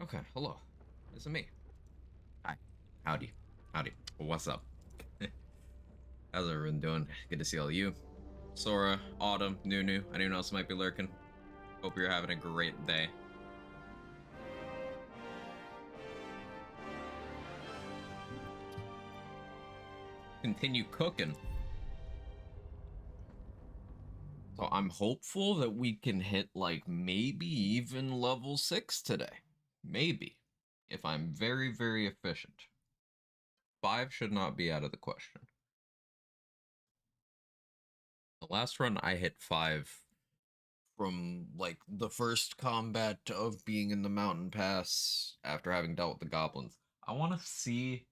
Okay, hello. This is me. Hi. Howdy. Howdy. What's up? How's everyone doing? Good to see all of you. Sora, Autumn, Nunu, anyone else might be lurking. Hope you're having a great day. Continue cooking. So I'm hopeful that we can hit like maybe even level 6 today. Maybe. If I'm very, very efficient. 5 should not be out of the question. The last run I hit 5 from like the first combat of being in the mountain pass after having dealt with the goblins. I want to see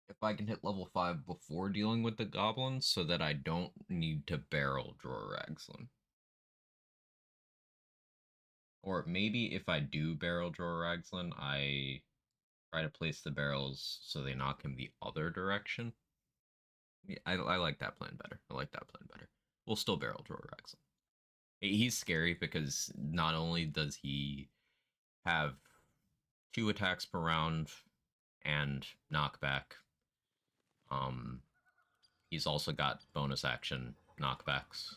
if I can hit level 5 before dealing with the goblins so that I don't need to barrel Jorah. Or maybe if I do barrel Jorah, I try to place the barrels so they knock him the other direction. Yeah, I like that plan better. I like that plan better. We'll still barrel Jorah. He's scary because not only does he have 2 attacks per round and knockback, he's also got bonus action knockbacks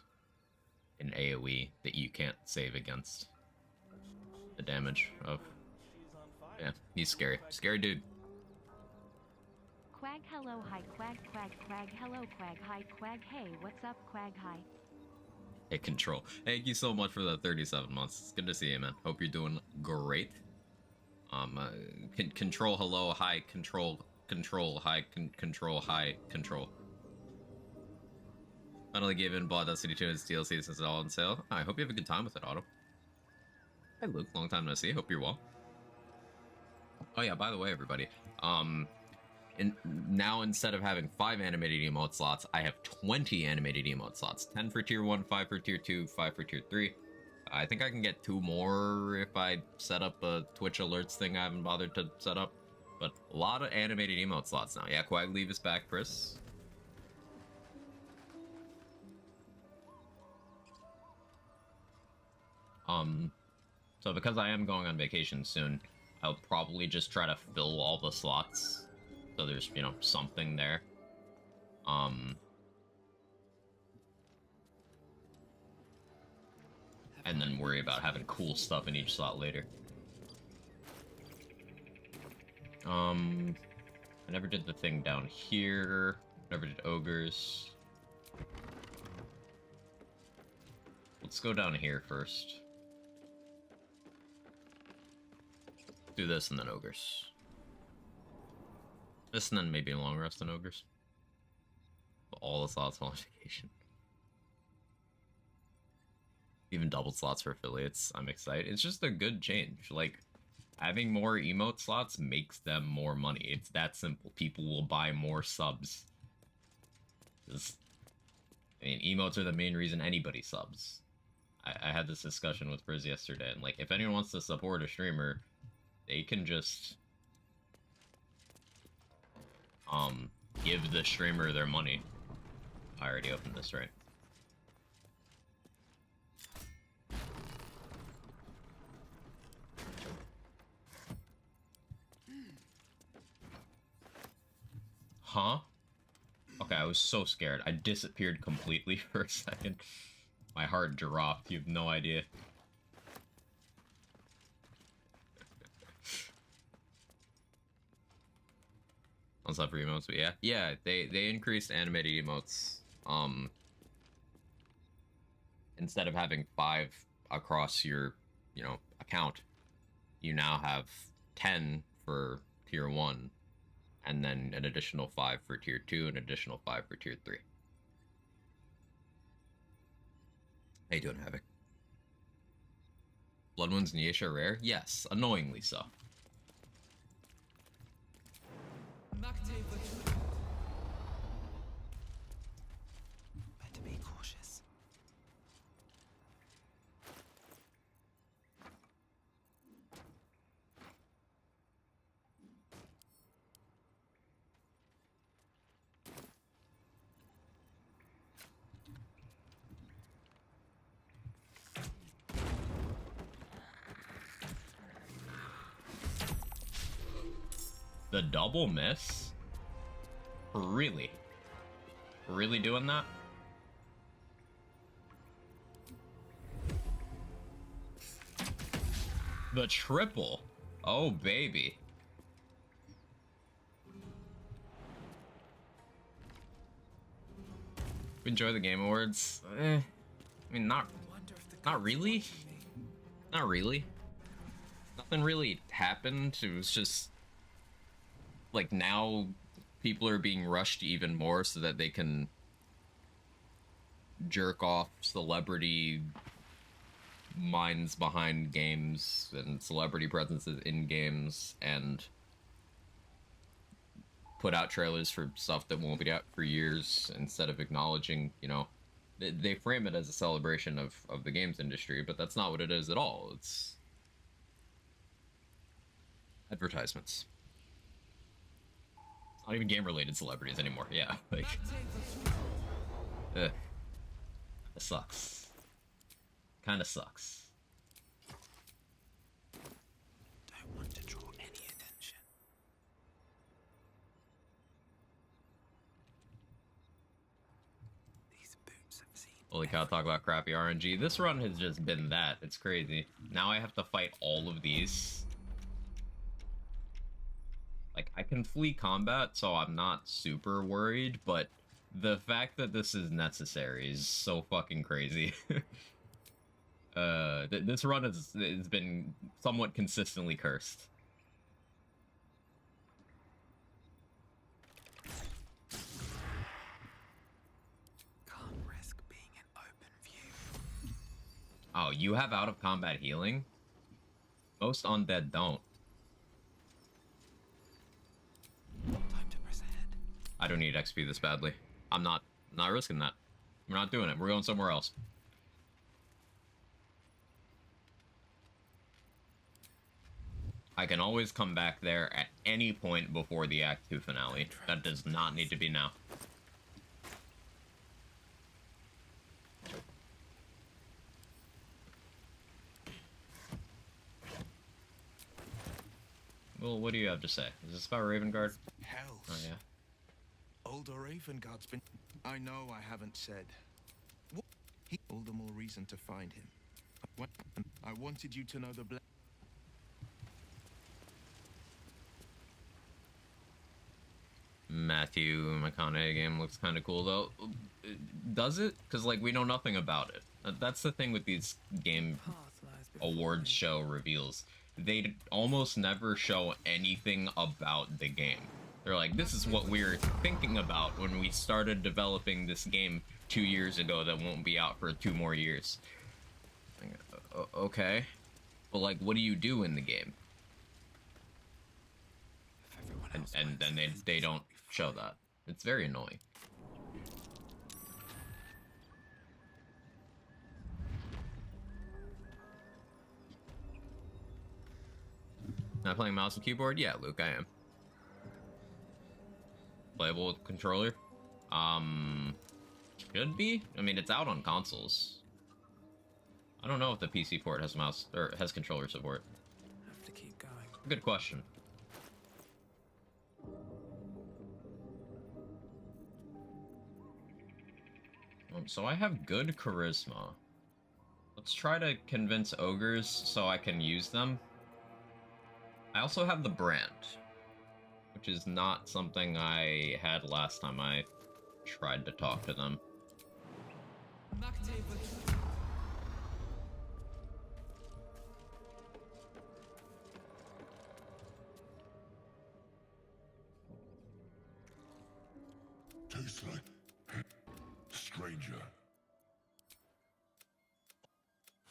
in AoE that you can't save against the damage of. Yeah, he's scary. Scary dude. Quag hello hi quag hello quag hi quag hey what's up quag hi. Hey, Control. Thank you so much for the 37 months. It's good to see you, man. Hope you're doing great. Control hello hi control hi control hi control. Finally gave in bought Destiny 2 and its DLC since it's all on sale. I hope you have a good time with it, Otto. Hey Luke, long time no see. Hope you're well. Oh yeah, by the way, everybody, now instead of having 5 animated emote slots, I have 20 animated emote slots. 10 for tier 1, 5 for tier 2, 5 for tier 3. I think I can get 2 more if I set up a Twitch alerts thing I haven't bothered to set up. But a lot of animated emote slots now. Yeah, Quagleave is back, Chris. So because I am going on vacation soon, I'll probably just try to fill all the slots so there's, something there. And then worry about having cool stuff in each slot later. I never did the thing down here. Never did ogres. Let's go down here first. Do this and then ogres. This and then maybe a long rest and ogres. All the slots on vacation. Even double slots for affiliates. I'm excited. It's just a good change. Like, having more emote slots makes them more money. It's that simple. People will buy more subs. Emotes are the main reason anybody subs. I had this discussion with Frizz yesterday, and like, if anyone wants to support a streamer, they can just give the streamer their money. I already opened this, right? Huh? Okay, I was so scared. I disappeared completely for a second. My heart dropped. You have no idea. On sub for emotes, but yeah, they increased animated emotes. Instead of having 5 across your, account, you now have 10 for tier 1, and then an additional 5 for tier 2, an additional 5 for tier 3. How you doing, Havoc? Blood Wounds and Yesha rare? Yes, annoyingly so. Better be cautious. The double miss? Really? Really doing that? The triple. Oh, baby. Enjoy the Game Awards? I mean, not really. Not really. Nothing really happened. It was just like now people are being rushed even more so that they can jerk off celebrity minds behind games and celebrity presences in games and put out trailers for stuff that won't be out for years instead of acknowledging, you know, they frame it as a celebration of the games industry, but that's not what it is at all. It's advertisements. It's not even game related celebrities anymore. Yeah, like it sucks. Kind of sucks. Don't want to draw any attention. These boots have seen. Holy cow, talk about crappy RNG. This run has just been that. It's crazy. Now I have to fight all of these. Like, I can flee combat, so I'm not super worried, but the fact that this is necessary is so fucking crazy. This run has been somewhat consistently cursed. Can't risk being in open view. Oh, you have out of combat healing? Most undead don't. Time to press ahead. I don't need XP this badly. I'm not risking that. We're not doing it. We're going somewhere else. I can always come back there at any point before the Act 2 finale. That does not need to be now. Well, what do you have to say? Is this about Ravengard? Hells. Oh, yeah. Older Ravengard's been. I know I haven't said. What? All the more reason to find him. I wanted you to know the. Matthew McConaughey game looks kind of cool, though. Does it? Because, like, we know nothing about it. That's the thing with these game Path lies before awards me. show reveals. They almost never show anything about the game. They're like, this is what we were thinking about when we started developing this game 2 years ago that won't be out for 2 more years. Okay. But, like, what do you do in the game? If everyone And, else and went then for they this, they this don't will be show fine. that. It's very annoying. Not playing mouse and keyboard? Yeah, Luke, I am. Playable with controller? Should be? I mean, it's out on consoles. I don't know if the PC port has mouse or has controller support. Have to keep going. Good question. So I have good charisma. Let's try to convince ogres so I can use them. I also have the brand, which is not something I had last time I tried to talk to them. Tastes like stranger.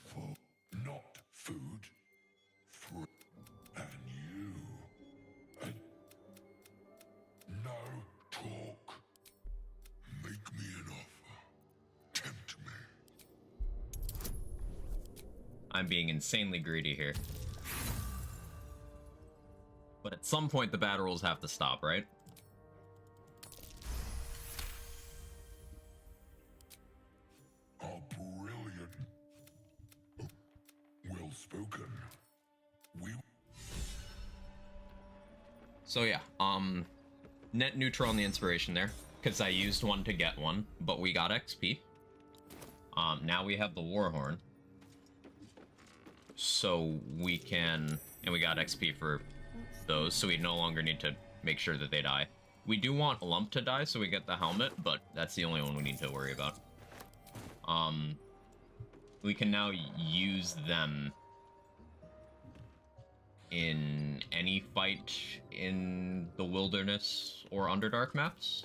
For not food, fruit, and you. And no talk. Make me an offer. Tempt me. I'm being insanely greedy here. But at some point the battle rules have to stop, right? Are brilliant. Well spoken. We So yeah, net neutral on the inspiration there, because I used one to get one, but we got XP. Now we have the Warhorn. So we can, and we got XP for those, so we no longer need to make sure that they die. We do want Lump to die, so we get the helmet, but that's the only one we need to worry about. We can now use them in any fight in the Wilderness or Underdark maps.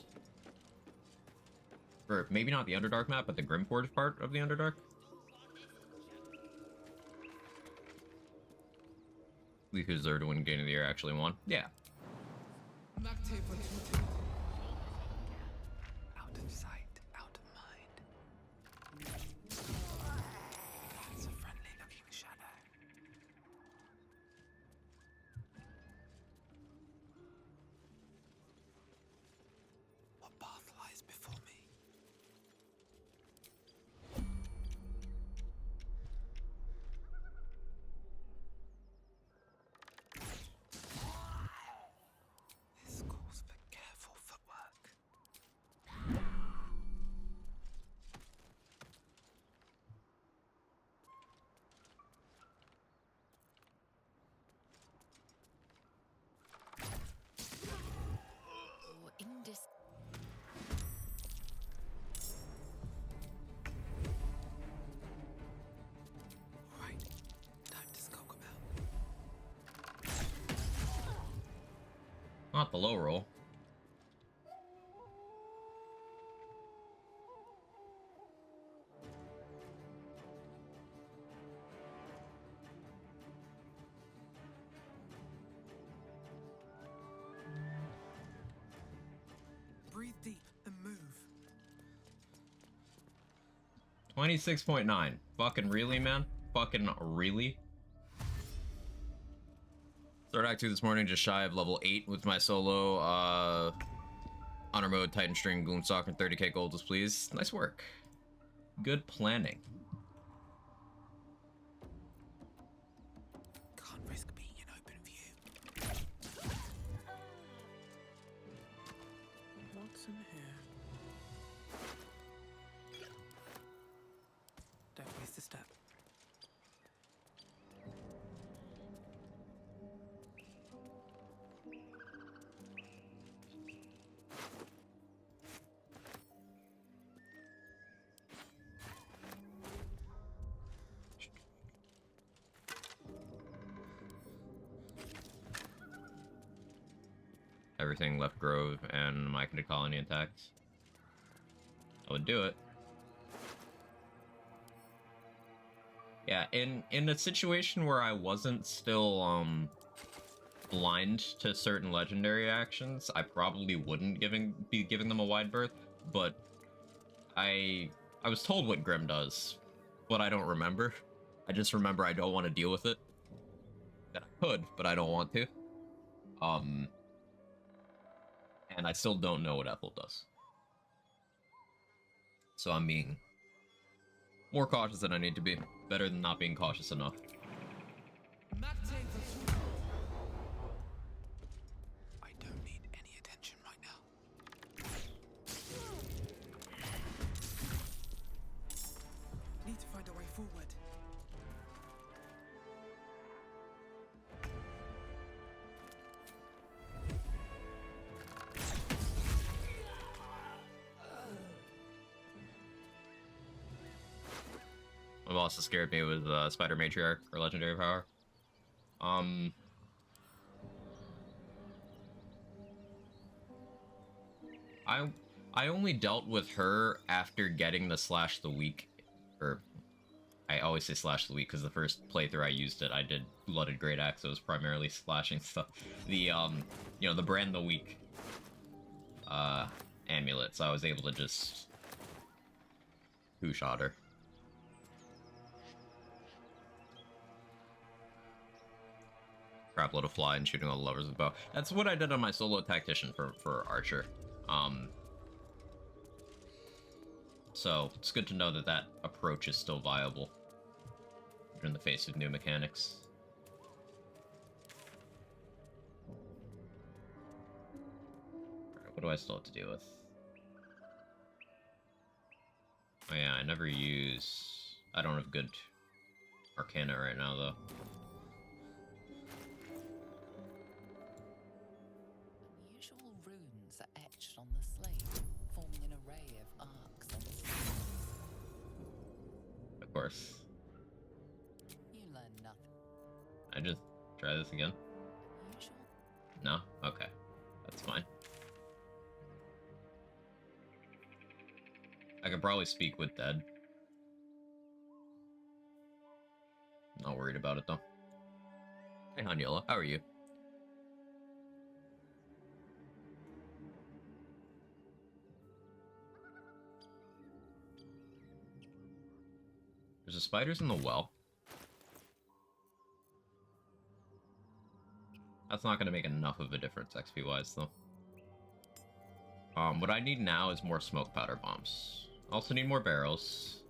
Or maybe not the Underdark map, but the Grimforge part of the Underdark. Because Zerduin Game of the Year actually won. Yeah. Out of sight, out of mind. That's a friendly looking shadow. What path lies before me? This calls for careful footwork. Right, time to skulk about. Not the low roll. Breathe deep and move. 26.9. Fucking really, man? Fucking really? Started Act 2 this morning, just shy of level 8 with my solo, Honor Mode, Titan String, Gloomstalker, and 30k gold, please. Nice work. Good planning. Can't risk being in open view. What's in here? Don't waste a step. Everything left Grove and my colony intact. I would do it. Yeah, in a situation where I wasn't still blind to certain legendary actions, I probably wouldn't be giving them a wide berth, but I was told what Grim does, but I don't remember. I just remember I don't want to deal with it. That I could, but I don't want to. And I still don't know what Ethel does. So I'm being more cautious than I need to be. Better than not being cautious enough. I don't need any attention right now. Need to find a way forward. My boss has scared me with Spider Matriarch or Legendary Power. I only dealt with her after getting the Slash the Weak, or I always say Slash the Weak because the first playthrough I used it, I did Blooded Great Axe, so it was primarily slashing stuff. The you know, the Brand the Weak amulet, so I was able to just two-shot her. Crapload of fly and shooting all the levers with the bow. That's what I did on my solo tactician for Archer. So it's good to know that that approach is still viable in the face of new mechanics. do I still have to deal with? Oh yeah, I never use... I don't have good Arcana right now, though. Unusual runes are etched on the slate, forming an array of arcs and symbols. Of course. You learn nothing. I just try this again? Unusual. No? Okay. That's fine. I could probably speak with Dead. Not worried about it, though. Hey, Hanyola, how are you? There's the spiders in the well. That's not going to make enough of a difference XP-wise, though. What I need now is more smoke powder bombs. Also need more barrels.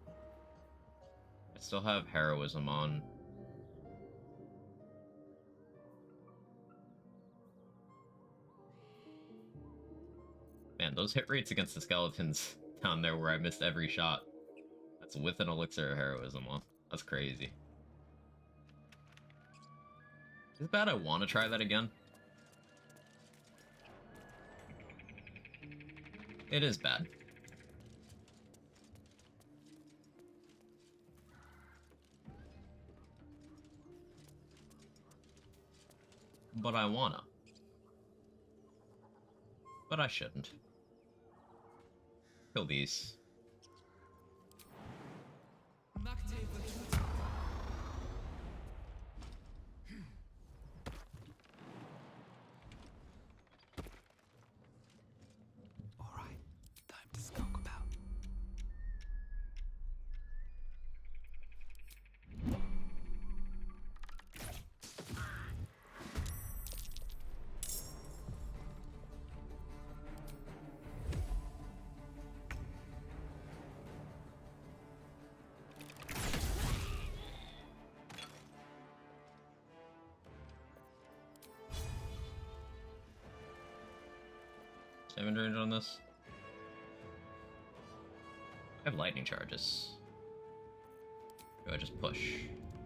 I still have heroism on. Man, those hit rates against the skeletons down there where I missed every shot. That's with an elixir of heroism on. That's crazy. Is it bad I want to try that again? It is bad. But I wanna. But I shouldn't. Kill these. All right, time to skulk about. Damage range on this. I have lightning charges. Do I just push?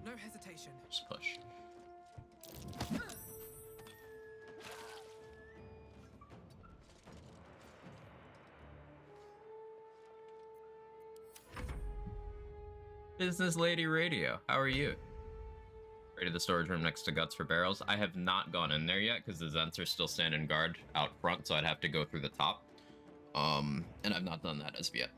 No hesitation. Just push. Business Lady Radio, how are you? Ready to the storage room next to Guts for barrels. I have not gone in there yet because the Zents are still standing guard out front, so I'd have to go through the top. And I've not done that as of yet.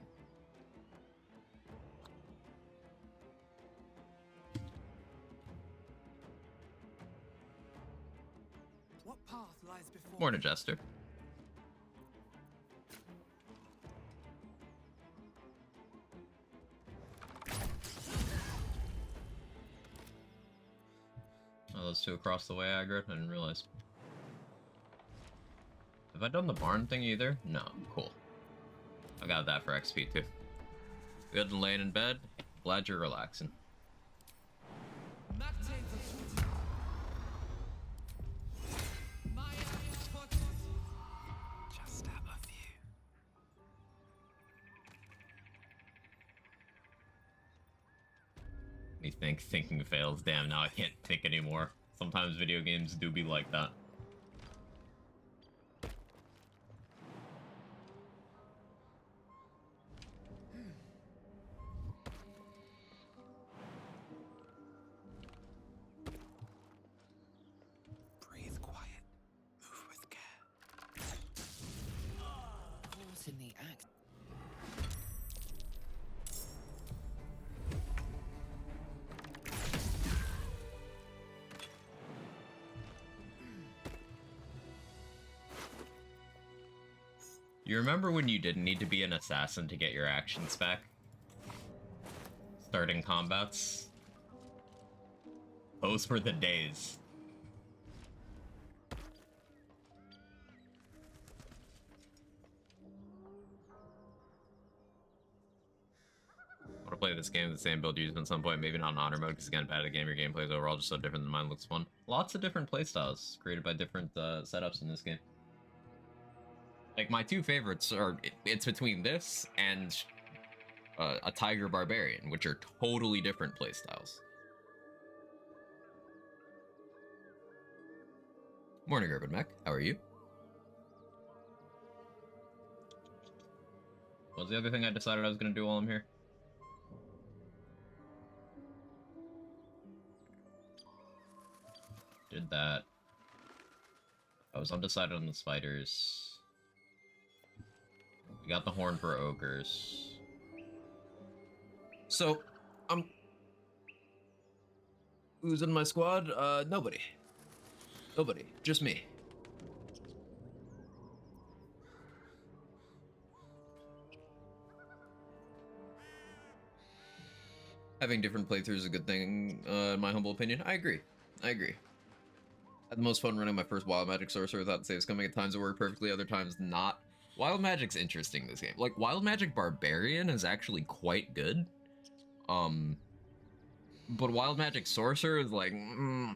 What path lies before? Morning, Jester. Oh, those two across the way aggroed? I didn't realize. Have I done the barn thing either? No. Cool. I got that for XP too. Good and laying in bed. Glad you're relaxing. Just out of view. Me think. Thinking fails. Damn, now I can't think anymore. Sometimes video games do be like that. Breathe quiet. Move with care. Caught in the act. You remember when you didn't need to be an assassin to get your actions back? Starting combats? Those were the days. I want to play this game with the same build used at some point. Maybe not in honor mode, because again, bad at game, your gameplay is overall just so different than mine looks fun. Lots of different playstyles created by different setups in this game. Like, my two favorites are, it's between this and a Tiger Barbarian, which are totally different playstyles. Morning, Urban Mech. How are you? What was the other thing I decided I was going to do while I'm here? Did that. I was undecided on the spiders. We got the horn for ogres. So, who's in my squad? Nobody. Nobody. Just me. Having different playthroughs is a good thing, in my humble opinion. I agree. I agree. Had the most fun running my first Wild Magic Sorcerer without saves coming. At times it worked perfectly, other times not. Wild Magic's interesting this game. Like, Wild Magic Barbarian is actually quite good. But Wild Magic Sorcerer is like,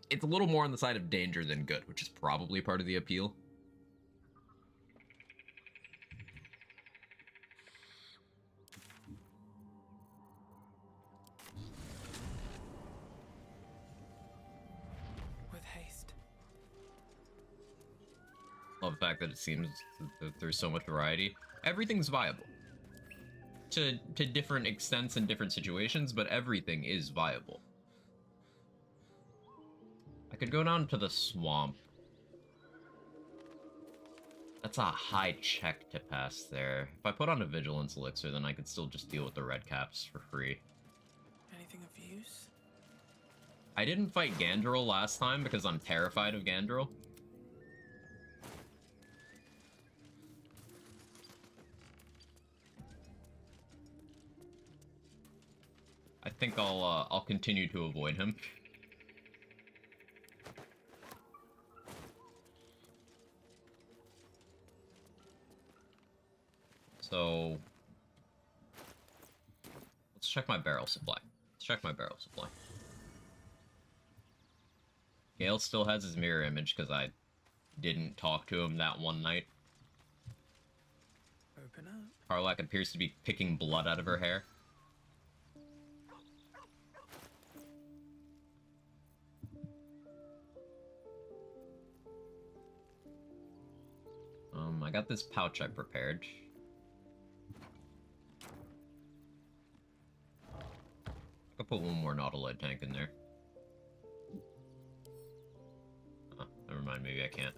it's a little more on the side of danger than good, which is probably part of the appeal. With haste. Love the fact that it seems that there's so much variety. Everything's viable. To different extents and different situations, but everything is viable. I could go down to the swamp. That's a high check to pass there. If I put on a Vigilance Elixir, then I could still just deal with the red caps for free. Anything of use? I didn't fight Gandrel last time because I'm terrified of Gandrel. I think I'll continue to avoid him. So let's check my barrel supply. Let's check my barrel supply. Gale still has his mirror image because I didn't talk to him that one night. Open up. Karlach appears to be picking blood out of her hair. I got this pouch I prepared. I'll put one more Nautiloid tank in there. Oh, never mind, maybe I can't.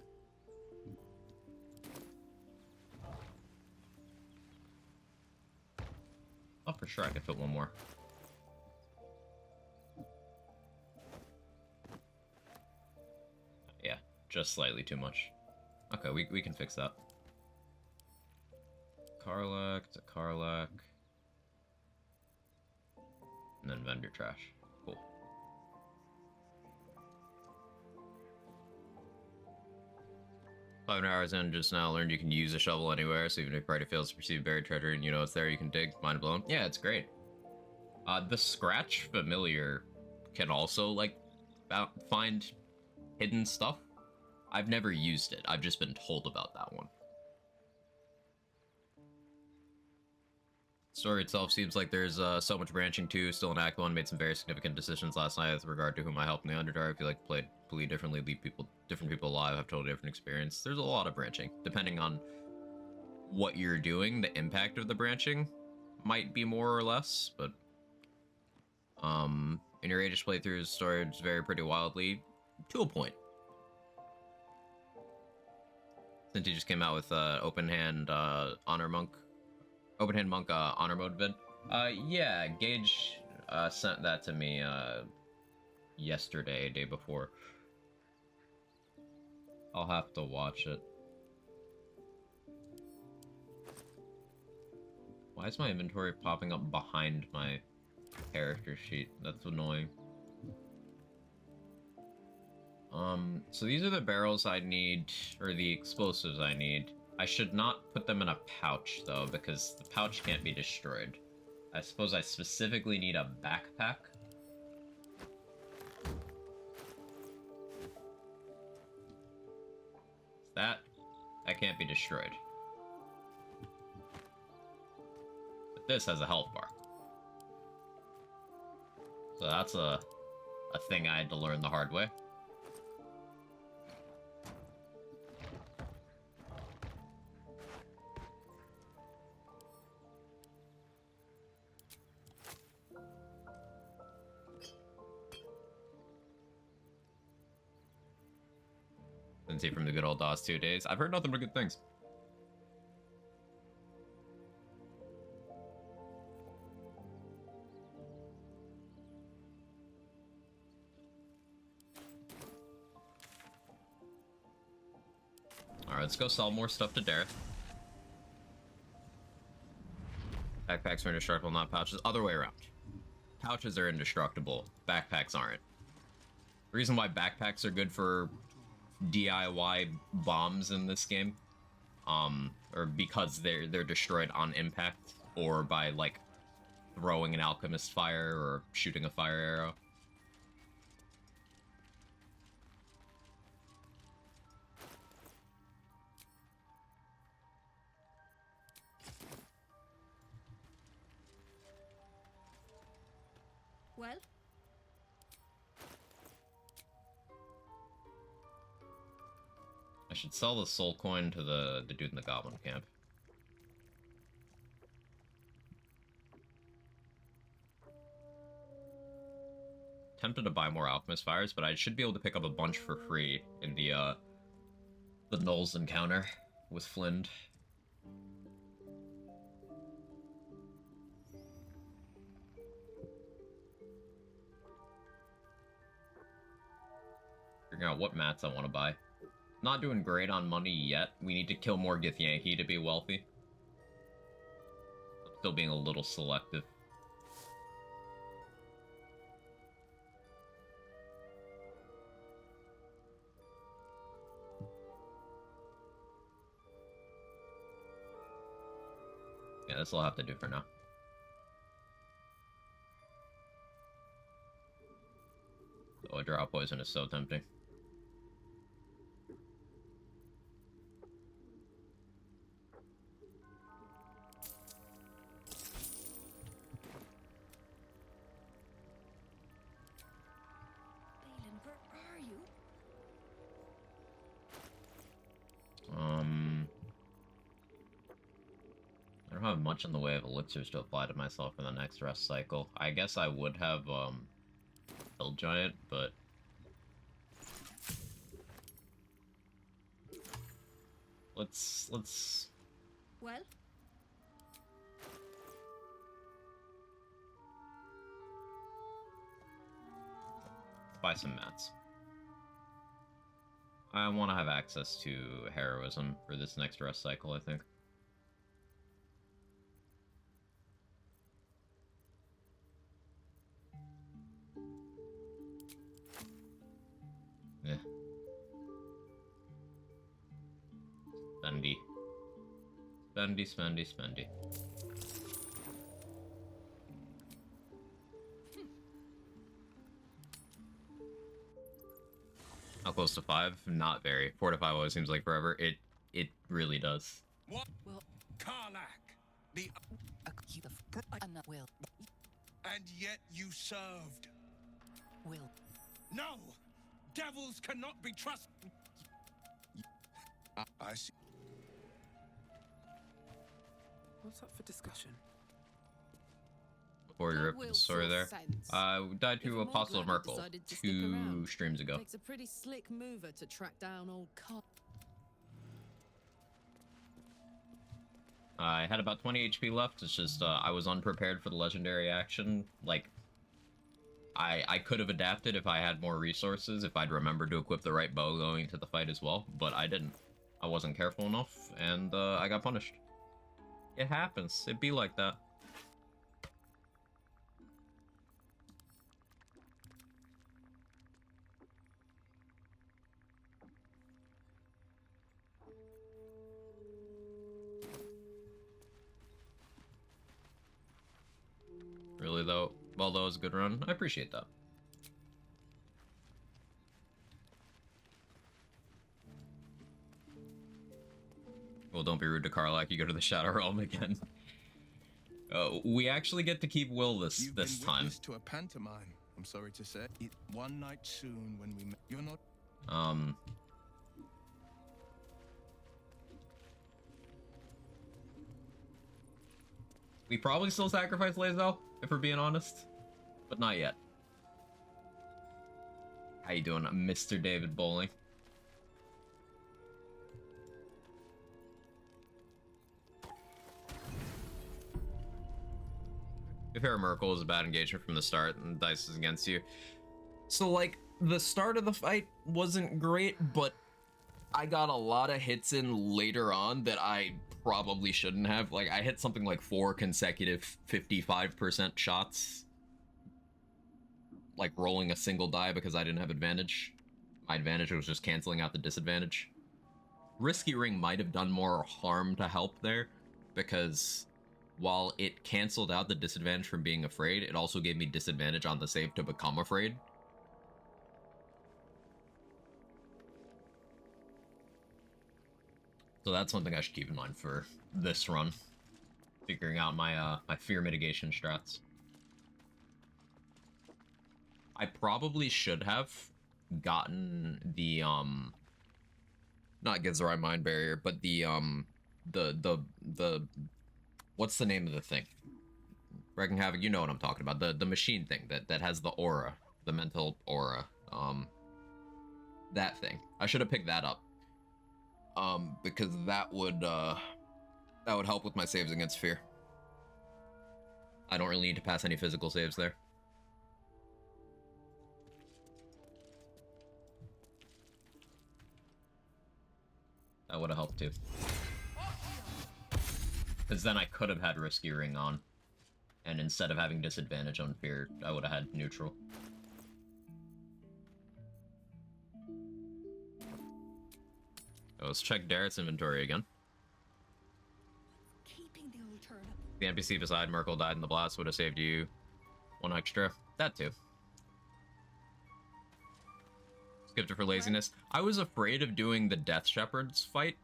Oh, for sure I could fit one more. Yeah, just slightly too much. Okay, we can fix that. Karlach to Karlach. And then vendor trash. Cool. 5 hours in, just now learned you can use a shovel anywhere, so even if party fails to perceive buried treasure and you know it's there, you can dig. Mind blown. Yeah, it's great. The Scratch Familiar can also, like, find hidden stuff. I've never used it. I've just been told about that one. Story itself seems like there's so much branching too. Still in Act 1, made some very significant decisions last night with regard to whom I helped in the Underdark. I feel like played completely differently, leave different people alive, have totally different experience. There's a lot of branching. Depending on what you're doing, the impact of the branching might be more or less, but in your Aegis playthroughs, story is very pretty wildly, to a point. Since he just came out with Open Hand Monk honor mode vid. Yeah, Gage sent that to me yesterday, day before. I'll have to watch it. Why is my inventory popping up behind my character sheet? That's annoying. So these are the barrels I need, or the explosives I need. I should not put them in a pouch, though, because the pouch can't be destroyed. I suppose I specifically need a backpack. That can't be destroyed. But this has a health bar. So that's a thing I had to learn the hard way. Lindsay from the good old DOS 2 days. I've heard nothing but good things. Alright, let's go sell more stuff to Dareth. Backpacks are indestructible, not pouches. Other way around. Pouches are indestructible. Backpacks aren't. The reason why backpacks are good for DIY bombs in this game, or because they're destroyed on impact, or by like throwing an alchemist fire or shooting a fire arrow. Well? I should sell the soul coin to the dude in the goblin camp. Tempted to buy more alchemist fires, but I should be able to pick up a bunch for free in the Knolls encounter with Flind. Figuring out what mats I want to buy. Not doing great on money yet. We need to kill more Githyanki to be wealthy. I'm still being a little selective. Yeah, this will have to do for now. Oh, a drop poison is so tempting. Balin, where are you? I don't have much in the way of elixirs to apply to myself for the next rest cycle. I guess I would have, Hill Giant, but... Let's... Well? buy some mats. I want to have access to heroism for this next rest cycle, I think. Yeah. Spendy. Spendy. How close to 5? Not very. 4 to 5 always seems like forever. It really does. What? Well, Karlach! The... will. And yet you served. Will. No! Devils cannot be trusted. I see. What's up for discussion? Before you That ripped the will story there. sort sense. Died If to a Apostle of Morglag Merkel decided to stick 2 around, streams ago. Takes a pretty slick mover to track down old Carl. I had about 20 HP left. It's just I was unprepared for the legendary action. Like, I could have adapted if I had more resources, if I'd remembered to equip the right bow going into the fight as well, but I didn't. I wasn't careful enough, and I got punished. It happens. It'd be like that. though, is a good run. I appreciate that. Well, don't be rude to Karlach. You go to the Shadow Realm again. We actually get to keep Will this You've this been time. witness to a pantomime. I'm sorry to say. One night soon when we met. You're not. We probably still sacrifice Lae'zel, if we're being honest, but not yet. How you doing, Mr. David Bowling? If Harry Merkel is a bad engagement from the start and the dice is against you. So, like, the start of the fight wasn't great, but I got a lot of hits in later on that I probably shouldn't have. Like, I hit something like 4 consecutive 55% shots. Like, rolling a single die because I didn't have advantage. My advantage was just canceling out the disadvantage. Risky Ring might have done more harm to help there, because while it canceled out the disadvantage from being afraid, it also gave me disadvantage on the save to become afraid. So that's something I should keep in mind for this run. Figuring out my my fear mitigation strats. I probably should have gotten the not Githzerai Mind Barrier, but the what's the name of the thing? Wrecking Havoc, you know what I'm talking about. The machine thing that has the aura, the mental aura. That thing. I should have picked that up. Because that would help with my saves against fear. I don't really need to pass any physical saves there. That would have helped too. Because then I could have had Risky Ring on. And instead of having disadvantage on fear, I would have had neutral. Let's check Darrett's inventory again. Keeping the alternative. The NPC beside Merkel died in the blast would have saved you 1 extra. That too. Skipped it for laziness. I was afraid of doing the Death Shepherd's fight,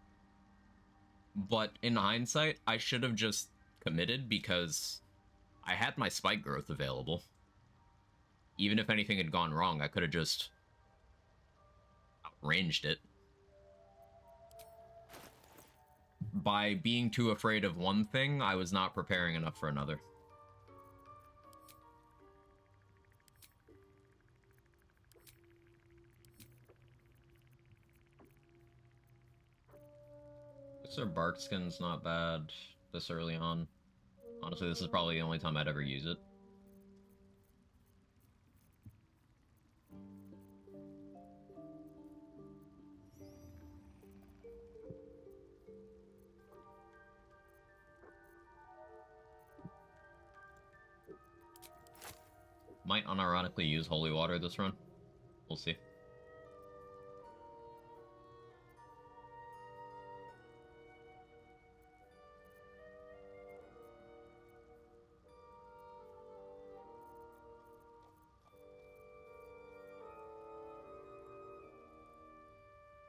but in hindsight, I should have just committed because I had my spike growth available. Even if anything had gone wrong, I could have just outranged it. By being too afraid of one thing, I was not preparing enough for another. Sir Barkskin's not bad this early on. Honestly, this is probably the only time I'd ever use it. Might unironically use Holy Water this run. We'll see.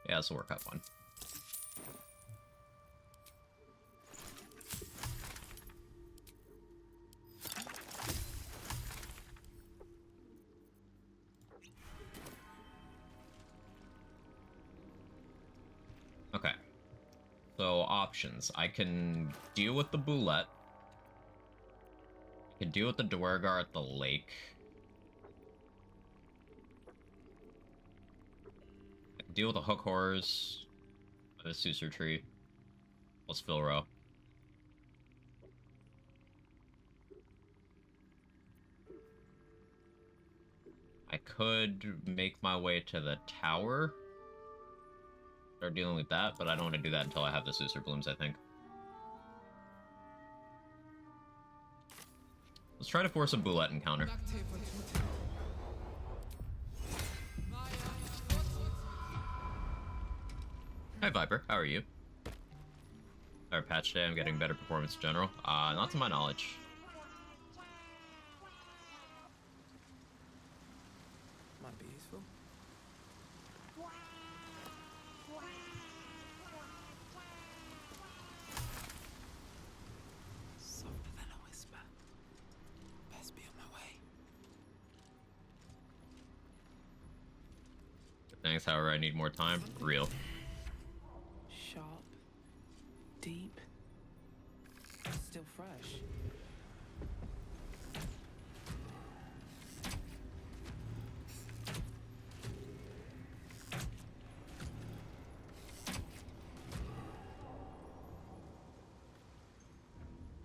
Yeah, this will work out fine. Okay. So, options. I can deal with the Boulette. I can deal with the Duergar at the lake. I can deal with the Hook Horrors. The Susur Tree. Plus Filro. I could make my way to the tower. Start dealing with that, but I don't want to do that until I have the Susur Blooms, I think. Let's try to force a Boulette encounter. Hi Viper, how are you? Our patch day, I'm getting better performance in general. Not to my knowledge. be useful. Softer than a whisper. Best be on my way. Thanks, however, I need more time. Real. Sharp. Deep. Still fresh.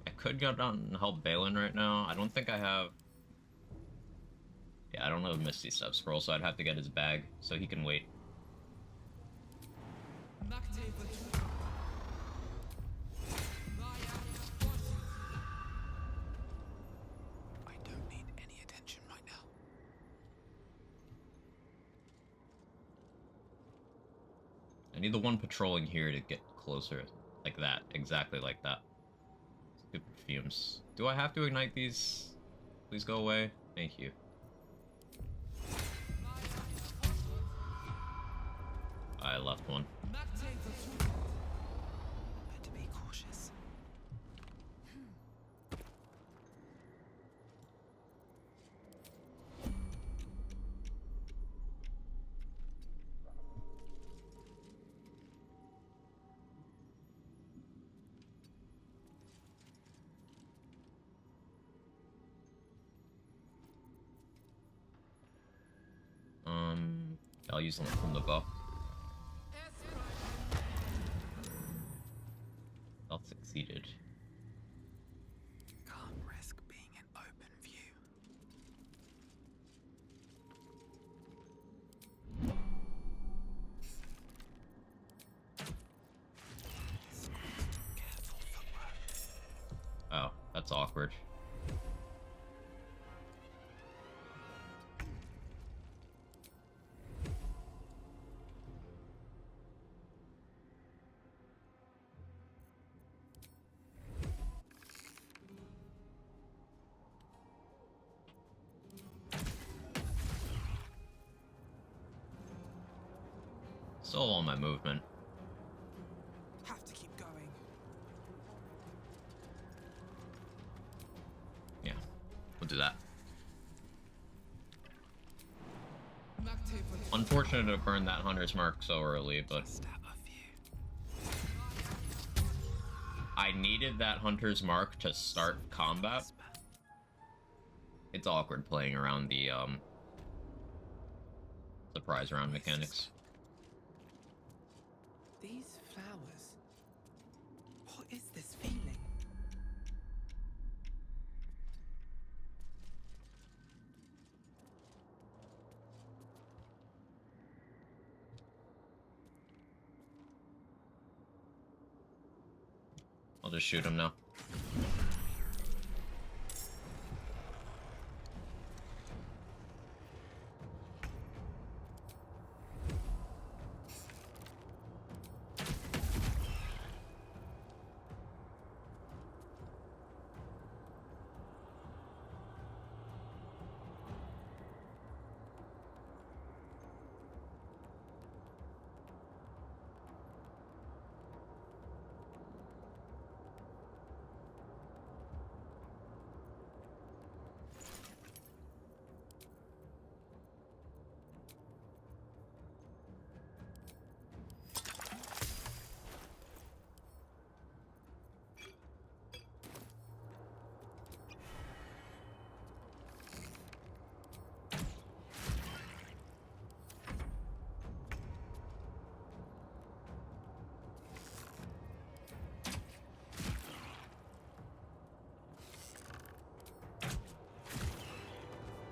I could go down and help Balin right now. I don't think I have... Yeah, I don't have Misty Step Scroll, so I'd have to get his bag, so he can wait. I don't need any attention right now. I need the one patrolling here to get closer. Like that. Exactly like that. Stupid fumes. Do I have to ignite these? Please go away. Thank you. I left one. Better be cautious. I'll use them from the bow. I'll succeeded. Can't risk being in open view. Careful footwork. Oh, that's awkward. Still on my movement. Have to keep going. Yeah, we'll do that. Unfortunate to burn that Hunter's Mark so early, but Just out of view. I needed that Hunter's Mark to start combat. Whisper. It's awkward playing around the surprise round mechanics. These flowers. What is this feeling? I'll just shoot him now.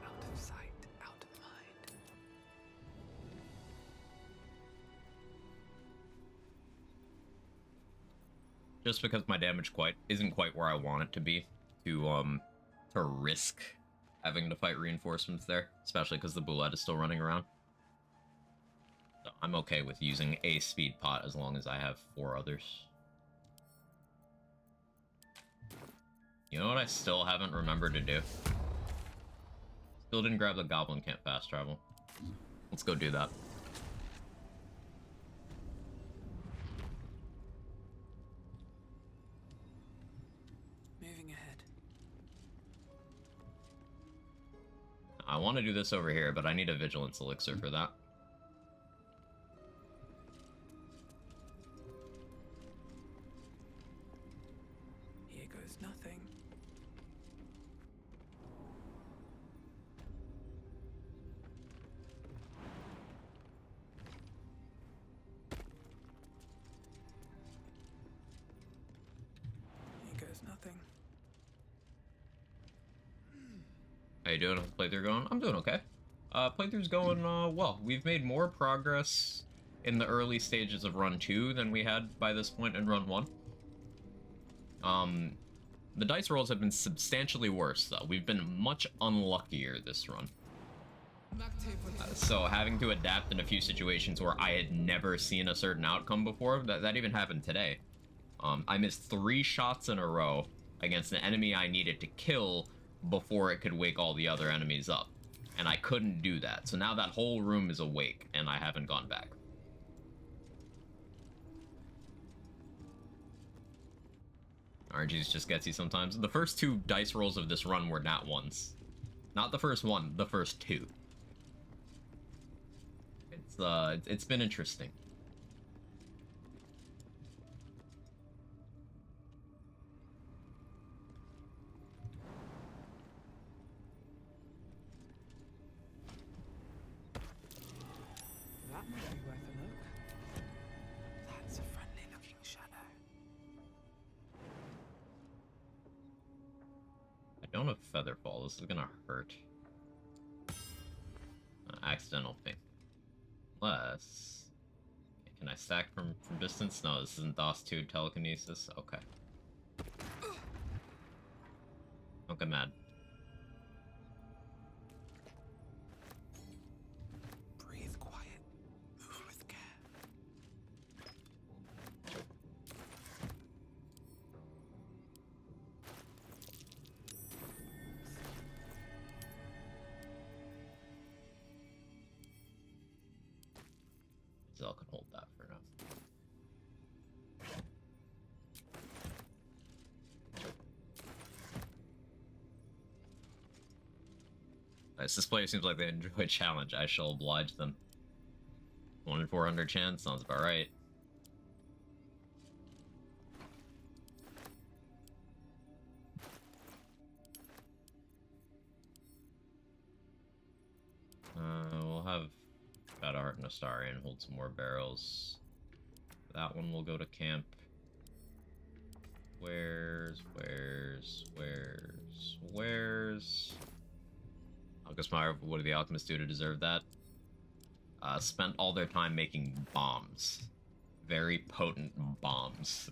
Out of sight, out of mind. Just because my damage isn't quite where I want it to be to risk having to fight reinforcements there, especially because the Boulette is still running around. So I'm okay with using a speed pot as long as I have 4 others. You know what I still haven't remembered to do? Still didn't grab the Goblin Camp fast travel. Let's go do that. Moving ahead. I want to do this over here, but I need a vigilance elixir for that. Here goes nothing. Here goes nothing. How you doing? How's the playthrough going? I'm doing okay. Playthrough's going well. We've made more progress in the early stages of Run 2 than we had by this point in Run 1. The dice rolls have been substantially worse, though. We've been much unluckier this run. So having to adapt in a few situations where I had never seen a certain outcome before, that even happened today. I missed 3 shots in a row against an enemy I needed to kill before it could wake all the other enemies up. And I couldn't do that. So now that whole room is awake, and I haven't gone back. RNG's just gets you sometimes. The first 2 dice rolls of this run were nat ones. Not the first one, the first 2. It's been interesting. That might be worth a look. That's a friendly looking shadow. I don't have Featherfall. This is gonna hurt. Accidental ping. Unless... Can I stack from distance? No, this isn't DOS 2 telekinesis. Okay. Don't get mad. Breathe quiet. Move with care. Zell can hold that for now. Nice. This player seems like they enjoy a challenge. I shall oblige them. 1 in 400 chance sounds about right. We'll have Shadowheart and Astarion hold some more barrels. That one will go to camp. Where's? Alchemist, what did the alchemists do to deserve that? Spent all their time making bombs. Very potent bombs.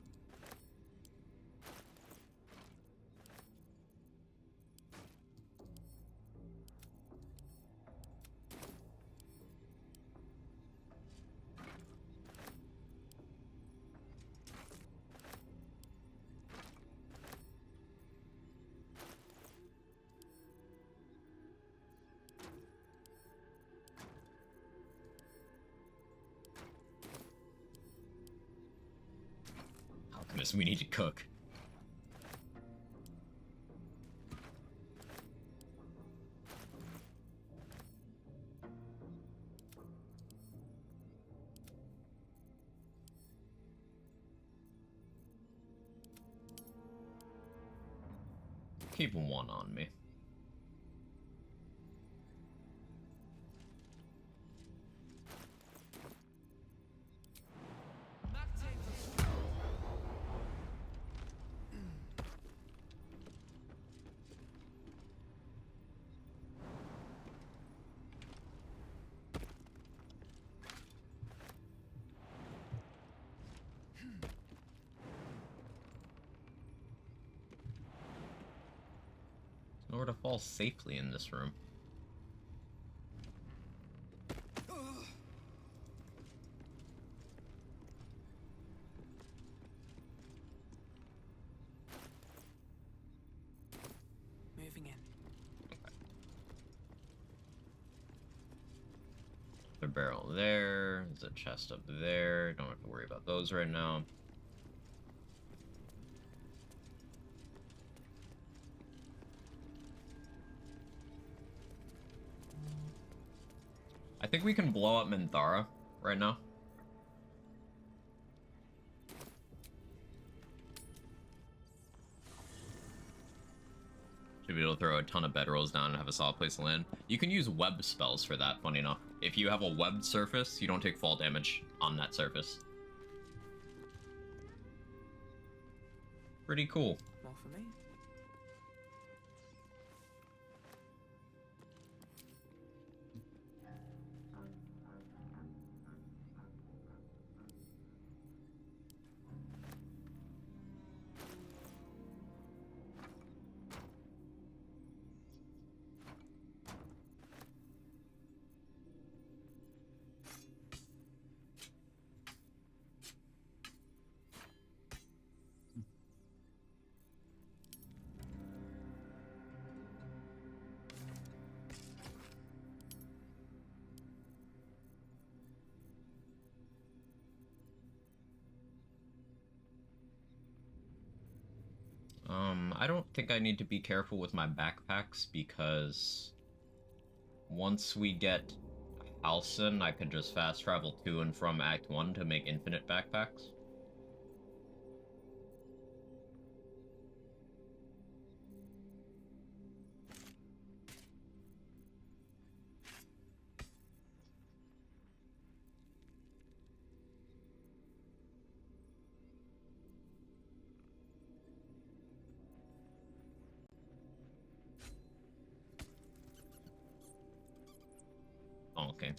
Alchemist, we need to cook. Keep 1 on me. Nowhere to fall safely in this room. Moving in. a barrel there. There's a chest up there. Don't have to worry about those right now. I think we can blow up Minthara right now. Should be able to throw a ton of bedrolls down and have a solid place to land. You can use web spells for that, funny enough. If you have a webbed surface, you don't take fall damage on that surface. Pretty cool. More for me. I don't think I need to be careful with my backpacks because once we get Halcyon, I could just fast travel to and from Act 1 to make infinite backpacks. Oh, okay.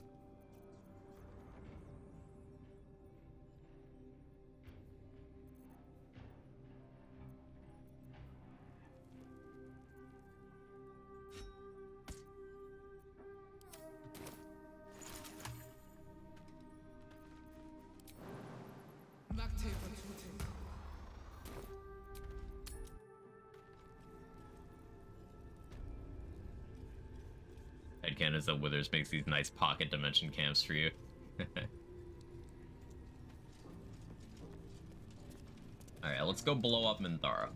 Headcanon is that Withers makes these nice pocket dimension camps for you. Alright, let's go blow up Minthara.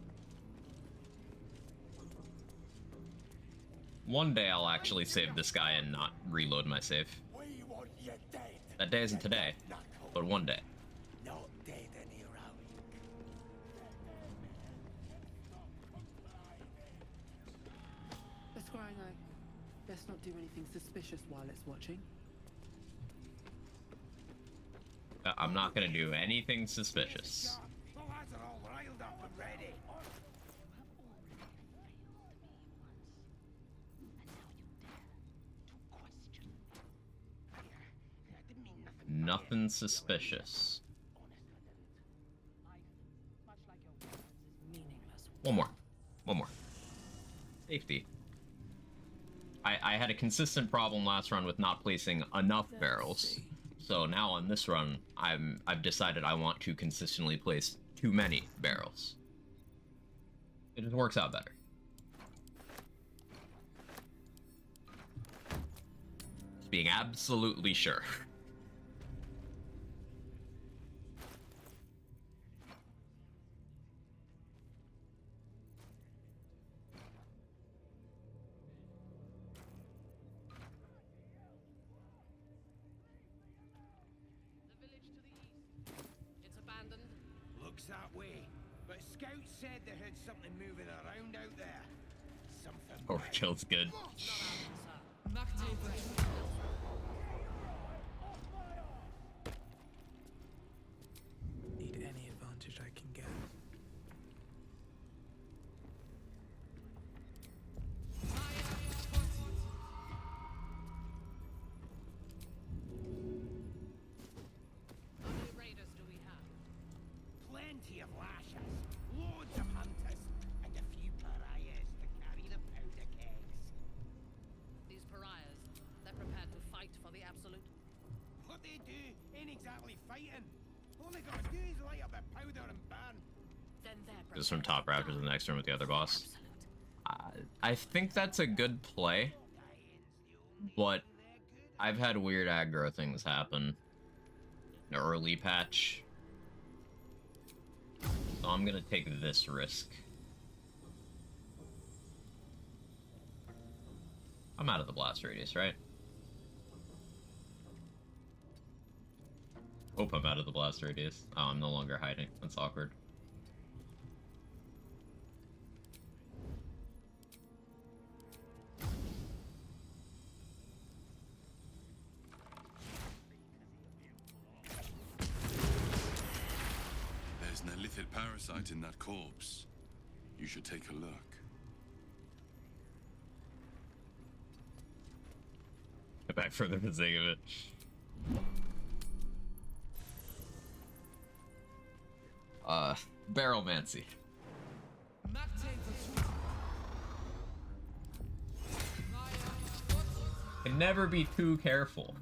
One day I'll actually save this guy and not reload my save. We want you dead. That day isn't today, but one day. Not dead any around. Esquiring eye. Let's not do anything suspicious while it's watching. I'm not gonna do anything suspicious. The lads are all riled up and ready. Nothing suspicious. Meaningless. One more. One more. Safety. I had a consistent problem last run with not placing enough barrels. So now on this run, I've decided I want to consistently place too many barrels. It just works out better. Just being absolutely sure. The village to the east. It's abandoned. Looks that way. But scouts said they heard something moving around out there. Something. Overkill's good. Need any advantage I can get. How many raiders do we have? Plenty of lashes, loads of hunters, and a few pariahs to carry the powder kegs. These pariahs, they're prepared to fight for the absolute. What they do ain't exactly fighting. All they gotta do is light up a powder and burn. Then they're This is from prepared Top to Raptors in the die next room with the other for the boss. absolute. I think that's a good play, Dying's the only but thing they're good I've had weird aggro things happen. An early patch. So I'm gonna take this risk. I'm out of the blast radius, right? Hope I'm out of the blast radius. Oh, I'm no longer hiding. That's awkward. There's an illithid parasite in that corpse. You should take a look. Get back further for the sake of it. Barrelmancy. Can never be too careful.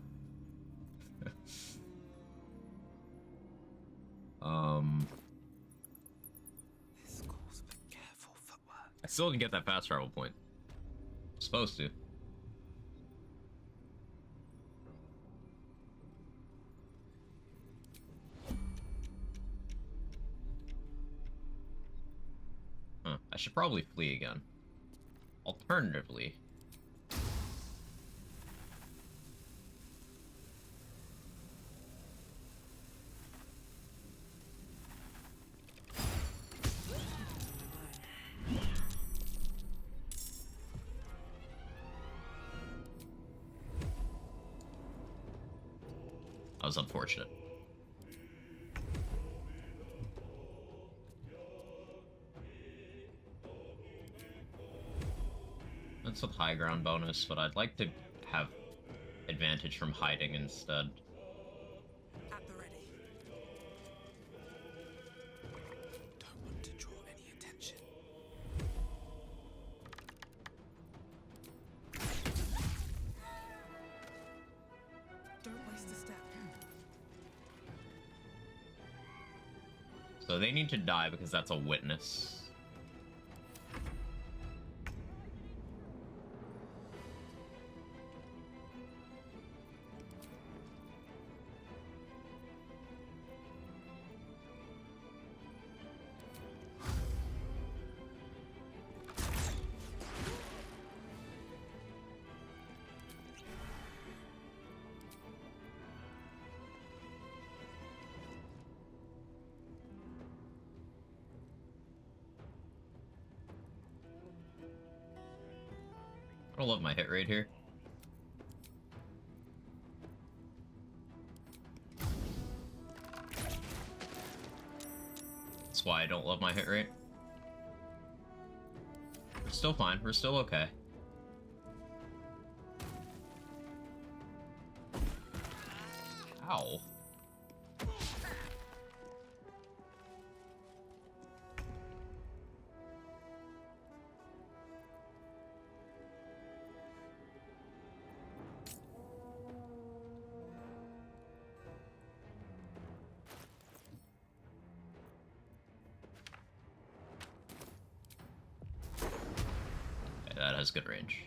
This calls for careful footwork. I still didn't get that fast travel point. I'm supposed to. Huh. I should probably flee again. Alternatively, that was unfortunate. That's with high ground bonus, but I'd like to have advantage from hiding instead. At the ready. Don't want to draw any attention. Don't waste a step. So they need to die because that's a witness. I don't love my hit rate here. That's why I don't love my hit rate. We're still fine. We're still okay. Ow. That has good range.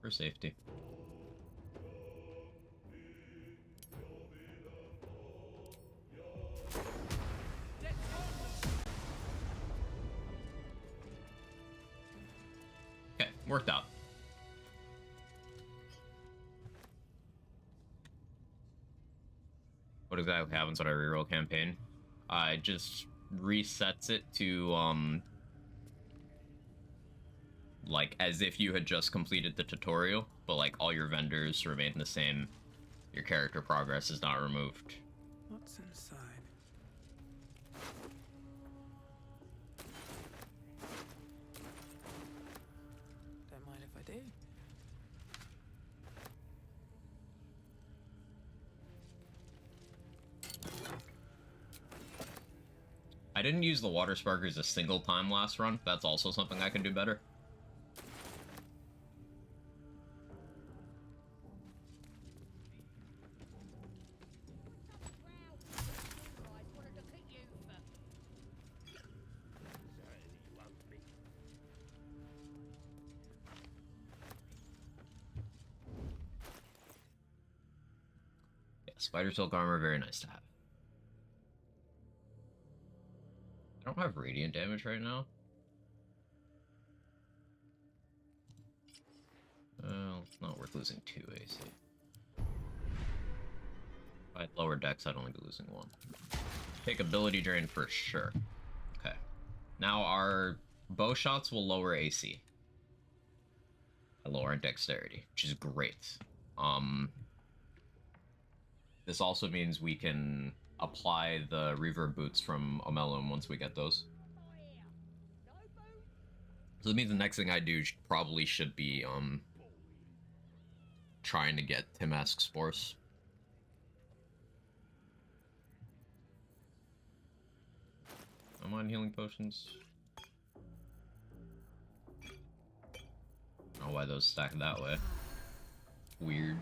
For safety. Okay, worked out. What exactly happens when I reroll campaign? It just resets it to, like, as if you had just completed the tutorial, but, like, all your vendors remain the same. Your character progress is not removed. What's inside? Don't mind if I do. I didn't use the water sparkers a single time last run. That's also something I can do better. Spider silk armor, very nice to have. I don't have radiant damage right now. Well, it's not worth losing 2 AC. If I had lower decks, I'd only be losing 1. Take ability drain for sure. Okay. Now our bow shots will lower AC. Lower dexterity, which is great. This also means we can apply the reverb boots from Omelum once we get those. So that means the next thing I do probably should be trying to get Timask spores. I'm on healing potions. I don't know why those stack that way. Weird.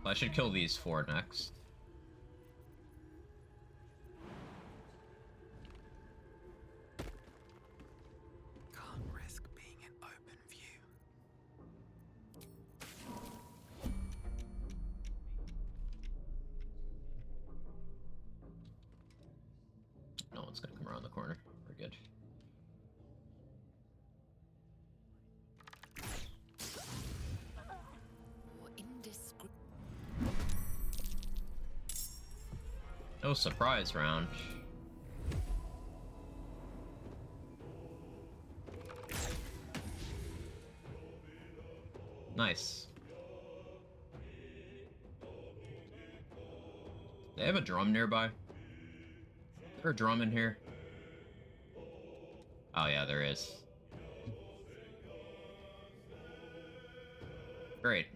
I should kill these 4 next. Can't risk being in open view. No one's gonna come around the corner. We're good. No surprise round. Nice. They have a drum nearby. Is there a drum in here? Oh yeah, there is. Great.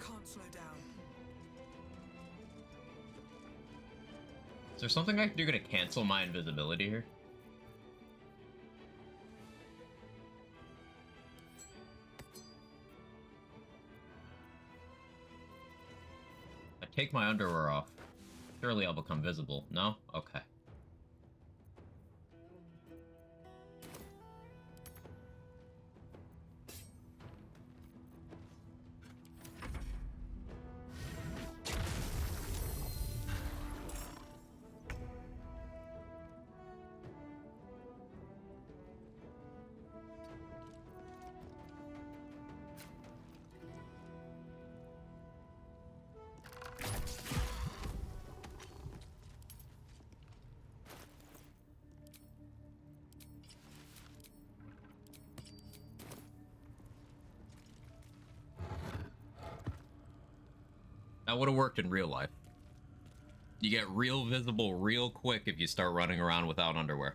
Can't slow down. Is there something I can do to cancel my invisibility here? I take my underwear off. Surely I'll become visible. No? Okay. That would have worked in real life. You get real visible real quick if you start running around without underwear.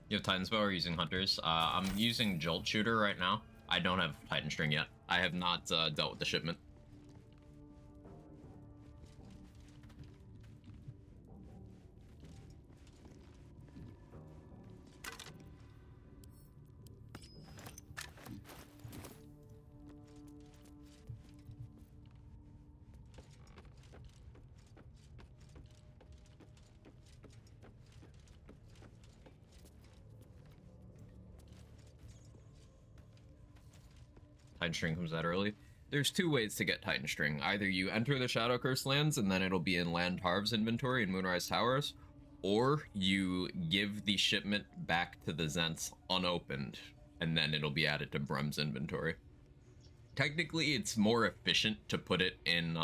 You have Titan's Bow or using Hunters? I'm using Jolt Shooter right now. I don't have Titan String yet. I have not dealt with the shipment. Titan String comes out early. There's 2 ways to get Titan String. Either you enter the Shadow Curse lands and then it'll be in Land Harv's inventory in Moonrise Towers, or you give the shipment back to the Zents unopened, and then it'll be added to Brem's inventory. Technically, it's more efficient to put it in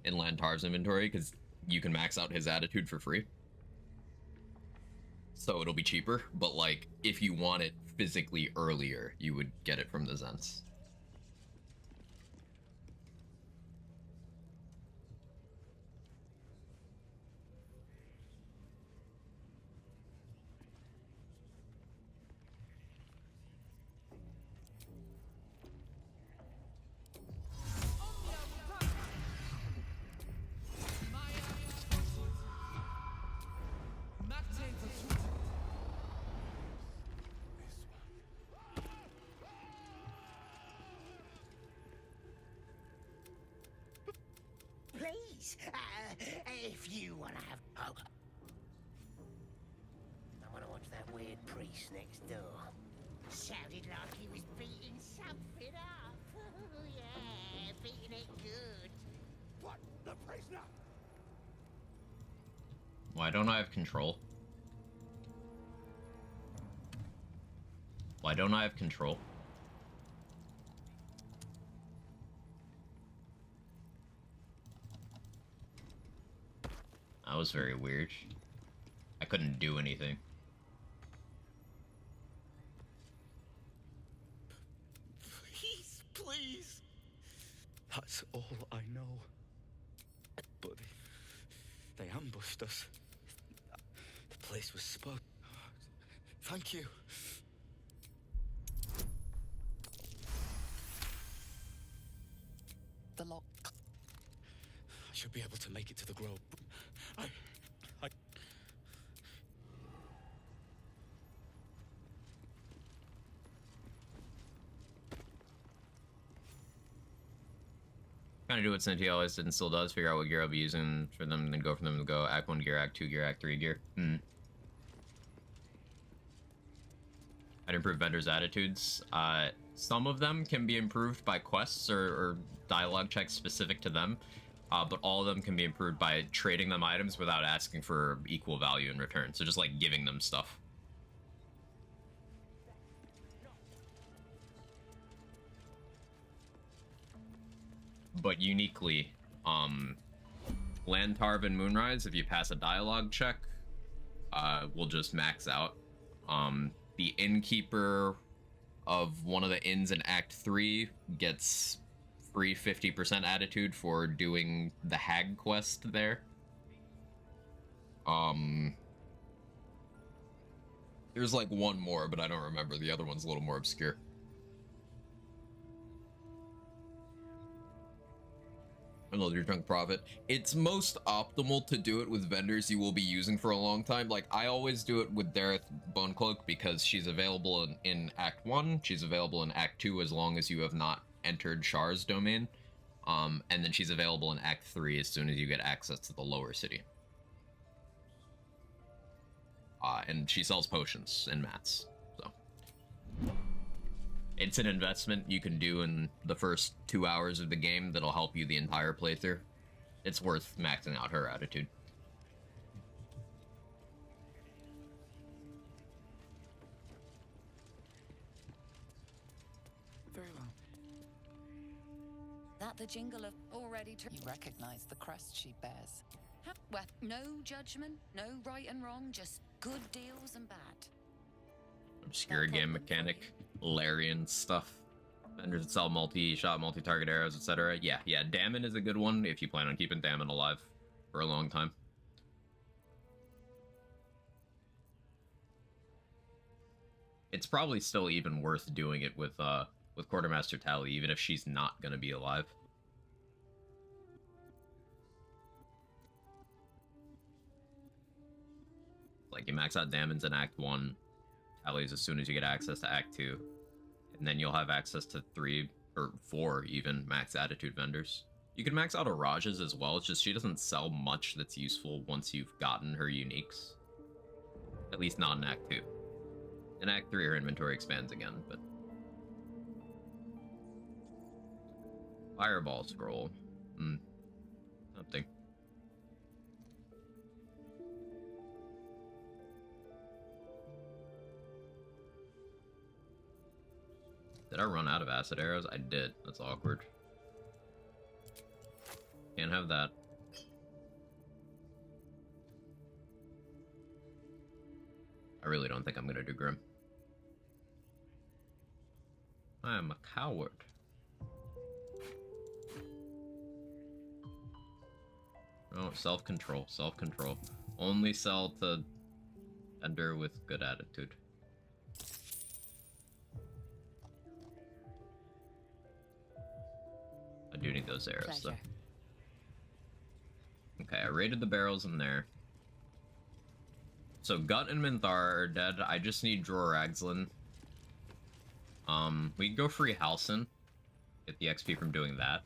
Lantar's inventory, because you can max out his attitude for free. So it'll be cheaper, but like, if you want it physically earlier, you would get it from the Zents. Please, if you want to have... Oh. I want to watch that weird priest next door. Sounded like he was beating something up. Oh, yeah, beating it good. What? The prisoner? Why don't I have control? Why don't I have control? That was very weird. I couldn't do anything. Please, please. That's all I know. But they ambushed us. The place was spun. Thank you. The lock. I should be able to make it to the grove. I... Kind of do what Senti always did and still does. Figure out what gear I'll be using for them, and then go for them to go Act 1 gear, Act 2 gear, Act 3 gear. I'd improve vendors' attitudes. Some of them can be improved by quests or dialogue checks specific to them, but all of them can be improved by trading them items without asking for equal value in return. So just like giving them stuff. But uniquely, Lantarv and Moonrise, if you pass a dialogue check, will just max out. The innkeeper of one of the inns in Act 3 gets free 50% attitude for doing the hag quest there. There's like one more, but I don't remember. The other one's a little more obscure. Unload your chunk profit. It's most optimal to do it with vendors you will be using for a long time. Like, I always do it with Dareth Bonecloak because she's available in Act 1. She's available in Act 2 as long as you have not entered Shar's domain. And then she's available in Act 3 as soon as you get access to the lower city. And she sells potions and mats, so. It's an investment you can do in the first 2 hours of the game that'll help you the entire playthrough. It's worth maxing out her attitude. Very well. That the jingle of already... You recognize the crest she bears. Well, no judgment, no right and wrong, just good deals and bad. Obscure game mechanic, Larian stuff. Vendors that sell multi-shot, multi-target arrows, etc. Yeah, Dammon is a good one if you plan on keeping Dammon alive for a long time. It's probably still even worth doing it with Quartermaster Tally, even if she's not gonna be alive. Like, you max out Dammons in Act 1, Tallies as soon as you get access to Act 2, and then you'll have access to 3 or 4 even max attitude vendors. You can max out Arajas as well, it's just she doesn't sell much that's useful once you've gotten her uniques. At least not in Act 2. In Act 3 her inventory expands again, but... Fireball scroll. Something. I run out of acid arrows? I did. That's awkward. Can't have that. I really don't think I'm gonna do Grim. I am a coward. Oh, self-control, self-control. Only sell to Ender with good attitude. I do need those arrows, though. Okay, I raided the barrels in there. So Gut and Minthar are dead. I just need Dror Ragzlin. We can go free Halsin. Get the XP from doing that.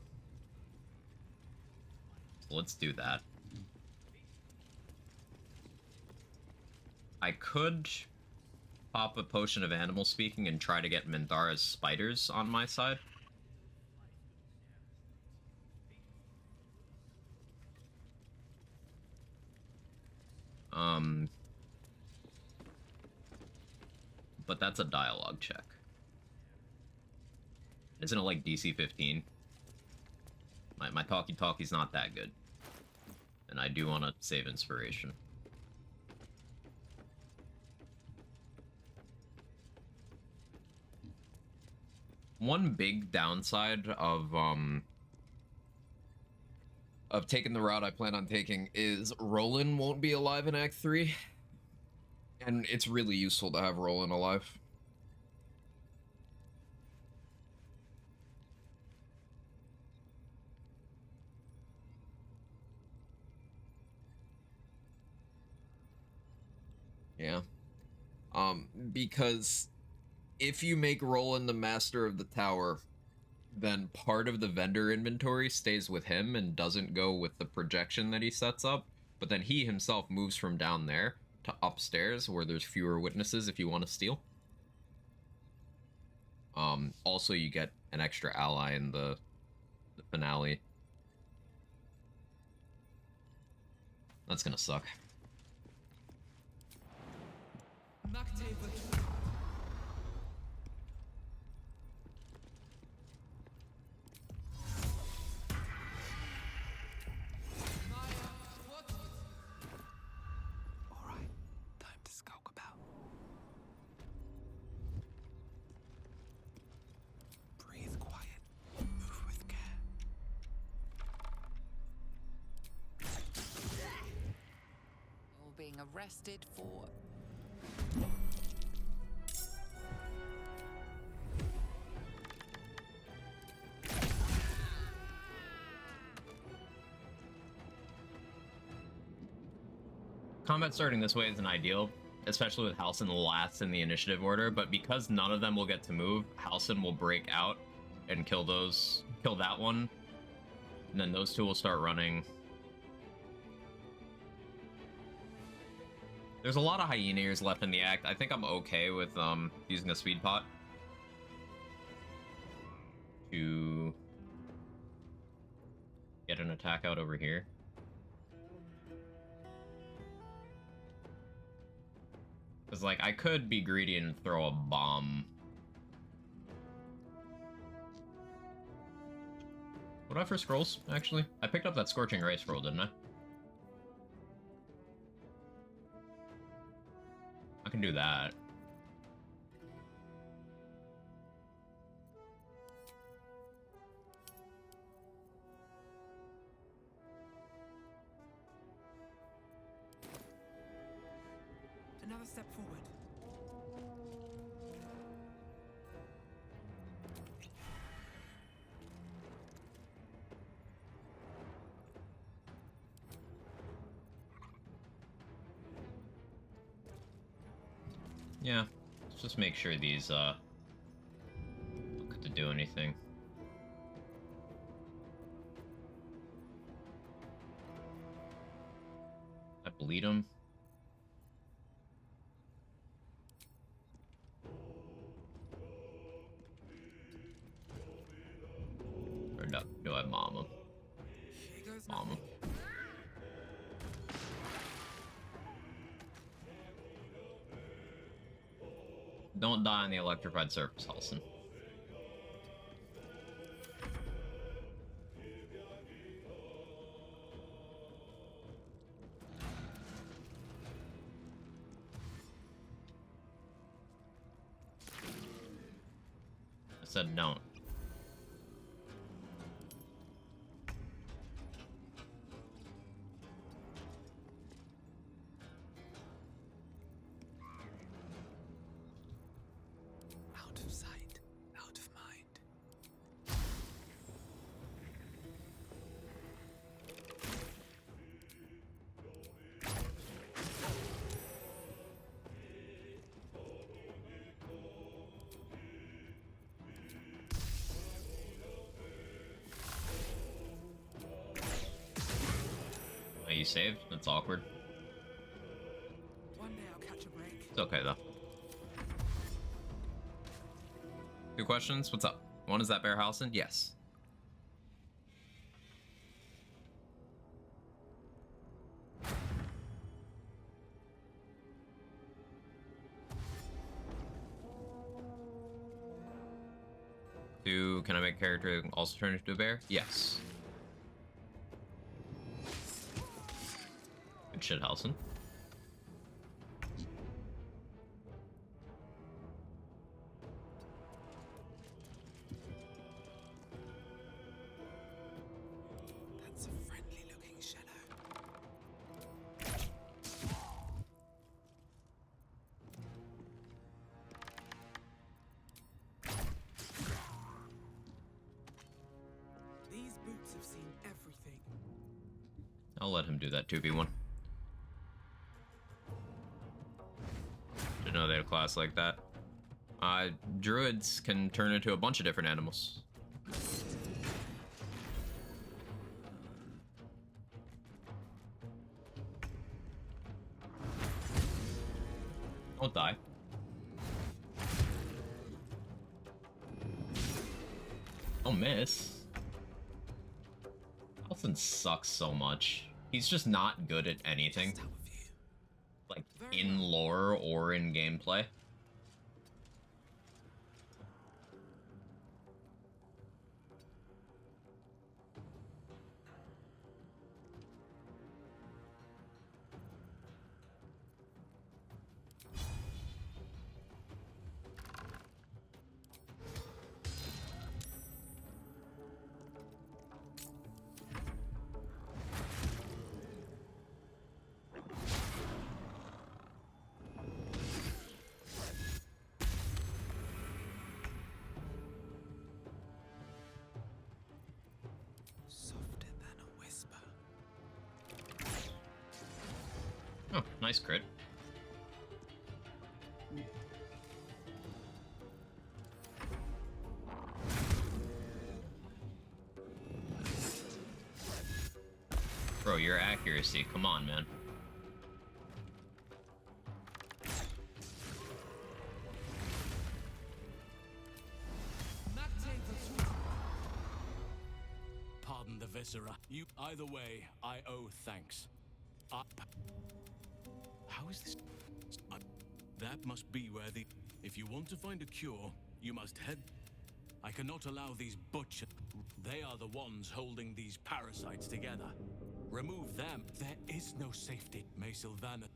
So let's do that. I could pop a potion of animal speaking and try to get Minthara's spiders on my side. But that's a dialogue check. Isn't it like DC 15? My talkie-talkie's not that good. And I do want to save inspiration. One big downside of taking the route I plan on taking is Roland won't be alive in Act 3. And it's really useful to have Roland alive. Yeah. Because if you make Roland the master of the tower, then part of the vendor inventory stays with him and doesn't go with the projection that he sets up, but then he himself moves from down there to upstairs where there's fewer witnesses if you want to steal. Also you get an extra ally in the finale. That's gonna suck. Alright, time to skulk about. Breathe quiet, move with care. You're being arrested for... Combat starting this way isn't ideal, especially with Halsin last in the initiative order, but because none of them will get to move, Halsin will break out and kill that one, and then those two will start running. There's a lot of hyena ears left in the act. I think I'm okay with using a speed pot to get an attack out over here. Because, like, I could be greedy and throw a bomb. What do I have for scrolls, actually? I picked up that Scorching Ray scroll, didn't I? I can do that. Another step forward. Yeah, let's just make sure these look to do anything. I bleed them. Or do I mom them? Mom them. Don't die on the electrified surface, Halsin. said don't. Out of sight, out of mind. Are you saved? That's awkward. One day I'll catch a break. It's okay though. Good questions. What's up? One, is that Bear Halson? Yes. Two, can I make a character also turn into a bear? Yes. Good shit, Halson. That's a friendly looking shadow. These boots have seen everything. I'll let him do that 2v1. Didn't know they had a class like that. Druids can turn into a bunch of different animals. Don't die. Don't miss. Halson sucks so much. He's just not good at anything. Like, in lore or in gameplay. Softer than a whisper. Oh, nice crit. Bro, your accuracy, come on, man. Pardon the viscera. You either way, I owe thanks. How is this? That must be where the. If you want to find a cure, you must head. I cannot allow these butchers. They are the ones holding these parasites together. Remove them. There is no safety. May Sylvanas.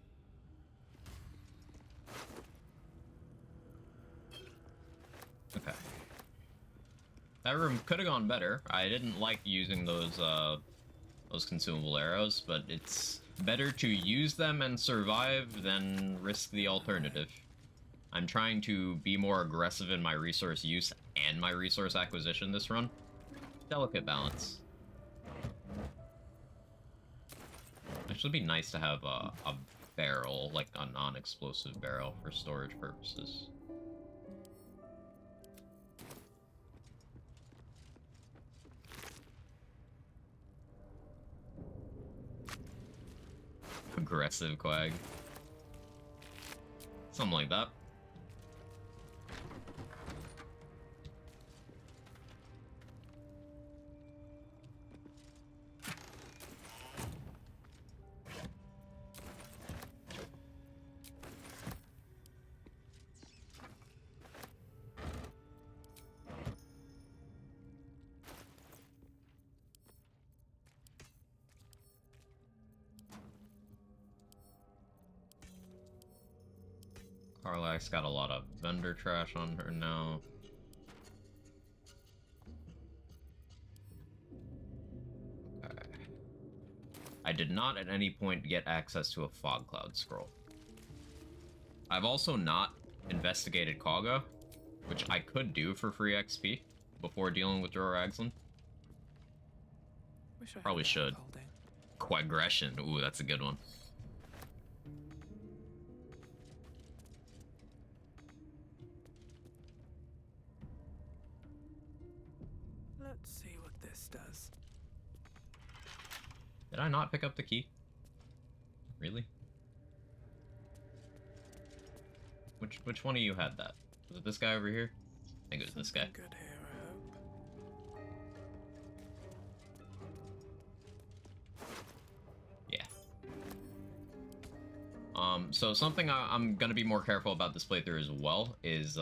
Okay. That room could have gone better. I didn't like using those consumable arrows, but it's better to use them and survive than risk the alternative. I'm trying to be more aggressive in my resource use and my resource acquisition this run. Delicate balance. Actually, it'd be nice to have a barrel, like a non-explosive barrel for storage purposes. Aggressive Quag. Something like that. Karlak's got a lot of vendor trash on her now. I did not at any point get access to a fog cloud scroll. I've also not investigated Kaga, which I could do for free XP before dealing with Jorah. Wish I had Probably that should. holding. Quagression. Ooh, that's a good one. Let's see what this does. Did I not pick up the key? Really? Which one of you had that? Was it this guy over here? I think it was this guy. Something good here, I hope. Yeah. So something I'm gonna be more careful about this playthrough as well is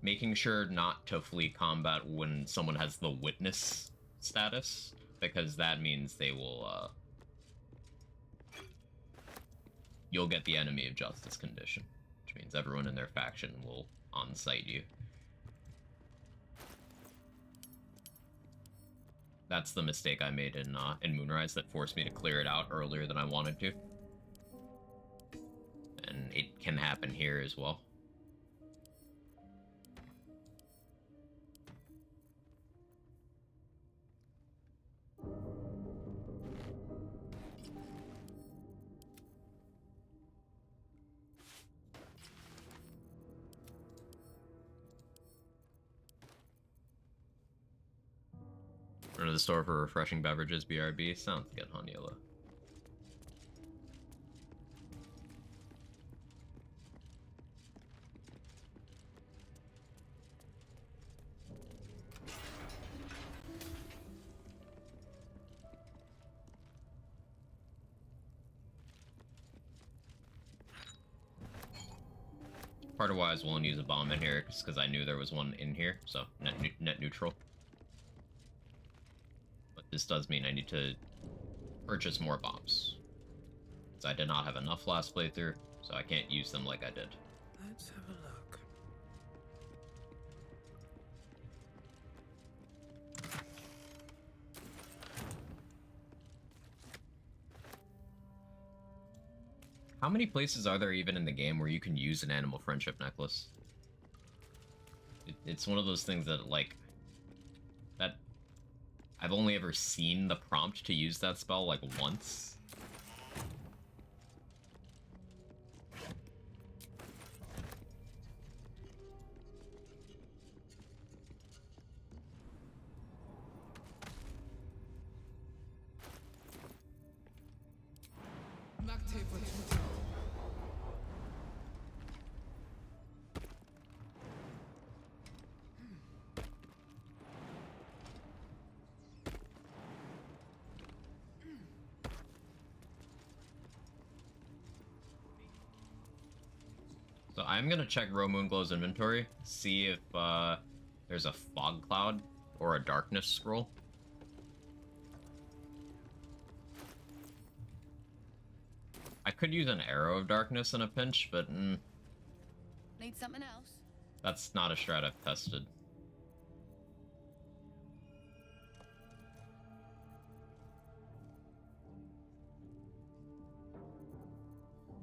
making sure not to flee combat when someone has the witness status, because that means they will you'll get the enemy of justice condition, which means everyone in their faction will on-site you. That's the mistake I made in Moonrise that forced me to clear it out earlier than I wanted to. And it can happen here as well. Run to the store for refreshing beverages, BRB. Sounds good, Honyola. Part of why I was willing to use a bomb in here is because I knew there was one in here, so net neutral. But this does mean I need to purchase more bombs. Because I did not have enough last playthrough, so I can't use them like I did. Let's have a look. How many places are there even in the game where you can use an animal friendship necklace? It's one of those things that, like, that I've only ever seen the prompt to use that spell, like, once. So I'm gonna check Ro Moonglow's inventory, see if there's a fog cloud or a darkness scroll. I could use an arrow of darkness in a pinch, but Need something else? that's not a strat I've tested.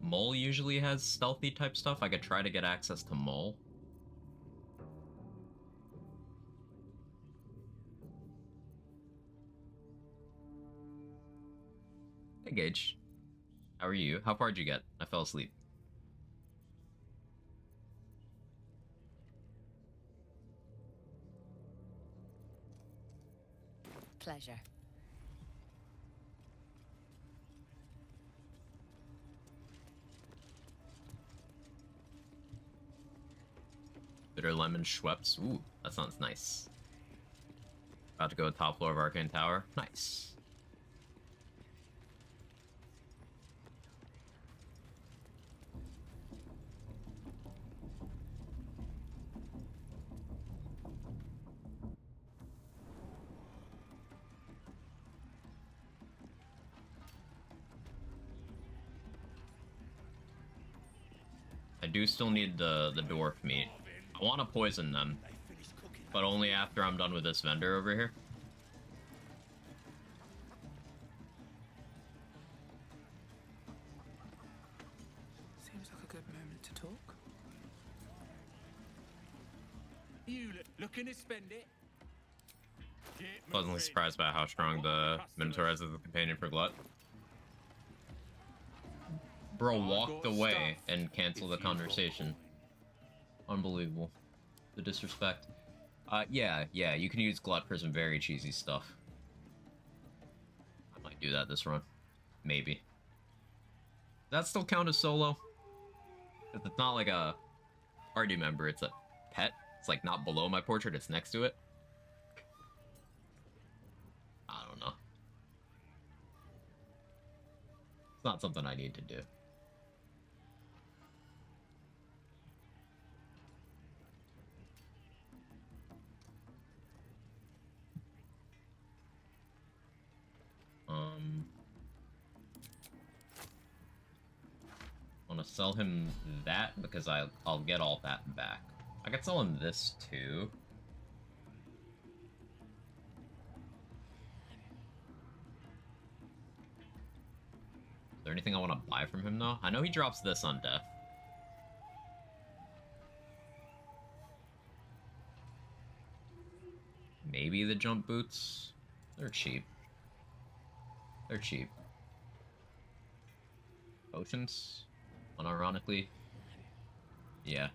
Mole usually has stealthy type stuff. I could try to get access to Mole. Hey Gage. How are you? How far did you get? I fell asleep. Pleasure. Bitter lemon Schweppes. Ooh, that sounds nice. About to go top floor of Arcane Tower. Nice. I do still need the dwarf meat. I want to poison them, but only after I'm done with this vendor over here. to talk? You looking to spend it? Pleasantly surprised by how strong the Minotaur is as a companion for Glut. Bro walked away and canceled the conversation. Unbelievable. The disrespect. Yeah, you can use Glut for some very cheesy stuff. I might do that this run. Maybe. Does that still count as solo? If it's not like a party member, it's a pet. It's like not below my portrait, it's next to it. I don't know. It's not something I need to do. I want to sell him that because I'll get all that back. I could sell him this too. Is there anything I want to buy from him though? I know he drops this on death. Maybe the jump boots. They're cheap. They're cheap. Potions? Unironically. Yeah.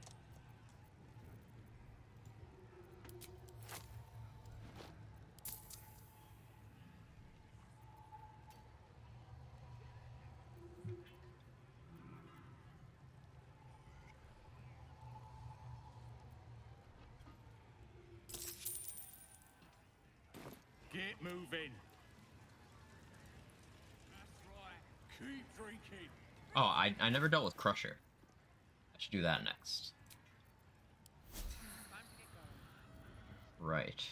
Get moving. That's right. Keep drinking. Oh, I never dealt with Crusher. I should do that next. Right.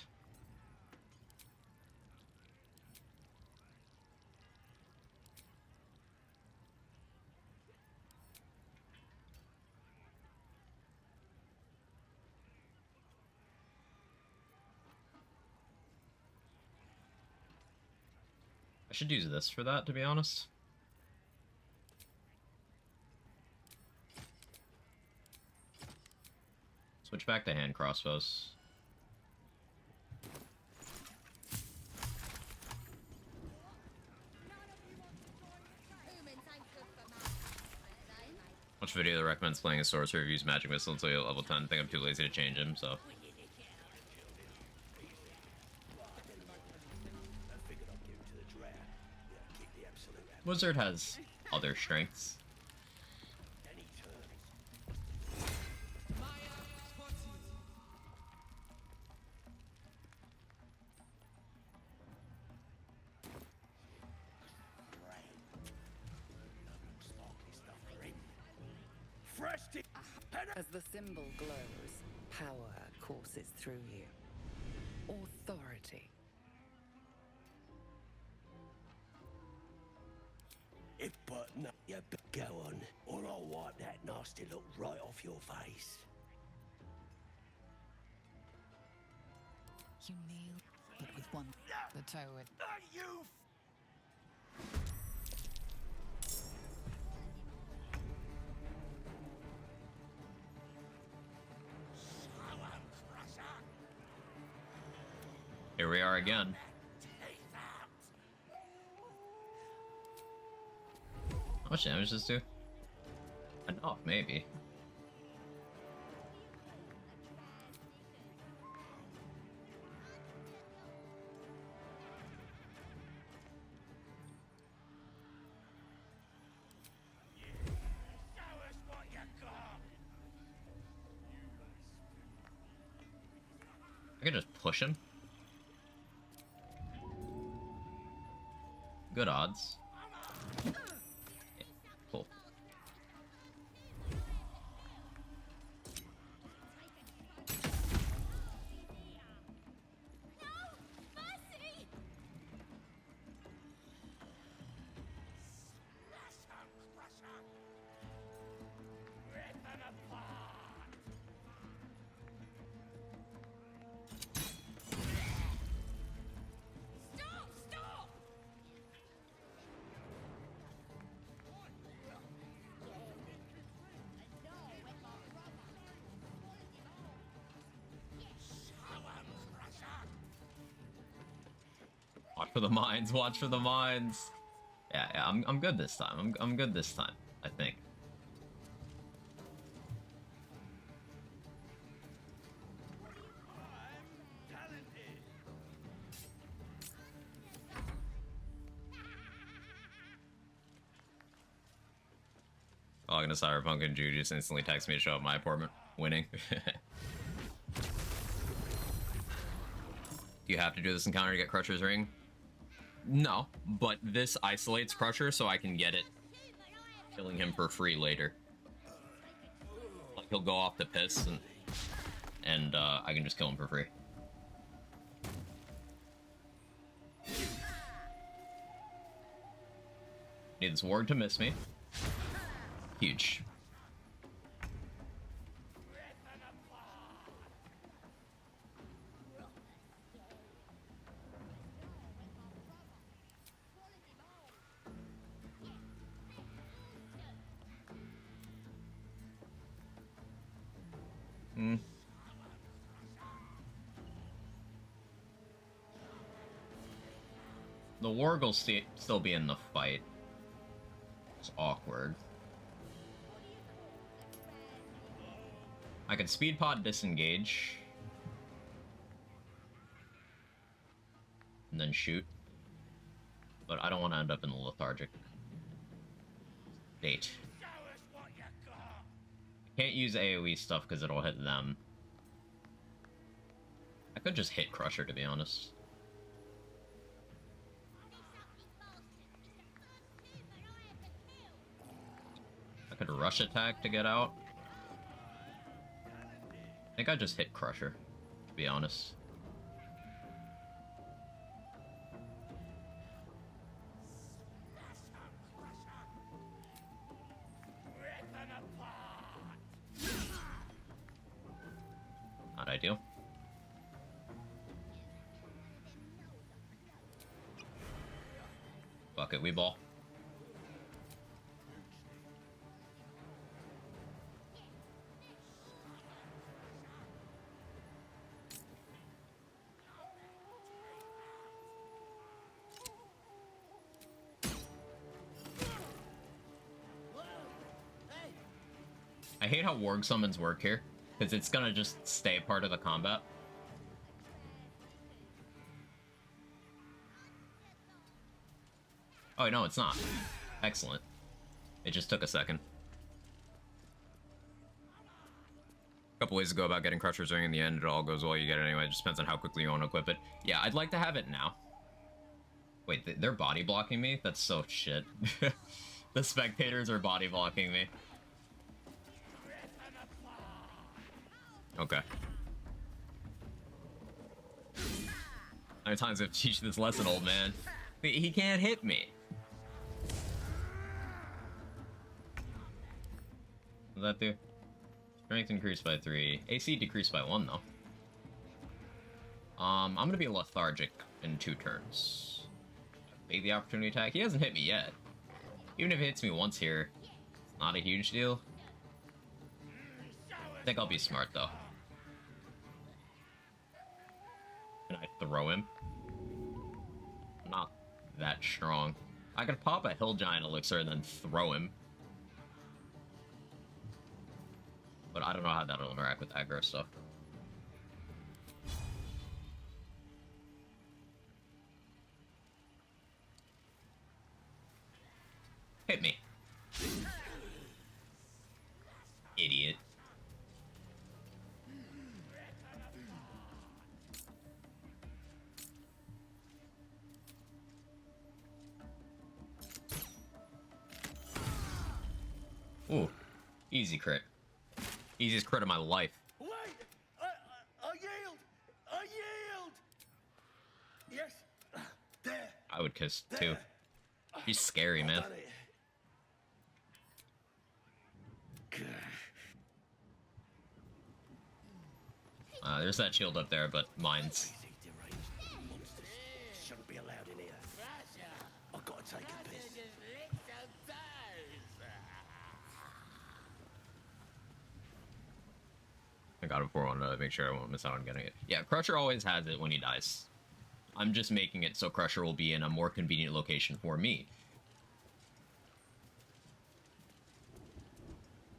I should use this for that, to be honest. Switch back to hand crossbows. Watch video that recommends playing a sorcerer who uses magic missile until you're level 10. I think I'm too lazy to change him, so. Wizard has other strengths. As the symbol glows, power courses through you. Authority. If but no, you go on, or I'll wipe that nasty look right off your face. You kneel, but with one. The toe would. You. Here we are again. How much damage does this do? Enough, maybe. I can just push him. Good odds. Yeah, cool. for the mines. Watch for the mines. Yeah, I'm good this time. I'm good this time, I think. Logging to Cyberpunk and Juju just instantly text me to show up at my apartment. Winning. You have to do this encounter to get Crusher's ring? No, but this isolates Crusher so I can get it, killing him for free later. Like he'll go off the piss and I can just kill him for free. Need this ward to miss me. Huge. The Warg will still be in the fight. It's awkward. I can speed pod disengage. And then shoot. But I don't want to end up in the lethargic state. I can't use AoE stuff because it'll hit them. I could just hit Crusher, to be honest. I could rush attack to get out. I think I just hit Crusher, to be honest. Not ideal. Fuck it, we ball. I hate how Warg summons work here, because it's gonna just stay part of the combat. Oh, no, it's not. Excellent. It just took a second. A couple ways to go about getting Crusher's Ring in the end. It all goes well, you get it anyway. It just depends on how quickly you want to equip it. Yeah, I'd like to have it now. Wait, they're body blocking me? That's so shit. The spectators are body blocking me. Okay. How many times I've teach this lesson, old man? He can't hit me. What does that do? Strength increased by 3. AC decreased by 1, though. I'm gonna be lethargic in 2 turns. Take the opportunity attack. He hasn't hit me yet. Even if he hits me once here, it's not a huge deal. I think I'll be smart, though. Can I throw him? Not that strong. I could pop a Hill Giant Elixir and then throw him. But I don't know how that'll interact with aggro stuff. Hit me. Idiot. Ooh, easy crit. Easiest crit of my life. Wait! I yield! I yield! Yes! There! I would kiss too. He's scary, man. There's that shield up there, but mine's. Shouldn't be allowed in here. I've got to take a piss. I got it before I wanted to make sure I won't miss out on getting it. Yeah, Crusher always has it when he dies. I'm just making it so Crusher will be in a more convenient location for me.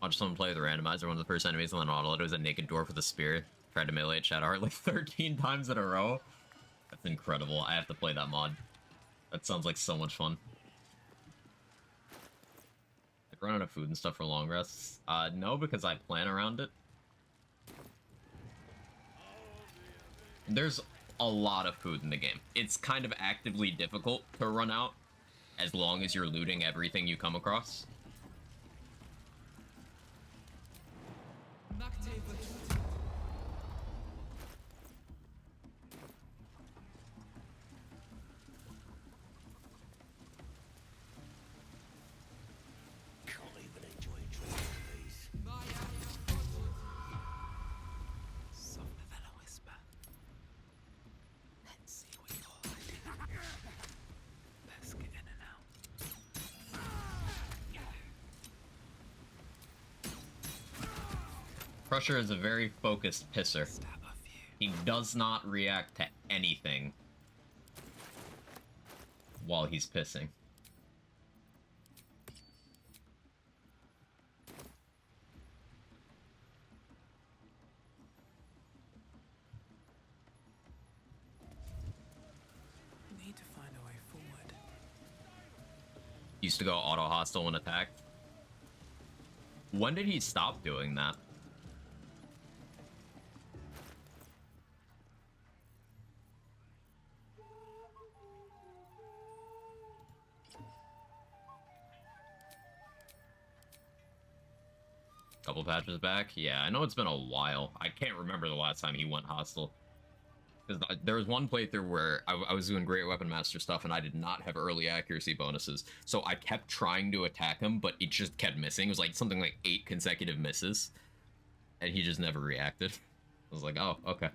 Watch someone play with the randomizer. One of the first enemies on the auto was a naked dwarf with a spear. Tried to melee Shadowheart like 13 times in a row. That's incredible. I have to play that mod. That sounds like so much fun. Like, run out of food and stuff for long rests? No, because I plan around it. There's a lot of food in the game. It's kind of actively difficult to run out as long as you're looting everything you come across. Can't even enjoy drinking these. Softer than a whisper. Let's see what you're hiding. Let's get in and out. Crusher is a very focused pisser. He does not react to anything while he's pissing. Need to find a way forward. Used to go auto hostile when attacked. When did he stop doing that? Couple patches back? Yeah, I know it's been a while. I can't remember the last time he went hostile. Because there was one playthrough where I was doing Great Weapon Master stuff and I did not have early accuracy bonuses. So I kept trying to attack him, but it just kept missing. It was like something like 8 consecutive misses. And he just never reacted. I was like, oh, okay.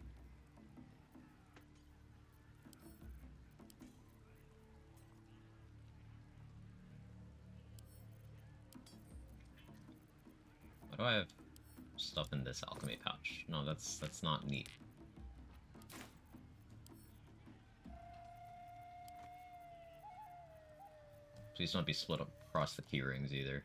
Why do I have stuff in this alchemy pouch? No, that's not neat. Please don't be split up across the key rings either.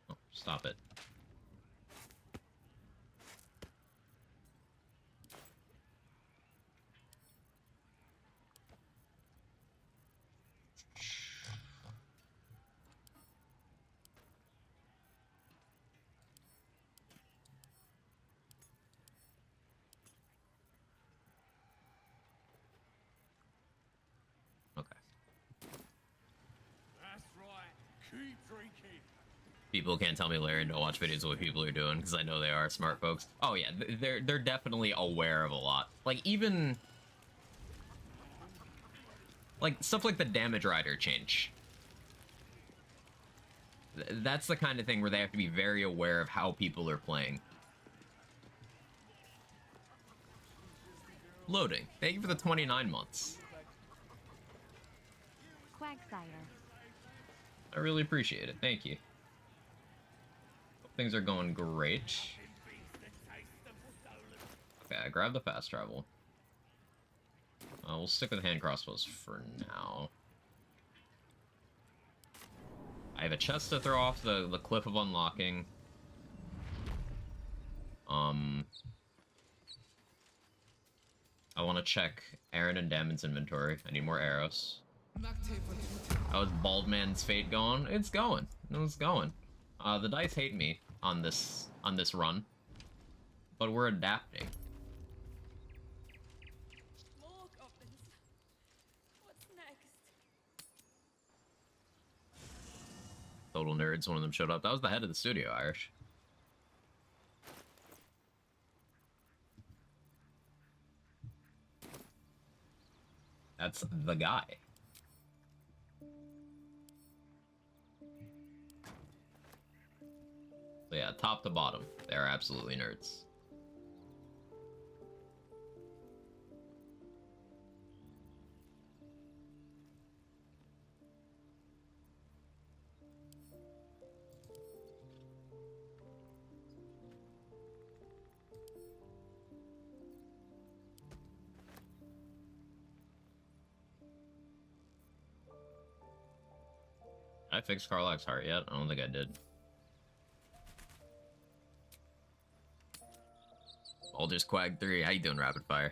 Oh, stop it. That's right. Keep drinking. People can't tell me, Larry, don't watch videos of what people are doing, because I know they are smart folks. Oh yeah, they're definitely aware of a lot. Like, even... like, stuff like the damage rider change. That's the kind of thing where they have to be very aware of how people are playing. Loading. Thank you for the 29 months. Quagsider. I really appreciate it. Thank you. Hope things are going great. Okay, I grabbed the fast travel. We'll stick with hand crossbows for now. I have a chest to throw off the cliff of unlocking. I want to check Aaron and Damon's inventory. I need more arrows. How is Baldman's fate going? It's going. It's going. The dice hate me on this run, but we're adapting. More goblins. What's next? Total nerds. One of them showed up. That was the head of the studio, Irish. That's the guy. So yeah, top to bottom, they're absolutely nerds. I fixed Karlach's heart yet? I don't think I did. Baldur's Quag 3, how you doing, Rapid Fire?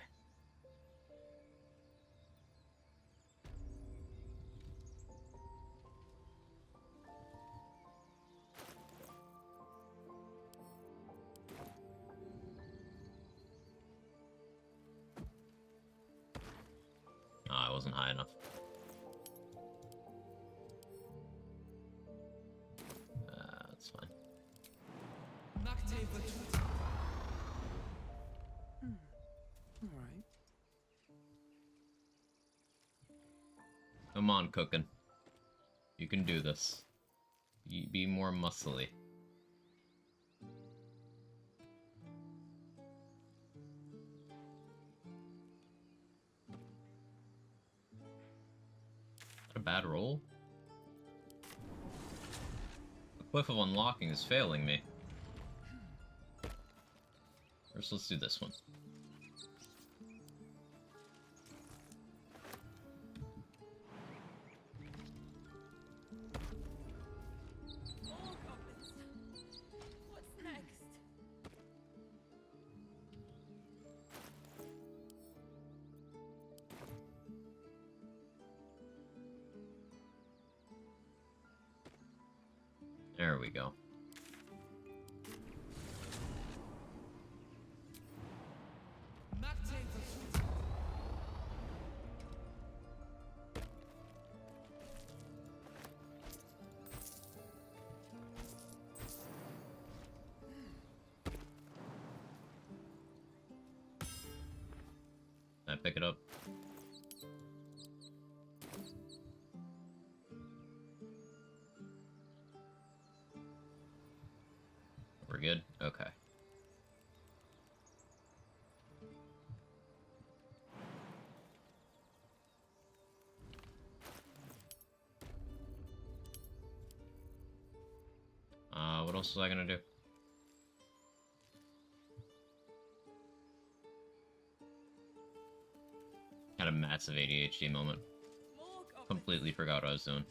Oh, I wasn't high enough. That's fine. Alright. Come on, cooking. You can do this. Be more muscly. A bad roll? The cliff of unlocking is failing me. First, let's do this one. More goblins. What's next? There we go. Can I pick it up? We're good? Okay. What else was I gonna do? Had a massive ADHD moment. Completely forgot what I was doing.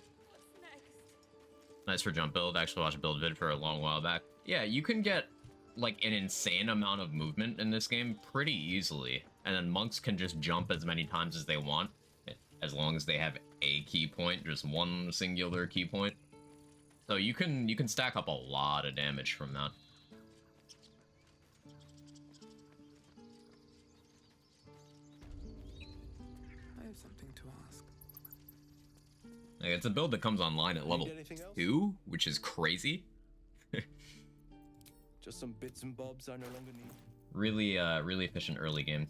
Nice for jump build. Actually watched a build vid for a long while back. Yeah, you can get like an insane amount of movement in this game pretty easily. And then monks can just jump as many times as they want, as long as they have a key point, just one singular key point. So you can stack up a lot of damage from that. I have something to ask. Like, it's a build that comes online at level 2, which is crazy. Just some bits and bobs I no longer need. Really, really efficient early game.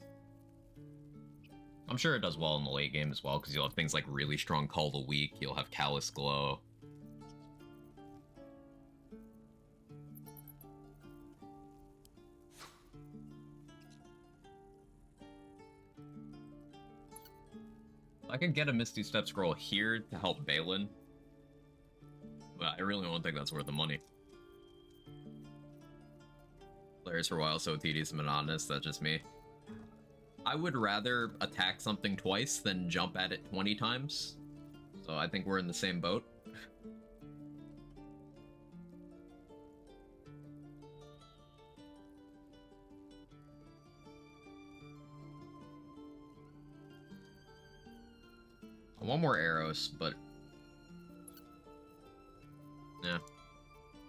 I'm sure it does well in the late game as well, because you'll have things like really strong Call the Weak, you'll have Callous Glow. I could get a Misty Step Scroll here to help Balin, but I really don't think that's worth the money. Players for a while so tedious and monotonous, that's just me. I would rather attack something twice than jump at it 20 times, so I think we're in the same boat. I want more arrows, but yeah,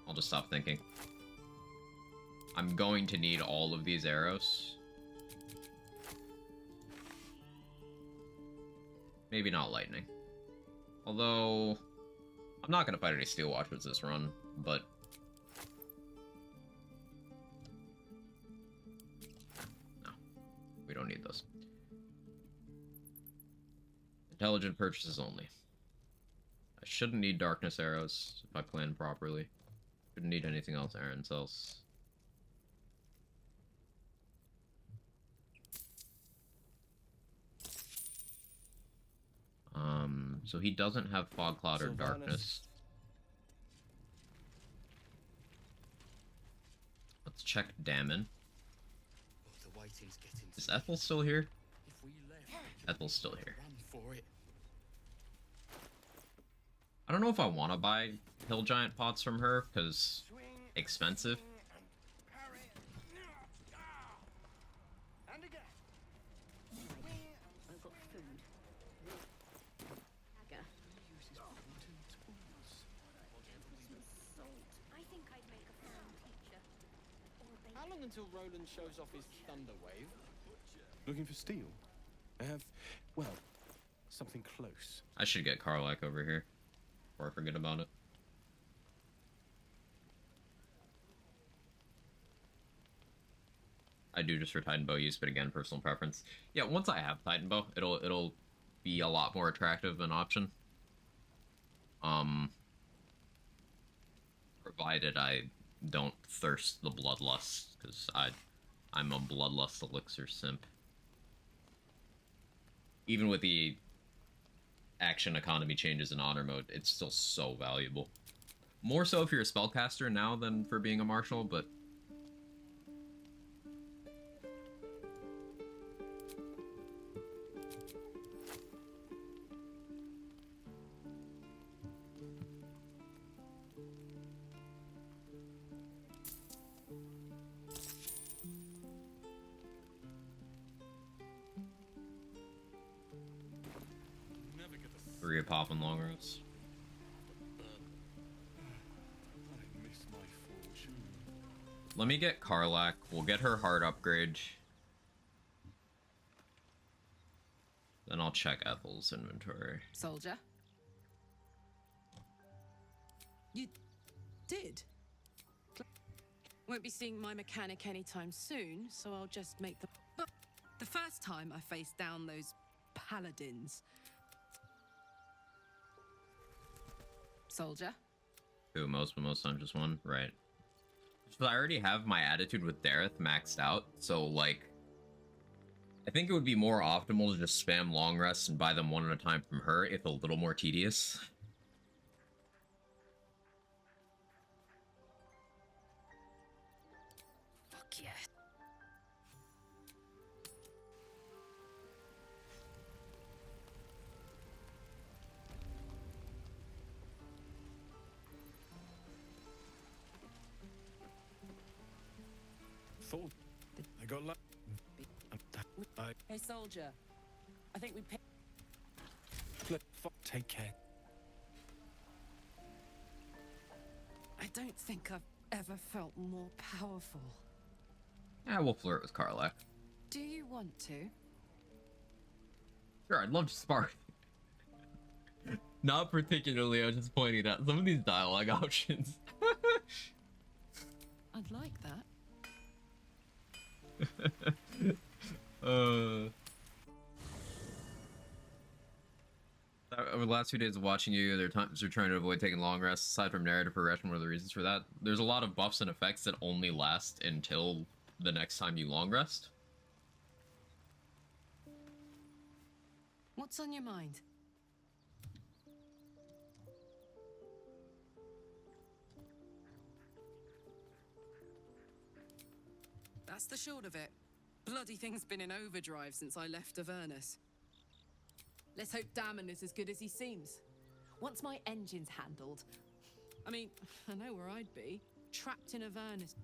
I'll just stop thinking. I'm going to need all of these arrows. Maybe not lightning. Although, I'm not going to fight any Steel Watchers this run, but no, we don't need those. Intelligent purchases only. I shouldn't need darkness arrows if I plan properly. Shouldn't need anything else, Aaron sells. So he doesn't have Fog Cloud or Darkness. Let's check Dammon. Is Ethel still here? Ethel's still here. For it. I don't know if I want to buy Hill Giant pots from her, because expensive. And again. I've got food. Dagger. Salt. I think I'd make a fine teacher. How long until Roland shows off his thunder wave? Looking for steel? I have, well, something close. I should get Karlach over here, before I forget about it. I do just for Titan Bow use, but again, personal preference. Yeah, once I have Titan Bow, it'll be a lot more attractive an option. Provided I don't thirst the bloodlust, because I'm a bloodlust elixir simp. Even with the action economy changes in honor mode, it's still so valuable. More so if you're a spellcaster now than for being a martial, but three of popping long rows. Let me get Karlach. We'll get her heart upgrade. Then I'll check Ethel's inventory. Soldier. You did? Won't be seeing my mechanic anytime soon, so I'll just make the... But the first time I faced down those paladins... Soldier? Who, most times just one? Right. So I already have my attitude with Dareth maxed out, so, like... I think it would be more optimal to just spam long rests and buy them one at a time from her, if a little more tedious. Fuck yeah. Thought I got luck. Hey, soldier. I think we picked... Take care. I don't think I've ever felt more powerful. Yeah, we'll flirt with Karlach. Do you want to? Sure, I'd love to spark. Not particularly, I was just pointing out some of these dialogue options. I'd like that. Over the last few days of watching you, there are times you're trying to avoid taking long rests. Aside from narrative progression, what are the reasons for that? There's a lot of buffs and effects that only last until the next time you long rest. What's on your mind? That's the short of it. Bloody thing's been in overdrive since I left Avernus. Let's hope Dammon is as good as he seems. Once my engine's handled... I mean, I know where I'd be. Trapped in Avernus.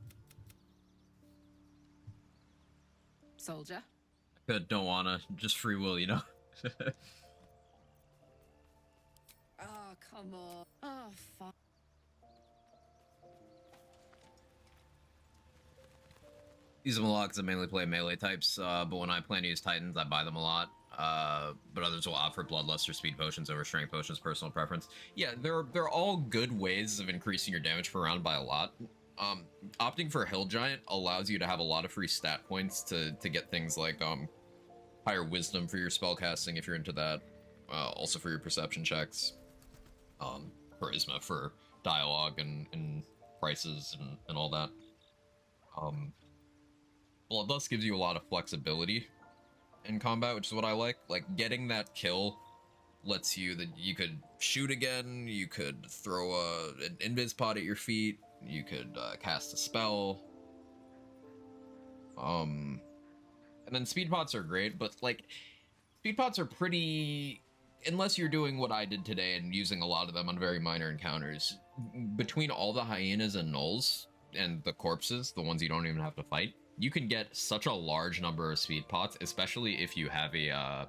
Soldier? Good, don't wanna. Just free will, you know? Oh, come on. Oh, fuck. Use them a lot because I mainly play melee types, but when I plan to use Titans, I buy them a lot. But others will opt for Bloodlust or Speed Potions over Strength Potions, personal preference. Yeah, they're all good ways of increasing your damage per round by a lot. Opting for Hill Giant allows you to have a lot of free stat points to get things like higher Wisdom for your spellcasting if you're into that. Also for your perception checks. Charisma for dialogue and prices and all that. Bloodlust gives you a lot of flexibility in combat, which is what I like. Like, getting that kill lets you that you could shoot again, you could throw an invis pod at your feet, you could cast a spell. And then speed pots are great, but like speed pots are pretty unless you're doing what I did today and using a lot of them on very minor encounters, between all the hyenas and gnolls and the corpses, the ones you don't even have to fight, you can get such a large number of speed pots, especially if you have a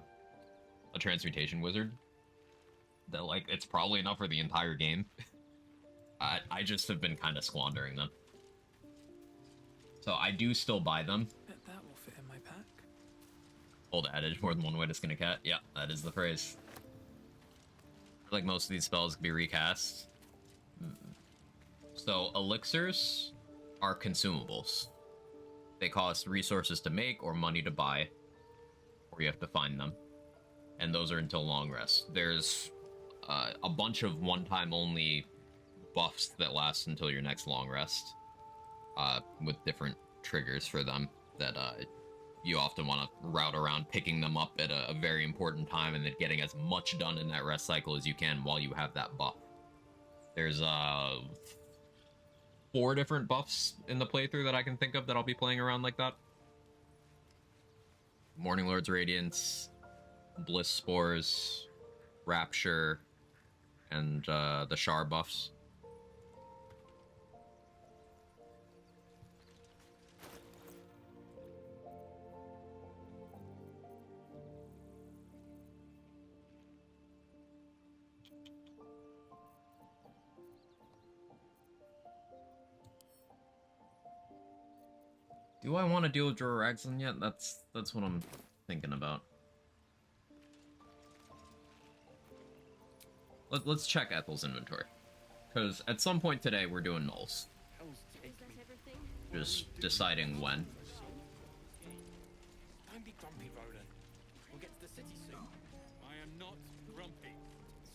transmutation wizard, that like it's probably enough for the entire game. I just have been kind of squandering them. So I do still buy them. Bet that will fit in my pack. Old adage, more than one way to skin a cat. Yeah, that is the phrase. Like most of these spells can be recast. So elixirs are consumables. They cost resources to make or money to buy, or you have to find them. And those are until long rest. There's a bunch of one-time only buffs that last until your next long rest, with different triggers for them that you often want to route around picking them up at a very important time and then getting as much done in that rest cycle as you can while you have that buff. There's 4 different buffs in the playthrough that I can think of that I'll be playing around like that. Morning Lord's Radiance, Bliss Spores, Rapture, and the Shar buffs. Do I want to deal with Jorah Ragzlin yet? That's what I'm thinking about. Let's check Ethel's inventory, because at some point today we're doing gnolls. Just deciding when. Don't be grumpy, Roland. We'll get to the city soon. I am not grumpy.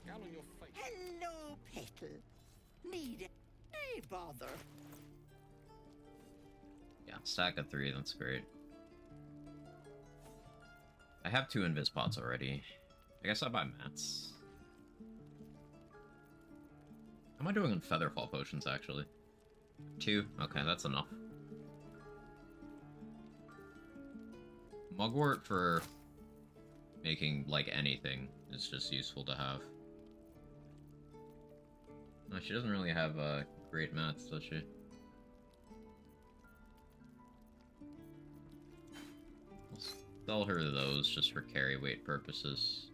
Scowl on your face. Hello, Petal. Need it? Hey, bother. Yeah, stack of 3, that's great. I have 2 invis pots already. I guess I buy mats. How am I doing on Featherfall potions, actually? 2? Okay, that's enough. Mugwort for making, like, anything is just useful to have. No, she doesn't really have great mats, does she? I'll sell her those just for carry weight purposes.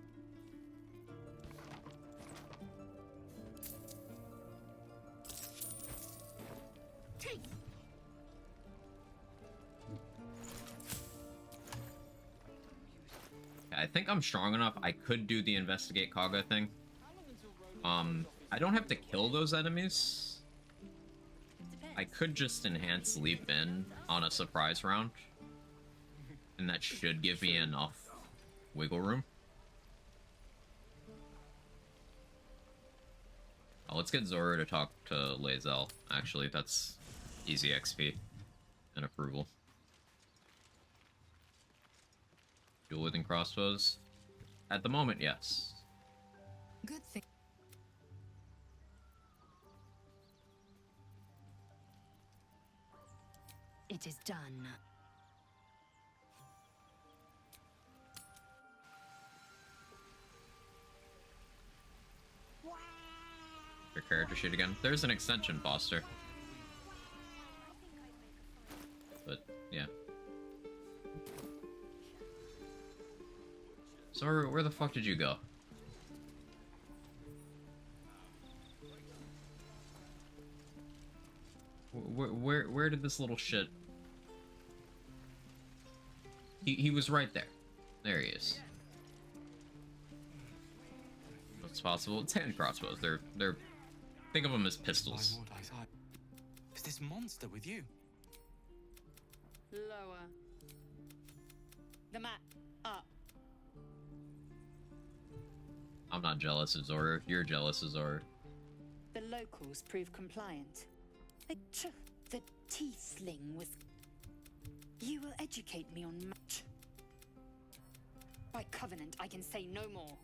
I think I'm strong enough. I could do the investigate Kaga thing. I don't have to kill those enemies. I could just enhance leap in on a surprise round, and that should give me enough wiggle room. Oh, let's get Zora to talk to Lae'zel. Actually, that's easy XP and approval. Dual wielding crossbows? At the moment, yes. Good thing. It is done. Your character sheet again. There's an extension, Foster. But, yeah. So where the fuck did you go? Where did this little shit? He was right there. There he is. What's possible? It's hand crossbows. They're think of them as pistols. Is this monster with you? Lower. The mat. Up. I'm not jealous of Zora. You're jealous of Zora. The locals prove compliant. The tiefling was... You will educate me on much. By covenant, I can say no more.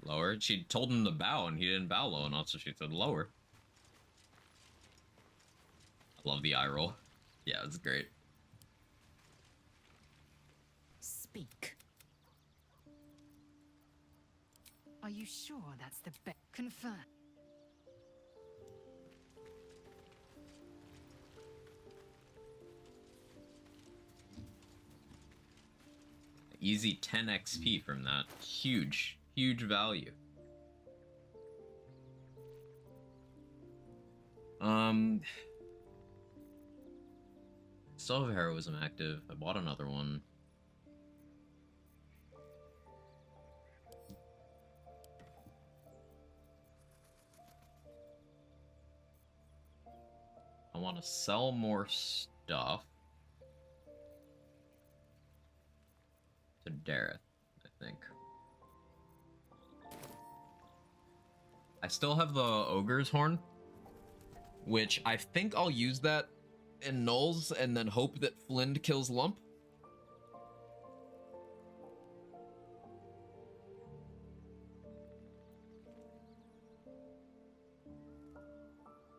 Lower? She told him to bow, and he didn't bow low enough, so she said lower. I love the eye roll. Yeah, it's great. speak. Are you sure that's the best? Confirm. Easy 10 XP from that. Huge, huge value. Still have heroism active. I bought another one. I want to sell more stuff to Dareth, I think. I still have the Ogre's Horn, which I think I'll use that in Nulls and then hope that Flind kills Lump.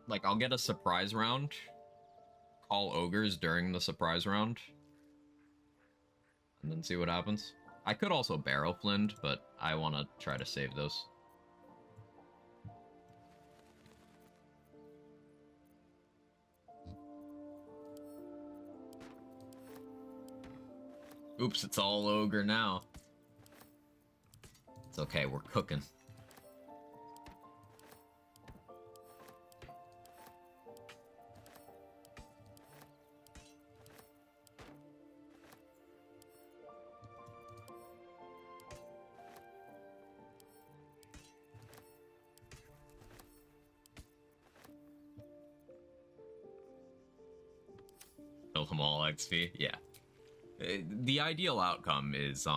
Like, I'll get a surprise round, call Ogres during the surprise round, and then see what happens. I could also barrel Flind, but I want to try to save those. Oops, it's all Ogre now. It's okay, we're cooking. Kill them all XP, yeah. The ideal outcome is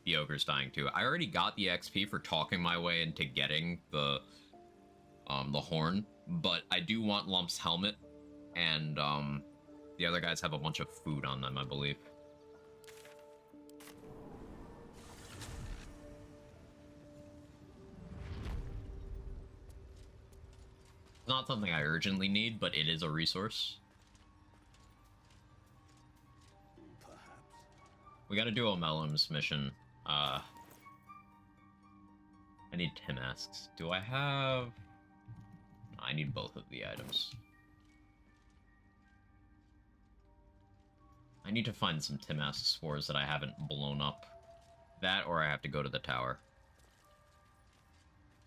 the ogres dying too. I already got the XP for talking my way into getting the horn, but I do want Lump's helmet, and the other guys have a bunch of food on them, I believe. It's not something I urgently need, but it is a resource. We gotta do Omelum's mission. I need Timasks. Do I have... I need both of the items. I need to find some Timask spores that I haven't blown up. That, or I have to go to the tower.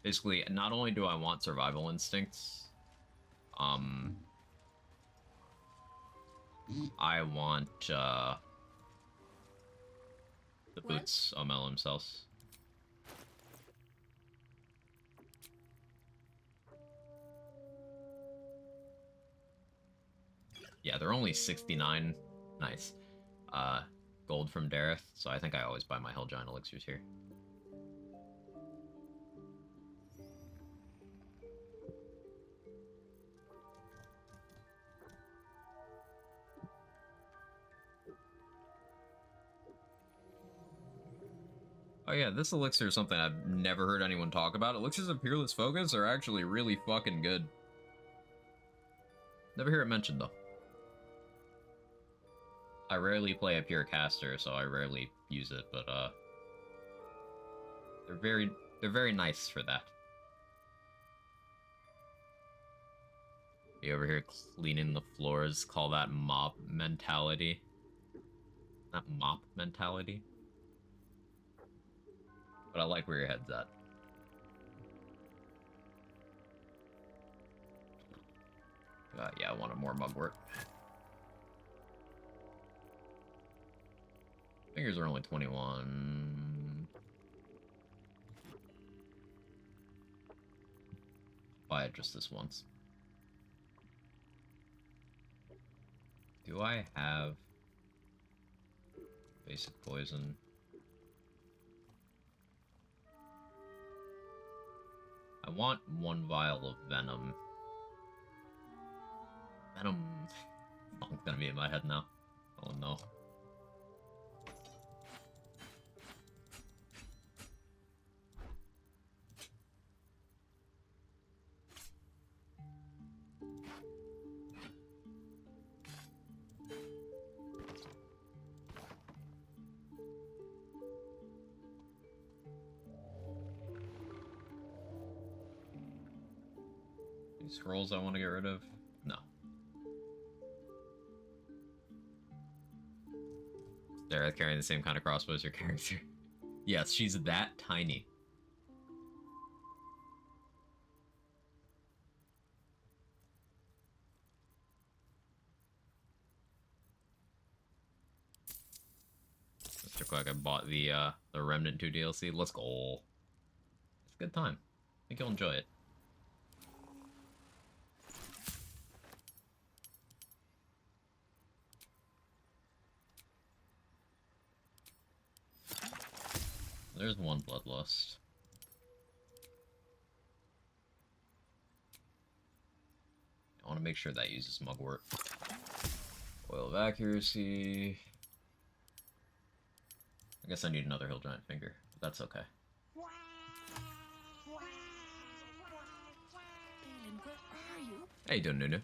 Basically, not only do I want survival instincts, I want, the boots Omelum sells. Yeah, they're only 69. Nice. Gold from Dareth, so I think I always buy my Hell Giant elixirs here. Oh yeah, this elixir is something I've never heard anyone talk about. Elixirs of Peerless Focus are actually really fucking good. Never hear it mentioned though. I rarely play a pure caster, so I rarely use it, but they're very nice for that. Be over here cleaning the floors, call that mop mentality. Not mop mentality. But I like where your head's at. Yeah, I wanted more mugwort. Fingers are only 21. Buy it just this once. Do I have basic poison? I want one vial of venom. Venom. Oh, it's gonna be in my head now. Oh no. Scrolls I want to get rid of? No. They're carrying the same kind of crossbow as your character. Yes, she's that tiny. Mr. Quick, I bought the Remnant 2 DLC. Let's go. It's a good time. I think you'll enjoy it. There's one Bloodlust. I want to make sure that uses Mugwort. Oil of Accuracy. I guess I need another Hill Giant Finger, but that's okay. Balin, where are you? How you doing, Nunu?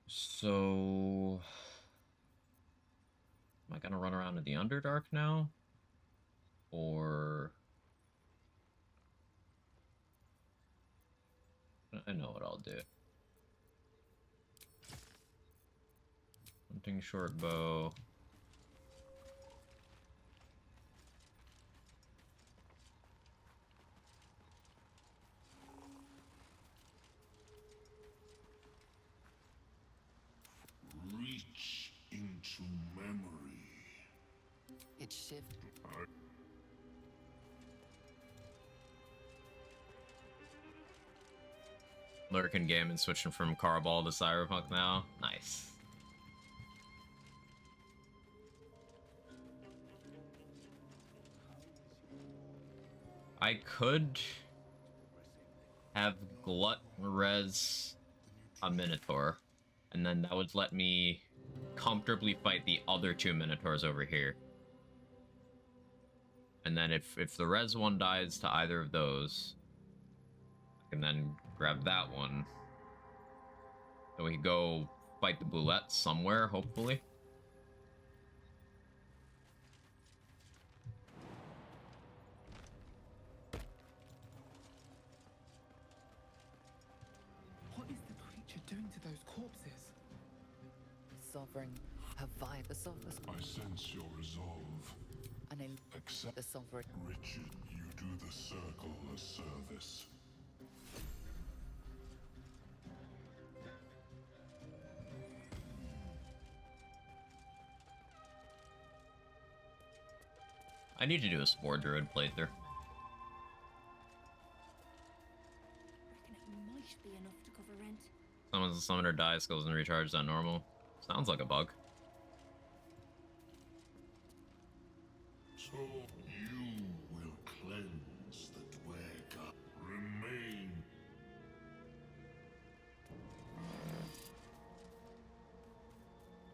So... am I gonna run around in the Underdark now? Or... I know what I'll do. Hunting short bow. Reach into memory. It's shifted. Lurking game and switching from Carball to Cyberpunk now. Nice. I could have Glut res a Minotaur, and then that would let me comfortably fight the other two Minotaurs over here. And then if the res one dies to either of those, I can then grab that one. Then we can go fight the Boulette somewhere, hopefully. What is the creature doing to those corpses? Sovereign, have vi the sovereign. I sense your resolve. And in Accept the sovereign. Richard, you do the circle a service. I need to do a Spore Druid playthrough. Reckon it might be enough to cover rent. Someone's a summoner dies, goes and recharges on normal. Sounds like a bug. So you will cleanse the Dwerg. Remain.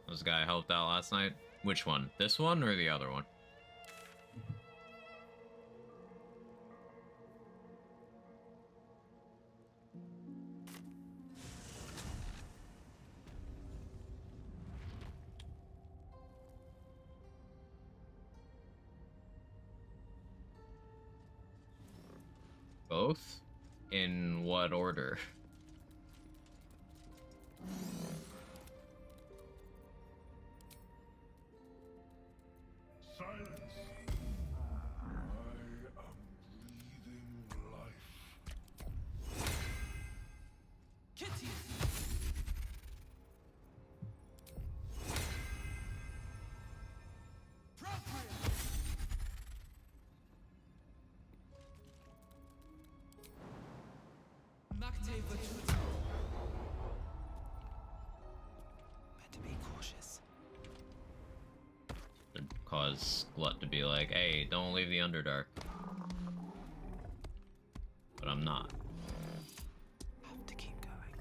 This guy helped out last night. Which one? This one or the other one? Both? In what order? Silence. I am breathing life. Kitty! Better be cautious. Could cause Glut to be like, hey, don't leave the Underdark. But I'm not. Have to keep going.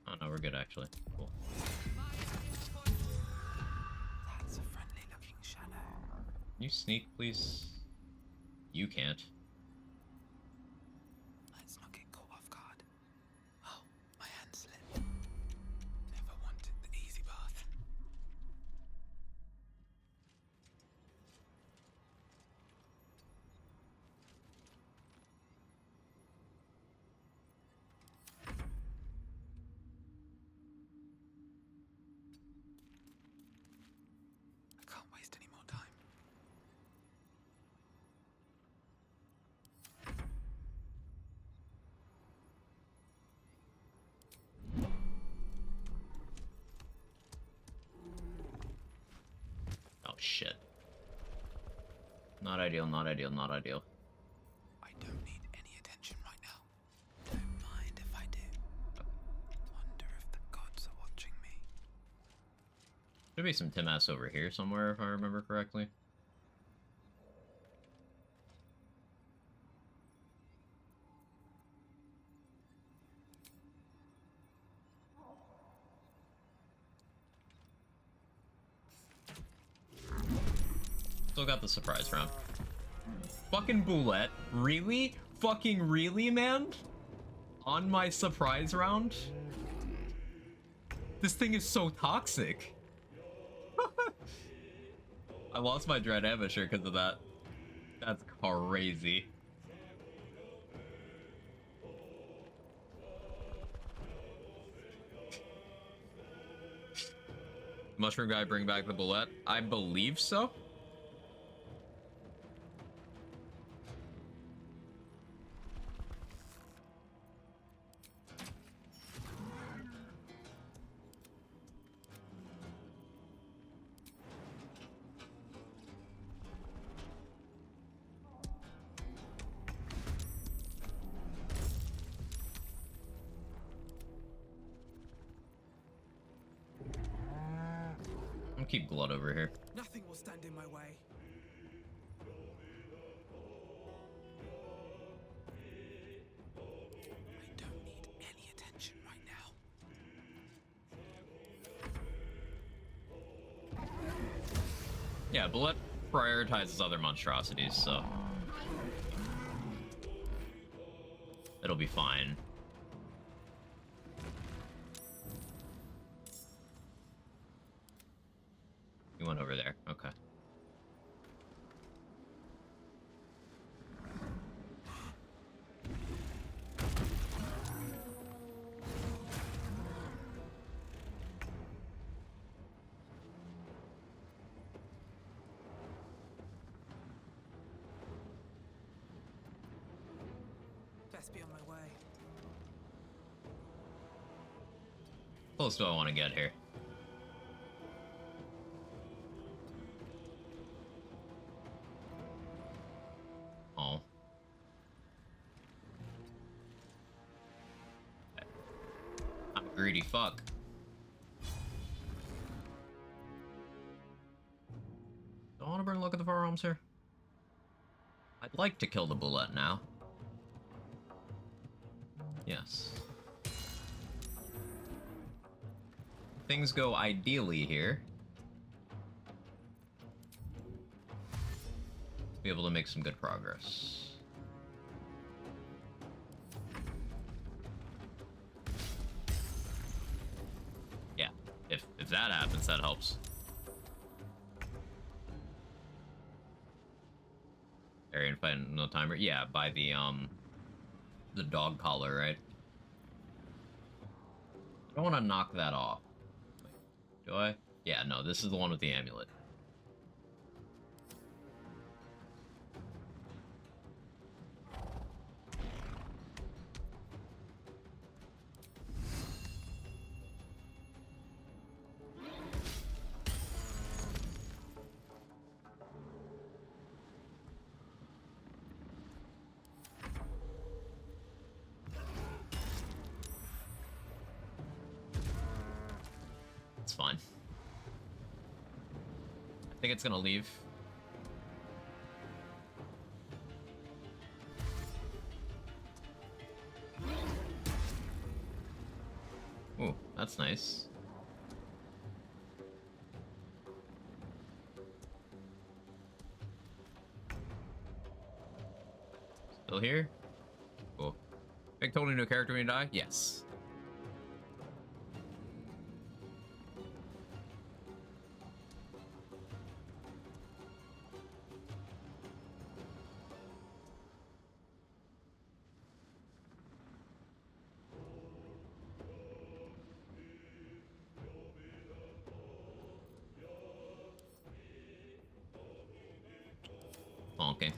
Oh no, we're good actually. Cool. That's a friendly looking shadow. Can you sneak, please? You can't. Let's not get caught off guard. Oh, my hand slipped. Never wanted the easy path. shit. Not ideal, not ideal, not ideal. I don't need any attention right now. Don't mind if I do. Wonder if the gods are watching me. Should be some Timas over here somewhere, if I remember correctly. Still got the surprise round. Fucking Boulette? Really? Fucking really, man? On my surprise round? This thing is so toxic. I lost my Dread Amateur because of that. That's crazy. Mushroom guy bring back the Boulette? I believe so. I'm gonna keep Glut over here. Nothing will stand in my way. I don't need any attention right now. Yeah, Bullet prioritizes other monstrosities, so it'll be fine. You went over there, okay. Best be on my way. Close do I want to get here? Oh. I'm a greedy fuck. Don't want to burn look at the firearms here. I'd like to kill the Bullet now. Yes. Things go ideally here. Be able to make some good progress. Yeah, if that happens, that helps. Area and fight no timer. Yeah, by the dog collar, right? I don't want to knock that off. Do I? Yeah, no, this is the one with the amulet. It's fine. I think it's gonna leave. Ooh, that's nice. Still here? Cool. Make totally new character when you die? Yes. Okay.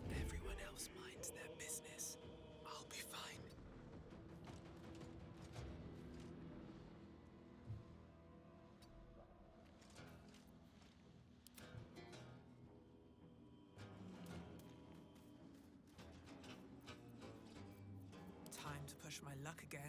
If everyone else minds their push my luck again.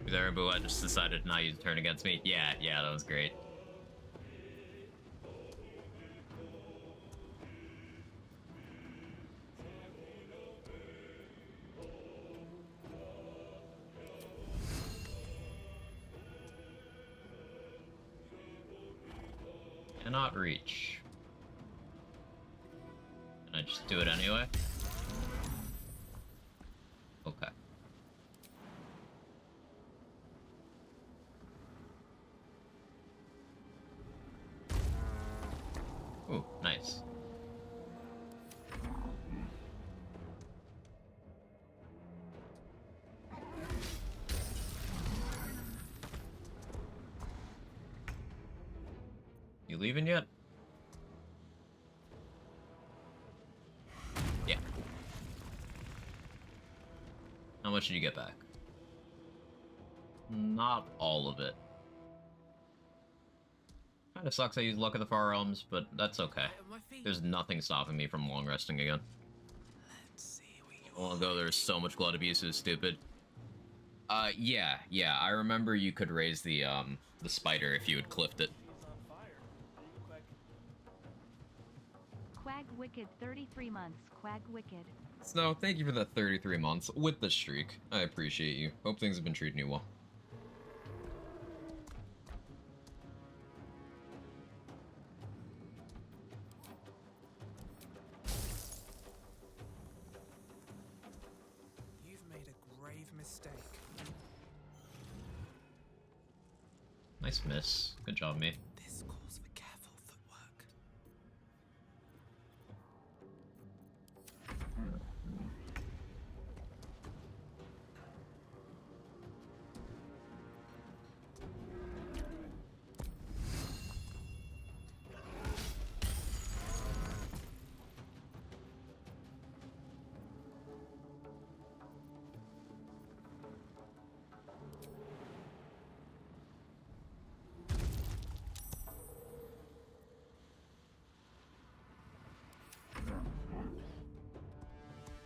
There, Boo, I just decided to not use turn against me. Yeah, that was great. Cannot reach. Can I just do it anyway? Okay. Ooh, nice. You leaving yet? Yeah. How much did you get back? Not all of it. Kinda sucks I used Luck of the Far Realms, but that's okay. There's nothing stopping me from long resting again. A while ago, there was so much blood abuse, it was stupid. Yeah, I remember you could raise the spider if you had clipped it. Quag Wicked 33 months. Quag Wicked. Snow, thank you for the 33 months with the streak. I appreciate you. Hope things have been treating you well. You've made a grave mistake. Nice miss. Good job, mate. This calls for careful footwork.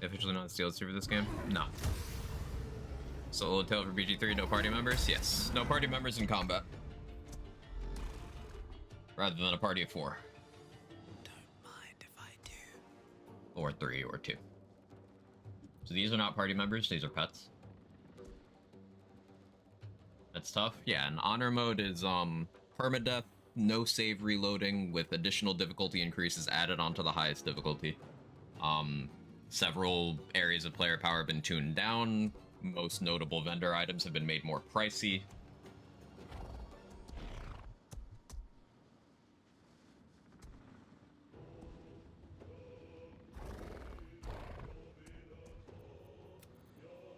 Officially not sealed for this game? No. Solo tail for BG3, no party members? Yes. No party members in combat. Rather than a party of 4. Don't mind if I do. Or 3 or 2. So these are not party members, these are pets. That's tough. Yeah, and honor mode is permadeath, no save reloading with additional difficulty increases added onto the highest difficulty. Several areas of player power have been tuned down. Most notable vendor items have been made more pricey.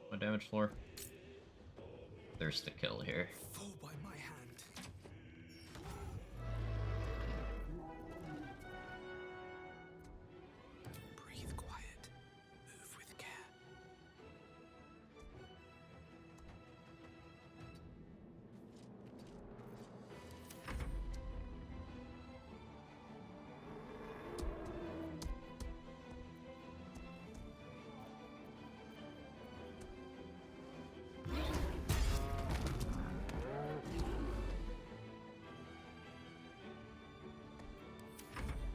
What damage floor? Thirst to kill here. Fall by my hand. Breathe quiet. Move with care.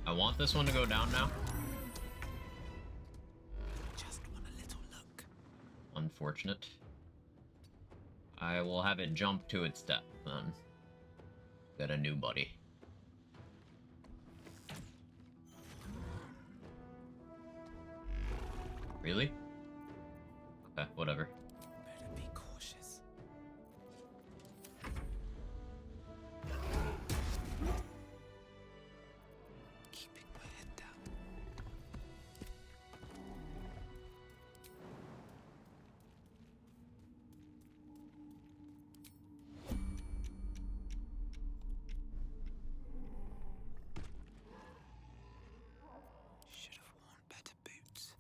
I want this one to go down now. Just want a little look. Unfortunate. I will have it jump to its death then. Get a new buddy. Really? Okay, whatever. Better be cautious. Keeping my head down. Should have worn better boots.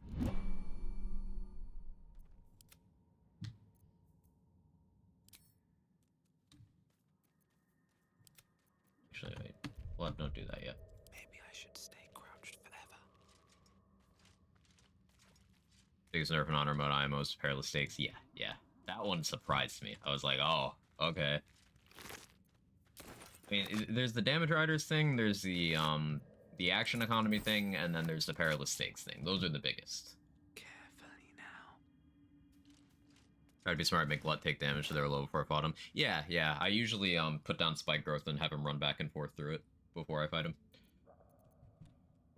Actually, wait. Well, don't do that yet. Maybe I should stay crouched forever. Biggest nerf in honor mode IMOs, perilous stakes. Yeah, yeah. That one surprised me. I was like, oh, okay. I mean, there's the damage riders thing, there's the action economy thing, and then there's the perilous stakes thing. Those are the biggest. Carefully now. Try to be smart, make Glut take damage so they were low before I fought him. Yeah, yeah. I usually put down spike growth and have him run back and forth through it before I fight him.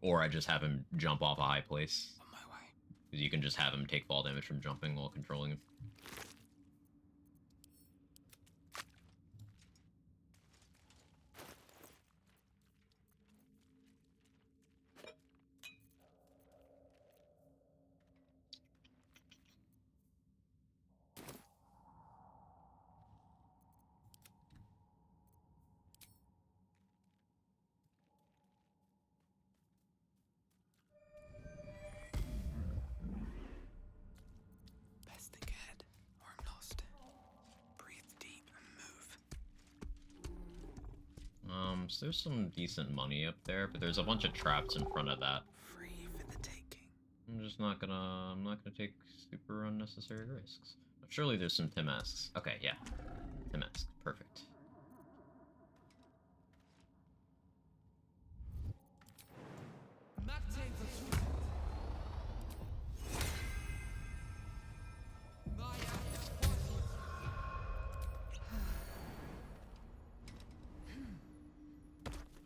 Or I just have him jump off a high place. On my way. Because you can just have him take fall damage from jumping while controlling him. Best think ahead, or I'm lost. Breathe deep and move. So there's some decent money up there, but there's a bunch of traps in front of that. Free for the taking. I'm not gonna take super unnecessary risks. Surely there's some Timasks. Okay, yeah. Timask, perfect.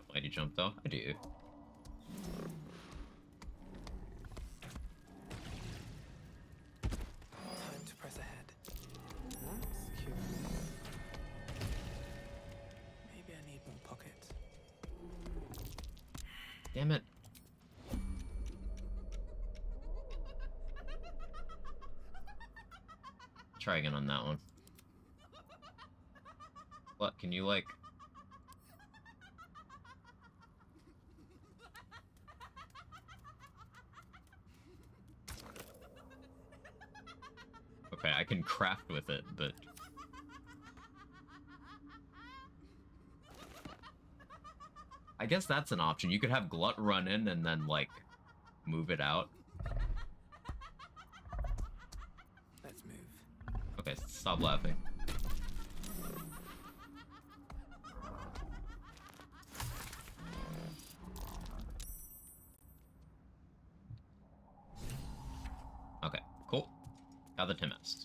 Why do you jump though? I do. Time to press ahead. That's cute. Maybe I need more pockets. Damn it. Try again on that one. What, can you like... Okay, I can craft with it, but... I guess that's an option. You could have Glut run in and then, like, move it out. Let's move. Okay, stop laughing. Okay, cool. Got the Timasks.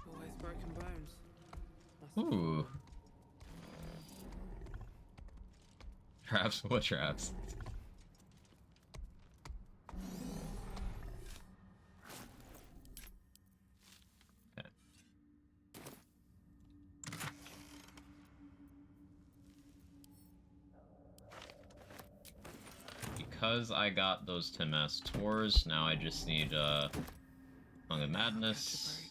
Always broken bones. Ooh. Traps? What traps? Okay. Because I got those Timas tours, now I just need Song of Madness,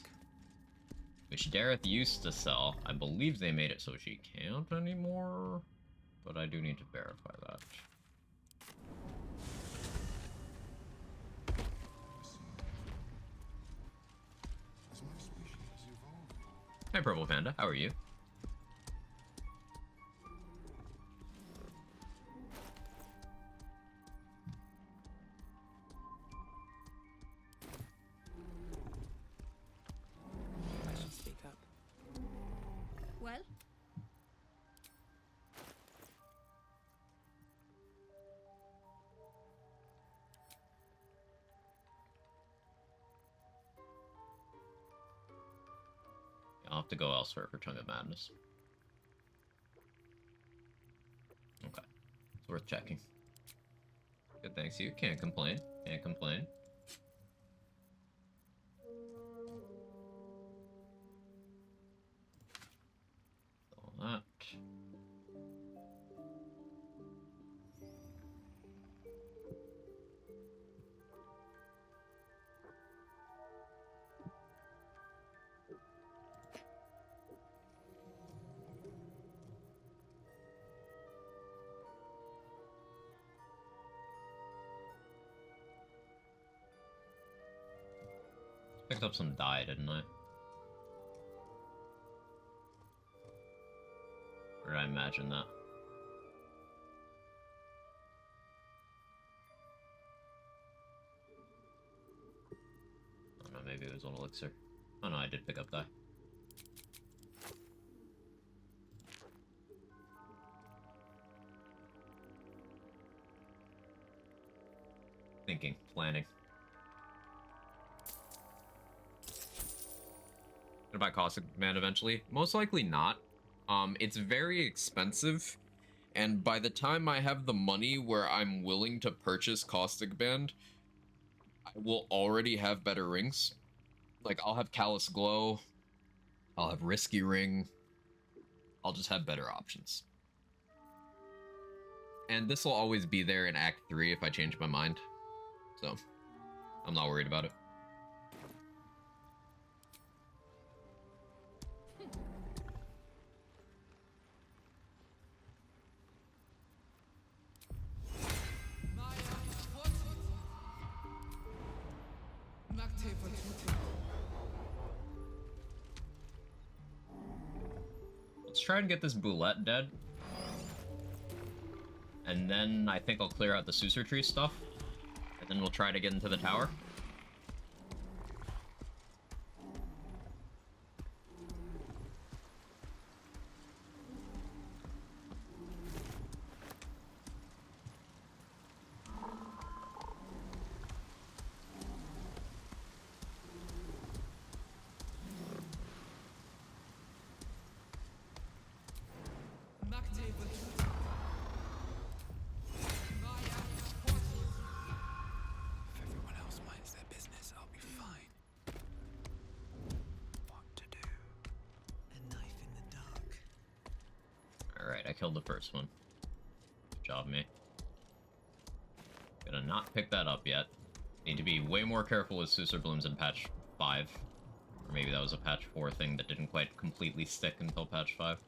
which Dareth used to sell. I believe they made it so she can't anymore, but I do need to verify that. Hi, Purple Panda. How are you? I should speak up. Well? I'll have to go elsewhere for Tongue of Madness. Okay. It's worth checking. Good, thanks. You can't complain. Can't complain. All that. Picked up some dye, didn't I? Or did I imagine that? Oh no, maybe it was an elixir. Oh no, I did pick up die. Thinking, planning. Gonna buy Caustic Command eventually? Most likely not. It's very expensive, and by the time I have the money where I'm willing to purchase Caustic Band, I will already have better rings. Like, I'll have Callous Glow, I'll have Risky Ring, I'll just have better options. And this will always be there in Act 3 if I change my mind. So, I'm not worried about it. Let's try and get this Boulette dead. And then I think I'll clear out the Susur Tree stuff. And then we'll try to get into the tower. Alright, I killed the first one. Good job, me. Gonna not pick that up yet. Need to be way more careful with Susur Blooms in patch 5. Or maybe that was a patch 4 thing that didn't quite completely stick until patch 5.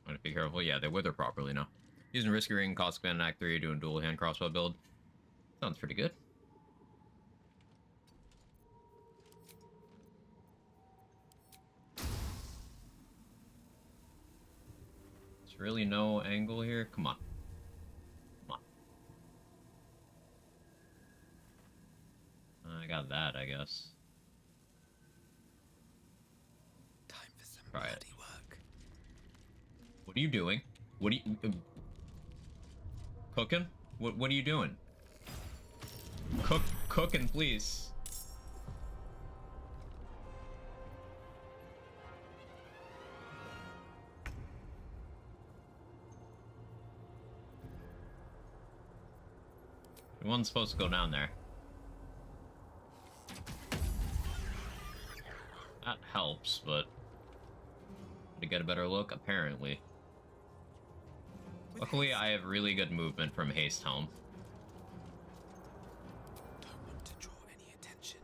I'm gonna be careful. Yeah, they wither properly now. Using Risky Ring, Caustic Band in Act 3, doing dual hand crossbow build. Sounds pretty good. There's really no angle here. Come on. Come on. I got that, I guess. Time for some Try it. bloody work. What are you doing? What are you... cooking? What are you doing? Cooking, please. One's supposed to go down there. That helps, but... to get a better look, apparently. Luckily, I have really good movement from Haste Helm. Don't want to draw any attention.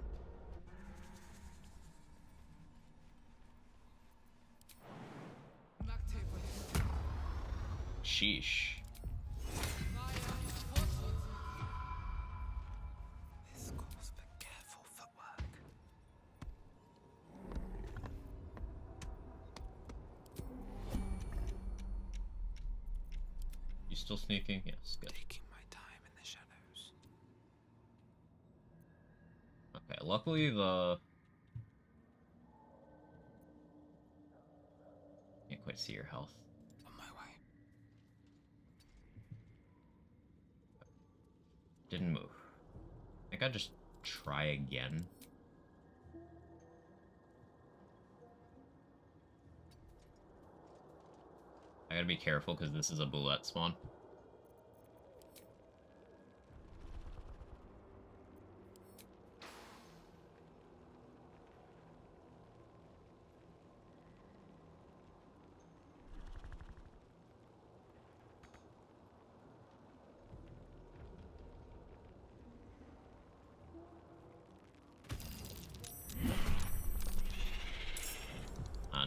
Sheesh. This calls for careful footwork. You still sneaking? Yes, good. Taking my time in the shadows. Okay, luckily the... see your health. On my way. Didn't move. I think I'll just try again. I gotta be careful because this is a bullet spawn.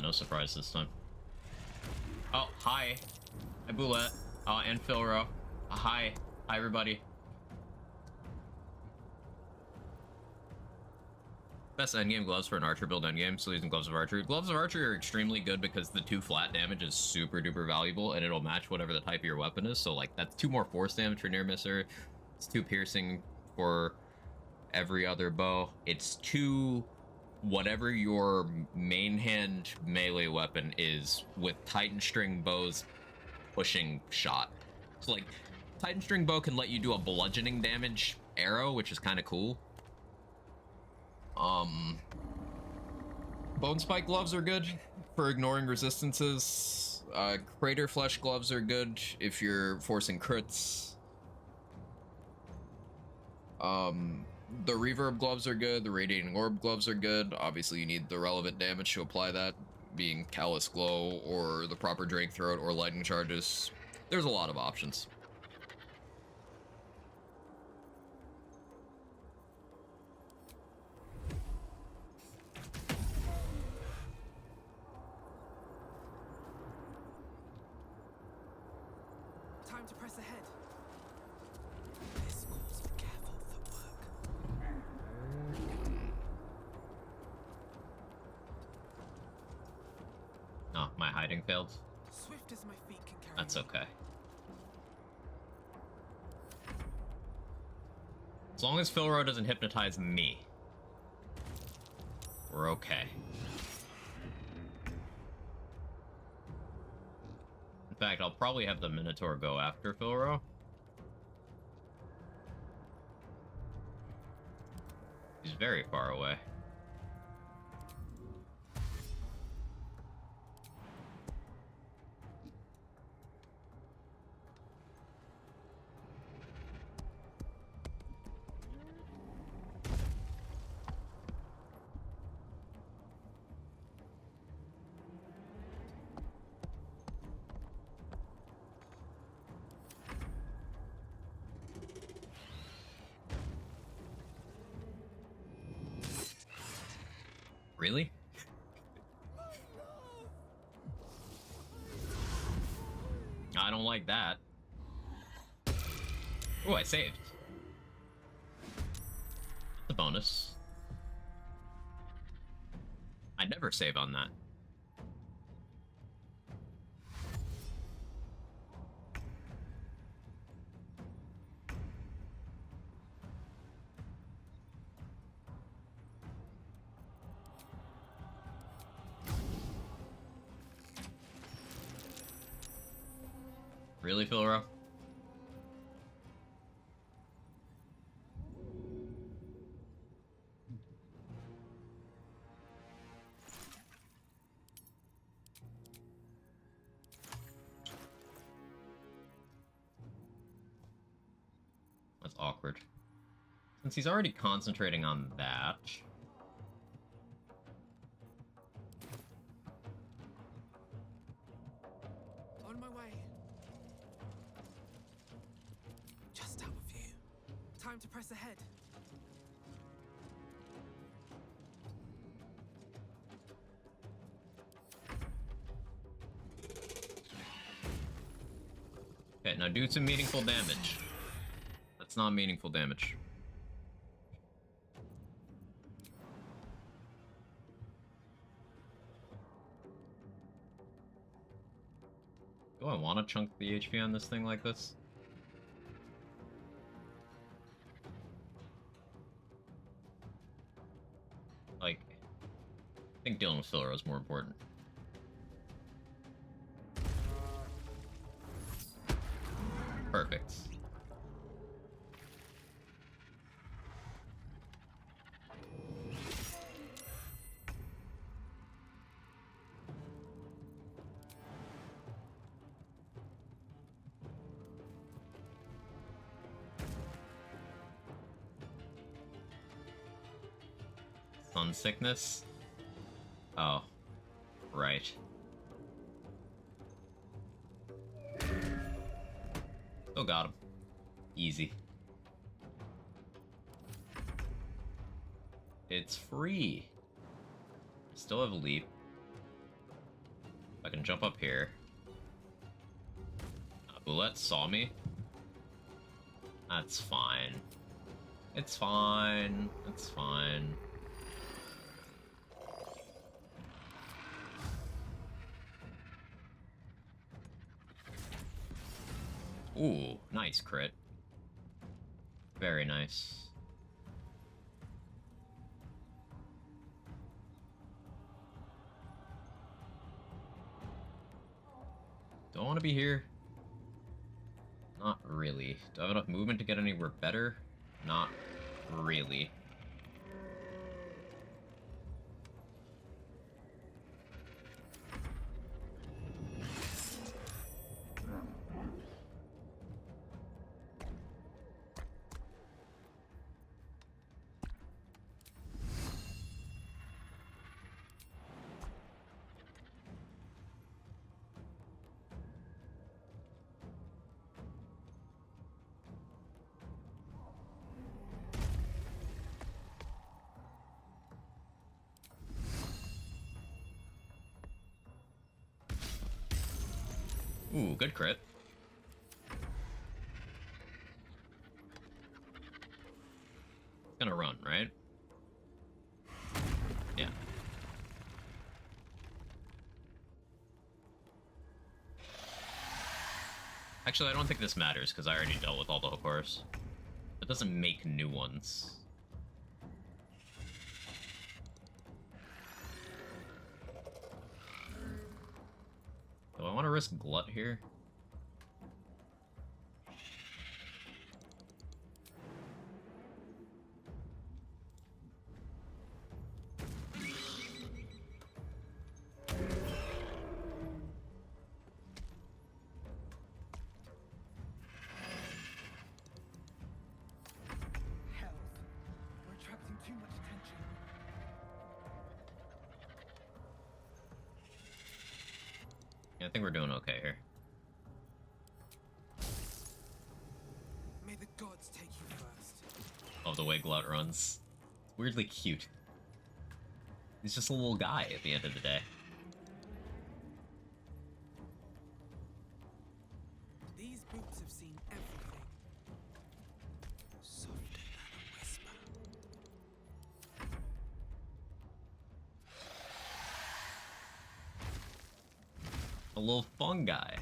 No surprise this time. Oh, hi. Hi, Boulette. And Philro. Hi. Hi, everybody. Best endgame gloves for an archer build endgame. Sleeves and gloves of archery. Gloves of archery are extremely good because the 2 flat damage is super duper valuable and it'll match whatever the type of your weapon is. So, like, that's 2 more force damage for near misser. It's 2 piercing for every other bow. It's 2 whatever your main hand melee weapon is with Titan string bows pushing shot. So like Titan string bow can let you do a bludgeoning damage arrow, which is kind of cool. Bone spike gloves are good for ignoring resistances. Crater flesh gloves are good if you're forcing crits. The reverb gloves are good, the radiating orb gloves are good. Obviously you need the relevant damage to apply that, being callous glow or the proper drake throat or lightning charges. There's a lot of options. Time to press ahead. This calls for careful footwork. Oh, my hiding failed. Swift as my feet can carry That's me. okay. As long as Philro doesn't hypnotize me, we're okay. In fact, I'll probably have the Minotaur go after Philro. He's very far away. Really? I don't like that. Oh, I saved. The bonus. I never save on that. Really, Philro? That's awkward. Since he's already concentrating on that... On my way. Just out of view. Time to press ahead. Okay, now do some meaningful damage. That's not meaningful damage. Do I want to chunk the HP on this thing like this? Like, I think dealing with Philro is more important. Perfect. Sun sickness? Oh. Right. Still got him. Easy. It's free. Still have a leap. I can jump up here. Boulette saw me. That's fine. It's fine. It's fine. Ooh, nice crit. Very nice. Don't want to be here. Not really. Do I have enough movement to get anywhere better? Not really. Ooh, good crit. Gonna run, right? Yeah. Actually, I don't think this matters, because I already dealt with all the Hokors. It doesn't make new ones. Do I want to risk Glut here? Yeah, I think we're doing okay here. May the gods take you first. Love the way Glut runs. Weirdly cute. He's just a little guy at the end of the day. These boots have seen everything. Softer than a whisper. A little fungi.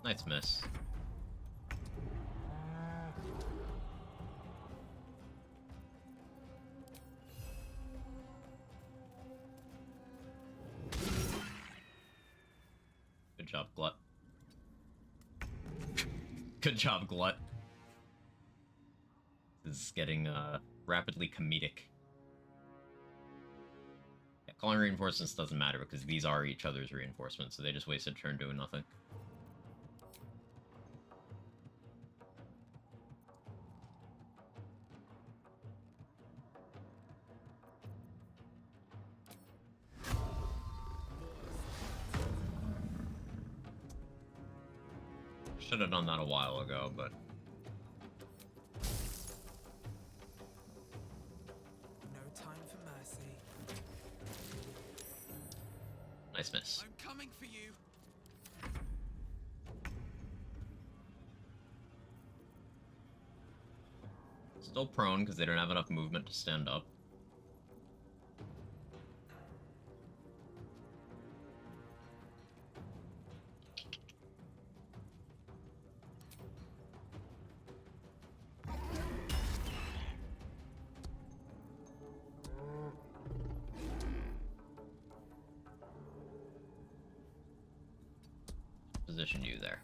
Nice miss. Good job, Glut. Good job, Glut. This is getting rapidly comedic. Yeah, calling reinforcements doesn't matter because these are each other's reinforcements, so they just wasted a turn doing nothing. Should have done that a while ago, but... No time for mercy. Nice miss. I'm coming for you. Still prone because they don't have enough movement to stand up. position you there.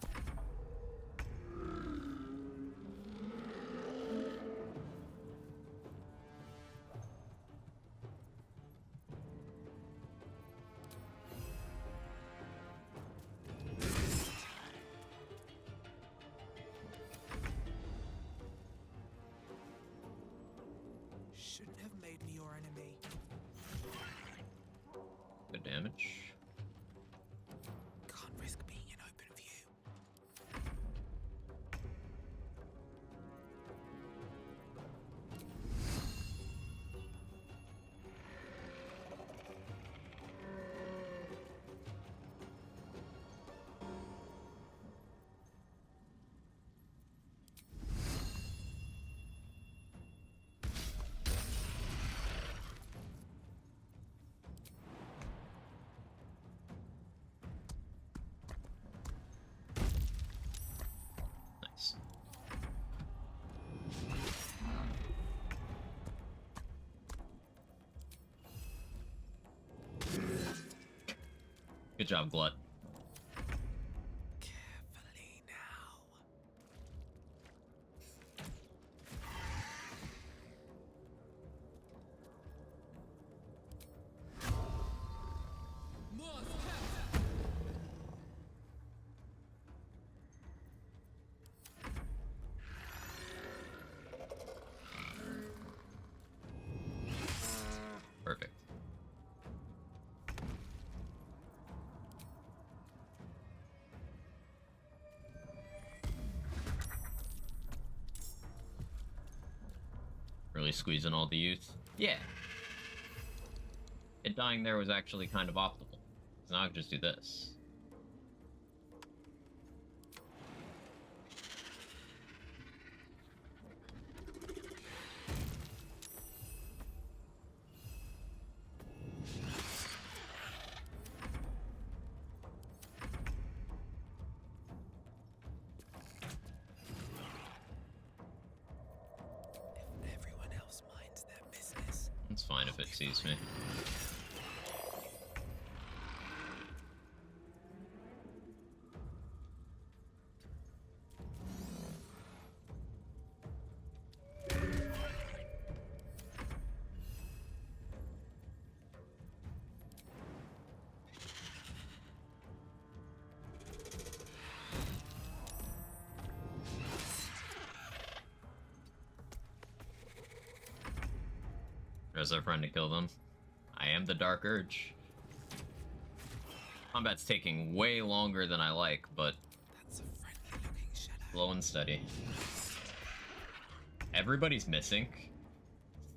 Shouldn't have made me your enemy. Good damage. Can't risk being in open view. Nice. Good job, Glut. Carefully now. Perfect. Really squeezing all the youth. Yeah. It dying there was actually kind of optimal. So now I can just do this. If everyone else minds their business. It's fine if it sees me. There's our friend to kill them. I am the Dark Urge. Combat's taking way longer than I like, but That's a friendly looking shadow. slow and steady. Everybody's missing.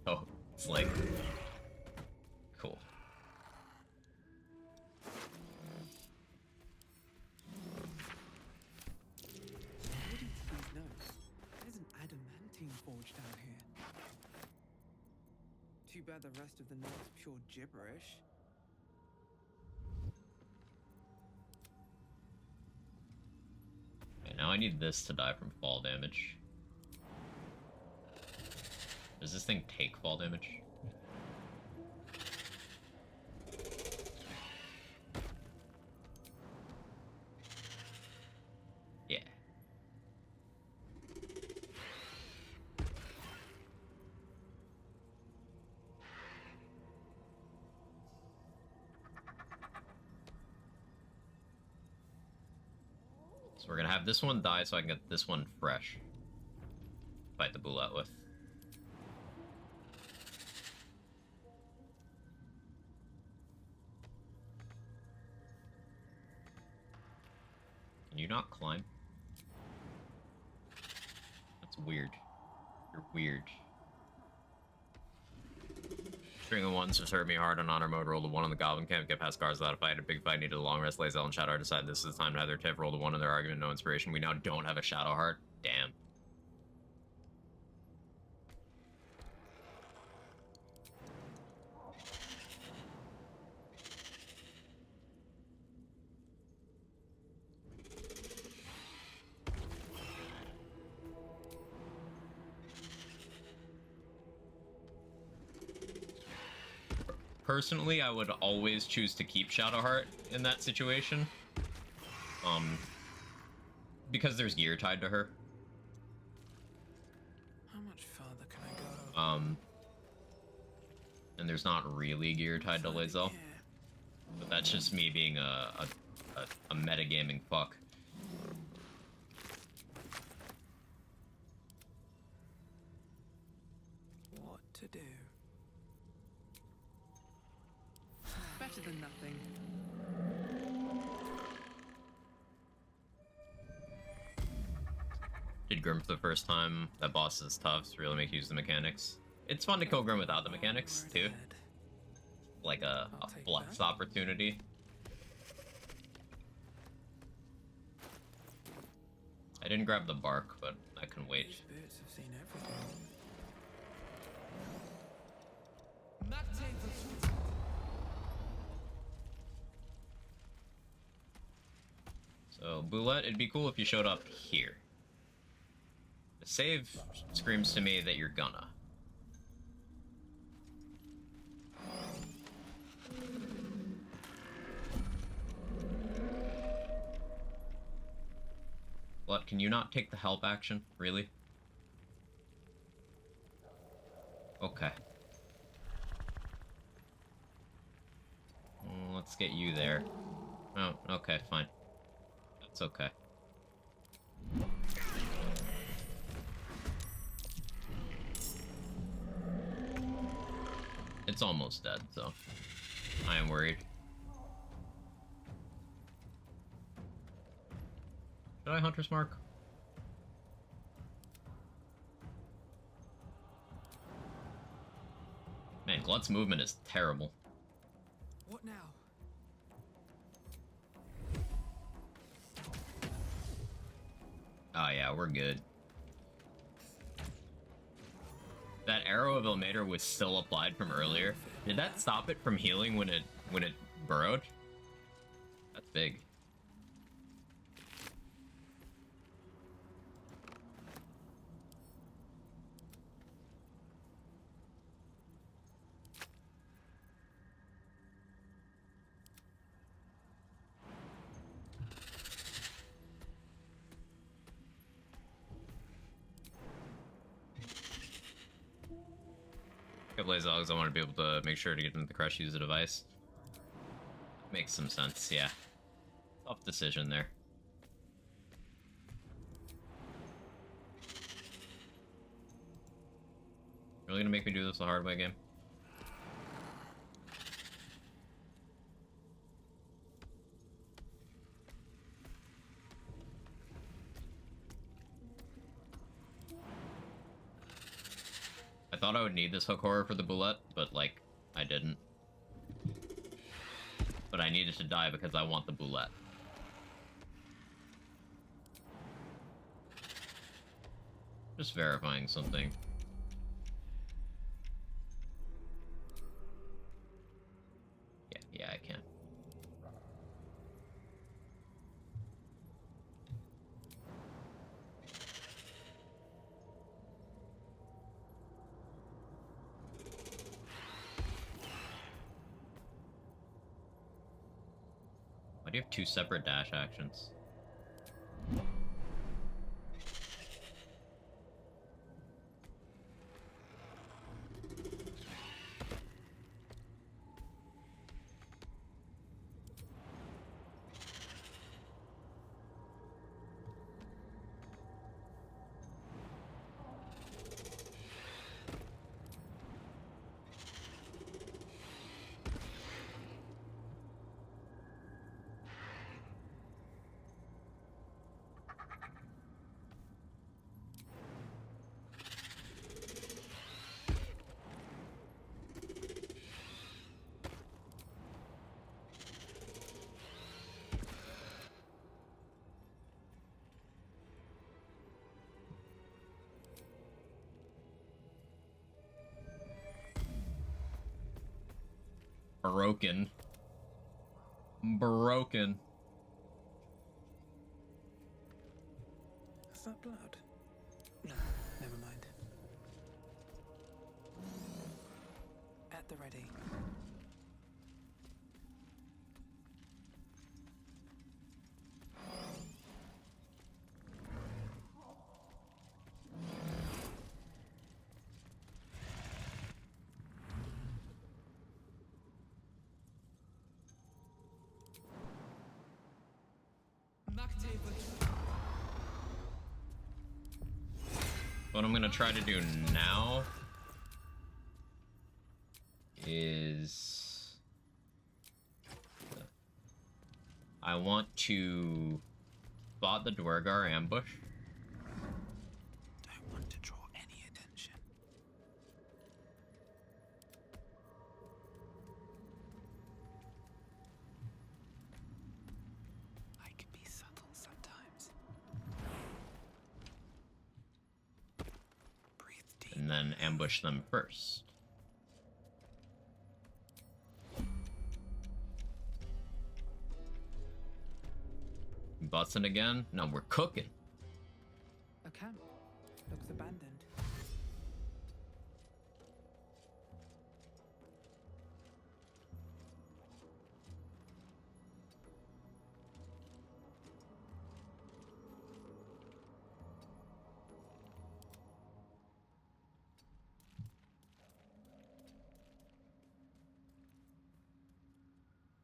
Oh, it's like... Cool. According to these notes, there's an adamantine forge down here. Too bad the rest of the note's pure gibberish. Okay, now I need this to die from fall damage. Does this thing take fall damage? Yeah. So we're gonna have this one die so I can get this one fresh. Fight the bull out with. Can you not climb? That's weird. You're weird. String of ones just hurt me hard on honor mode. Rolled a 1 on the Goblin Camp. Get past guards without a fight. A big fight needed a long rest. Lazel and Shadowheart decided this is the time to have their Tiff. Rolled a 1 in their argument. No inspiration. We now don't have a Shadowheart. Damn. Personally, I would always choose to keep Shadowheart in that situation. because there's gear tied to her. How much farther can I go? And there's not really gear tied to Lae'zel. But that's just me being a metagaming fuck. What to do? Better than nothing. Did Grim for the first time. That boss is tough to really make use of the mechanics. It's fun to kill Grim without the mechanics, too. Like a flex opportunity. I didn't grab the bark, but I can wait. These birds have seen everything. So, Boulette, it'd be cool if you showed up here. The save screams to me that you're gonna. What, can you not take the help action? Really? Okay. Let's get you there. Oh, okay, fine. That's okay. It's almost dead, so I am worried. Should I Hunter's Mark? Man, Glut's movement is terrible. What now? Oh yeah, we're good. That arrow of Ilmater was still applied from earlier. Did that stop it from healing when it burrowed? That's big. Lae'zel, I want to be able to make sure to get into the crush, use the device. Makes some sense, yeah. Tough decision there. Really gonna make me do this the hard way, game? I thought I would need this hook horror for the Boulette, but, like, I didn't. But I needed to die because I want the Boulette. Just verifying something. Yeah, I can. Why do you have two separate dash actions? Broken. Broken. Is that blood? No, never mind. At the ready. What I'm gonna try to do now is I want to spot the Dwergar ambush. Don't want to draw any attention. I can be subtle sometimes. Breathe deep. And then ambush them first. Busting again? No, we're cooking. A camp. Looks abandoned.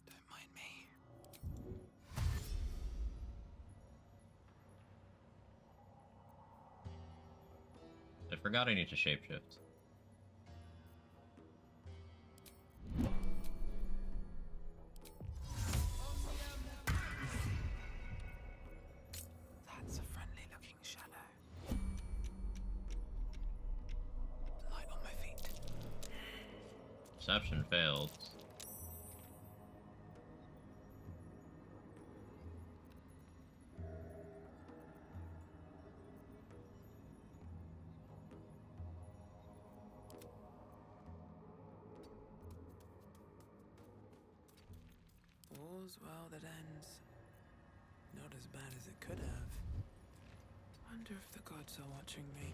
Don't mind me. I forgot I need to shapeshift. That's a friendly looking shadow. Light on my feet. Perception failed. All's well that ends. Not as bad as it could have. Wonder if the gods are watching me.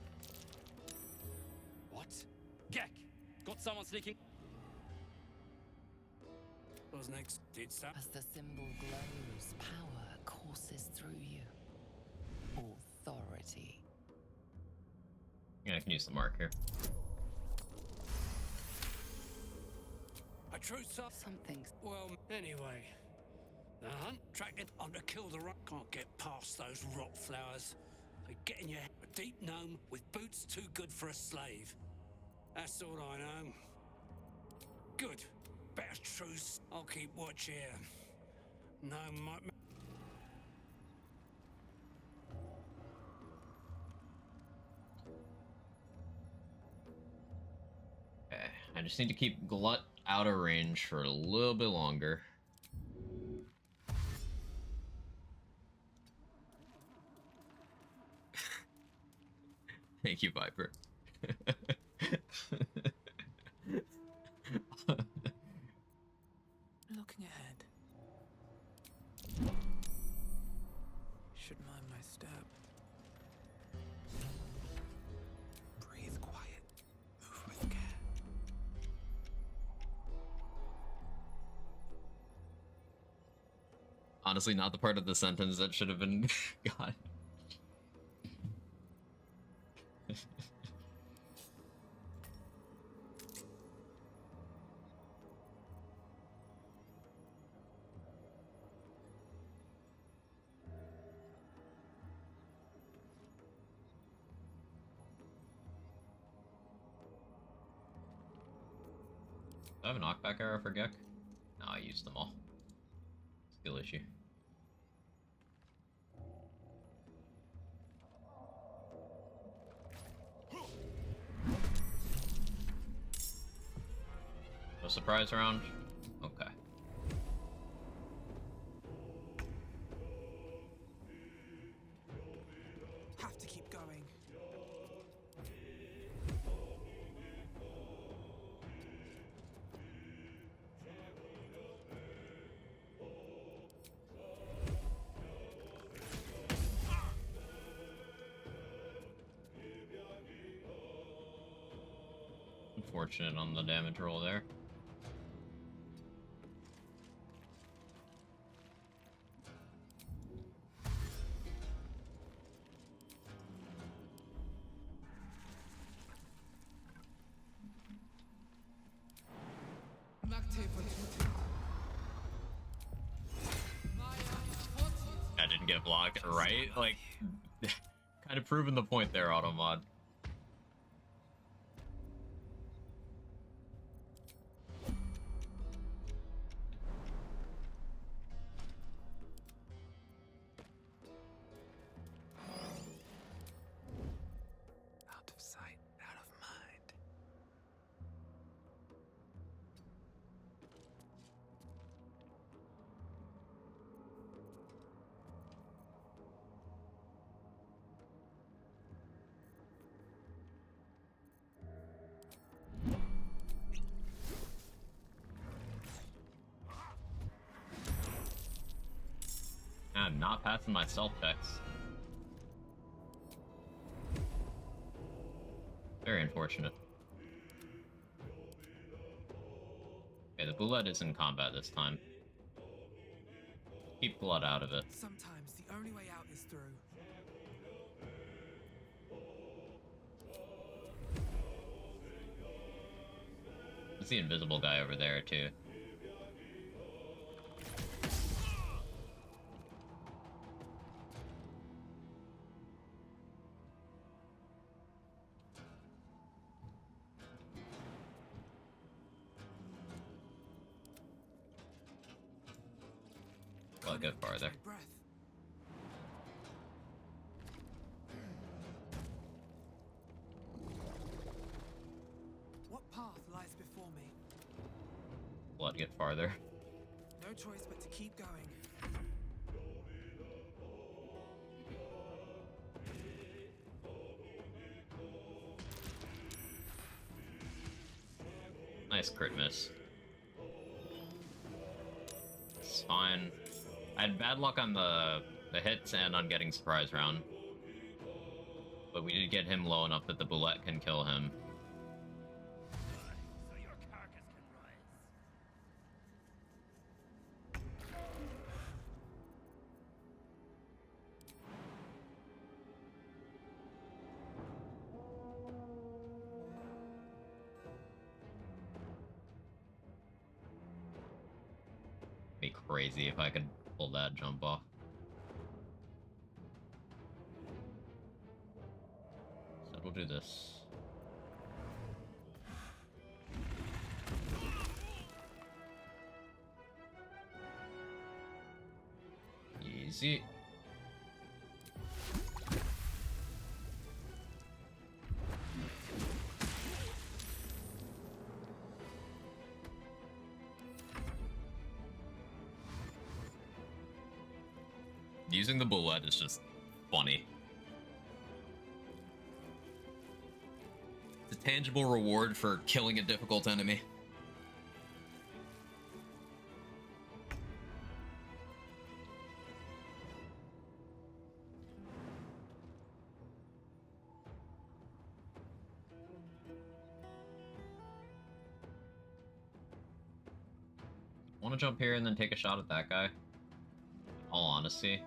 What? Gek! Got someone sneaking? What's next? Did Sam? As the symbol glows, power courses through you. Authority. Yeah, I can use the mark here. A true son? Something's... Well, anyway. The hunt tracked it on to kill the rock. Can't get past those rot flowers. They get in your head. A deep gnome with boots too good for a slave. That's all I know. Good. Better truce. I'll keep watch here. Gnome might... Okay, I just need to keep Glut out of range for a little bit longer. Thank you, Viper. Looking ahead. Should mind my step. Breathe quiet. Move with care. Honestly, not the part of the sentence that should have been got. Do I have a knockback arrow for Gek? No, I used them all. Skill issue. No surprise round? Okay. Have to keep going. Unfortunate on the damage roll there. I didn't get blocked, right? Like, kind of proving the point there, Automod. not passing my stealth checks. Very unfortunate. Okay, the Bullet is in combat this time. Keep blood out of it. Sometimes the only way out is through. There's the invisible guy over there, too. I'll go farther. What path lies before me? Blood get farther. No choice but to keep going. Nice crit miss. It's fine. I had bad luck on the hits and on getting surprise round. But we did get him low enough that the Bullet can kill him. Be crazy if I could pull that jump off. So we'll do this. Easy. Using the Bullet is just funny. It's a tangible reward for killing a difficult enemy. Want to jump here and then take a shot at that guy? In all honesty.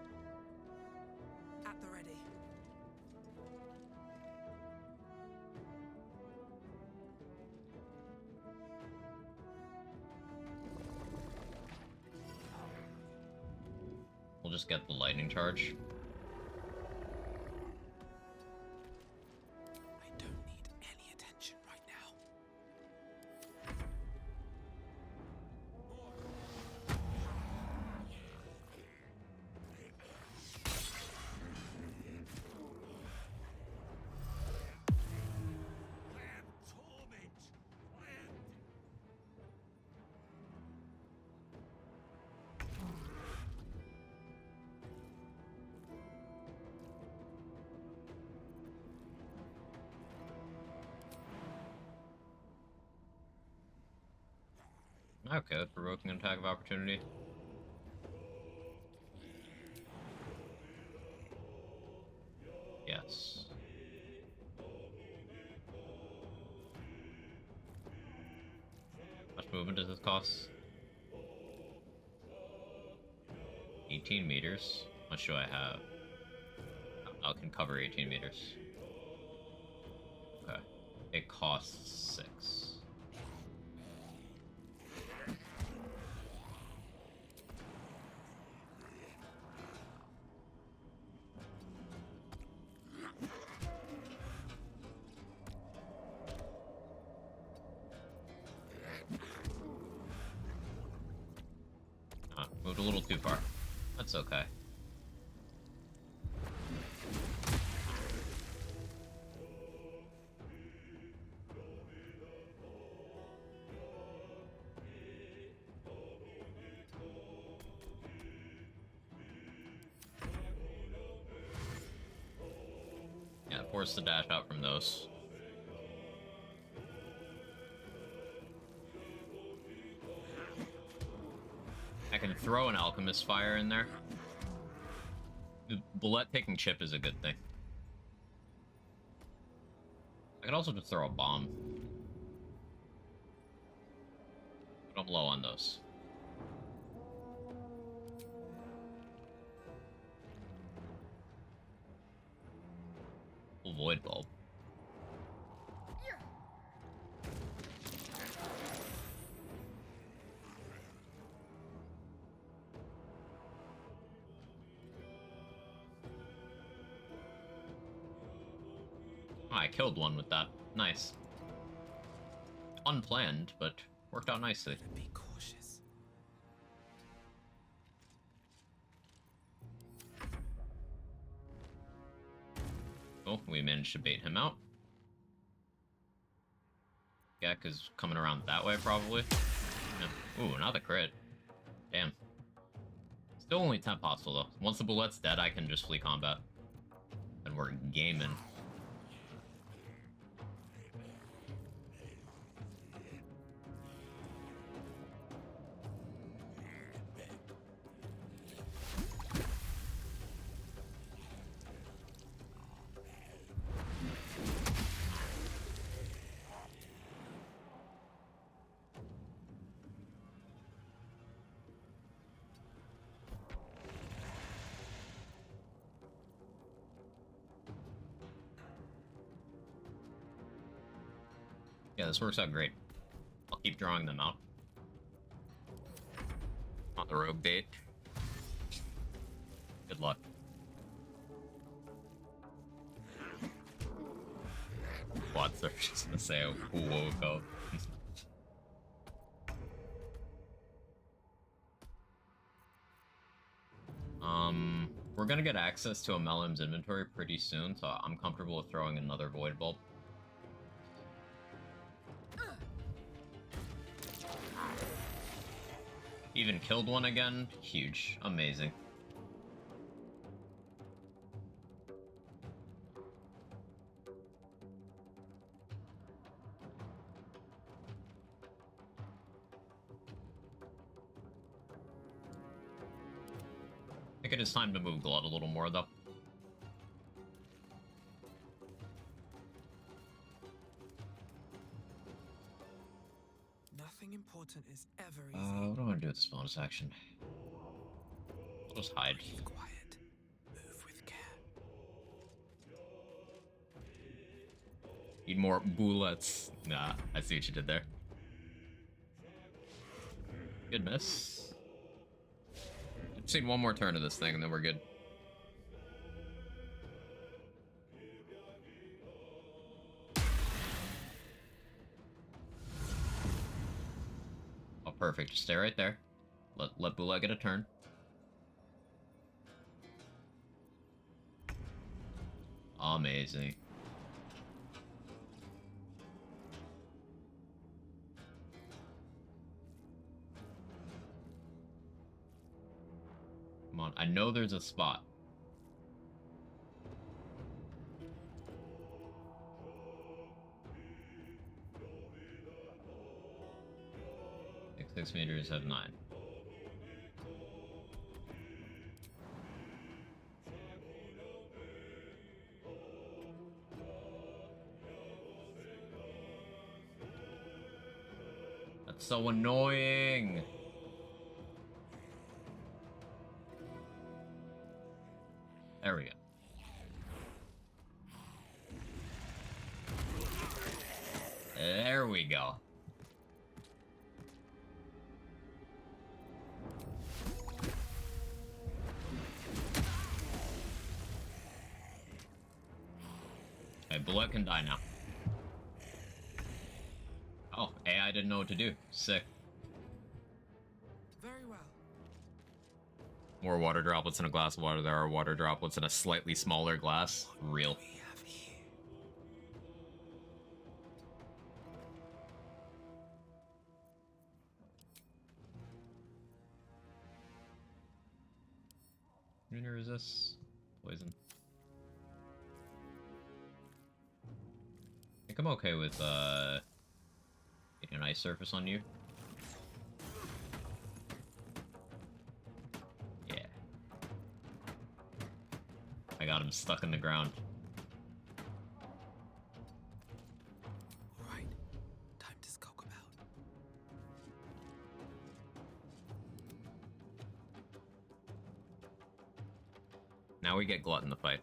At the ready. We'll just get the lightning charge. I don't need any attention right now. Okay, with provoking an attack of opportunity. Yes. How much movement does this cost? 18 meters? How much do I have? I can cover 18 meters. Okay. It costs 6. Moved a little too far. That's okay. Yeah, force the dash out from those. I can throw an Alchemist Fire in there. Bullet taking chip is a good thing. I could also just throw a bomb. But I'm low on those. Void bulb. Oh, I killed one with that. Nice. Unplanned, but worked out nicely. Be cautious. Oh, we managed to bait him out. Gek is coming around that way, probably. Yeah. Ooh, another crit. Damn. Still only 10 hostile, though. Once the bullet's dead, I can just flee combat. And we're gaming. Yeah, this works out great. I'll keep drawing them out. On the rogue bait. Good luck. What's there? Just gonna say who woke up. We're gonna get access to a Melham's inventory pretty soon, so I'm comfortable with throwing another Void Bulb. Even killed one again. Huge. Amazing. I think it is time to move Glut a little more, though. Nothing important is ever easy. What do I want to do with this bonus action? I'll just hide. Breathe quiet. Move with care. Need more bullets. Nah, I see what you did there. Good miss. Just need one more turn of this thing and then we're good. Oh, perfect. Just stay right there. Let Bula get a turn. Amazing. Come on, I know there's a spot. Six meters have 9. That's so annoying. There we go. There we go. Okay, Bullet can die now. Oh, AI didn't know what to do. Sick. Very well. More water droplets in a glass of water. There are water droplets in a slightly smaller glass. Real. Immune to resist poison. I think I'm okay with getting an ice surface on you. Yeah. got him stuck in the ground. Alright, time to skulk about. Now we get Glut in the fight.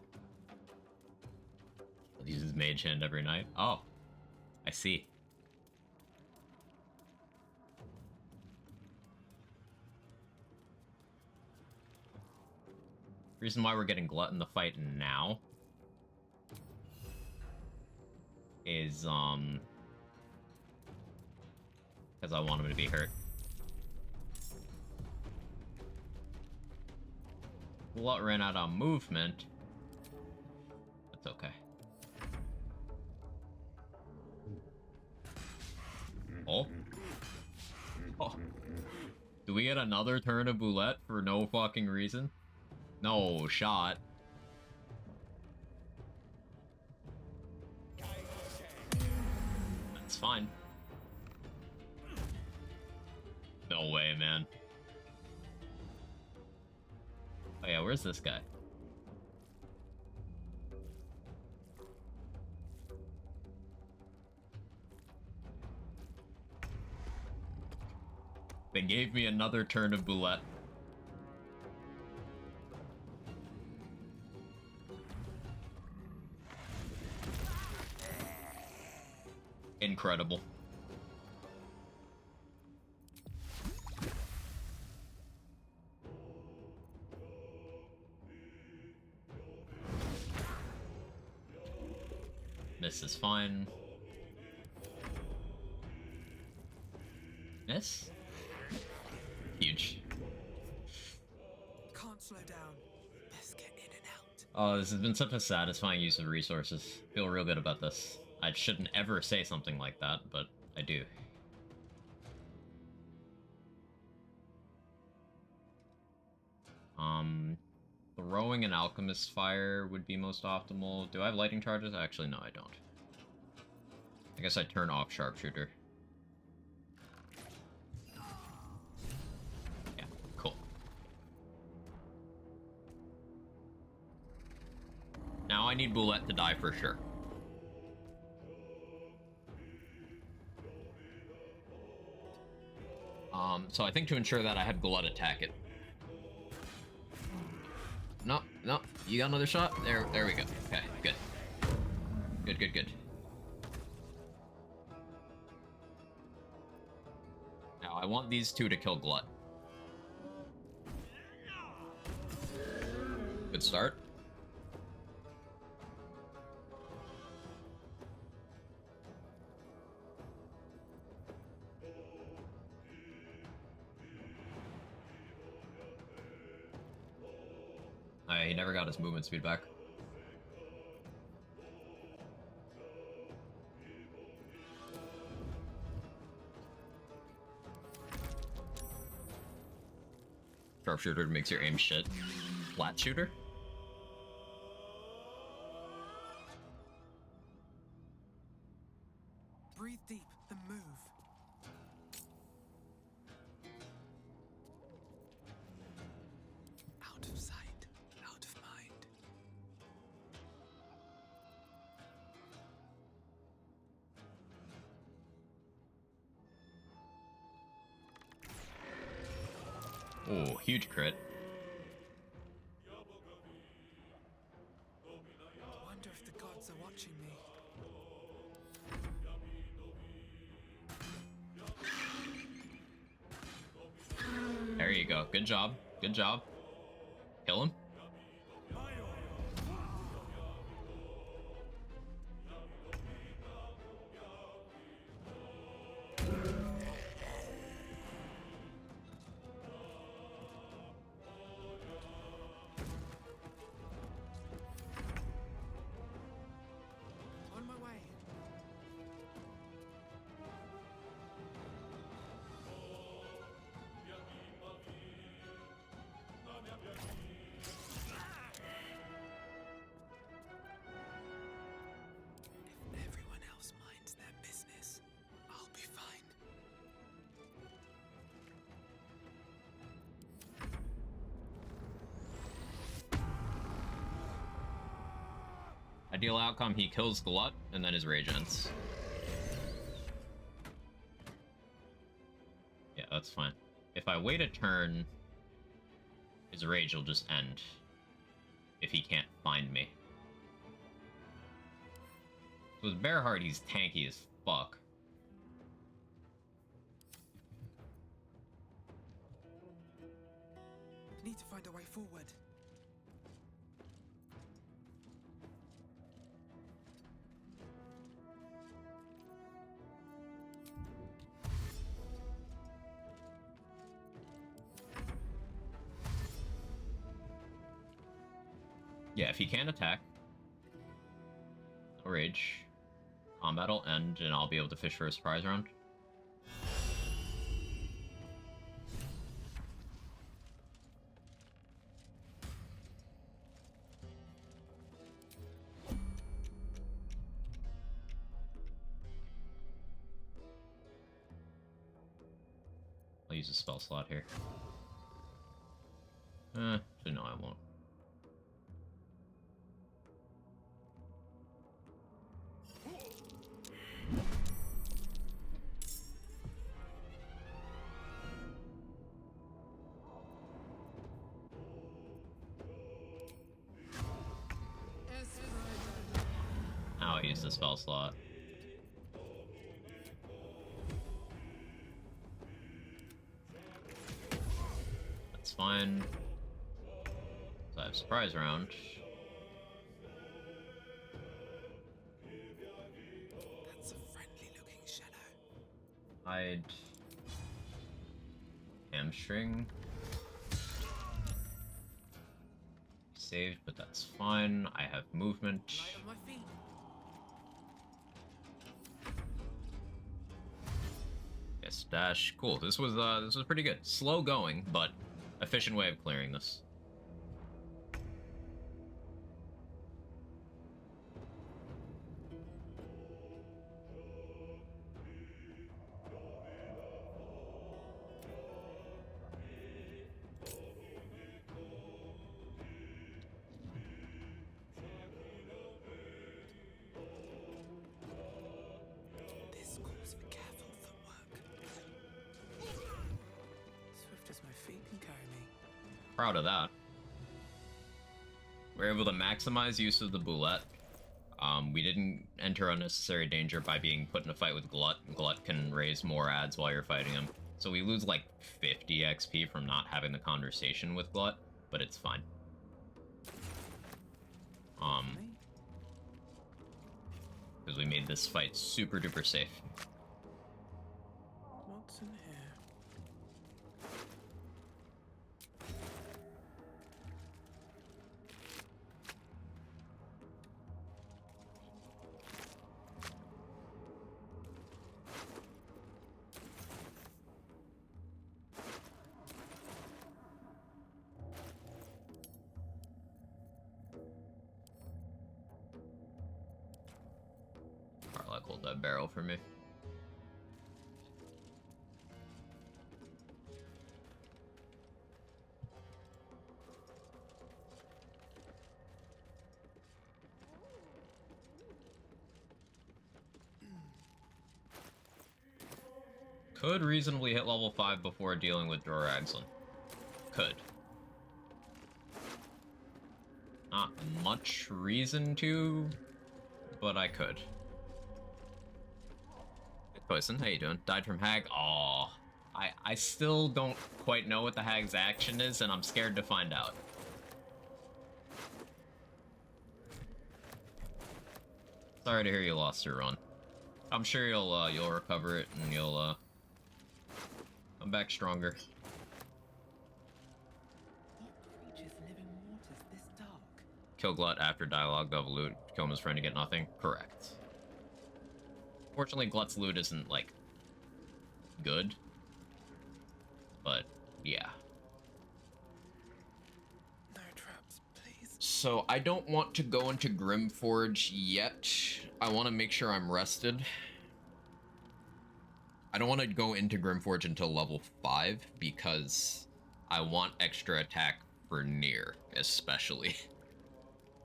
He uses Mage Hand every night. Oh, I see. Reason why we're getting Glut in the fight now is, because I want him to be hurt. Glut ran out on movement. That's okay. Oh. Oh. Do we get another turn of Boulette for no fucking reason? No shot. That's fine. No way, man. Oh yeah, where's this guy? They gave me another turn of Boulette. Incredible. Miss is fine. Miss? Huge. Can't slow down. Best get in and out. Oh, this has been such a satisfying use of resources. Feel real good about this. I shouldn't ever say something like that, but I do. Throwing an Alchemist Fire would be most optimal. Do I have lightning charges? Actually, no, I don't. I guess I turn off Sharpshooter. Yeah, cool. Now I need Boulette to die for sure. So I think to ensure that I had Glut attack it. No, no, you got another shot? There we go. Okay, good. Good. Now I want these two to kill Glut. Good start. He never got his movement speed back. Sharpshooter makes your aim shit. Flat shooter? Breathe deep and move. Out of sight, out of mind. Oh, huge crit. Wonder if the gods are watching me. There you go. Good job. Good job. Kill him. On my way. Ideal outcome, he kills Glut, and then his rage ends. Yeah, that's fine. If I wait a turn, his rage will just end. If he can't find me. With Bearheart, he's tanky as fuck. Need to find a way forward. Yeah, if he can't attack, no rage, combat will end, and I'll be able to fish for a surprise round. I'll use a spell slot here. So no, I won't. Now I use the spell slot. That's fine. So I have surprise round. That's a friendly looking shadow. Hide. Hamstring. Saved, but that's fine. I have movement. Light on my feet. Yes, dash. Cool. This was pretty good. Slow going, but efficient way of clearing this. This calls for careful footwork. Swift as my feet can carry me. Proud of that. We're able to maximize use of the Boulette. We didn't enter unnecessary danger by being put in a fight with Glut. Glut can raise more ads while you're fighting him. So we lose like 50 XP from not having the conversation with Glut, but it's fine. Because we made this fight super duper safe. What's in here? Karlach, hold that barrel for me. Could reasonably hit level 5 before dealing with Joragslin. Could. Not much reason to, but I could. Hey, Poison, how you doing? Died from Hag? Aw. I still don't quite know what the Hag's action is, and I'm scared to find out. Sorry to hear you lost your run. I'm sure you'll recover it, and you'll come back stronger. What creatures live in waters this dark? Kill Glut after dialogue, double loot, kill him his friend to get nothing. Correct. Fortunately, Glut's loot isn't, like, good. But, yeah. No traps, please. So, I don't want to go into Grimforge yet. I want to make sure I'm rested. I don't want to go into Grimforge until level 5, because I want extra attack for Nier, especially.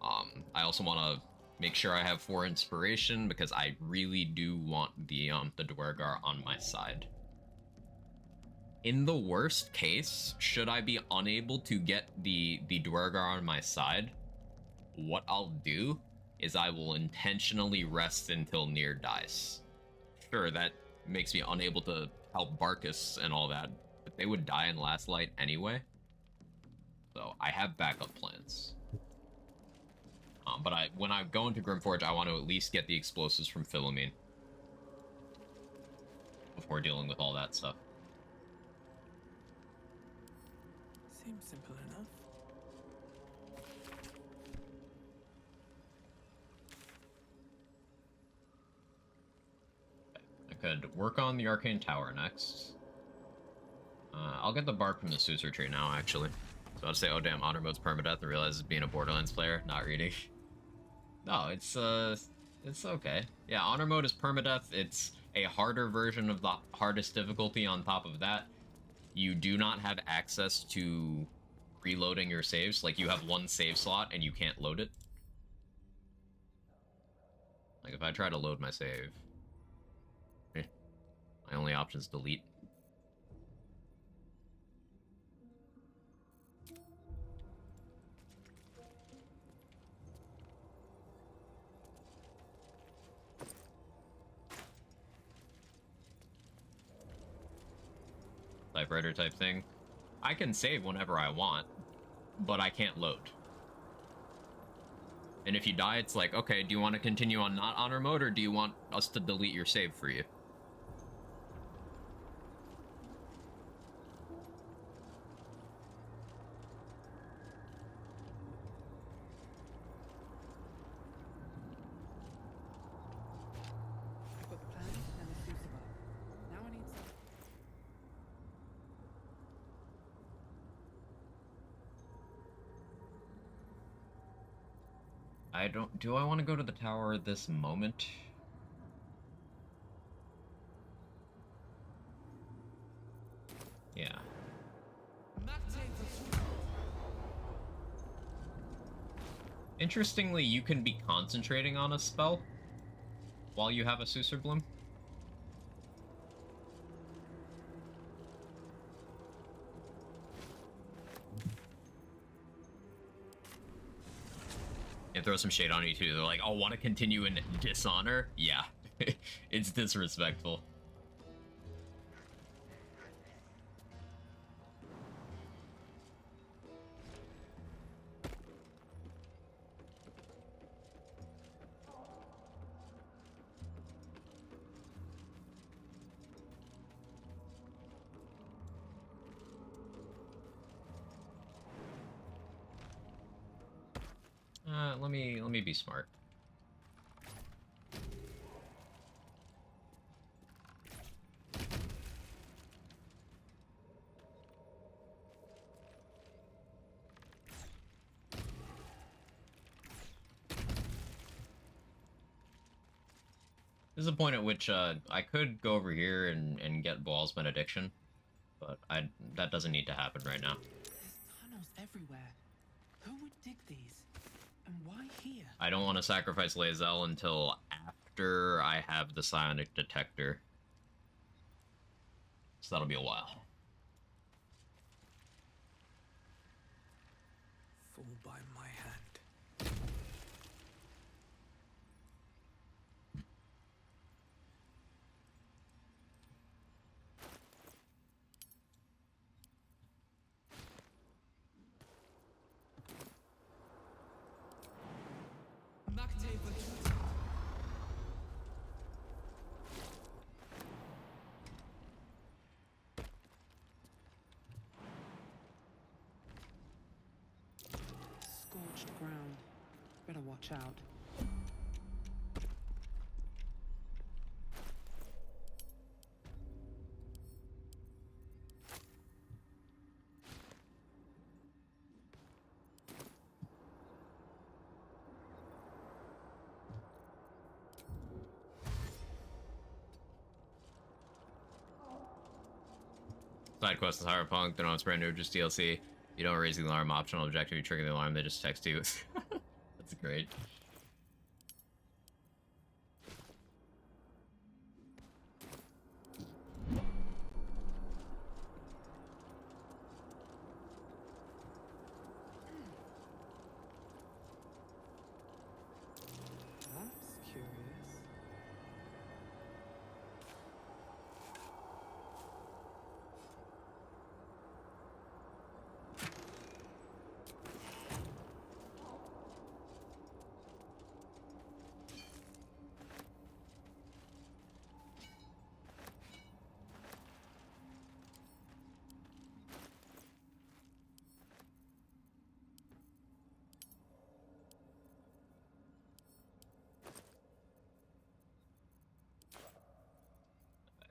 I also want to Make sure I have 4 inspiration because I really do want the Duergar on my side. In the worst case, should I be unable to get the Duergar on my side, what I'll do is I will intentionally rest until Nier dies. Sure, that makes me unable to help Barcus and all that, but they would die in Last Light anyway. So I have backup plans. But when I go into Grimforge, I want to at least get the explosives from Philomene before dealing with all that stuff. Seems simple enough. I could work on the Arcane Tower next. I'll get the bark from the Susur tree now, actually. So I'll say, oh damn, Honor Mode's permadeath, and realize being a Borderlands player, not reading. No, it's okay. Yeah, Honor Mode is permadeath. It's a harder version of the hardest difficulty. On top of that, you do not have access to reloading your saves. Like, you have 1 save slot and you can't load it. Like, if I try to load my save, my only option is delete. Typewriter type thing. I can save whenever I want, but I can't load. And if you die, it's like, okay, do you want to continue on not Honor Mode, or do you want us to delete your save for you? I've got the plan and the crucible. Now I need some. Do I want to go to the tower this moment? Yeah. Interestingly, you can be concentrating on a spell while you have a Susur Bloom. And throw some shade on you too. They're like, oh, want to continue in dishonor? Yeah. It's disrespectful. Let me be smart. There's a point at which I could go over here and get Baal's Benediction, but that doesn't need to happen right now. There's tunnels everywhere. Who would dig these? And why here? I don't want to sacrifice Lae'zel until after I have the psionic detector. So that'll be a while. Fall by my hand. Scorched ground. Better watch out. Side quest is Cyberpunk, they don't have brand new, just DLC. You don't raise the alarm, optional objective, you trigger the alarm, they just text you. That's great.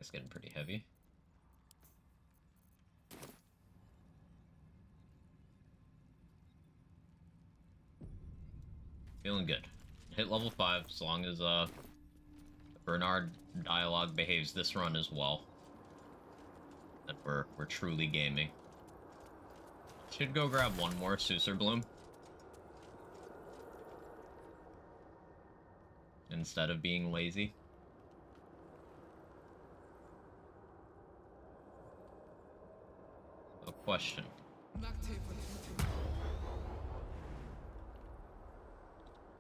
It's getting pretty heavy. Feeling good. Hit level 5 as long as Bernard dialogue behaves this run as well. That we're truly gaming. Should go grab one more Susur Bloom. Instead of being lazy. A question.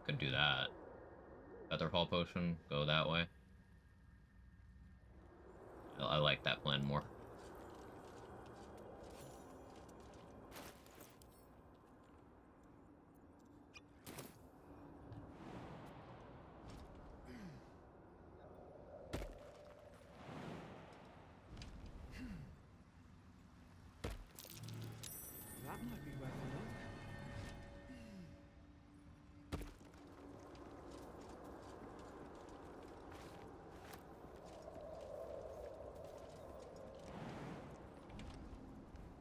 Could do that. Featherfall Potion, go that way. I like that plan more. That might be worth a look.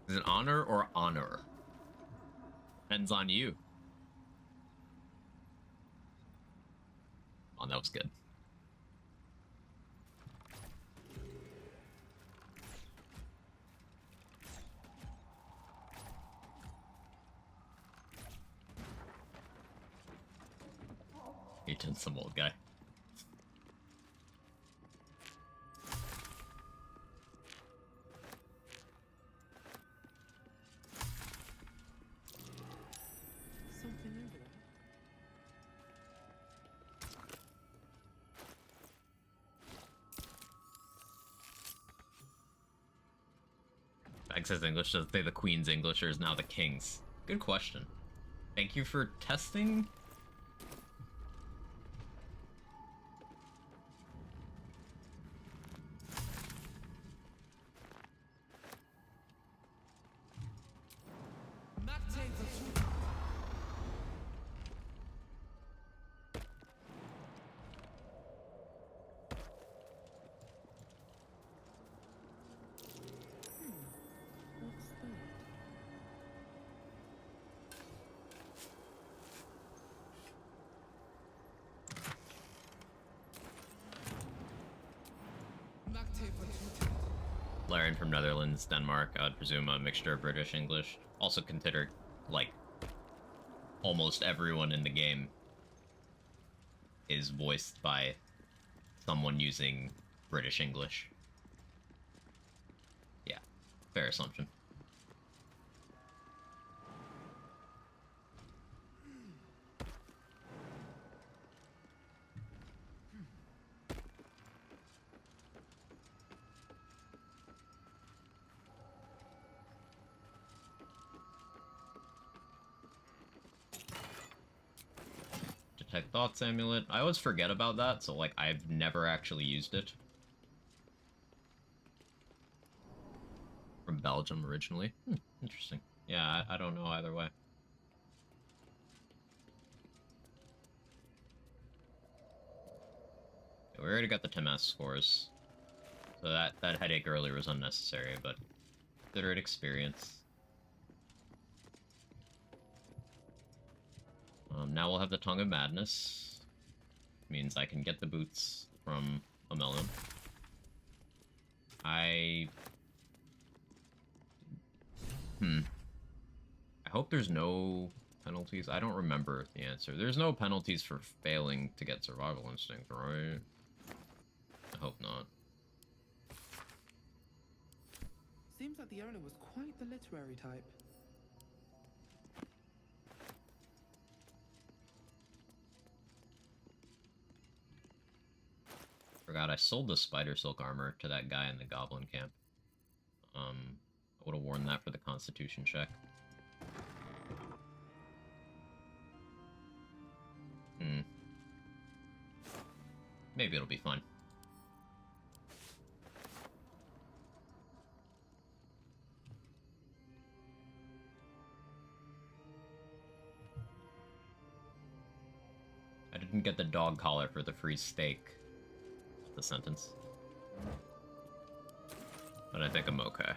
Is it honor or honor? Depends on you. Oh, that was good. He turned some old guy. Something over there. Bag says English. Does it say the Queen's English or is now the King's? Good question. Thank you for testing. What's that? Larian from Netherlands, Denmark. I would presume a mixture of British English. Also consider, like, almost everyone in the game is voiced by someone using British English. Yeah, fair assumption. Detect Thoughts Amulet. I always forget about that, so like I've never actually used it. From Belgium originally. Interesting. Yeah, I don't know either way. We already got the Temas scores. So that headache earlier was unnecessary, but consider it experience. Now we'll have the Tongue of Madness. Means I can get the boots from Amelin. I hope there's no penalties. I don't remember the answer. There's no penalties for failing to get Survival Instinct, right? I hope not. Seems like the owner was quite the literary type. Forgot I sold the Spider Silk armor to that guy in the Goblin camp. I would have worn that for the Constitution check. Maybe it'll be fun. I didn't get the dog collar for the free steak. The sentence. But I think I'm okay.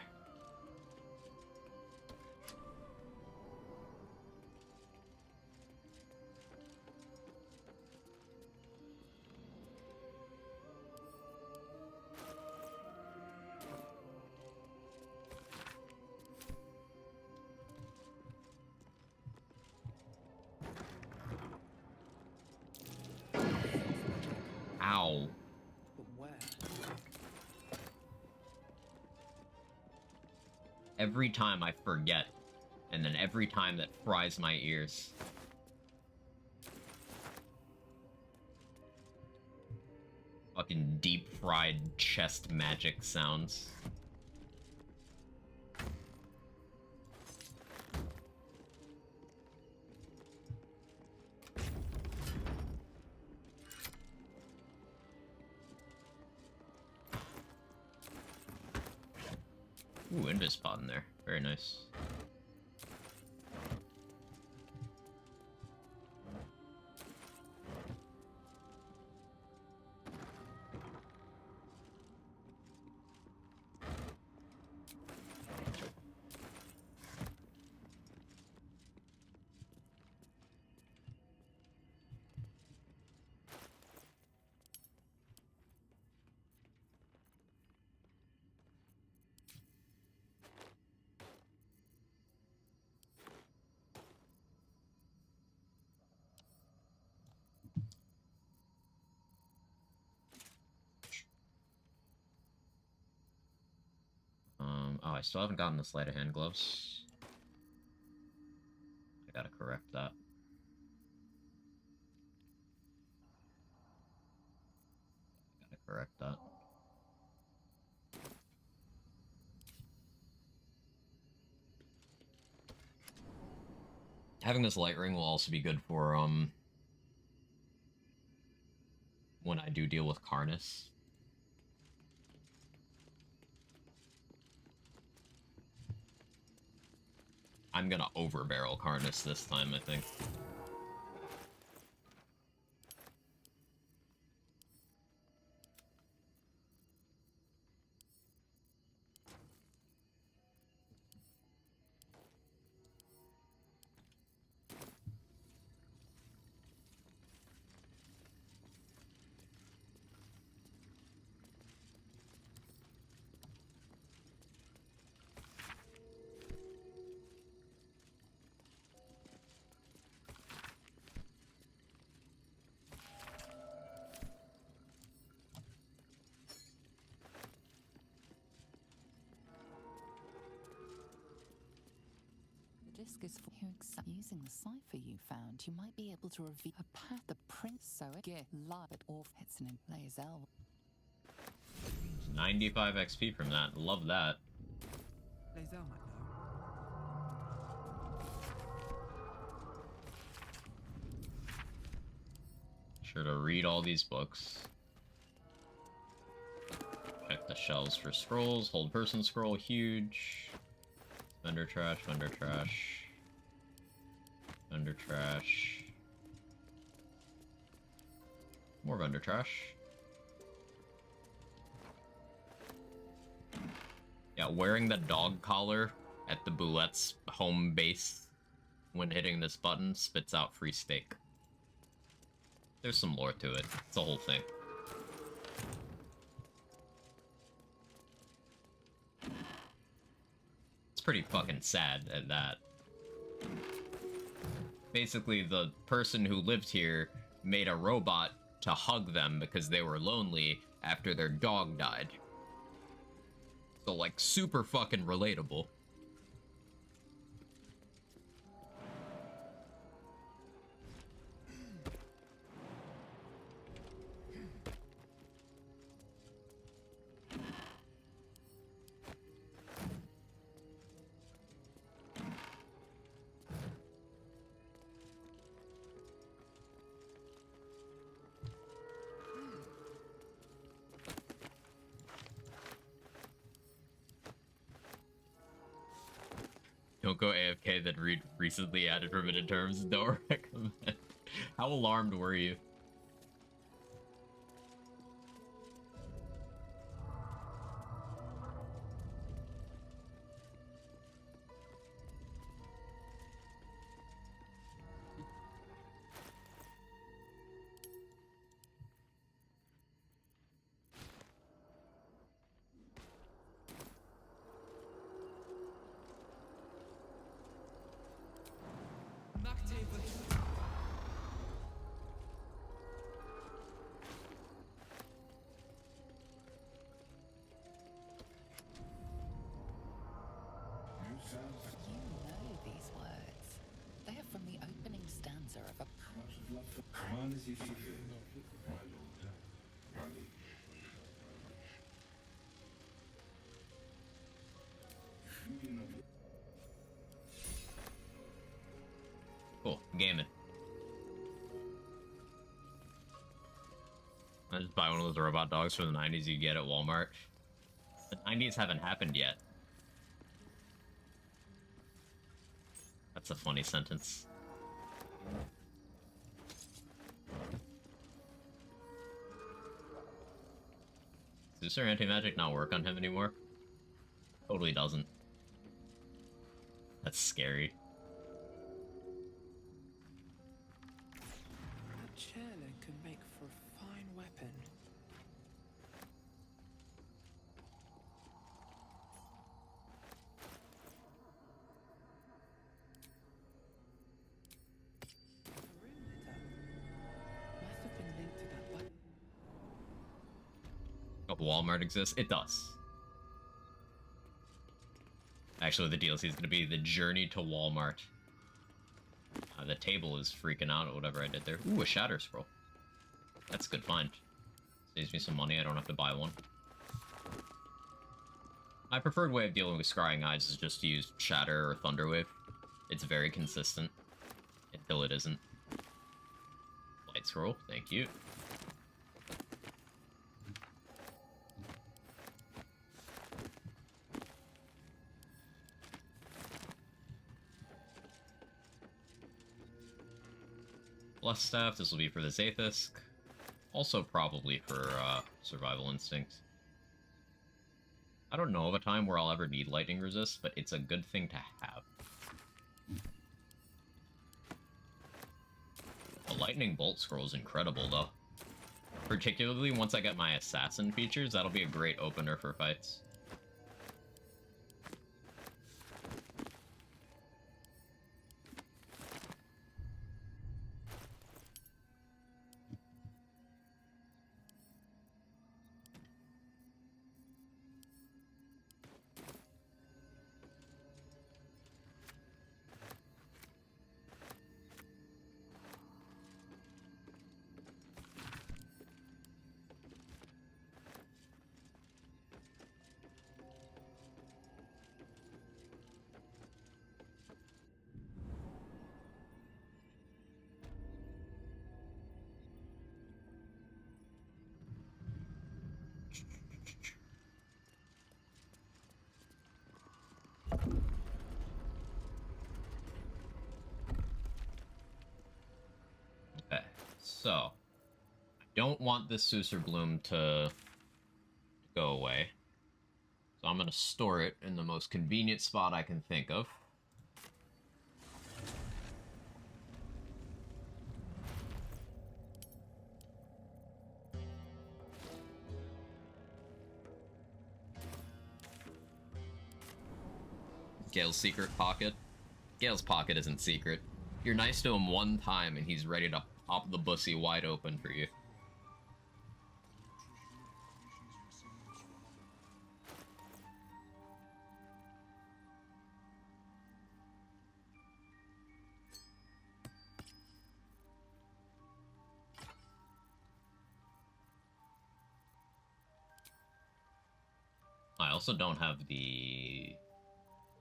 Ow. But where? Every time I forget, and then every time that fries my ears. Fucking deep fried chest magic sounds. Ooh, Invis spot in there. Very nice. Oh, I still haven't gotten the sleight of hand gloves. I gotta correct that. Gotta correct that. Having this light ring will also be good for, when I do deal with Karnas. I'm gonna overbarrel Karnas this time, I think. Disc is for using the cipher you found. You might be able to reveal a path the prince so it get live it off hits an Lae'zel. 95 XP from that. Love that. Lae'zel might Sure to read all these books. Check the shelves for scrolls. Hold person scroll, huge. Vendor trash, vendor trash. Vendor trash. More vendor trash. Yeah, wearing the dog collar at the Boulette's home base when hitting this button spits out free steak. There's some lore to it. It's a whole thing. It's pretty fucking sad at that. Basically, the person who lived here made a robot to hug them because they were lonely after their dog died. So, like, super fucking relatable. Don't go AFK that recently added permitted terms. Don't recommend. How alarmed were you? Cool, gaming. I just buy one of those robot dogs from the 90s you get at Walmart. The 90s haven't happened yet. That's a funny sentence. Does Zeusr anti-magic not work on him anymore? Totally doesn't. That's scary. That chair leg could make for a fine weapon. The room lit up. Must have been linked to that button. Oh, Walmart exists? It does. Actually, the DLC is going to be the journey to Walmart. The table is freaking out at whatever I did there. Ooh, a Shatter Scroll. That's a good find. Saves me some money, I don't have to buy one. My preferred way of dealing with Scrying Eyes is just to use Shatter or Thunderwave. It's very consistent. Until it isn't. Light Scroll, thank you. Bless Staff, this will be for the Zaith'isk. Also probably for Survival Instinct. I don't know of a time where I'll ever need Lightning Resist, but it's a good thing to have. The Lightning Bolt Scroll is incredible, though. Particularly once I get my Assassin features, that'll be a great opener for fights. Okay, so I don't want this Zeusr Bloom to go away. So I'm going to store it in the most convenient spot I can think of. Gale's secret pocket. Gale's pocket isn't secret. You're nice to him one time and he's ready to pop the bussy wide open for you. I also don't have the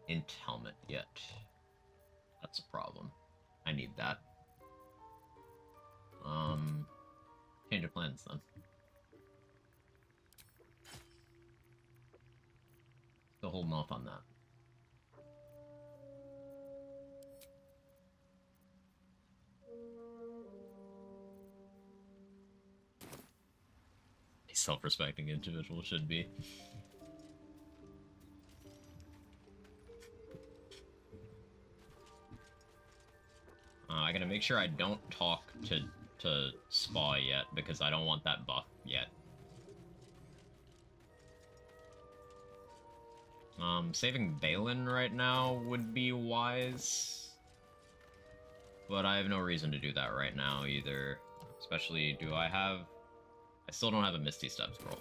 Int helmet yet. That's a problem. I need that. Change of plans then. Still holding off on that. A self-respecting individual should be. I gotta make sure I don't talk to Spa yet, because I don't want that buff yet. Saving Balin right now would be wise. But I have no reason to do that right now either. Especially, I still don't have a Misty Step scroll.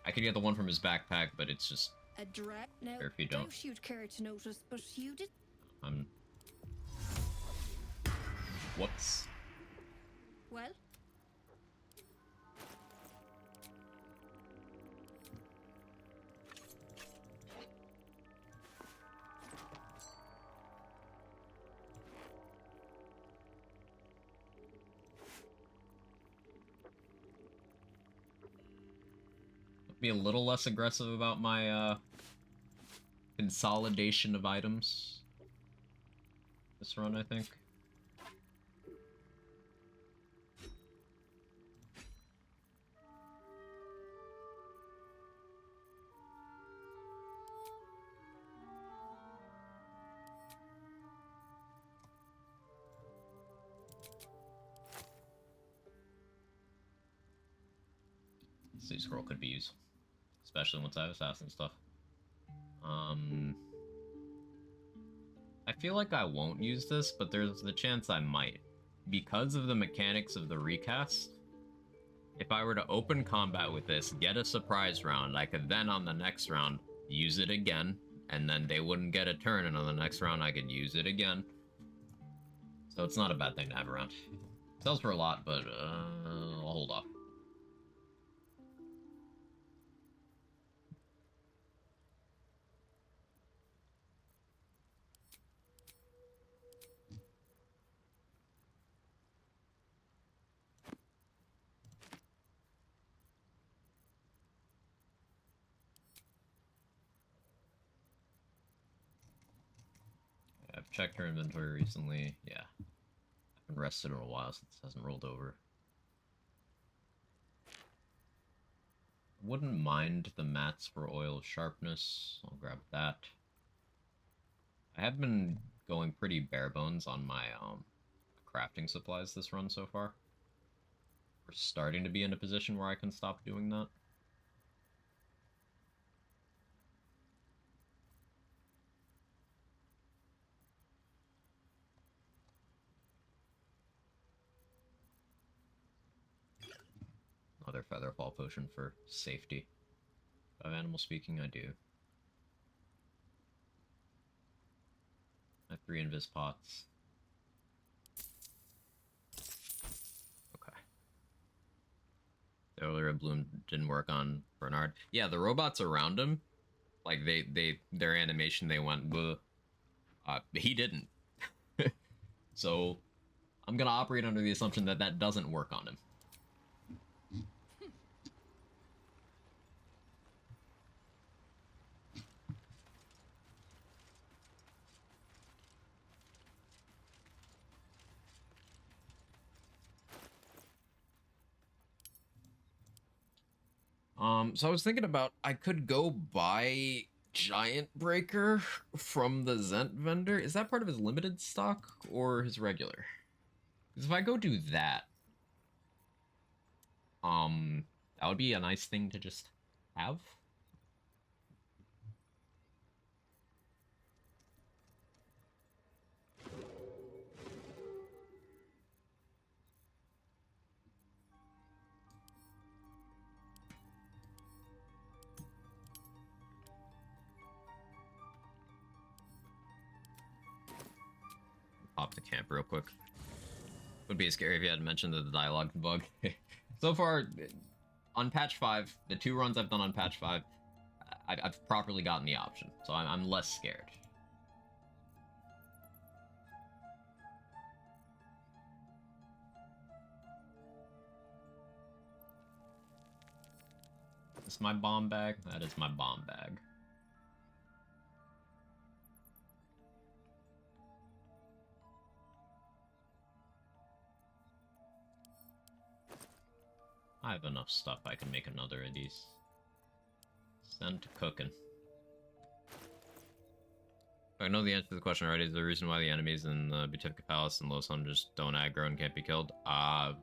I could get the one from his backpack, but it's just... A drag? No, if you don't. You'd care to notice, but you did. Whoops. Well? Be a little less aggressive about my consolidation of items this run, I think. Sea scroll could be used, especially once I have assassin stuff. I feel like I won't use this, but there's the chance I might. Because of the mechanics of the recast, if I were to open combat with this, get a surprise round, I could then on the next round use it again, and then they wouldn't get a turn, and on the next round I could use it again. So it's not a bad thing to have around. Sells for a lot, but I'll hold off. I've checked her inventory recently. Yeah. I haven't rested in a while since it hasn't rolled over. Wouldn't mind the mats for oil of sharpness. I'll grab that. I have been going pretty bare bones on my crafting supplies this run so far. We're starting to be in a position where I can stop doing that. Another Featherfall potion for safety. Of animal speaking, I do. I have 3 invis pots. Okay. The earlier bloom didn't work on Bernard. Yeah, the robots around him, like their animation, they went bleh. He didn't. So I'm gonna operate under the assumption that that doesn't work on him. So I was thinking about, I could go buy Giant Breaker from the Zent vendor. Is that part of his limited stock or his regular? Because if I go do that, that would be a nice thing to just have. Pop the camp real quick. Would be scary if you hadn't mentioned the dialogue bug. So far, on patch 5, the 2 runs I've done on patch 5, I've properly gotten the option, so I'm less scared. Is this my bomb bag? That is my bomb bag. I have enough stuff, I can make another of these. Send to cooking. I know the answer to the question already. Is the reason why the enemies in the Butivka Palace and Losan just don't aggro and can't be killed? Sounds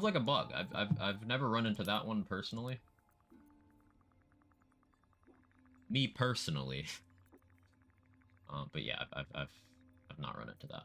like a bug. I've never run into that one personally. Me personally. But yeah, I've not run into that.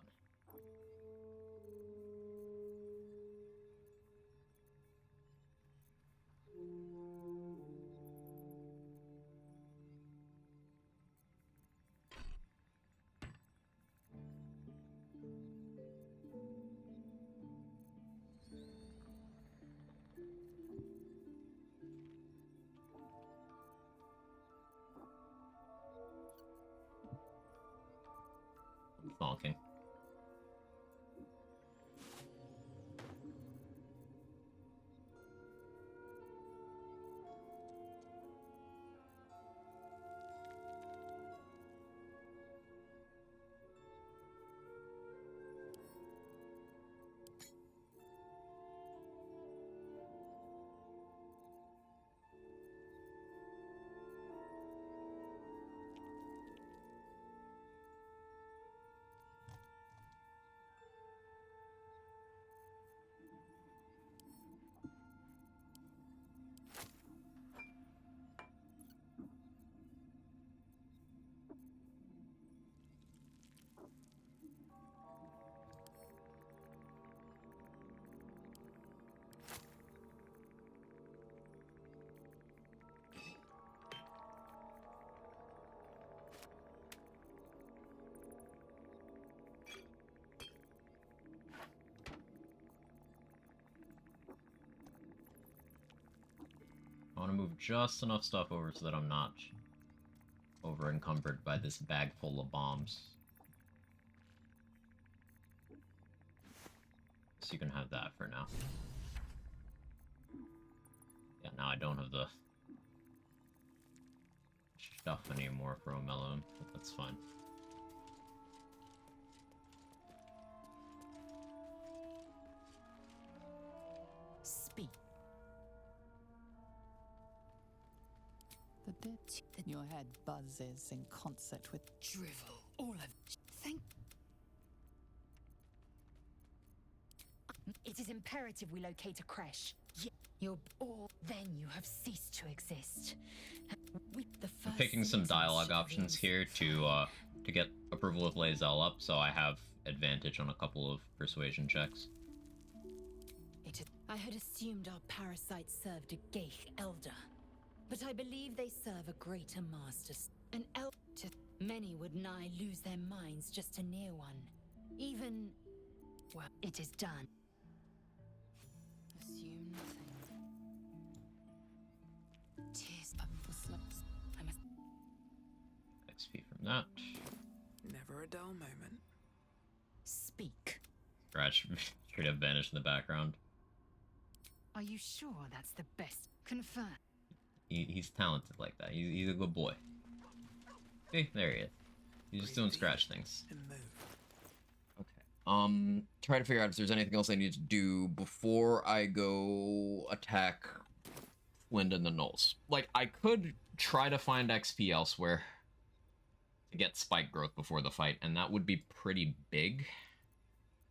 move just enough stuff over so that I'm not over encumbered by this bag full of bombs. So you can have that for now. Yeah, now I don't have the stuff anymore for Omelon, but that's fine. Speak. The ditch in your head buzzes in concert with Drivel. All of thank. It is imperative we locate a creche. Then you have ceased to exist. I'm picking some dialogue options here to get approval of Lae'zel up, so I have advantage on a couple of persuasion checks. I had assumed our parasites served a Geich elder, but I believe they serve a greater master. An elder. Many would nigh lose their minds just to near one. Even, well, it is done. assume nothing. Tis up the slopes. I must XP from that. Never a dull moment. Speak. Scratch straight up vanished in the background. Are you sure that's the best? Confirm. He's talented like that. He's a good boy. See, there he is. He's just doing scratch things. Okay. Try to figure out if there's anything else I need to do before I go attack Flind and the Gnolls. Like, I could try to find XP elsewhere to get spike growth before the fight, and that would be pretty big.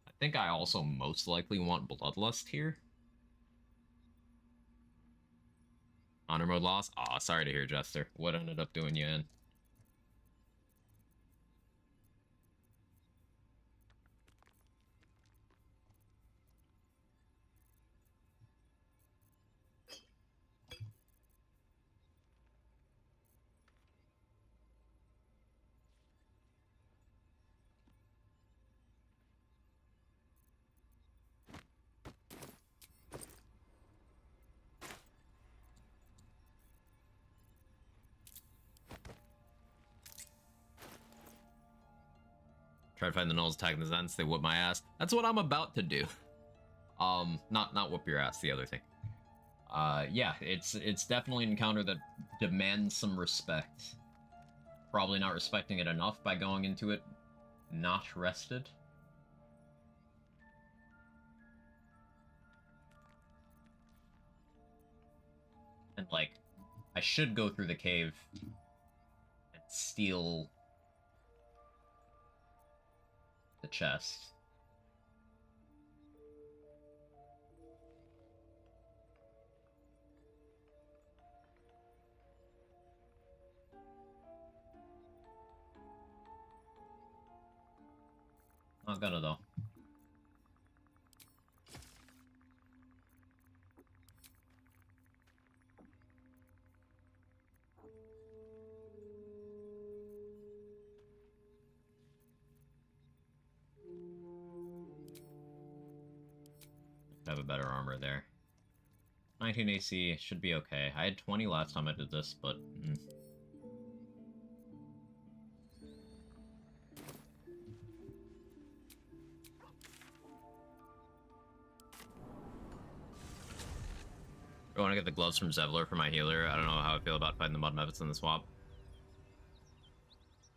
I think I also most likely want Bloodlust here. Honor mode loss? Aw, sorry to hear, Jester. What ended up doing you in? Try to find the Gnolls, attack the Zents, they whoop my ass. That's what I'm about to do. Not whoop your ass, the other thing. Yeah, it's definitely an encounter that demands some respect. Probably not respecting it enough by going into it not rested. And like, I should go through the cave and steal the chest. Not gonna though. Have a better armor there. 19 AC should be okay. I had 20 last time I did this, but I want to get the gloves from Zevlor for my healer. I don't know how I feel about fighting the Mud Mevets in the swamp.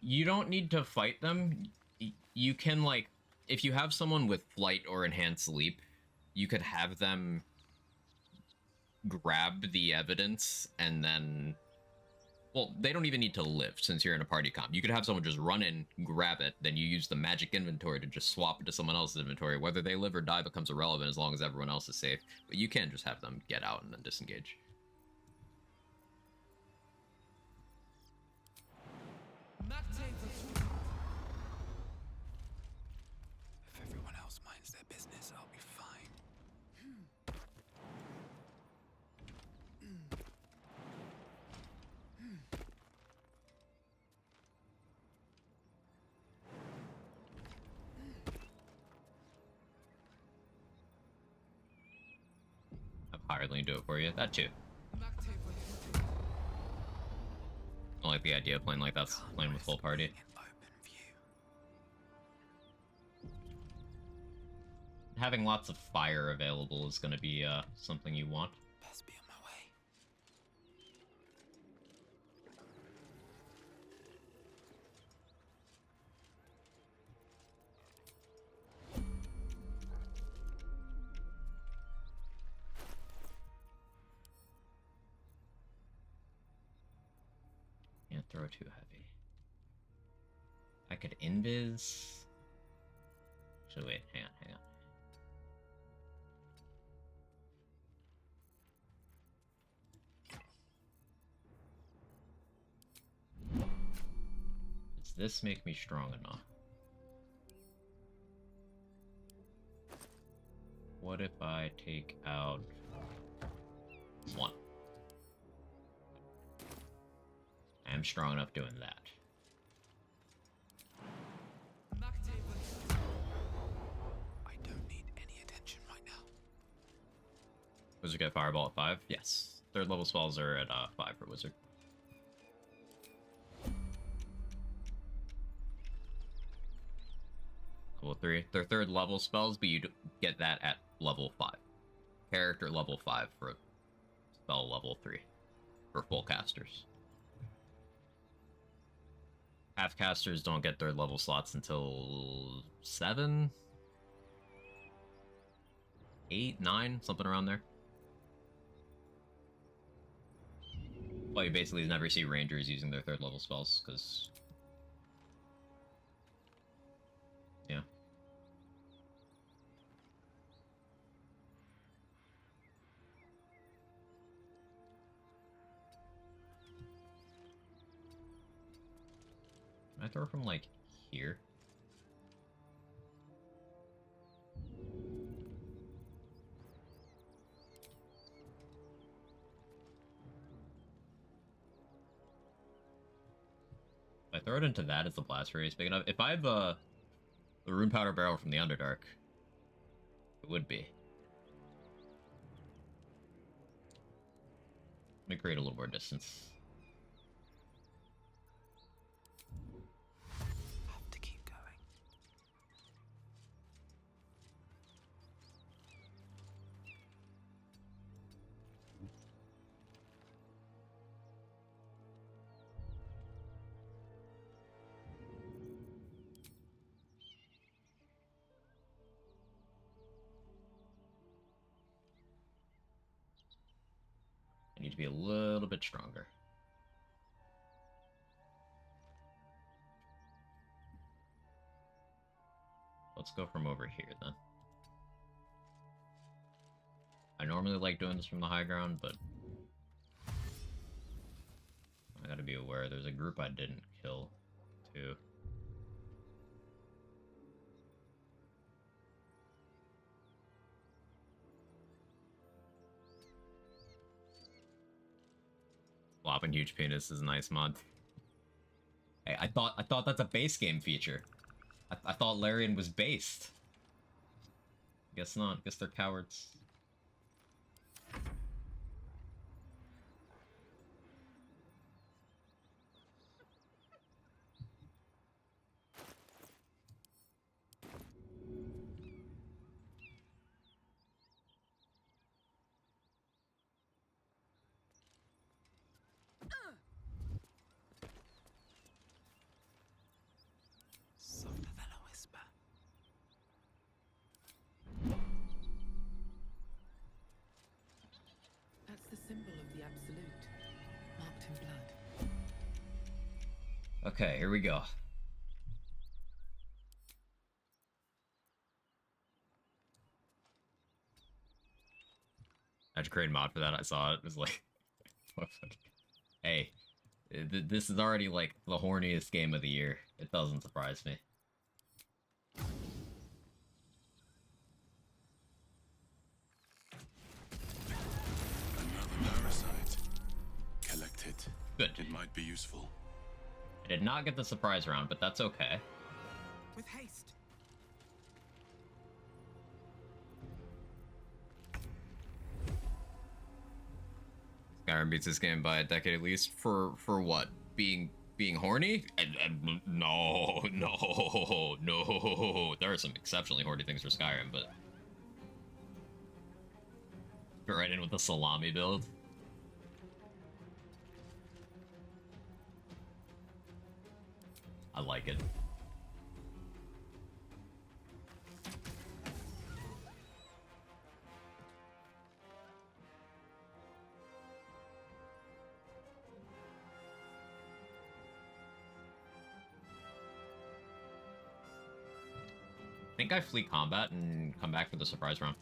You don't need to fight them. You can, like, if you have someone with flight or enhanced leap, you could have them grab the evidence and then... Well, they don't even need to live since you're in a party comp. You could have someone just run in, grab it, then you use the magic inventory to just swap it to someone else's inventory. Whether they live or die becomes irrelevant as long as everyone else is safe. But you can just have them get out and then disengage. If everyone else minds their business, I'll be fine. Have Hireling do it for you. That too. don't like the idea of playing like that, playing with full party. Having lots of fire available is going to be something you want. Best be on my way. Can't throw too heavy. I could invis. So wait, hang on. Does this make me strong enough? What if I take out 1? I am strong enough doing that. I don't need any attention right now. Wizard get Fireball at 5? Yes. 3rd level spells are at 5 for Wizard. Level 3. They're 3rd level spells, but you get that at level 5. Character level 5 for spell level 3 for full casters. Half casters don't get 3rd level slots until 7, 8, 9, something around there. Well, you basically never see rangers using their 3rd level spells, because... yeah. Can I throw from, like, here? If I throw it into that, is the blast radius big enough? If I have the rune powder barrel from the Underdark, it would be. Let me create a little more distance. Have to keep going. I need to be a little bit stronger. Let's go from over here then. I normally like doing this from the high ground, but I gotta be aware there's a group I didn't kill too. Flopping huge penis is a nice mod. Hey, I thought that's a base game feature. I thought Larian was based. Guess not. Guess they're cowards. Softer than a whisper. That's the symbol of the Absolute, marked in blood. Okay, here we go. I had to create a mod for that. I saw it. It was like, hey, this is already like the horniest game of the year. It doesn't surprise me. Another parasite. Collect it. Good. It might be useful. I did not get the surprise round, but that's okay. With haste. Skyrim beats this game by a decade at least. For what? being horny? And no. There are some exceptionally horny things for Skyrim, but go right in with the salami build. I like it. I think I flee combat and come back for the surprise round.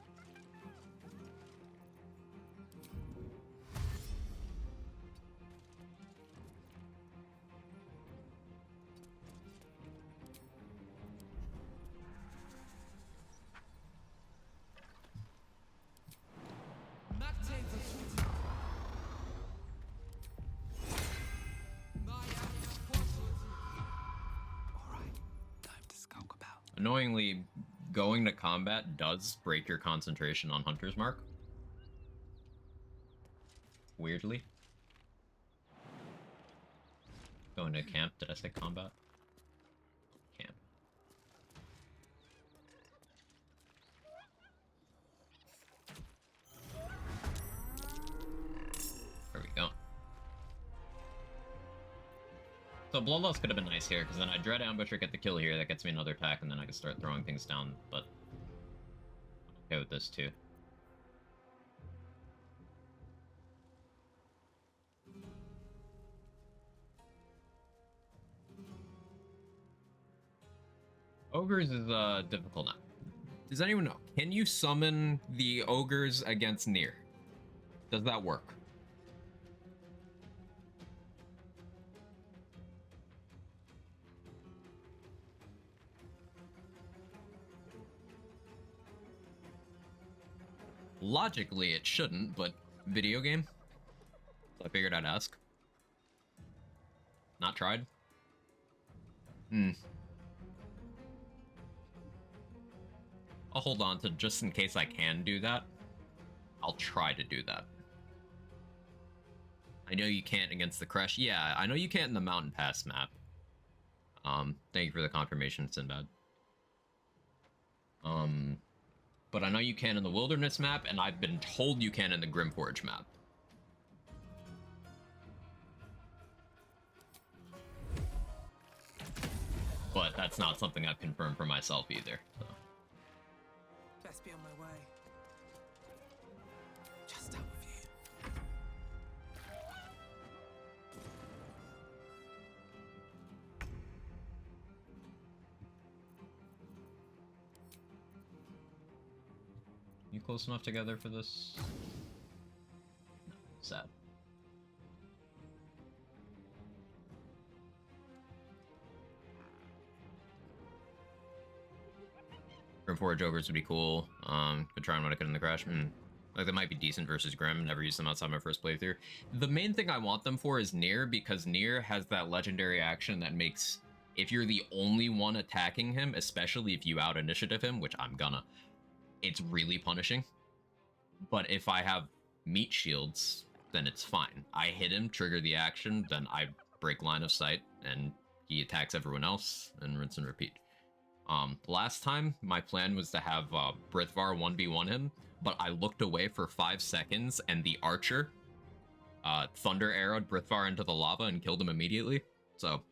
Annoyingly, going to combat does break your concentration on Hunter's Mark. Weirdly. Going to camp, did I say combat? Camp. There we go. So Bloodlust could have been nice here, because then I Dread Ambusher, get the kill here, that gets me another attack, and then I can start throwing things down, but I'm okay with this too. Ogres is difficult now. Does anyone know? Can you summon the ogres against Nier? Does that work? Logically, it shouldn't, but video game? So I figured I'd ask. Not tried? I'll hold on to just in case I can do that. I'll try to do that. I know you can't against the Crash. Yeah, I know you can't in the Mountain Pass map. Thank you for the confirmation, Sinbad. But I know you can in the Wilderness map, and I've been told you can in the Grimforge map. But that's not something I've confirmed for myself either, so. Best be on my way. Just out of view. You close enough together for this? No, sad. Grimforge ogres would be cool. Could try and when I could in the Crash. Like, they might be decent versus Grim. Never used them outside my first playthrough. The main thing I want them for is Nier, because Nier has that legendary action that makes, if you're the only one attacking him, especially if you out-initiative him, which I'm gonna, it's really punishing. But if I have meat shields, then it's fine. I hit him, trigger the action, then I break line of sight, and he attacks everyone else, and rinse and repeat. Last time, my plan was to have Brithvar 1v1 him, but I looked away for 5 seconds, and the archer thunder arrowed Brithvar into the lava and killed him immediately. So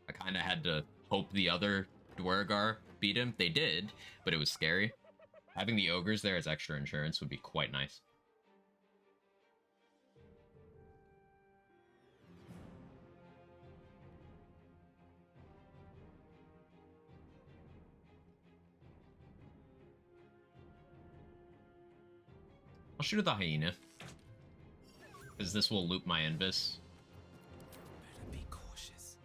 I kind of had to hope the other Dwergar beat him. They did, but it was scary. Having the ogres there as extra insurance would be quite nice. I'll shoot at the hyena, because this will loop my Invis. Better be cautious.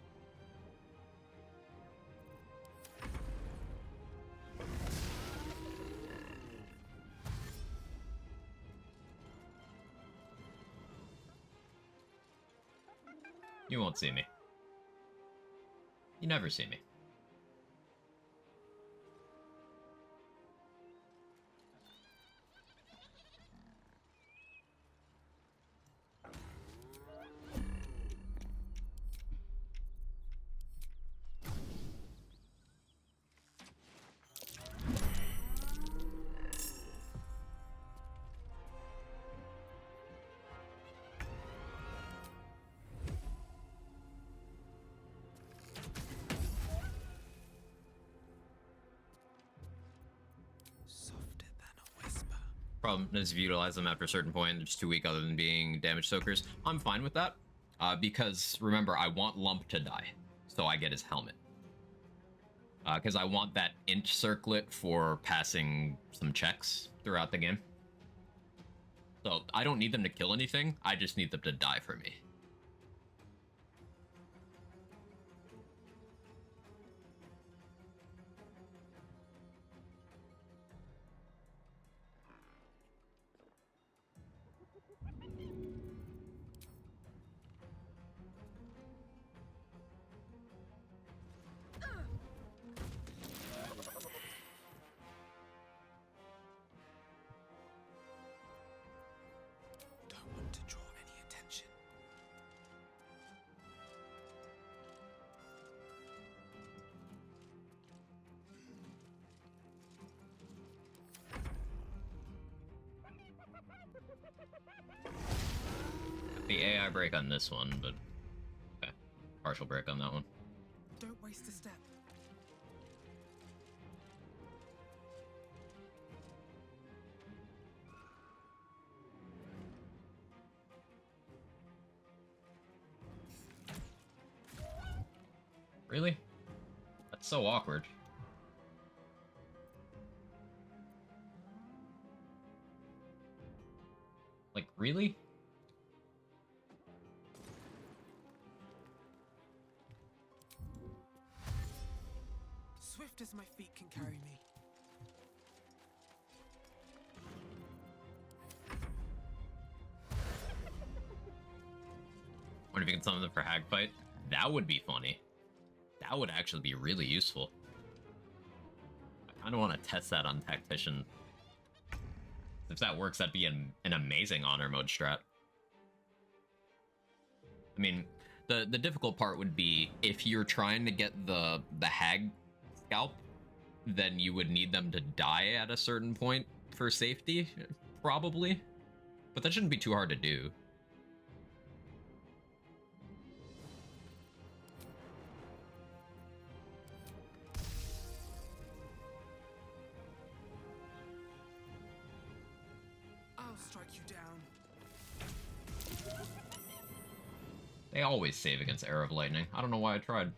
You won't see me. You never see me. problem is if you utilize them after a certain point, they're just too weak other than being damage soakers. I'm fine with that, because remember, I want Lump to die, so I get his helmet. Because I want that inch circlet for passing some checks throughout the game. So I don't need them to kill anything, I just need them to die for me. Don't want to draw any attention. The AI break on this one, but okay. Partial break on that one. Don't waste a step. Really? That's so awkward. Like, really? Swift as my feet can carry me. Wonder if you can summon them for Hag Fight. That would be funny. That would actually be really useful. I kind of want to test that on Tactician. If that works, that'd be an amazing honor mode strat. I mean, the difficult part would be if you're trying to get the Hag scalp, then you would need them to die at a certain point for safety, probably. But that shouldn't be too hard to do. I'll strike you down. They always save against Arrow of Lightning. I don't know why I tried.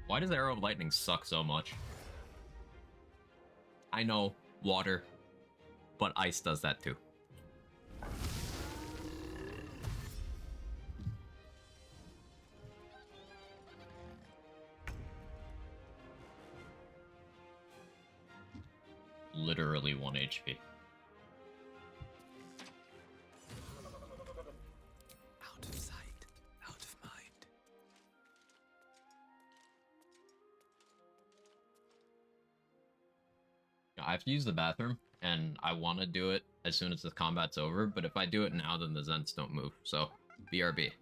Why does Arrow of Lightning suck so much? I know, water, but ice does that too. Literally 1 HP. Out of sight, out of mind. I have to use the bathroom, and I want to do it as soon as the combat's over, but if I do it now, then the Zents don't move, so BRB.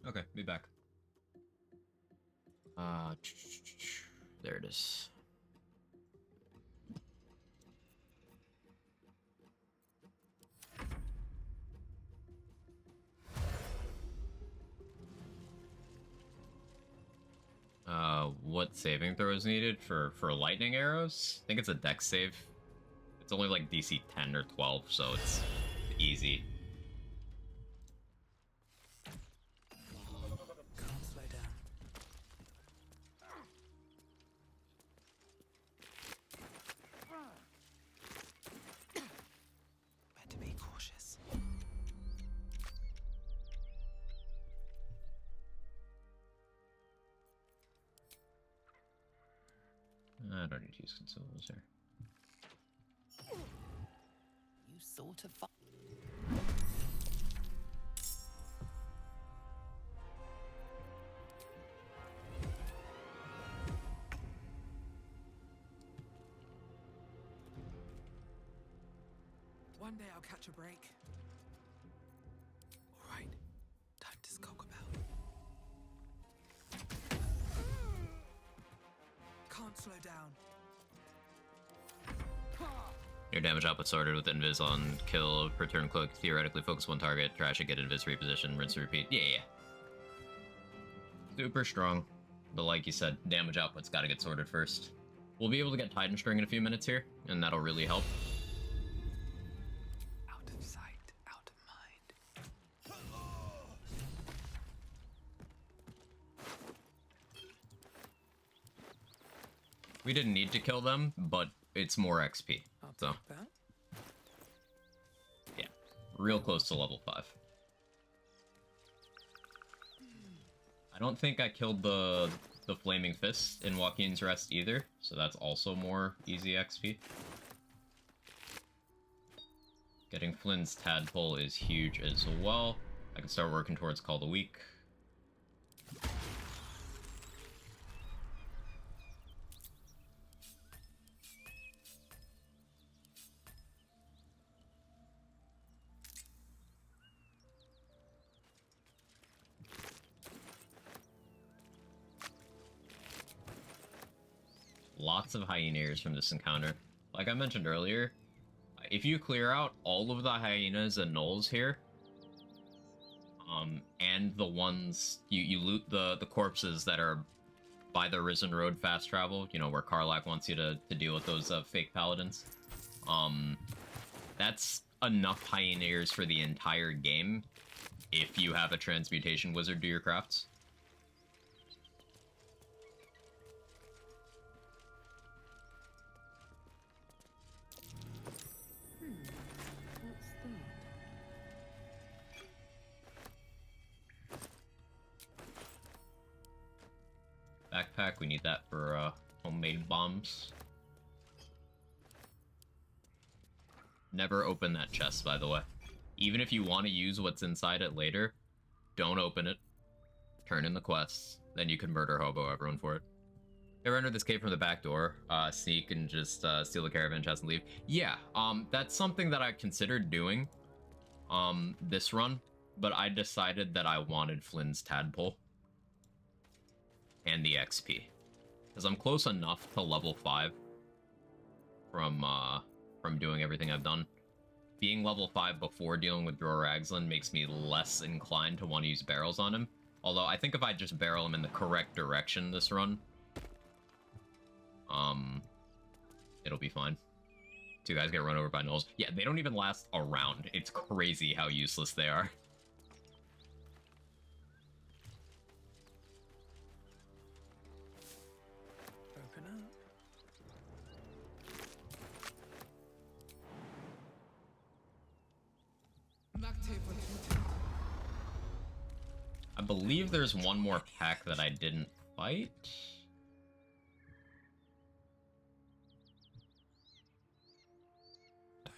Okay, be back. There it is. What saving throw is needed for lightning arrows? I think it's a dex save. It's only like DC 10 or 12, so it's easy. Can't slow down. Better be cautious. I don't need to use consumables here. You sort of. One day I'll catch a break. All right, time to skulk about. Can't slow down. Your damage output sorted with invis on kill, return cloak, theoretically focus one target, trash it, get invis, reposition, rinse, repeat. Yeah. Super strong. But like you said, damage output's gotta get sorted first. We'll be able to get Titan String in a few minutes here, and that'll really help. Out of sight, out of mind. We didn't need to kill them, but it's more XP. So, yeah, real close to level 5. I don't think I killed the Flaming Fist in Joaquin's Rest either, so that's also more easy XP. Getting Flynn's Tadpole is huge as well. I can start working towards Call the Week. Lots of hyenas from this encounter. Like I mentioned earlier, if you clear out all of the hyenas and gnolls here, and the ones you loot the corpses that are by the Risen Road fast travel, you know, where Karlach wants you to deal with those fake paladins. That's enough hyenas for the entire game if you have a transmutation wizard do your crafts. Backpack, we need that for homemade bombs. Never open that chest, by the way. Even if you want to use what's inside it later, don't open it. Turn in the quests, then you can murder hobo everyone for it. Ever enter this cave from the back door, sneak and just steal the caravan chest and leave? Yeah, that's something that I considered doing this run, but I decided that I wanted Flynn's Tadpole and the XP, because I'm close enough to level 5 from doing everything I've done. Being level 5 before dealing with Dror Ragzlin makes me less inclined to want to use barrels on him. Although I think if I just barrel him in the correct direction this run, it'll be fine. 2 guys get run over by gnolls. Yeah, they don't even last a round. It's crazy how useless they are. Open up. I believe there's one more pack that I didn't fight.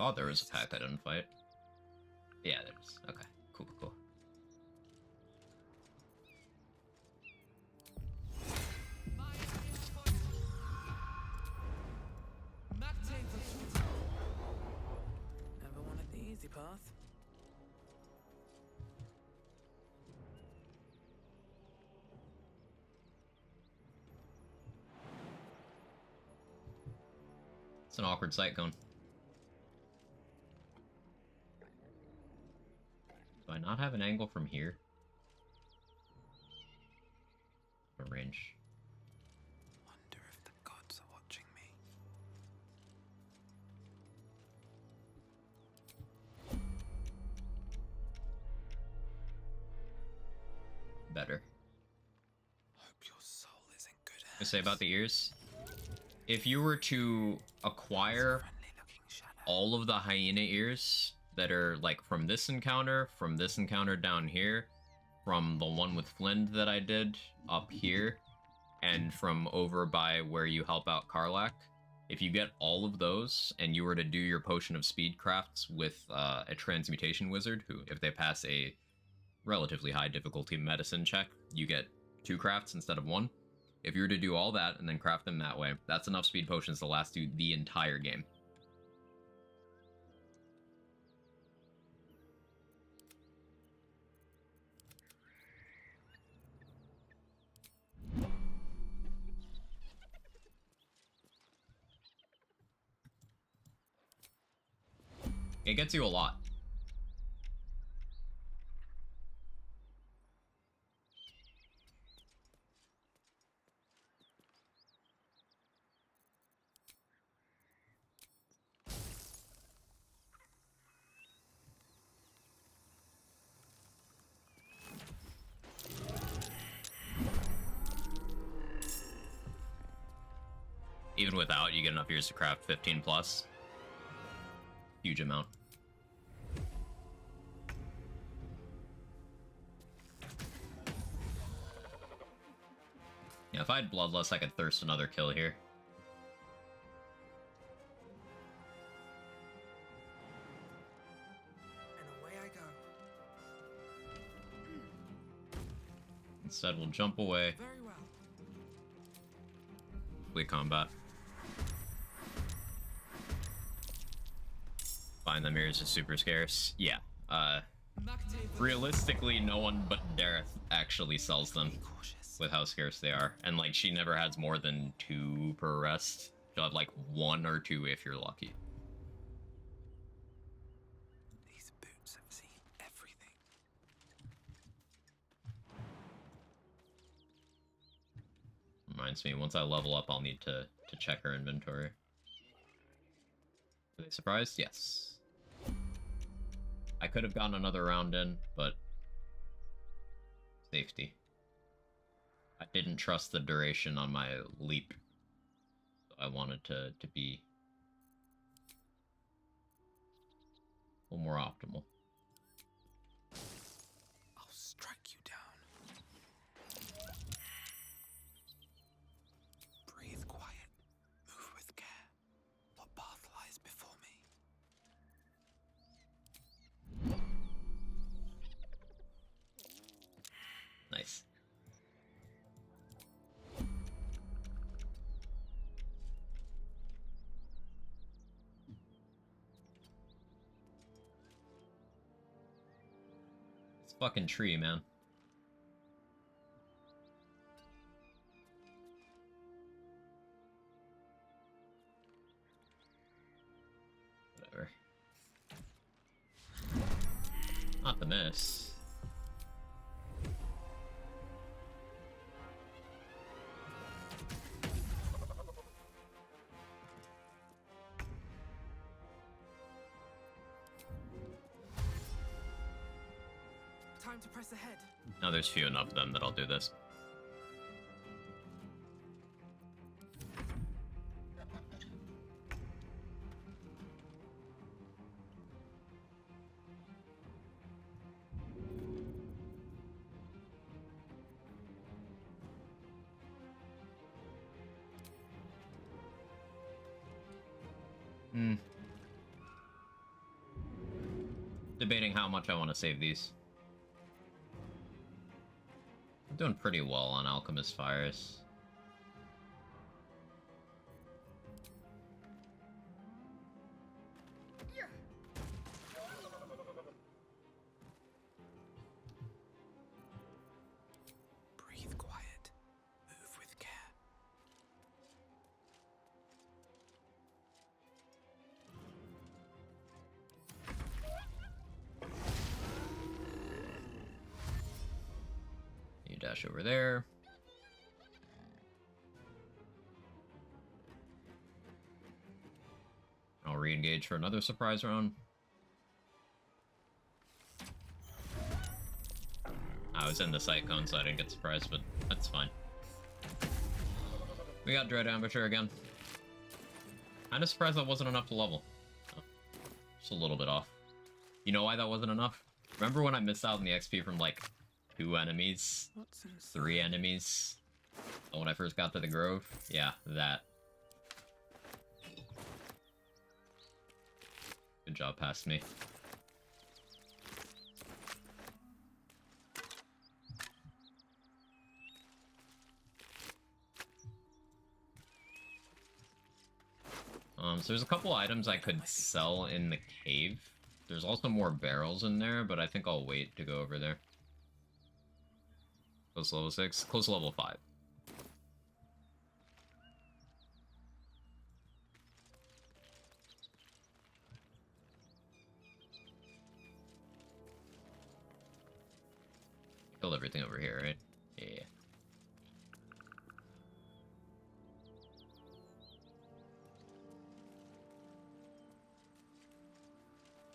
thought there was a pack I didn't fight. Yeah, there's. Okay, cool, cool, cool. Never wanted the easy path. It's an awkward sight cone. Do I not have an angle from here? A range. Wonder if the gods are watching me. Better. Hope your soul is in good hands. I say about the ears. If you were to acquire all of the hyena ears that are like from this encounter down here, from the one with Flind that I did up here, and from over by where you help out Karlach, if you get all of those and you were to do your potion of speed crafts with a transmutation wizard, who, if they pass a relatively high difficulty medicine check, you get 2 crafts instead of 1. If you were to do all that and then craft them that way, that's enough speed potions to last you the entire game. It gets you a lot. Even without, you get enough years to craft 15 plus. Huge amount. Yeah, if I had Bloodlust, I could thirst another kill here. And away I go. Instead, we'll jump away. Very well. Complete combat. Find the mirrors is super scarce. Yeah. Realistically, no one but Dareth actually sells them with how scarce they are. And, like, she never has more than 2 per rest. She'll have, like, 1 or 2 if you're lucky. These boots have seen everything. Reminds me, once I level up, I'll need to check her inventory. Are they surprised? Yes. I could have gotten another round in, but safety. I didn't trust the duration on my leap. So I wanted to be a little more optimal. I'll strike you down. Breathe quiet. Move with care. What path lies before me? Nice. This fucking tree, man. Whatever. Not the miss. Time to press ahead. Now there's few enough of them that I'll do this. Debating how much I want to save these. I'm doing pretty well on Alchemist Fires. Breathe quiet. Move with care. You dash over there. I'll re-engage for another surprise round. I was in the sight cone, so I didn't get surprised, but that's fine. We got Dread Ambusher again. Kinda surprised that wasn't enough to level. Oh, just a little bit off. You know why that wasn't enough? Remember when I missed out on the XP from like 2 enemies? 3 enemies? When I first got to the Grove? Yeah, that. Good job past me. So there's a couple items I could sell in the cave. There's also more barrels in there, but I think I'll wait to go over there. Close to level 6, close to level 5. Killed everything over here, right? Yeah.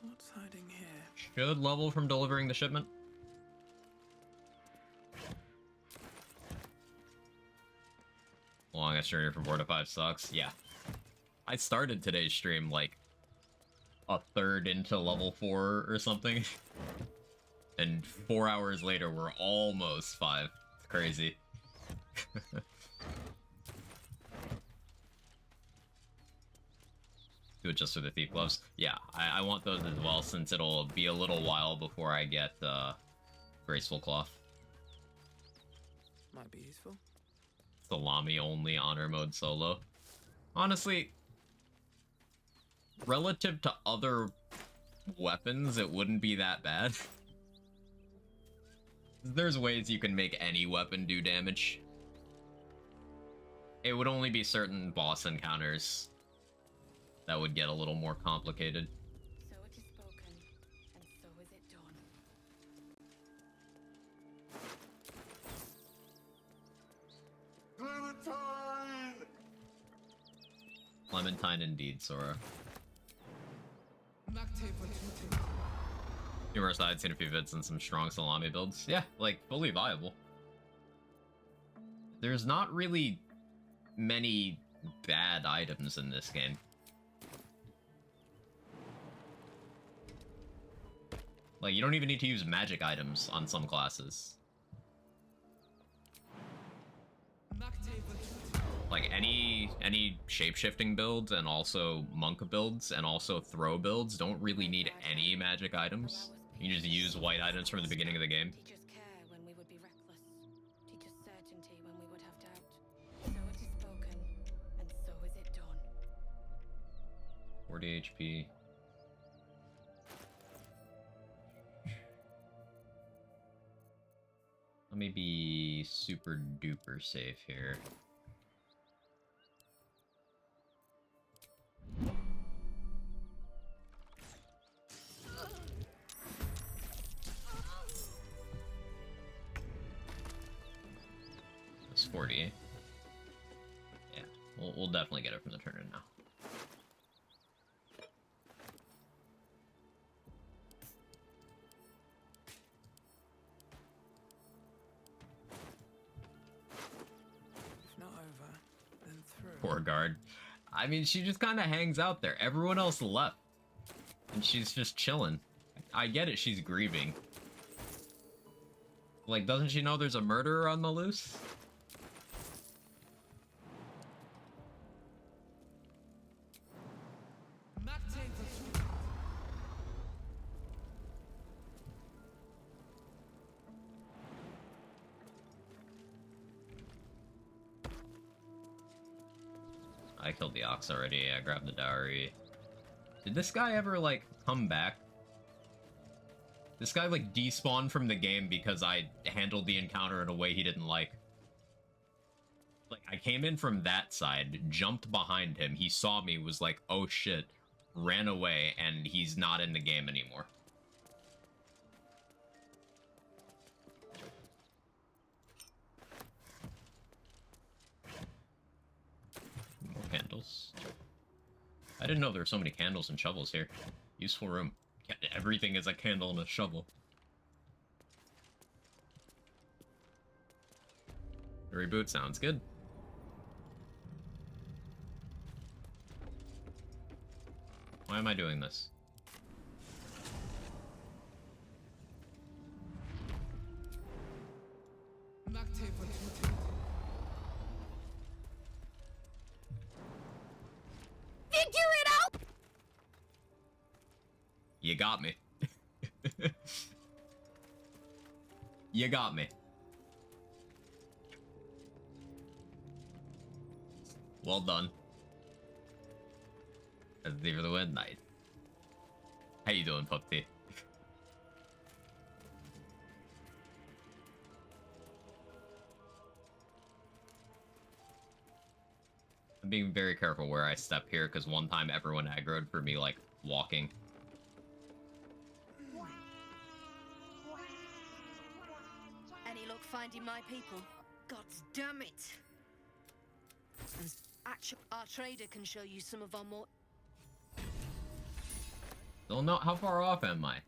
What's hiding here? Should level from delivering the shipment. Longest journey from 4 to 5 sucks. Yeah. I started today's stream like a third into level 4 or something. And 4 hours later, we're almost 5. It's crazy. Do it just for the thief gloves. Yeah, I want those as well, since it'll be a little while before I get graceful cloth. Might be useful. Salami only honor mode solo. Honestly, relative to other weapons, it wouldn't be that bad. There's ways you can make any weapon do damage. It would only be certain boss encounters that would get a little more complicated. So it is spoken, and so is it done. Clementine indeed, Sora. Humorous, I'd seen a few vids and some strong salami builds. Yeah, like, fully viable. There's not really many bad items in this game. Like, you don't even need to use magic items on some classes. Like, any shape-shifting builds and also monk builds and also throw builds don't really need any magic items. You just use white items from the beginning of the game. Teach us care when we would be reckless. Teach us certainty when we would have doubt. So it is spoken, and so is it done. 40 HP. Let me be super duper safe here. It's 40. Yeah, we'll definitely get it from the turn in now. If not over, then through. Poor guard. I mean, she just kind of hangs out there. Everyone else left. And she's just chilling. I get it, she's grieving. Like, doesn't she know there's a murderer on the loose? I killed the ox already. I grabbed the dowry. Did this guy ever, like, come back? This guy, like, despawned from the game because I handled the encounter in a way he didn't like. Like, I came in from that side, jumped behind him, he saw me, was like, oh shit, ran away, and he's not in the game anymore. More candles. I didn't know there were so many candles and shovels here. Useful room. Everything is a candle and a shovel. Reboot sounds good. Why am I doing this? Figure it out! You got me. You got me. Well done. That's the for the win night. How you doing, Puppy? I'm being very careful where I step here, because one time everyone aggroed for me, like, walking. Any luck finding my people? God damn it! Actually, our trader can show you some of our more... Don't know how far off am I?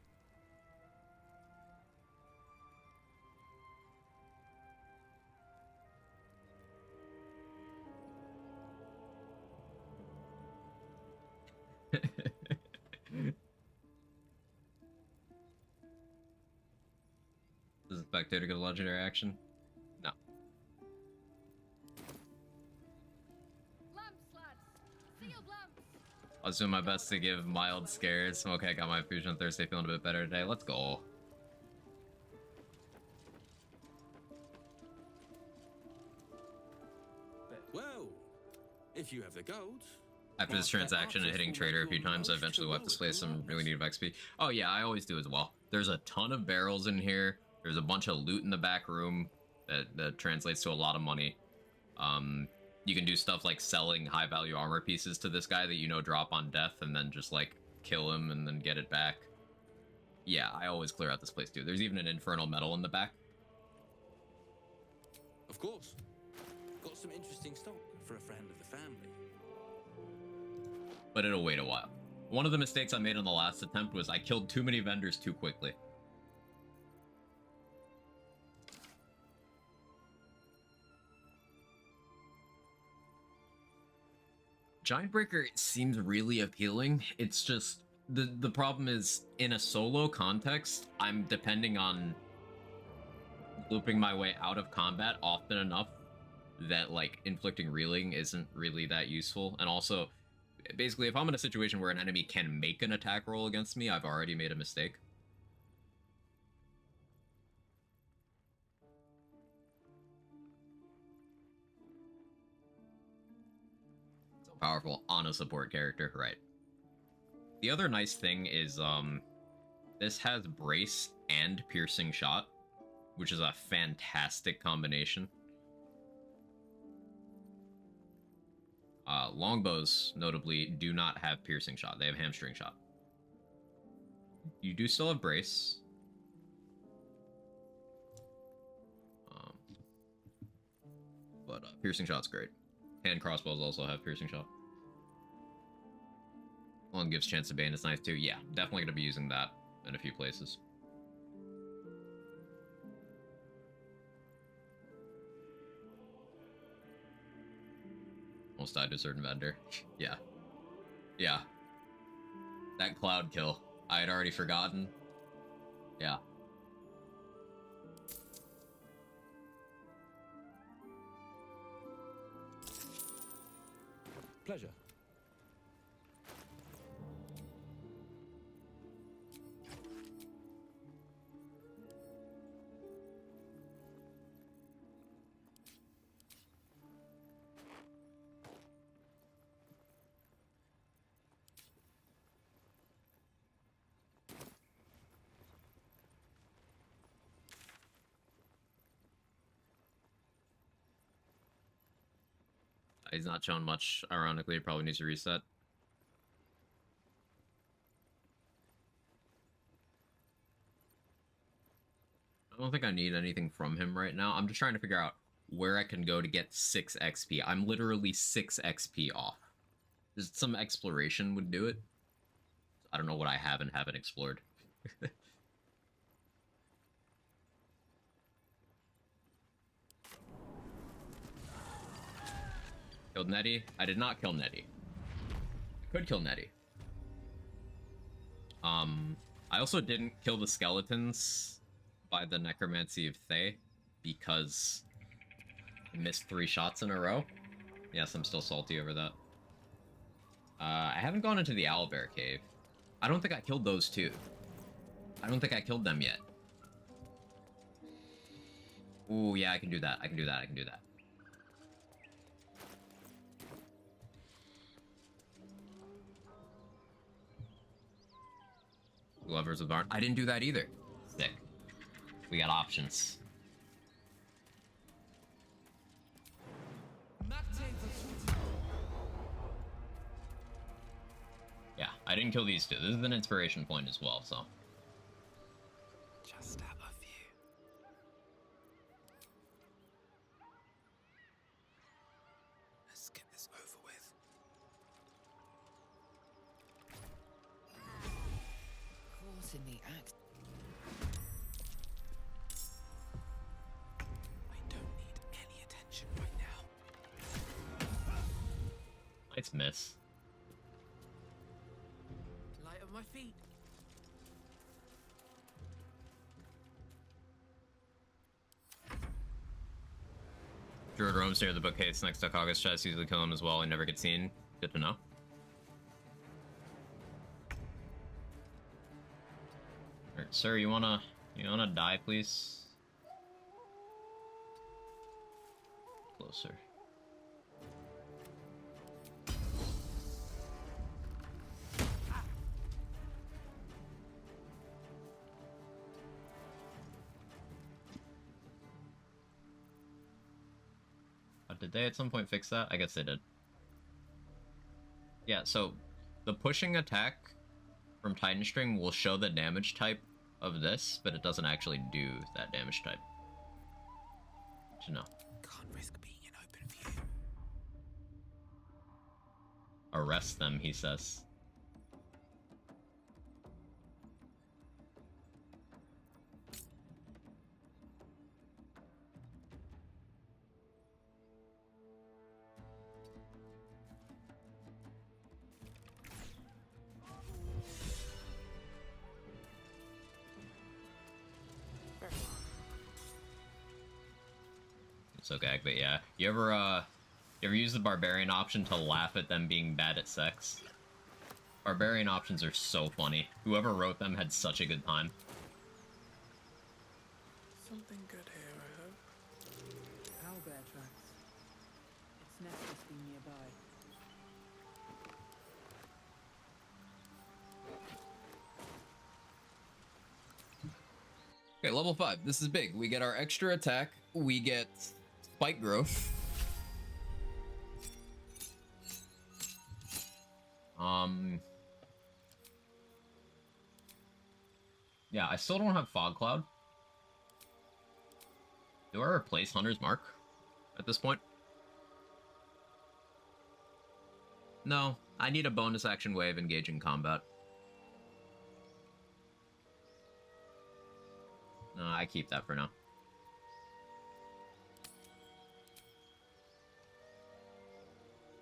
Does the spectator get a legendary action? No. I was doing my best to give mild scares. Okay, I got my fusion on Thursday, feeling a bit better today. Let's go. Well, if you have the gold. After this transaction and hitting trader a few times, I eventually wiped this place some really needed XP. Oh yeah, I always do as well. There's a ton of barrels in here. There's a bunch of loot in the back room that translates to a lot of money. You can do stuff like selling high value armor pieces to this guy that you know drop on death and then just like kill him and then get it back. Yeah, I always clear out this place too. There's even an infernal metal in the back. Of course. Got some interesting stock for a friend of the family. But it'll wait a while. One of the mistakes I made on the last attempt was I killed too many vendors too quickly. Giantbreaker seems really appealing. It's just the problem is in a solo context, I'm depending on looping my way out of combat often enough that like inflicting reeling isn't really that useful. And also, basically, if I'm in a situation where an enemy can make an attack roll against me, I've already made a mistake. So powerful on a support character, right? The other nice thing is, this has brace and piercing shot, which is a fantastic combination. Longbows, notably, do not have piercing shot. They have hamstring shot. You do still have brace. But piercing shot's great. Hand crossbows also have piercing shot. Long gives chance to bane. It's nice too. Yeah, definitely gonna be using that in a few places. Almost died to a certain vendor. Yeah. Yeah. That cloud kill. I had already forgotten. Yeah. Pleasure. He's not shown much. Ironically, he probably needs to reset. I don't think I need anything from him right now. I'm just trying to figure out where I can go to get 6 XP. I'm literally 6 XP off. Just some exploration would do it. I don't know what I have and haven't explored. Killed Nettie. I did not kill Nettie. I could kill Nettie. I also didn't kill the skeletons by the Necromancy of Thay because I missed 3 shots in a row. Yes, I'm still salty over that. I haven't gone into the Owlbear Cave. I don't think I killed those 2. I don't think I killed them yet. Ooh, yeah, I can do that. I can do that. I can do that. Lovers of Barn. I didn't do that either. Sick. We got options. Yeah, I didn't kill these 2. This is an inspiration point as well, so. Just out of view. Let's get this over with. Caught in the act. I don't need any attention right now. Nice miss. Light on my feet. Druid roams near the bookcase next to Kagha's chest. Usually kill him as well and never get seen. Good to know. Alright, sir, you wanna die, please? Closer. Did they at some point fix that? I guess they did. Yeah, so the pushing attack from Titan String will show the damage type of this, but it doesn't actually do that damage type. To know. Can't risk being in open view. Arrest them, he says. It's okay, but yeah. You ever use the Barbarian option to laugh at them being bad at sex? Barbarian options are so funny. Whoever wrote them had such a good time. Something good here, I hope. Owlbear tracks. Its nest must be nearby. Okay, level 5. This is big. We get our extra attack. We get spike growth. Yeah, I still don't have Fog Cloud. Do I replace Hunter's Mark at this point? No, I need a bonus action way of engaging combat. No, I keep that for now.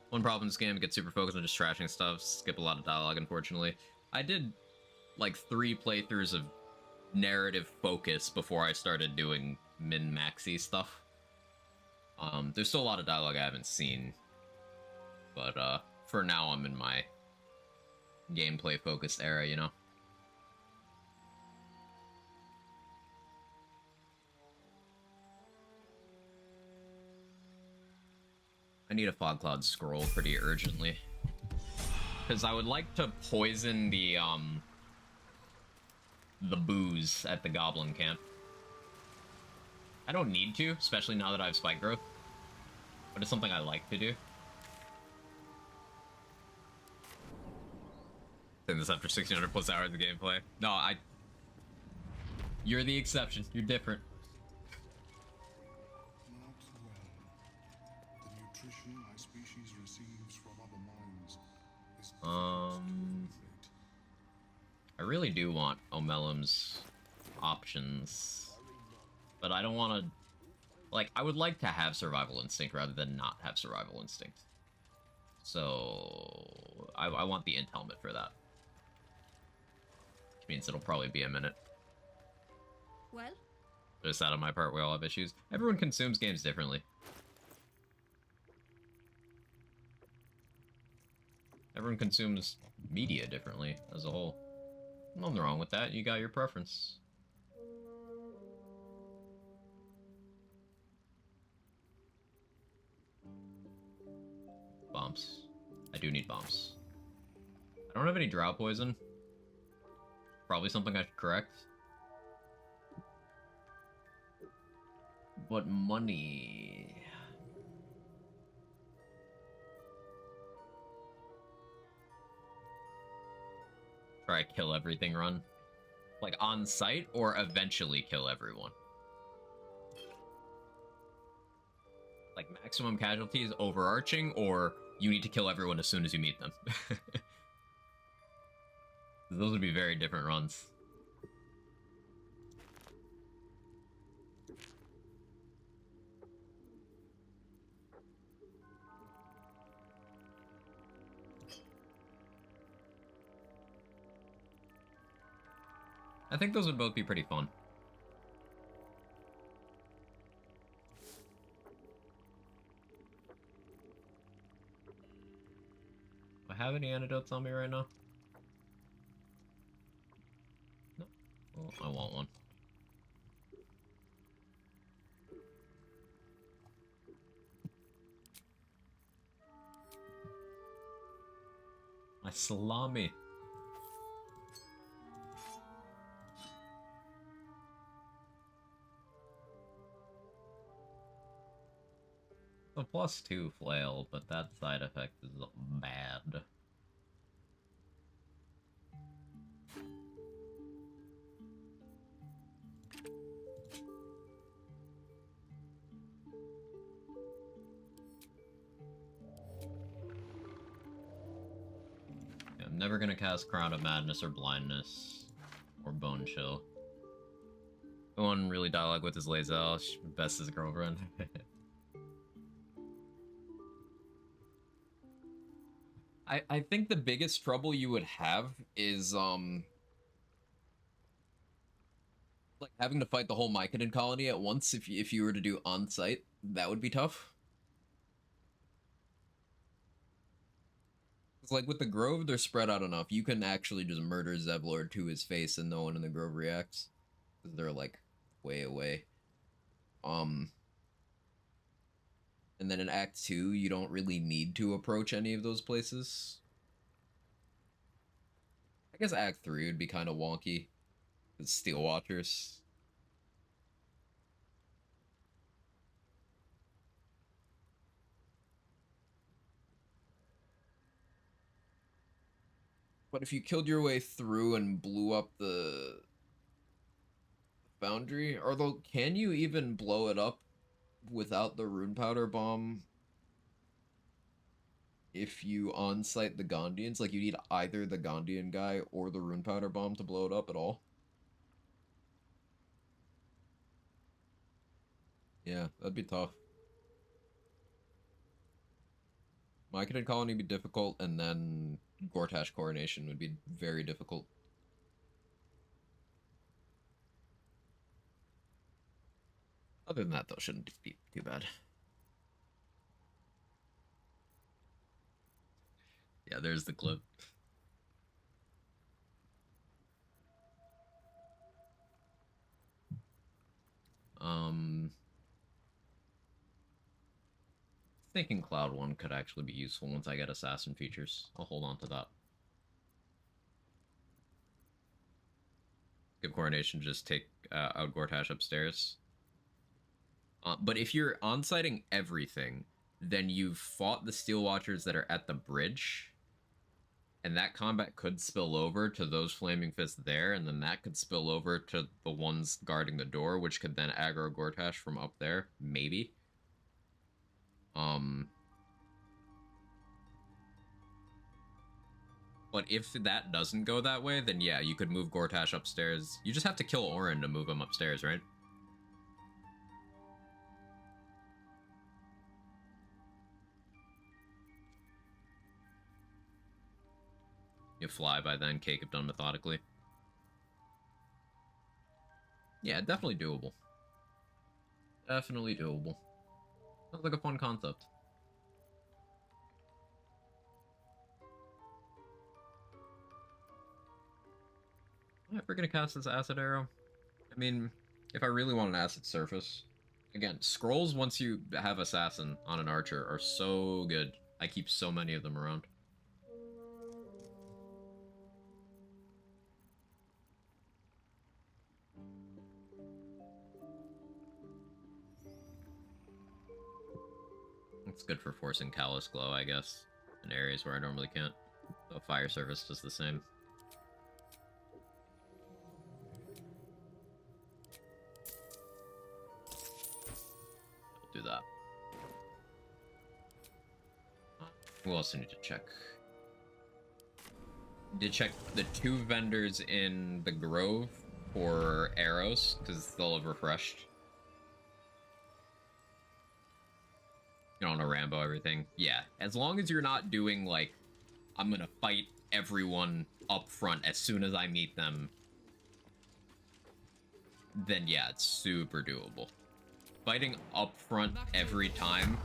One problem in this game, get super focused on just trashing stuff, skip a lot of dialogue, unfortunately. I did, like, 3 playthroughs of narrative focus before I started doing min-maxy stuff. There's still a lot of dialogue I haven't seen. But, for now, I'm in my gameplay-focused era, you know? I need a Fog Cloud scroll pretty urgently. Because I would like to poison the booze at the Goblin Camp. I don't need to, especially now that I have Spike Growth. But it's something I like to do. Saying this after 1600 plus hours of gameplay. No, You're the exception. You're different. Not well. The nutrition my species receives from other minds is I really do want Omelum's options, but I don't want to. Like, I would like to have survival instinct rather than not have survival instinct. So I want the int helmet for that. Which means it'll probably be a minute. Well? Just out of my part, we all have issues. Everyone consumes games differently. Everyone consumes media differently as a whole. Nothing wrong with that. You got your preference. Bombs. I do need bombs. I don't have any drought poison. Probably something I should correct. But money... Try kill everything run. Like on site or eventually kill everyone. Like maximum casualties overarching or you need to kill everyone as soon as you meet them. Those would be very different runs. I think those would both be pretty fun. Do I have any antidotes on me right now? No. Oh, I want one. My salami. A +2 flail, but that side effect is bad. Yeah, I'm never gonna cast Crown of Madness or Blindness or Bone Chill. Go on really dialogue with his Lae'zel, best his girlfriend. I think the biggest trouble you would have is, like, having to fight the whole Mycadon colony at once if you were to do on-site. That would be tough. It's like, with the Grove, they're spread out enough. You can actually just murder Zevlord to his face and no one in the Grove reacts. Because they're, like, way away. And then in Act 2, you don't really need to approach any of those places. I guess Act 3 would be kind of wonky. With Steel Watchers. But if you killed your way through and blew up the Foundry, although can you even blow it up without the rune powder bomb if you on-site the Gondians? Like, you need either the Gondian guy or the rune powder bomb to blow it up at all? Yeah, that'd be tough. Mycadon Colony would be difficult, and then Gortash Coronation would be very difficult. Other than that, though, shouldn't be too bad. Yeah, there's the clip. Thinking Cloud 1 could actually be useful once I get Assassin features. I'll hold on to that. Give Coronation, just take out Gortash upstairs. But if you're on-siting everything, then you've fought the Steel Watchers that are at the bridge, And that combat could spill over to those flaming fists there, and then that could spill over to the ones guarding the door, which could then aggro Gortash from up there, maybe. But if that doesn't go that way, then yeah, you could move Gortash upstairs. You just have to kill Orin to move him upstairs, right? You fly by then, cake if done methodically. Yeah, definitely doable. Definitely doable. Sounds like a fun concept. Am I ever gonna cast this acid arrow? I mean, if I really want an acid surface. Again, scrolls once you have assassin on an archer are so good. I keep so many of them around. It's good for forcing Callous Glow, I guess, in areas where I normally can't. Though Fire Service does the same. We'll do that. We also need to check. Need to check the 2 vendors in the Grove for arrows, because they'll have refreshed. You don't want to Rambo everything. Yeah, as long as you're not doing, like, I'm gonna fight everyone up front as soon as I meet them, then yeah, it's super doable. Fighting up front every time,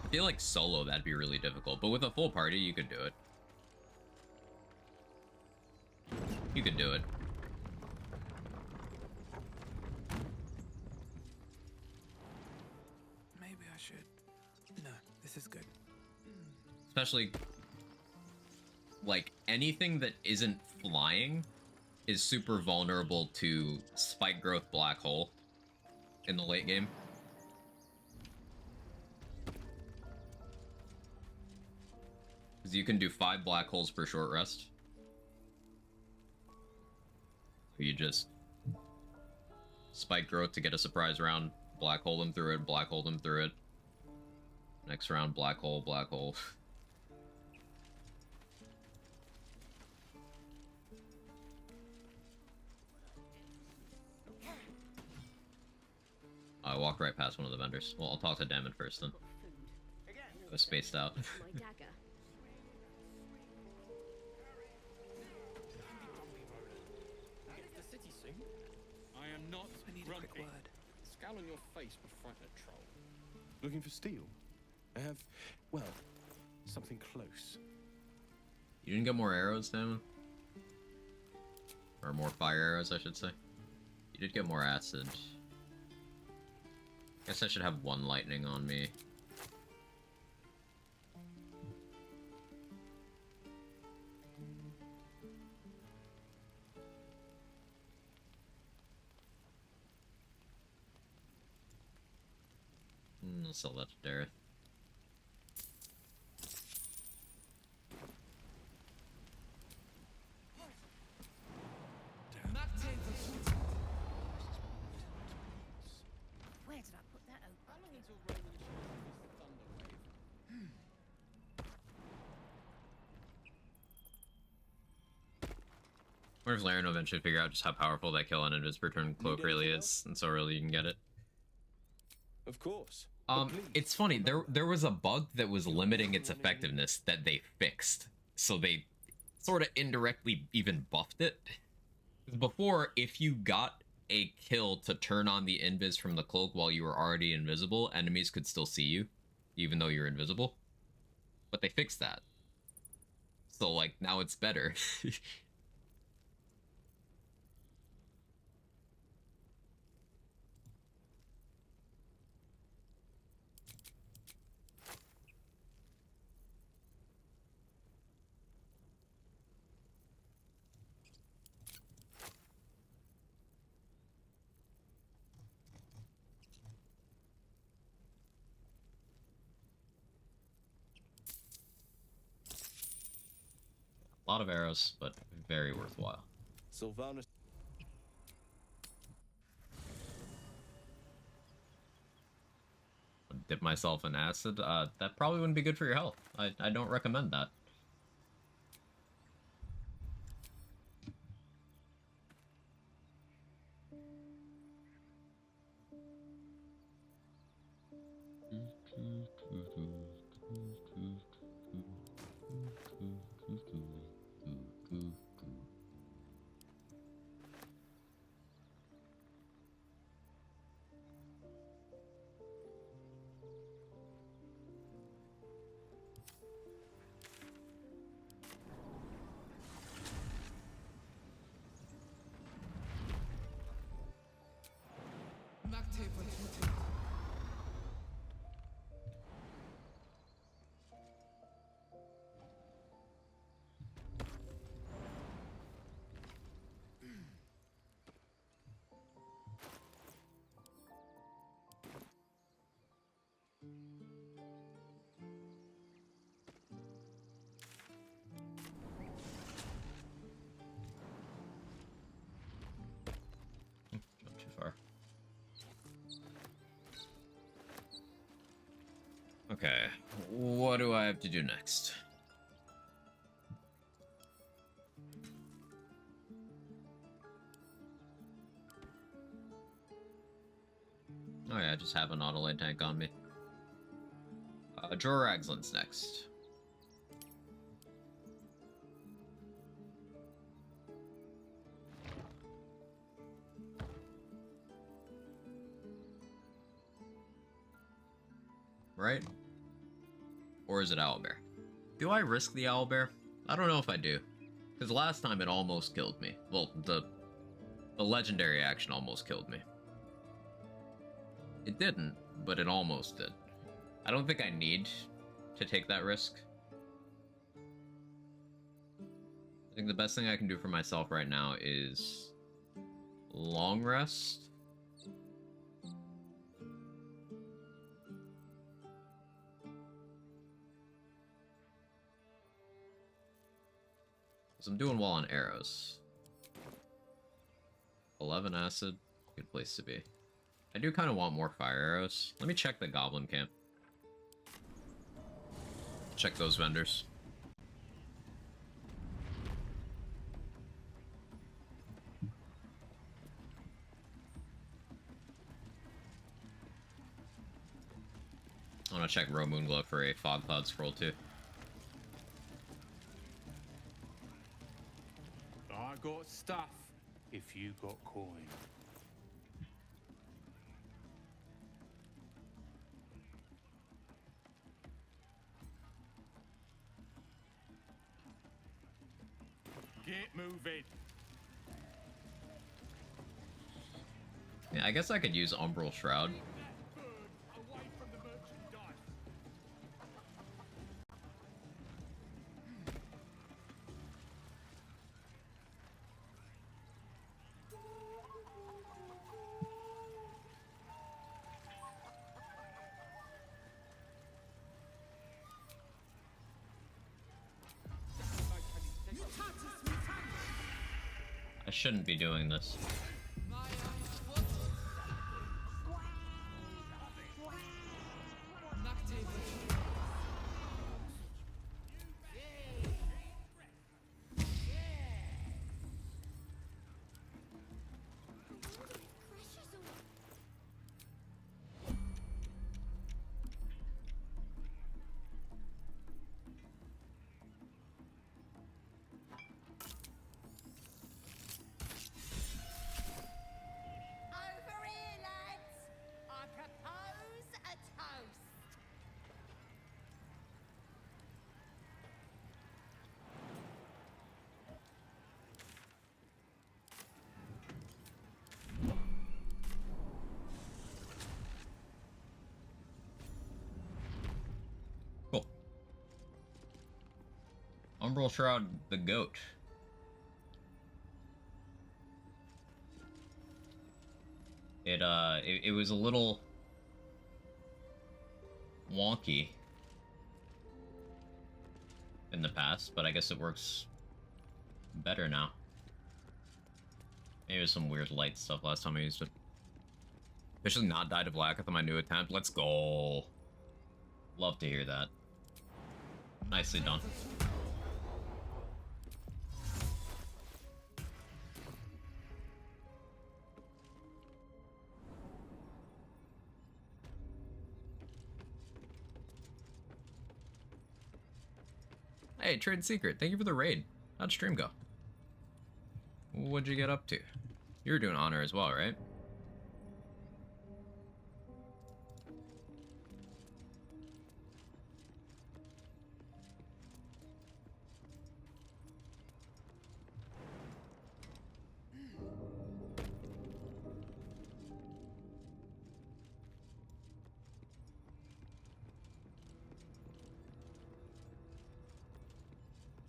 I feel like solo that'd be really difficult, but with a full party, you could do it. You could do it. Maybe I should. No, this is good. Especially, like, anything that isn't flying is super vulnerable to Spike Growth Black Hole in the late game. Because you can do 5 Black Holes per short rest. You just Spike Growth to get a surprise round, Black Hole them through it, Black Hole them through it. Next round, Black Hole, Black Hole. I walked right past one of the vendors. Well, I'll talk to Damon first then. I was spaced out. My dagger. The city soon. I am not grumpy. Scowl on your face will frighten a troll. Looking for steel? I have, well, something close. You didn't get more arrows, Damon? Or more fire arrows, I should say. You did get more acid. Guess I should have 1 lightning on me. I'll sell that to Dareth. Where did I put that open? How long until Raven unleashes the thunder wave? What if Laren will eventually figure out just how powerful that kill on Invis per turn cloak really is, and so early you can get it? Of course. It's funny, there was a bug that was limiting its effectiveness that they fixed. So they sort of indirectly even buffed it. Before, if you got a kill to turn on the invis from the cloak while you were already invisible, enemies could still see you, even though you're invisible. But they fixed that. So, like, now it's better. A lot of arrows, but very worthwhile. Sylvanas. Dip myself in acid. That probably wouldn't be good for your health. I don't recommend that. Not too far. Okay, what do I have to do next? Oh yeah, I just have an auto-lay tank on me. Joragzlin's next. Right? Or is it Owlbear? Do I risk the Owlbear? I don't know if I do. Because last time it almost killed me. Well, the legendary action almost killed me. It didn't, but it almost did. I don't think I need to take that risk. I think the best thing I can do for myself right now is long rest. So I'm doing well on arrows. 11 acid, good place to be. I do kind of want more fire arrows. Let me check the goblin camp. Check those vendors. I want to check Roe Moonglow for a fog cloud scroll too. I got stuff if you got coin. Get moving. Yeah, I guess I could use Umbral Shroud. I shouldn't be doing this. Over here, lads! I propose a toast. Cool. Umbral Shroud the goat. It was a little wonky in the past, but I guess it works better now. Maybe it was some weird light stuff last time I used it. Officially not died of Lakath on my new attempt. Let's go. Love to hear that. Nicely done. Hey, Trade Secret, thank you for the raid. How'd stream go? What'd you get up to? You were doing honor as well, right?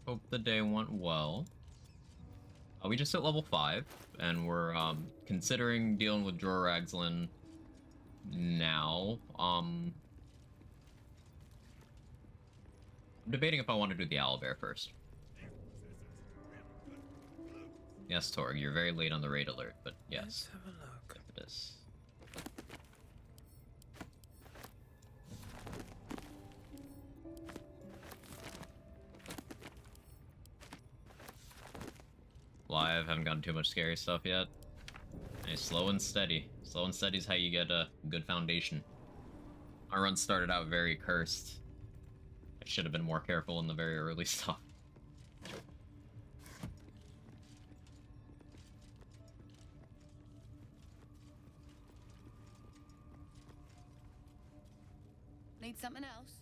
Hope the day went well. We just hit level 5, and we're considering dealing with Jorah now. I'm debating if I want to do the owlbear first. Yes, Torg, you're very late on the raid alert, but yes. Let's have a look. It is. Live, haven't gotten too much scary stuff yet. Hey, slow and steady. Slow and steady is how you get a good foundation. Our run started out very cursed. I should have been more careful in the very early stuff. Need something else?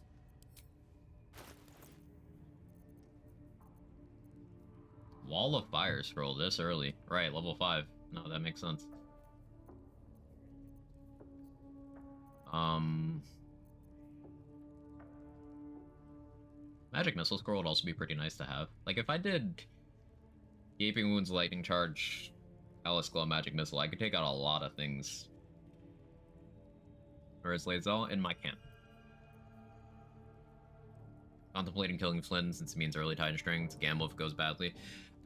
Wall of Fire scroll this early. Right, level 5. No, that makes sense. Magic Missile scroll would also be pretty nice to have. Like, if I did Gaping Wounds, Lightning Charge, Alice Glow, Magic Missile, I could take out a lot of things. Whereas Lae'zel in my camp. Contemplating killing Flynn since it means early Titan String. It's a gamble if it goes badly.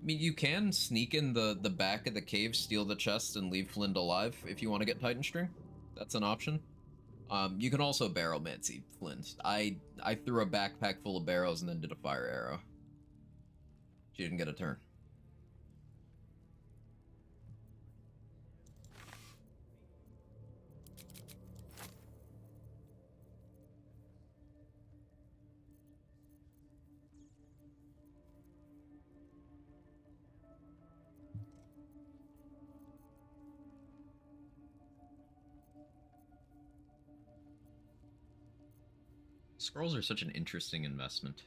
I mean, you can sneak in the back of the cave, steal the chest, and leave Flynn alive if you want to get Titan String. That's an option. You can also Barrowmancy Flynn. I threw a backpack full of barrows and then did a fire arrow. She didn't get a turn. Scrolls are such an interesting investment.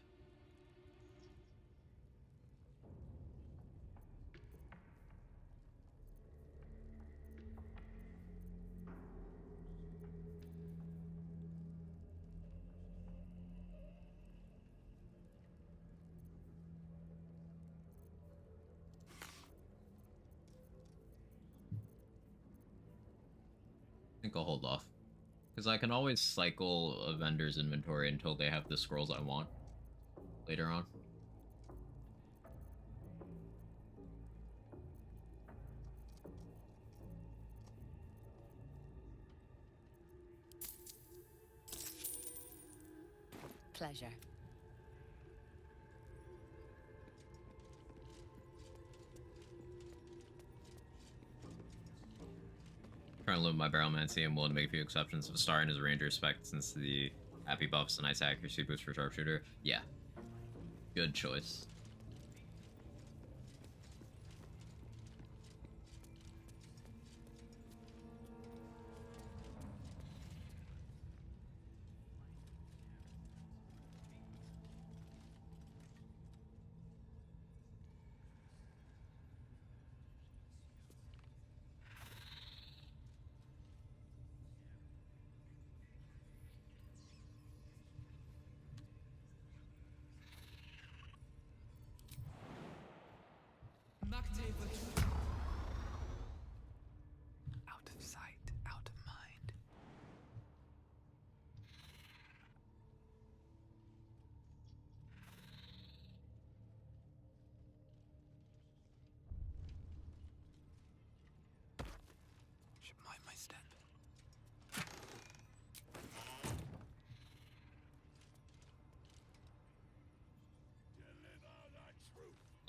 I think I'll hold off. Because I can always cycle a vendor's inventory until they have the scrolls I want later on. Pleasure. Trying to limit my Barrowmancy. I'm willing to make a few exceptions. If Astarion is a ranger spec, since the happy buff's a nice accuracy boost for sharpshooter. Yeah. Good choice.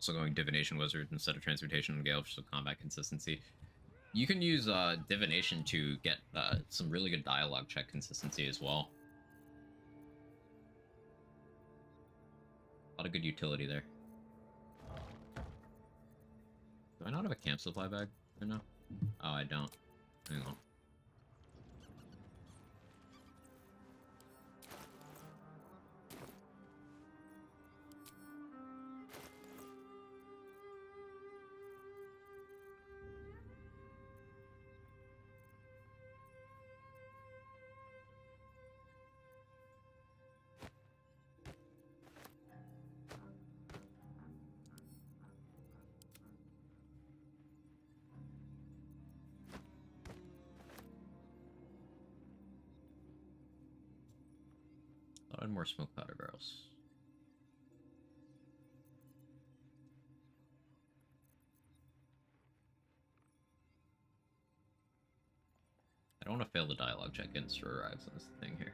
Also going Divination Wizard instead of Transmutation and Gale for some combat consistency. You can use Divination to get some really good dialogue check consistency as well. A lot of good utility there. Do I not have a camp supply bag right now? Oh, I don't. Hang on. And more smoke powder barrels. I don't want to fail the dialogue check in Sir Ragzlin's thing here.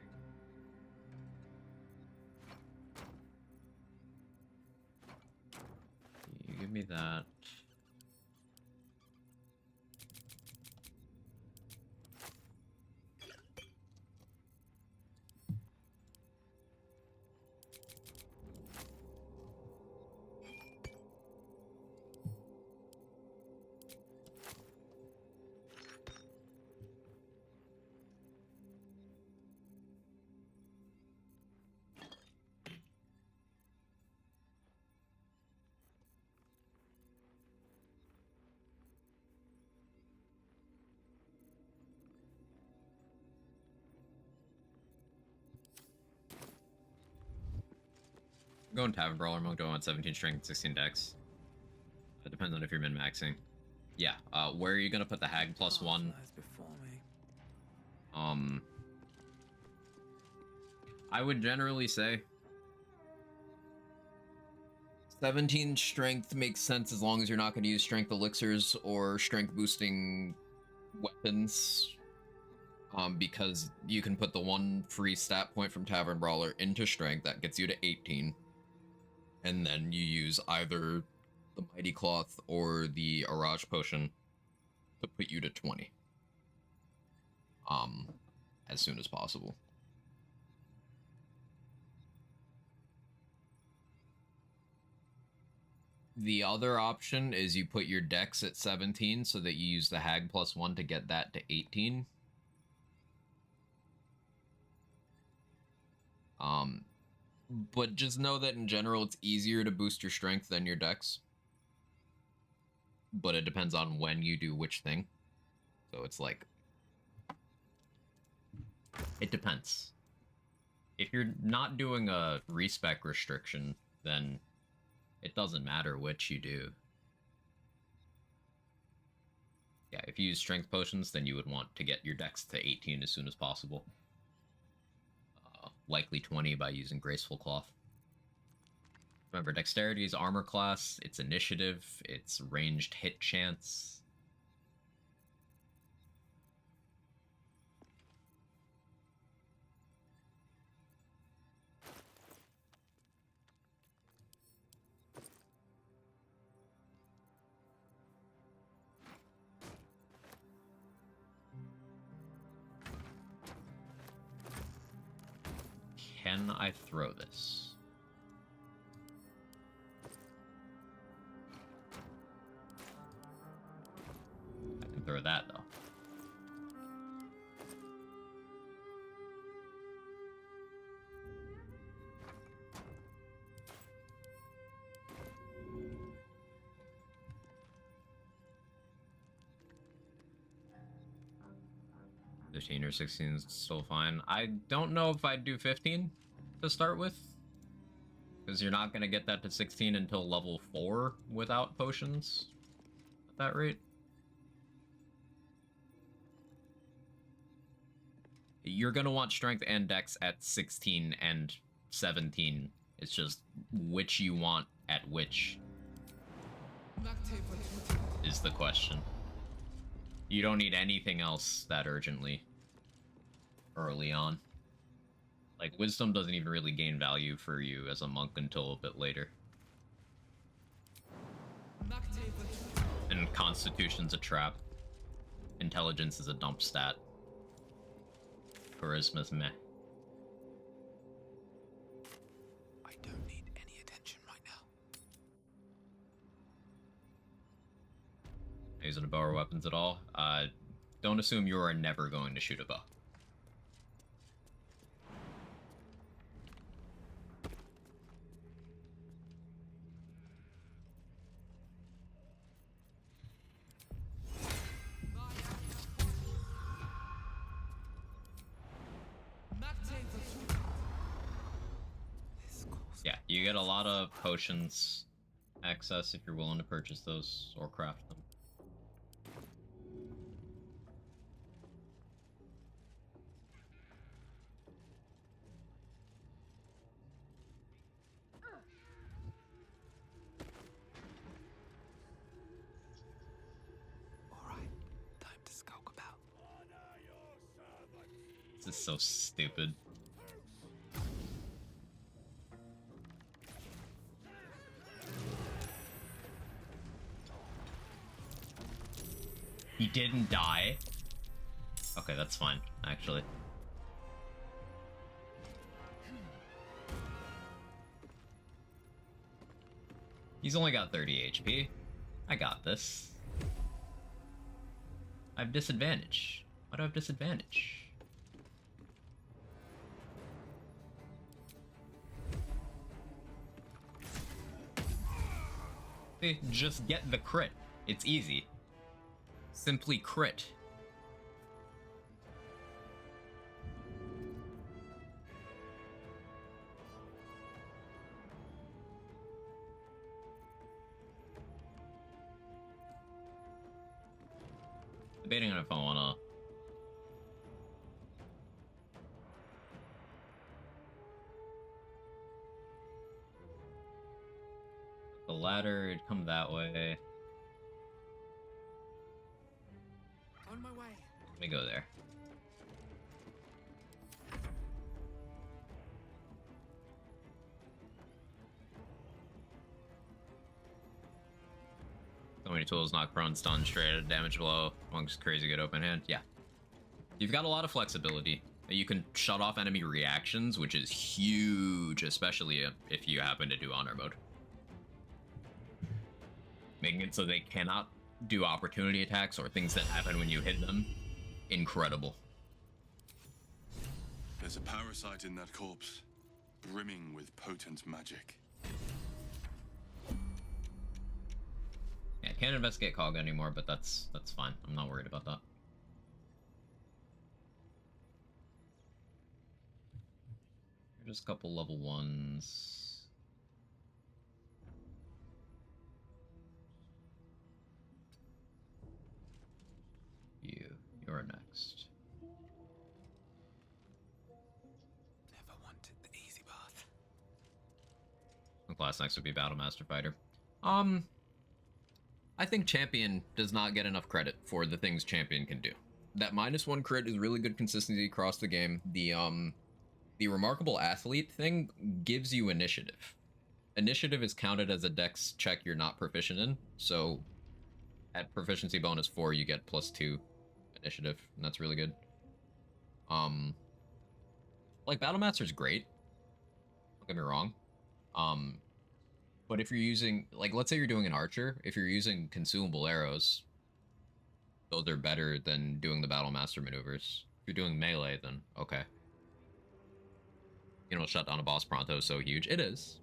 You give me that. I'm going Tavern Brawler. I'm going on 17 strength, 16 dex. It depends on if you're min-maxing. Yeah, where are you gonna put the Hag plus one? I would generally say 17 strength makes sense as long as you're not going to use strength elixirs or strength boosting weapons. Because you can put the one free stat point from Tavern Brawler into strength, that gets you to 18. And then you use either the Mighty Cloth or the Araj Potion to put you to 20. As soon as possible. The other option is you put your dex at 17 so that you use the Hag plus 1 to get that to 18. But just know that in general it's easier to boost your strength than your dex. But it depends on when you do which thing. So it's like... it depends. If you're not doing a respec restriction, then it doesn't matter which you do. Yeah, if you use strength potions, then you would want to get your dex to 18 as soon as possible. Likely 20 by using Graceful Cloth. Remember, dexterity is armor class, it's initiative, it's ranged hit chance. Can I throw this? I can throw that, though. $15 or 16 is still fine. I don't know if I'd do 15 to start with, because you're not going to get that to 16 until level 4 without potions at that rate. You're going to want strength and dex at 16 and 17. It's just which you want at which is the question. You don't need anything else that urgently early on. Like, wisdom doesn't even really gain value for you as a monk until a bit later. and Constitution's a trap. Intelligence is a dump stat. Charisma's meh. I don't need any attention right now. Using a bow or weapons at all? Don't assume you are never going to shoot a bow. Yeah, you get a lot of potions access if you're willing to purchase those or craft them. Alright, time to skulk about. This is so stupid. He didn't die? Okay, that's fine, actually. He's only got 30 HP. I got this. I have disadvantage. Why do I have disadvantage? See, just get the crit. It's easy. Simply crit. Debating on if I wanna... The ladder, it'd come that way. On my way. Let me go there. So many tools, knock prone, stun, straight, damage blow, monk's crazy good open hand. Yeah. You've got a lot of flexibility. You can shut off enemy reactions, which is huge, especially if you happen to do honor mode. Making it so they cannot do opportunity attacks or things that happen when you hit them. Incredible. There's a parasite in that corpse, brimming with potent magic. Yeah, can't investigate Cog anymore, but that's fine. I'm not worried about that. Just a couple level 1s. You're next. Never wanted the easy path. The class next would be Battle Master Fighter. I think Champion does not get enough credit for the things Champion can do. That -1 crit is really good consistency across the game. The Remarkable Athlete thing gives you initiative. Initiative is counted as a dex check you're not proficient in, so at proficiency bonus 4 you get +2 initiative, and that's really good. Like, Battlemaster's great, don't get me wrong, but if you're using, like, let's say you're doing an archer, if you're using consumable arrows, those are better than doing the Battlemaster maneuvers. If you're doing melee, then okay. You know, shut down a boss pronto is so huge. It is,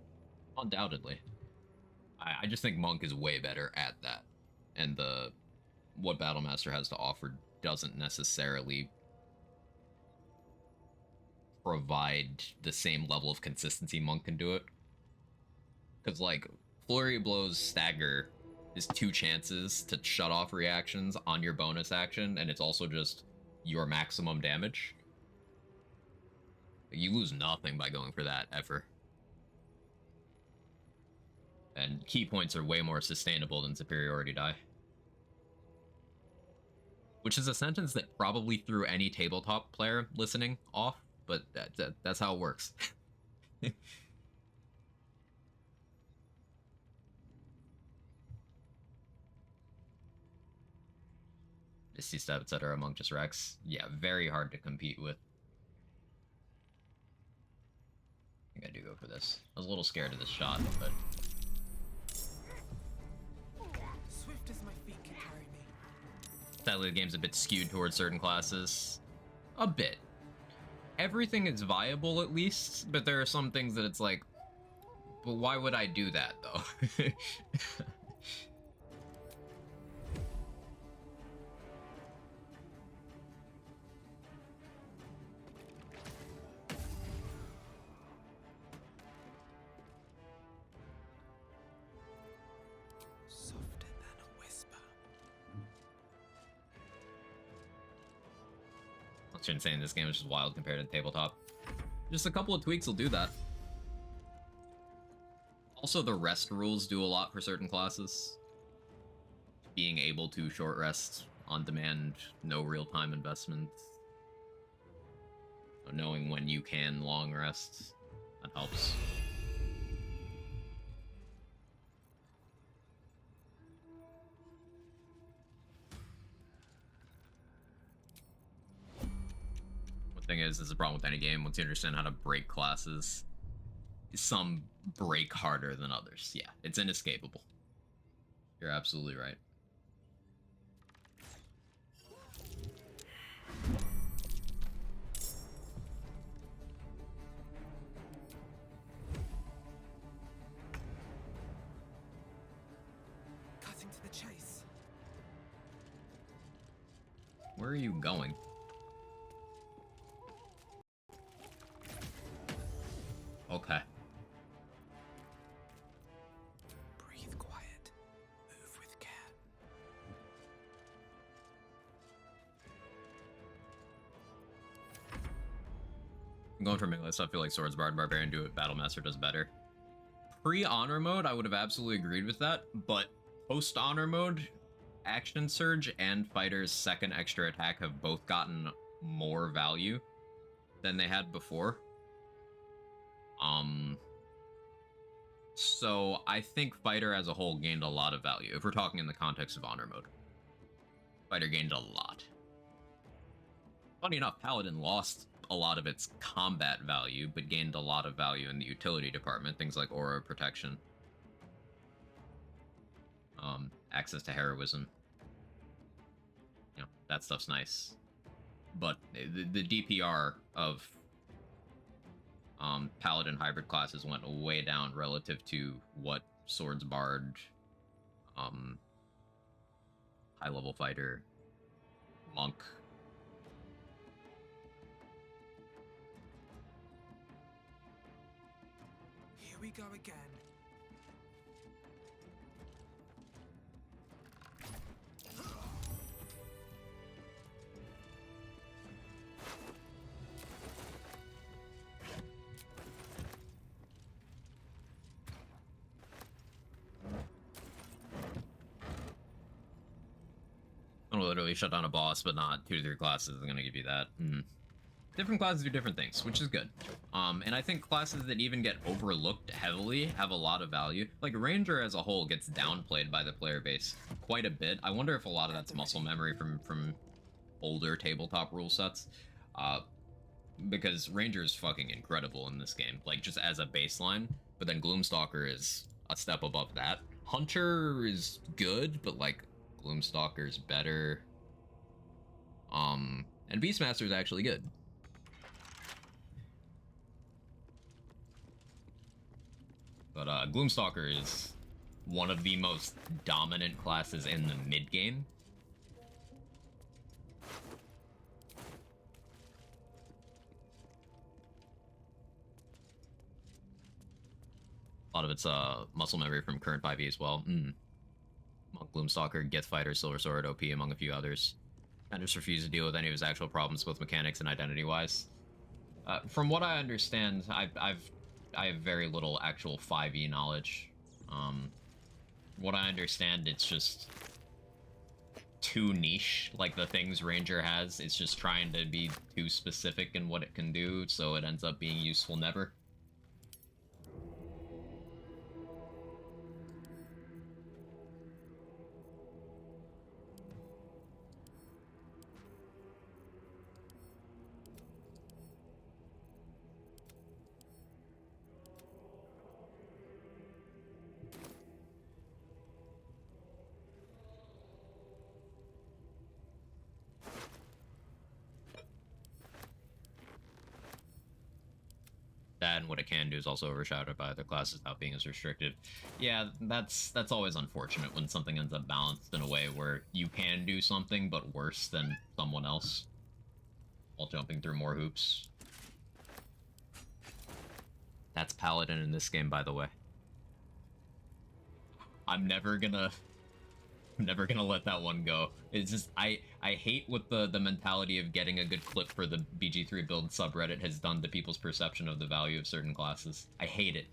undoubtedly. I just think Monk is way better at that, and what Battlemaster has to offer doesn't necessarily provide the same level of consistency Monk can do it. Because, like, Flurry Blow's stagger is 2 chances to shut off reactions on your bonus action, and it's also just your maximum damage. You lose nothing by going for that, ever. And key points are way more sustainable than superiority die. Which is a sentence that probably threw any tabletop player listening off, but that's how it works. Misty Step, etc. Among just Rex. Yeah, very hard to compete with. I think I do go for this. I was a little scared of this shot, but... Swift as my feet can carry me. Sadly, the game's a bit skewed towards certain classes. A bit. Everything is viable, at least, but there are some things that it's like, but why would I do that, though? Softer than a whisper. I shouldn't say in this game is just wild compared to tabletop. Just a couple of tweaks will do that. Also, the rest rules do a lot for certain classes. Being able to short rest on demand, no real-time investment. Knowing when you can long rest, that helps. Thing is a problem with any game. Once you understand how to break classes, some break harder than others. Yeah, it's inescapable. You're absolutely right. Cutting to the chase. Where are you going? Okay. Breathe quiet. Move with care. I'm going for melee stuff. I feel like Swords Bard, Barbarian do it. Battlemaster does better. Pre-honor mode, I would have absolutely agreed with that, but post-honor mode, Action Surge and Fighter's second extra attack have both gotten more value than they had before. So I think Fighter as a whole gained a lot of value, if we're talking in the context of honor mode. Fighter gained a lot. Funny enough, Paladin lost a lot of its combat value, but gained a lot of value in the utility department, things like aura protection. Access to heroism. You know, that stuff's nice. But the DPR of Paladin hybrid classes went way down relative to what Swords Bard, high level fighter, monk. Here we go again. I'll literally shut down a boss, but not 2 to 3 classes is gonna give you that. Different classes do different things, which is good. And I think classes that even get overlooked heavily have a lot of value. Like, Ranger as a whole gets downplayed by the player base quite a bit. I wonder if a lot of that's muscle memory from older tabletop rule sets. Because Ranger is fucking incredible in this game, like, just as a baseline. But then Gloomstalker is a step above that. Hunter is good, but, like, Gloomstalker's better. And Beastmaster is actually good. But Gloomstalker is one of the most dominant classes in the mid-game. A lot of it's muscle memory from current 5e as well. Monk, Gloomstalker, Gith Fighter, Silver Sword, OP, among a few others. And just refuse to deal with any of his actual problems, both mechanics and identity-wise. From what I understand, I have very little actual 5e knowledge. What I understand, it's just too niche, like the things Ranger has. It's just trying to be too specific in what it can do, so it ends up being useful never. and what it can do is also overshadowed by other classes not being as restrictive. Yeah, that's always unfortunate when something ends up balanced in a way where you can do something but worse than someone else while jumping through more hoops. That's Paladin in this game, by the way. I'm never gonna let that one go. It's just, I hate what the mentality of getting a good clip for the BG3 build subreddit has done to people's perception of the value of certain classes. I hate it.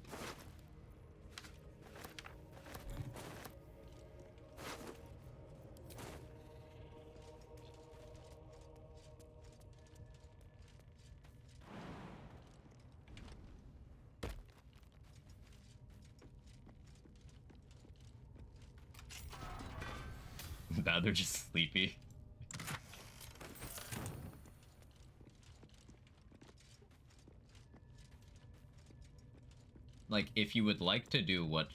Now they're just sleepy. Like, if you would like to do what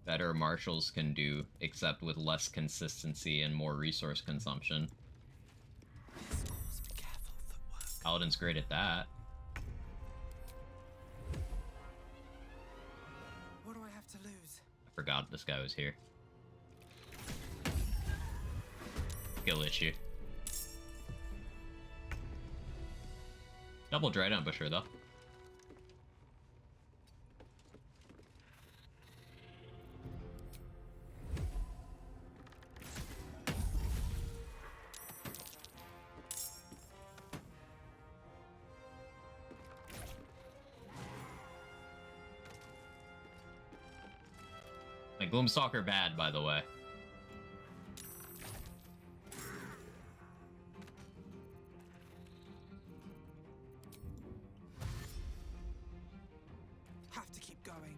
better marshals can do, except with less consistency and more resource consumption, Paladin's great at that. What do I have to lose? I forgot this guy was here. Skill issue. Double Dread Ambusher, though. Like, Gloomstalker bad, by the way. Have to keep going.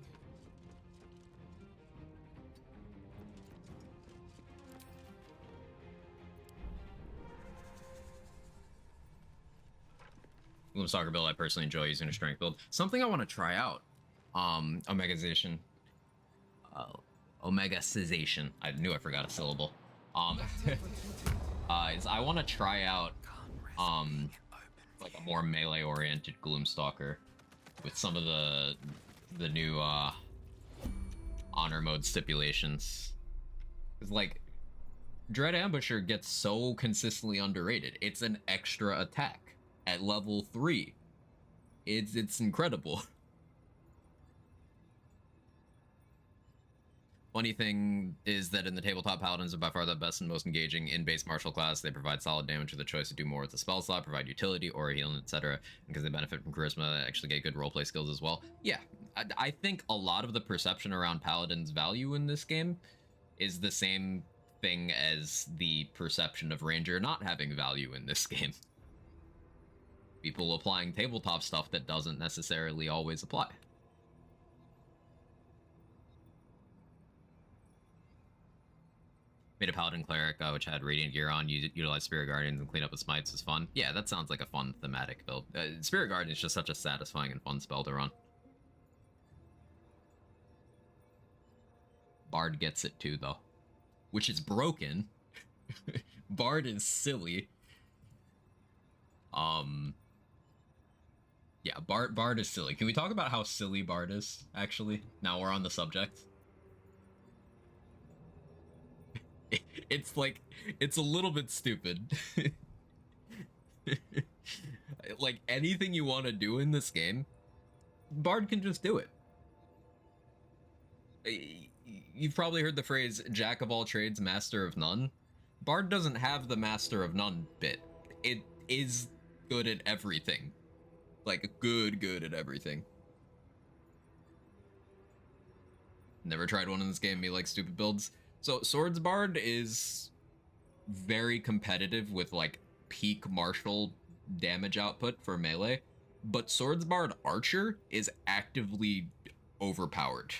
Gloomstalker build I personally enjoy using a strength build. Something I want to try out. Omegazation. Omegacization. I knew I forgot a syllable. Is I want to try out like a more melee oriented Gloomstalker with some of the new honor mode stipulations. Cause like Dread Ambusher gets so consistently underrated. It's an extra attack at level 3. It's incredible. Funny thing is that in the tabletop, Paladins are by far the best and most engaging in base martial class. They provide solid damage with the choice to do more with the spell slot, provide utility or healing, etc. Because they benefit from charisma, they actually get good roleplay skills as well. Yeah, I think a lot of the perception around Paladin's value in this game is the same thing as the perception of Ranger not having value in this game. People applying tabletop stuff that doesn't necessarily always apply. Made a Paladin Cleric, which had Radiant Gear on, utilized Spirit Guardians and clean up with Smites was fun. Yeah, that sounds like a fun thematic build. Spirit Guardian is just such a satisfying and fun spell to run. Bard gets it too, though. Which is broken. Bard is silly. Yeah, Bard is silly. Can we talk about how silly Bard is, actually? Now we're on the subject. It's like, it's a little bit stupid. Like, anything you want to do in this game, Bard can just do it. You've probably heard the phrase, Jack of all trades, master of none. Bard doesn't have the master of none bit. It is good at everything. Like, good at everything. Never tried one in this game, me like stupid builds. So, Swords Bard is very competitive with, like, peak martial damage output for melee, but Swords Bard Archer is actively overpowered.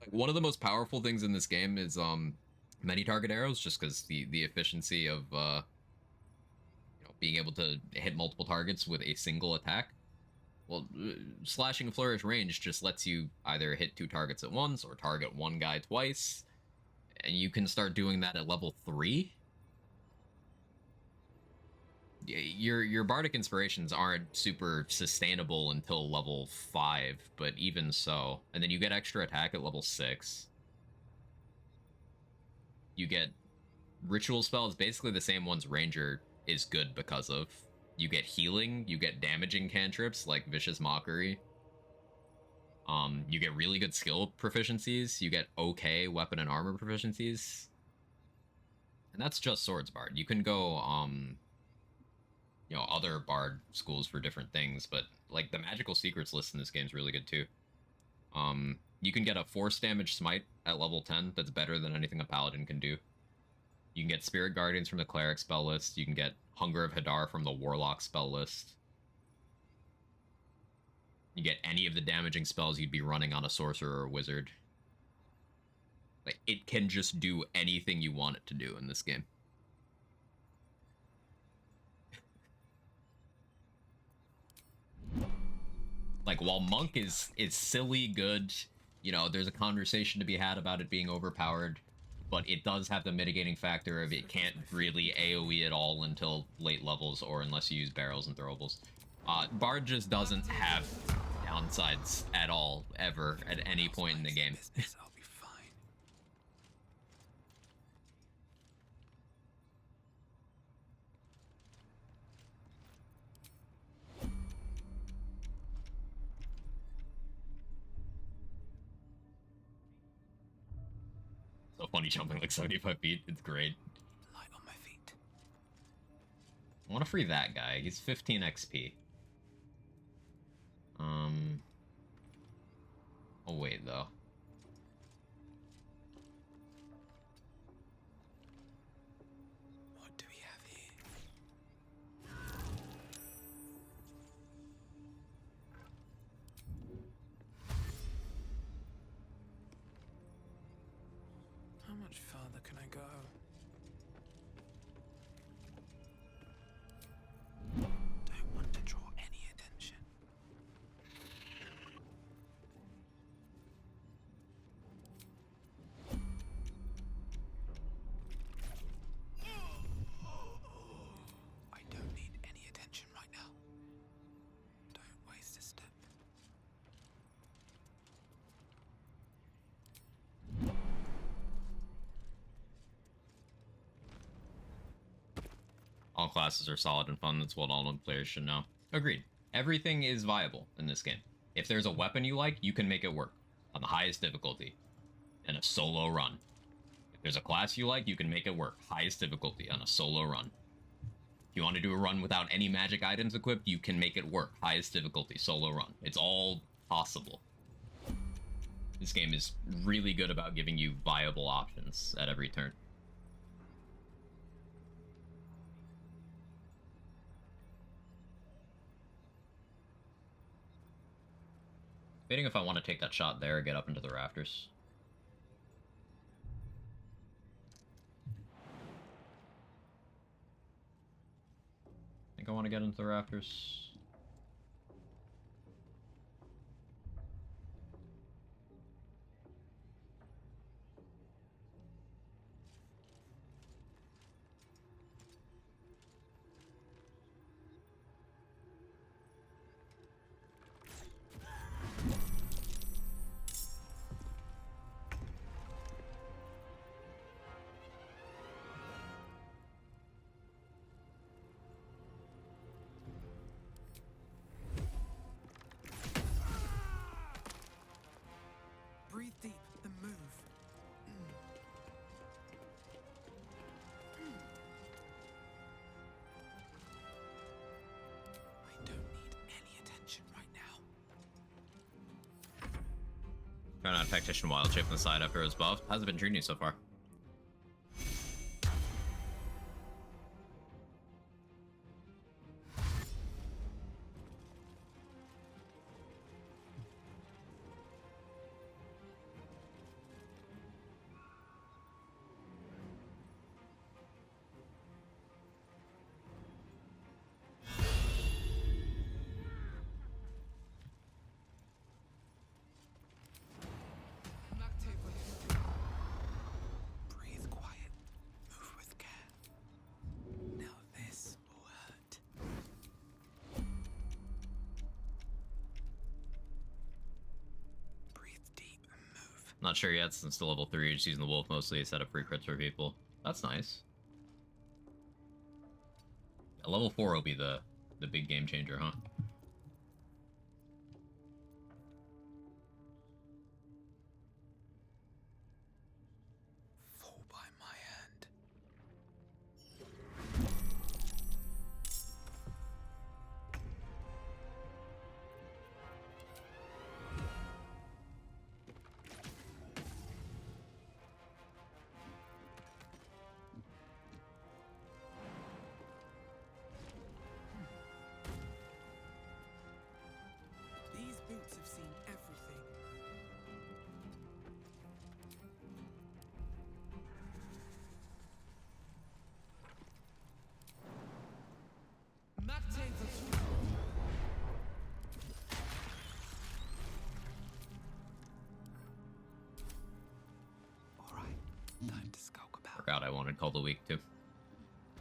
Like, one of the most powerful things in this game is, many target arrows, just because the efficiency of, you know, being able to hit multiple targets with a single attack. Well, Slashing Flourish range just lets you either hit 2 targets at once or target one guy twice, and you can start doing that at level 3. your bardic inspirations aren't super sustainable until level 5, but even so, and then you get extra attack at level 6. You get ritual spells, basically the same ones Ranger is good because of. You get healing, you get damaging cantrips like Vicious Mockery. You get really good skill proficiencies, you get okay weapon and armor proficiencies. And that's just Swords Bard. You can go, you know, other Bard schools for different things, but, like, the Magical Secrets list in this game is really good, too. You can get a force damage smite at level 10 that's better than anything a Paladin can do. You can get Spirit Guardians from the Cleric spell list. You can get Hunger of Hadar from the Warlock spell list. You get any of the damaging spells you'd be running on a Sorcerer or Wizard. Like, it can just do anything you want it to do in this game. Like, while Monk is silly good, you know, there's a conversation to be had about it being overpowered, but it does have the mitigating factor of it can't really AoE at all until late levels or unless you use barrels and throwables. Bard just doesn't have downsides at all, ever, at any point in the game. So funny jumping like 75 feet. It's great. Light on my feet. I want to free that guy. He's 15 XP. Oh wait though. What do we have here? How much farther can I go? Don't want to draw any attention. I don't need any attention right now. Don't waste a step. All classes are solid and fun. That's what all players should know. Agreed. Everything is viable in this game. If there's a weapon you like, you can make it work on the highest difficulty in a solo run. If there's a class you like, you can make it work highest difficulty on a solo run. If you want to do a run without any magic items equipped, you can make it work highest difficulty solo run. It's all possible. This game is really good about giving you viable options at every turn. Debating if I want to take that shot there or get up into the rafters. I think I want to get into the rafters. Breathe deep, then move. I don't need any attention right now. Trying out Tactician Wild Shape on the side after it was buffed. How's it been treating you so far? Not sure yet since the level 3, just using the wolf mostly to set up free crits for people. That's nice. A level 4 will be the big game changer, huh? Fall by my hand. These boots have seen everything. Alright, time to skulk about. Forgot I wanted Call of the Week too.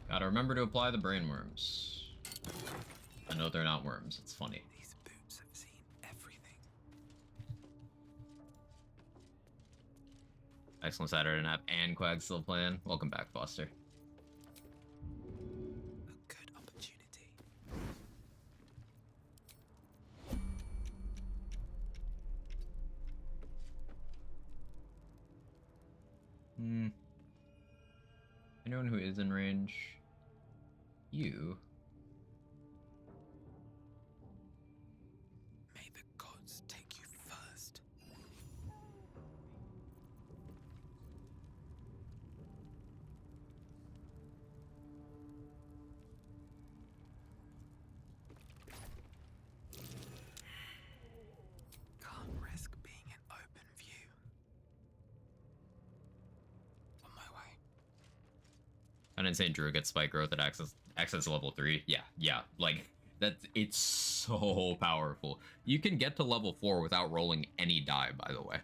Gotta remember to apply the brain worms. I know they're not worms, it's funny. These boots have seen everything. Excellent Saturday nap and Quag still playing. Welcome back, Foster. A good opportunity. Anyone who is in range? You. May the gods take you first. Can't risk being in open view. On my way. An insane druid gets spike growth at access level 3. Yeah, like it's so powerful. You can get to level 4 without rolling any die, by the way.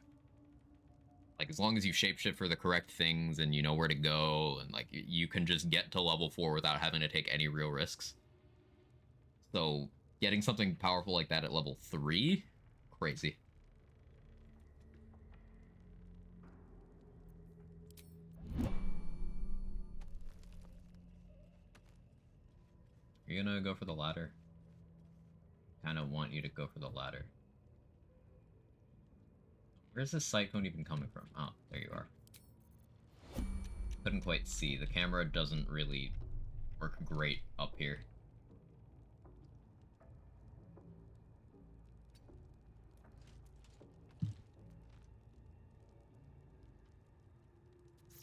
Like, as long as you shapeshift for the correct things and you know where to go, and like you can just get to level 4 without having to take any real risks. So getting something powerful like that at level 3, crazy. You're gonna go for the ladder? Kind of want you to go for the ladder. Where's this cyclone even coming from? Oh, there you are. Couldn't quite see. The camera doesn't really work great up here.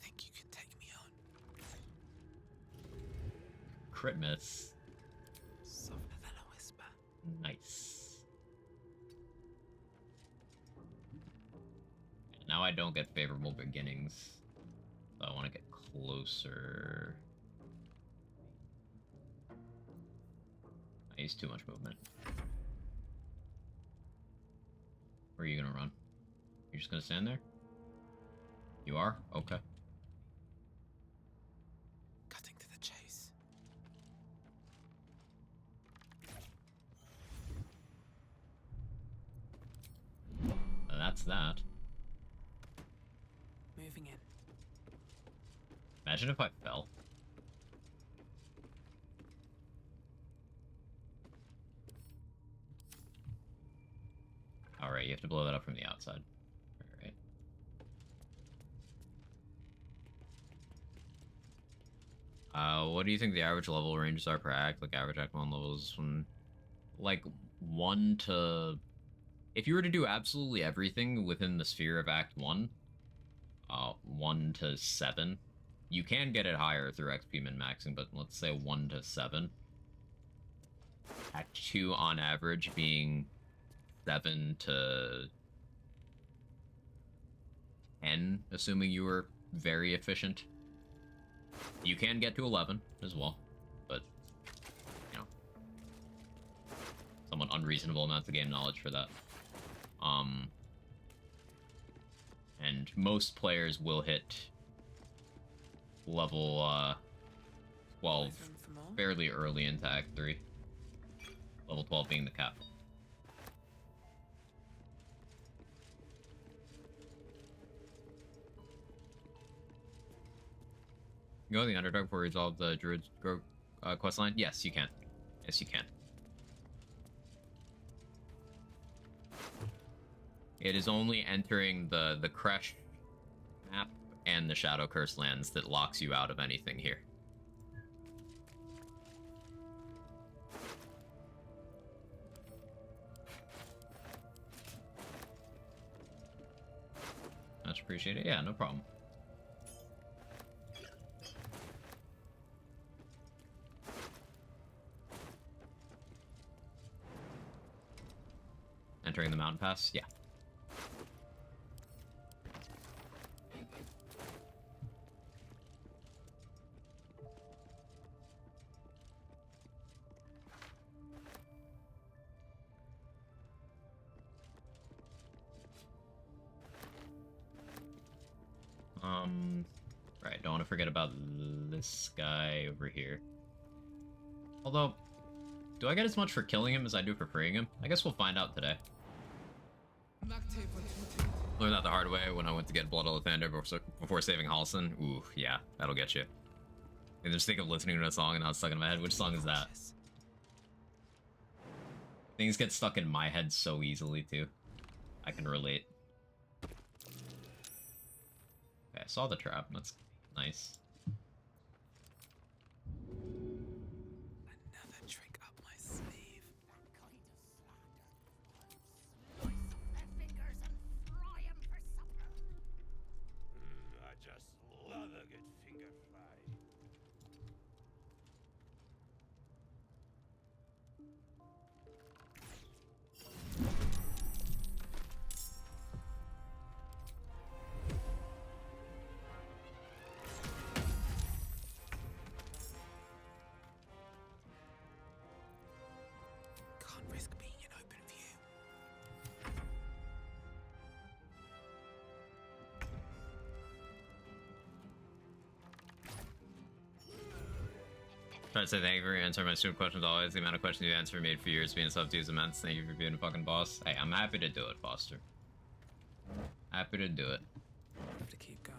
Think you can take me on? Crit miss. Softer than a whisper. Nice. Now I don't get favorable beginnings. So I want to get closer. I use too much movement. Where are you gonna run? You're just gonna stand there? You are? Okay. Cutting to the chase. That's that. Moving in. Imagine if I fell. Alright, you have to blow that up from the outside. Alright. What do you think the average level ranges are per act? Like average act 1 levels from like 1 to... If you were to do absolutely everything within the sphere of Act 1, 1 to 7, you can get it higher through XP min-maxing, but let's say 1 to 7. Act 2 on average being 7 to 10, assuming you were very efficient. You can get to 11 as well, but, you know, somewhat unreasonable amounts of game knowledge for that. And most players will hit level 12 fairly early into Act 3. Level 12 being the cap. Go in the Underdark before we resolve the Druid's quest line? Yes, you can. Yes, you can. It is only entering the Kresh map and the Shadow Curse lands that locks you out of anything here. Much appreciated. Yeah, no problem. Entering the mountain pass? Yeah. Right, don't want to forget about this guy over here. Although, do I get as much for killing him as I do for freeing him? I guess we'll find out today. Learned that the hard way when I went to get Blood of Lathander before saving Halsin. Ooh, yeah, that'll get you. And just think of listening to a song and now it's stuck in my head. Which song is that? Things get stuck in my head so easily, too. I can relate. Okay, I saw the trap. That's nice. Another trick up my sleeve. I just love a good finger fry. Can't risk being in open view. Try to say thank you for answering my stupid questions always. The amount of questions you answer made for years being sub to is immense. Thank you for being a fucking boss. Hey, I'm happy to do it, Foster. Happy to do it. Have to keep going.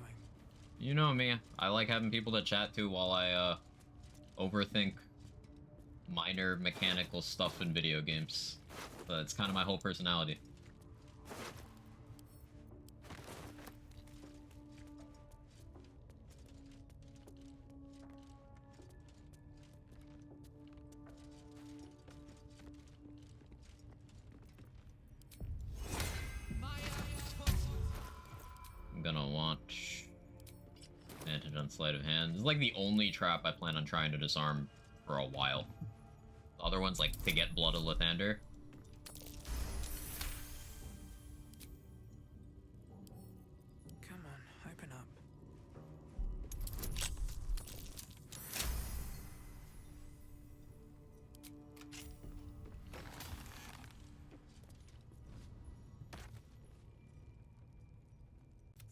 You know me. I like having people to chat to while I overthink minor mechanical stuff in video games. But it's kind of my whole personality. I'm gonna watch advantage on sleight of hand. This is like the only trap I plan on trying to disarm for a while. The other ones, like to get Blood of Lathander. Come on, open up.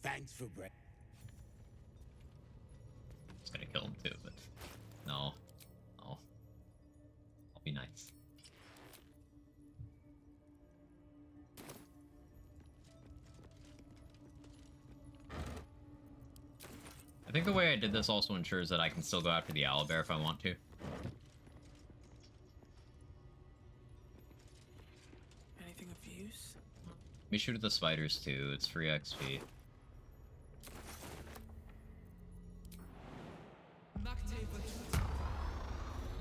Thanks for break. Just gonna kill him too, but no. No. I'll be nice. I think the way I did this also ensures that I can still go after the owlbear if I want to. Anything of use? Let me shoot at the spiders too, it's free XP.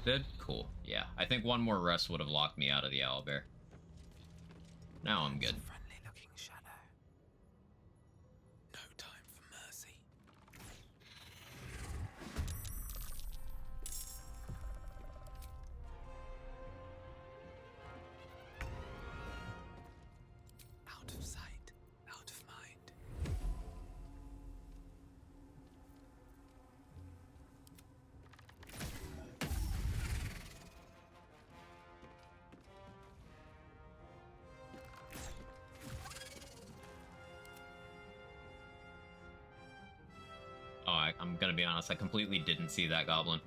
Did? Cool. Yeah, I think one more rest would have locked me out of the owlbear. Now I'm good. Friendly looking shadow. No time for mercy. Out of sight, out of mind. Oh, I'm gonna be honest, I completely didn't see that goblin.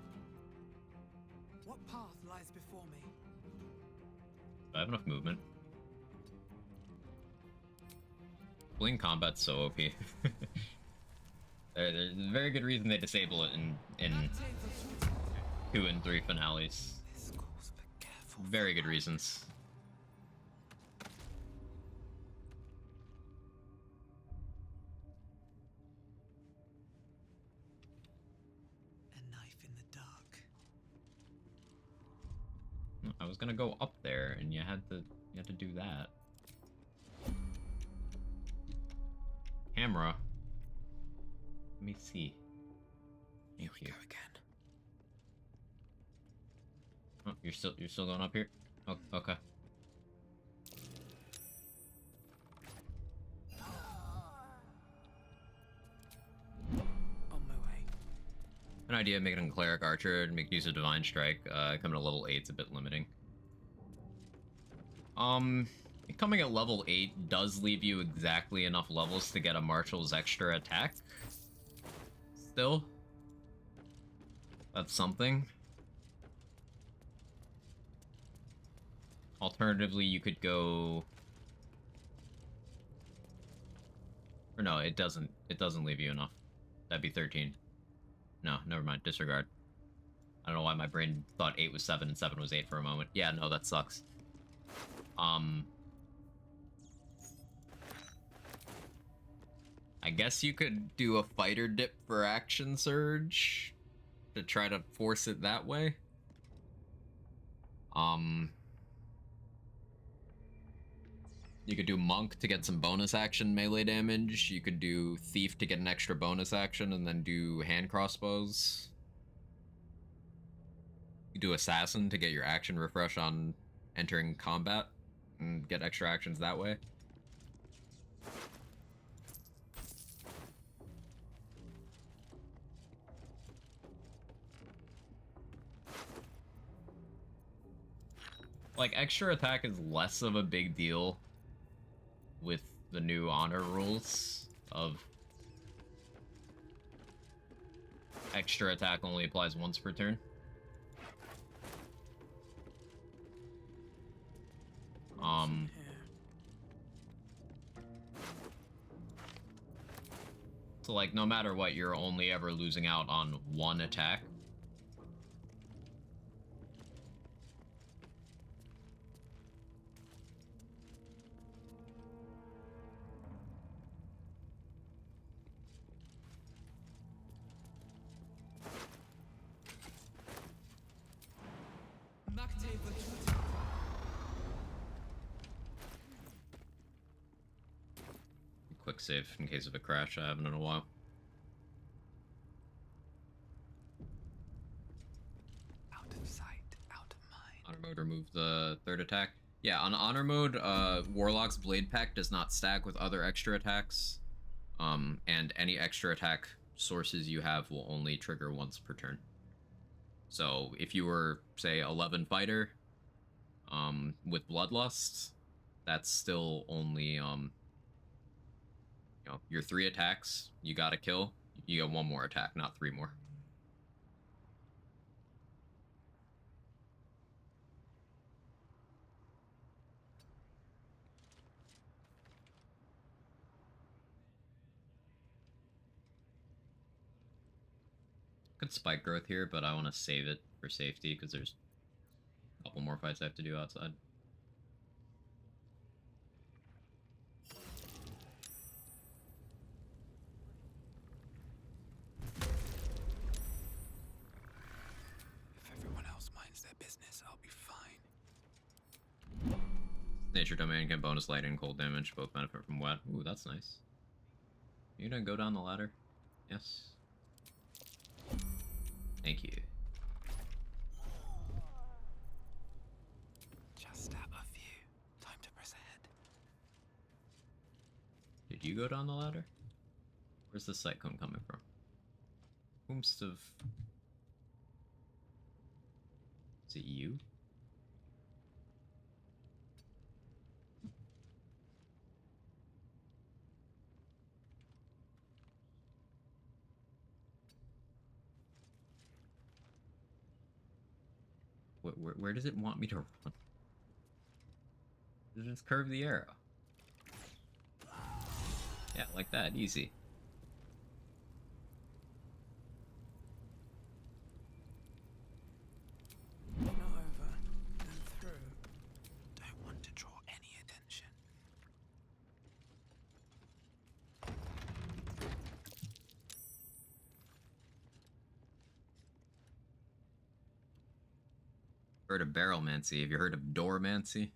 What path lies before me? Do I have enough movement? Bling combat's so OP. There's a very good reason they disable it in 2 and 3 finales. Very good reasons. A knife in the dark. I was gonna go up there, and you had to do that. Camera. Let me see. Here we go again. Oh, you're still going up here? Oh, okay. On my way. An idea: make it a cleric archer and make use of divine strike. Coming to level 8's a bit limiting. Coming at level 8 does leave you exactly enough levels to get a marshal's extra attack. Still, that's something. Alternatively, you could go, or no, it doesn't leave you enough. That'd be 13. No, never mind, disregard. I don't know why my brain thought 8 was 7 and 7 was 8 for a moment. Yeah, no, that sucks. I guess you could do a fighter dip for action surge to try to force it that way. You could do monk to get some bonus action melee damage. You could do thief to get an extra bonus action and then do hand crossbows. You do assassin to get your action refresh on entering combat and get extra actions that way. Like, extra attack is less of a big deal with the new honor rules of extra attack only applies once per turn. So like, no matter what, you're only ever losing out on one attack. Quick save in case of a crash. I haven't in a while. Out of sight, out of mind. Honor mode, remove the third attack. Yeah, on honor mode, Warlock's Blade Pact does not stack with other extra attacks. And any extra attack sources you have will only trigger once per turn. So if you were, say, 11 fighter, with Bloodlust, that's still only, your 3 attacks, you gotta kill, you get 1 more attack, not 3 more. Good spike growth here, but I want to save it for safety because there's a couple more fights I have to do outside. If everyone else minds their business, I'll be fine. Nature Domain can bonus light and cold damage, both benefit from wet. Ooh, that's nice. You gonna go down the ladder? Yes. Thank you. Just out of view. Time to press ahead. Did you go down the ladder? Where's the cyclone coming from? Whomst of... Is it you? Where does it want me to run? Just curve the arrow. Yeah, like that, easy. Heard of Barrelmancy? Have you heard of Doormancy?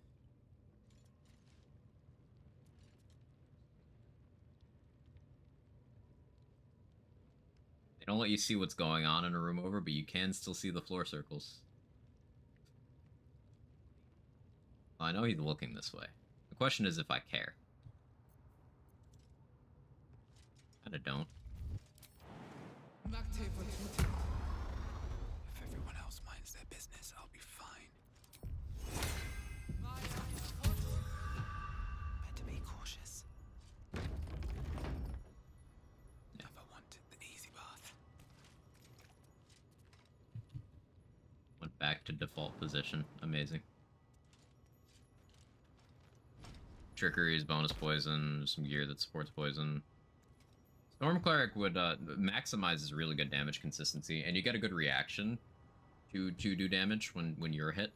They don't let you see what's going on in a room over, but you can still see the floor circles. Well, I know he's looking this way. The question is if I care. Kinda don't. If everyone else minds their business, I'll be fine. Better be cautious. Never wanted the easy path. Went back to default position. Amazing. Trickery is bonus poison, some gear that supports poison. Storm Cleric would maximizes really good damage consistency, and you get a good reaction to do damage when you're hit.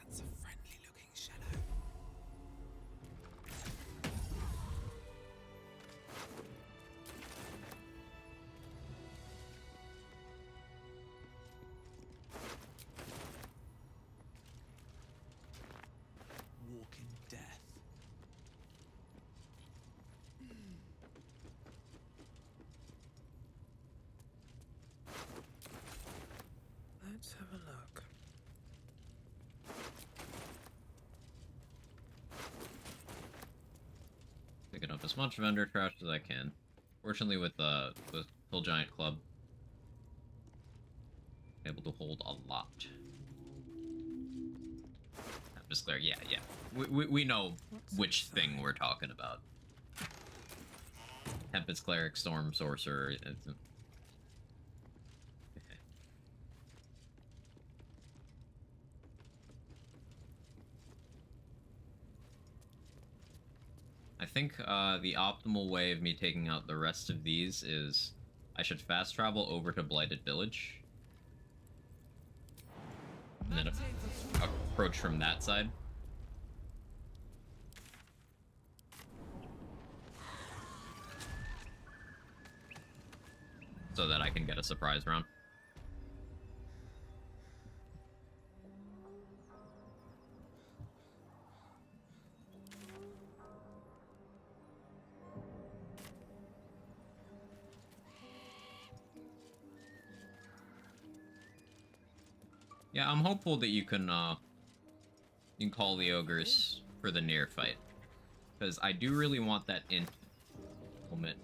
That's a friendly looking shadow. Walking death. Let's have a look. Picking up as much vendor trash as I can. Fortunately, with Hill Giant Club, able to hold a lot. I'm just clear. Yeah. We know which thing we're talking about. Tempest Cleric, Storm Sorcerer. I think the optimal way of me taking out the rest of these is I should fast travel over to Blighted Village. And then approach from that side. So that I can get a surprise round. Yeah, I'm hopeful that you can call the ogres for the near fight, because I do really want that int helmet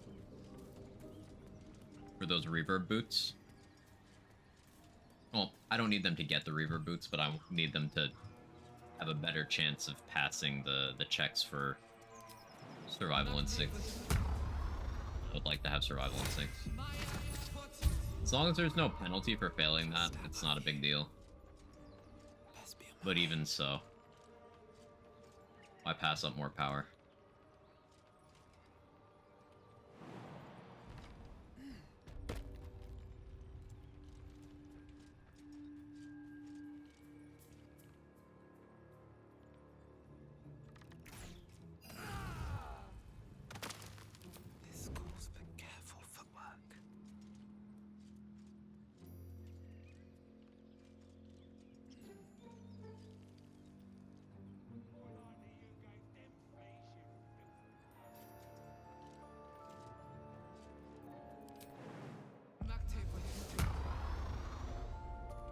for those reverb boots. Well, I don't need them to get the reverb boots, but I need them to have a better chance of passing the checks for survival instincts. I would like to have survival instincts. As long as there's no penalty for failing that, it's not a big deal. But even so, why pass up more power? This calls for careful footwork.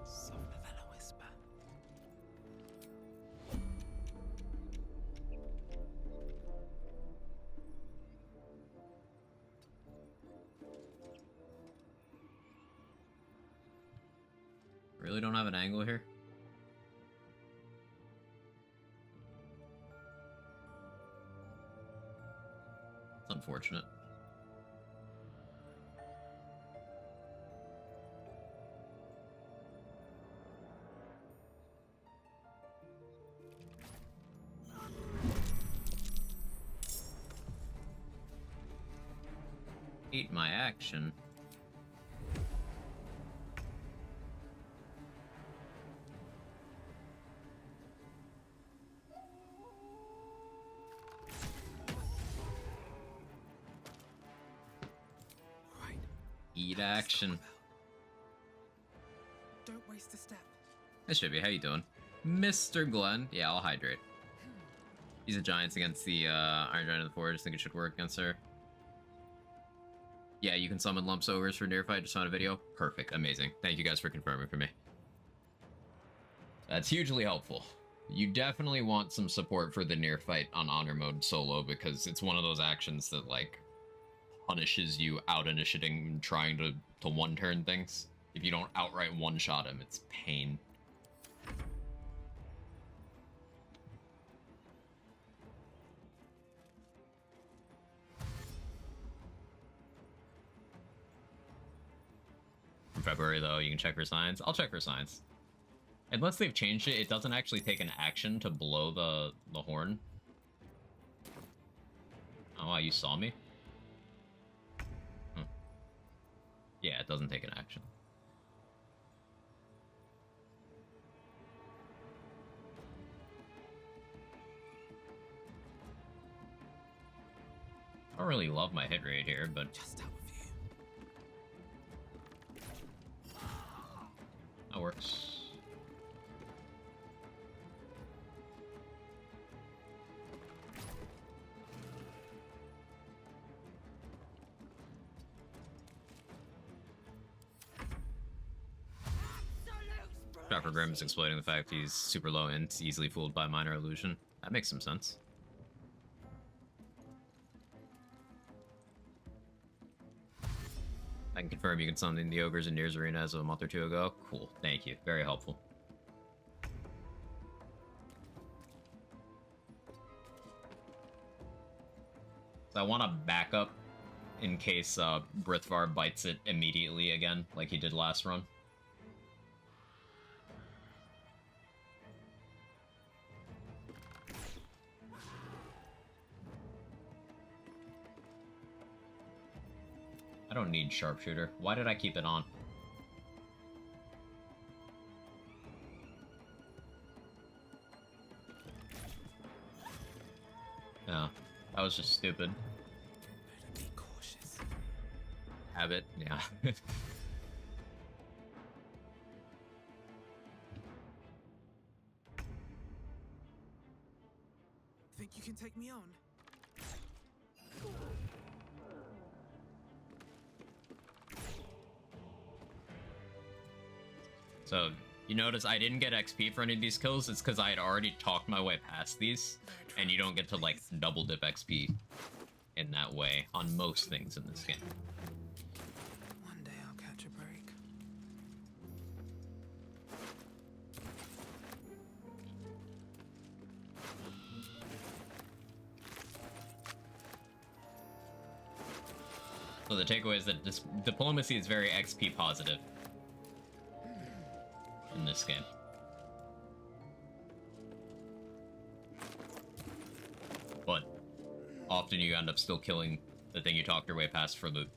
Softer than a whisper. Really don't have an angle here? It's unfortunate. Eat my action. Eat action. Don't waste a step. Hey, Shibby, how you doing? Mr. Glenn. Yeah, I'll hydrate. He's a Giants against the Iron Giant of the Forge. I think it should work against her. Yeah, you can summon Lumps Ogres for Nearfight. Just found a video. Perfect. Amazing. Thank you guys for confirming for me. That's hugely helpful. You definitely want some support for the Nearfight on Honor Mode solo, because it's one of those actions that, like, punishes you out-initiating and trying to one-turn things. If you don't outright one-shot him, it's pain. In February, though, you can check for signs. I'll check for signs. Unless they've changed it, it doesn't actually take an action to blow the horn. Oh, wow, you saw me? Yeah, it doesn't take an action. I don't really love my hit rate here, but just out with you. That works. Dr. Grimm is exploiting the fact he's super low and easily fooled by minor illusion. That makes some sense. I can confirm you can summon the ogres in Nir's Arena as of a month or two ago. Cool, thank you. Very helpful. So I want to back up in case Brithvar bites it immediately again, like he did last run. I don't need Sharpshooter. Why did I keep it on? No, that was just stupid. Better be cautious. Habit, yeah. Think you can take me on? So, you notice I didn't get XP for any of these kills. It's because I had already talked my way past these, and you don't get to, like, double dip XP in that way on most things in this game. One day I'll catch a break. So the takeaway is that this diplomacy is very XP positive in this game. But often you end up still killing the thing you talked your way past for loot.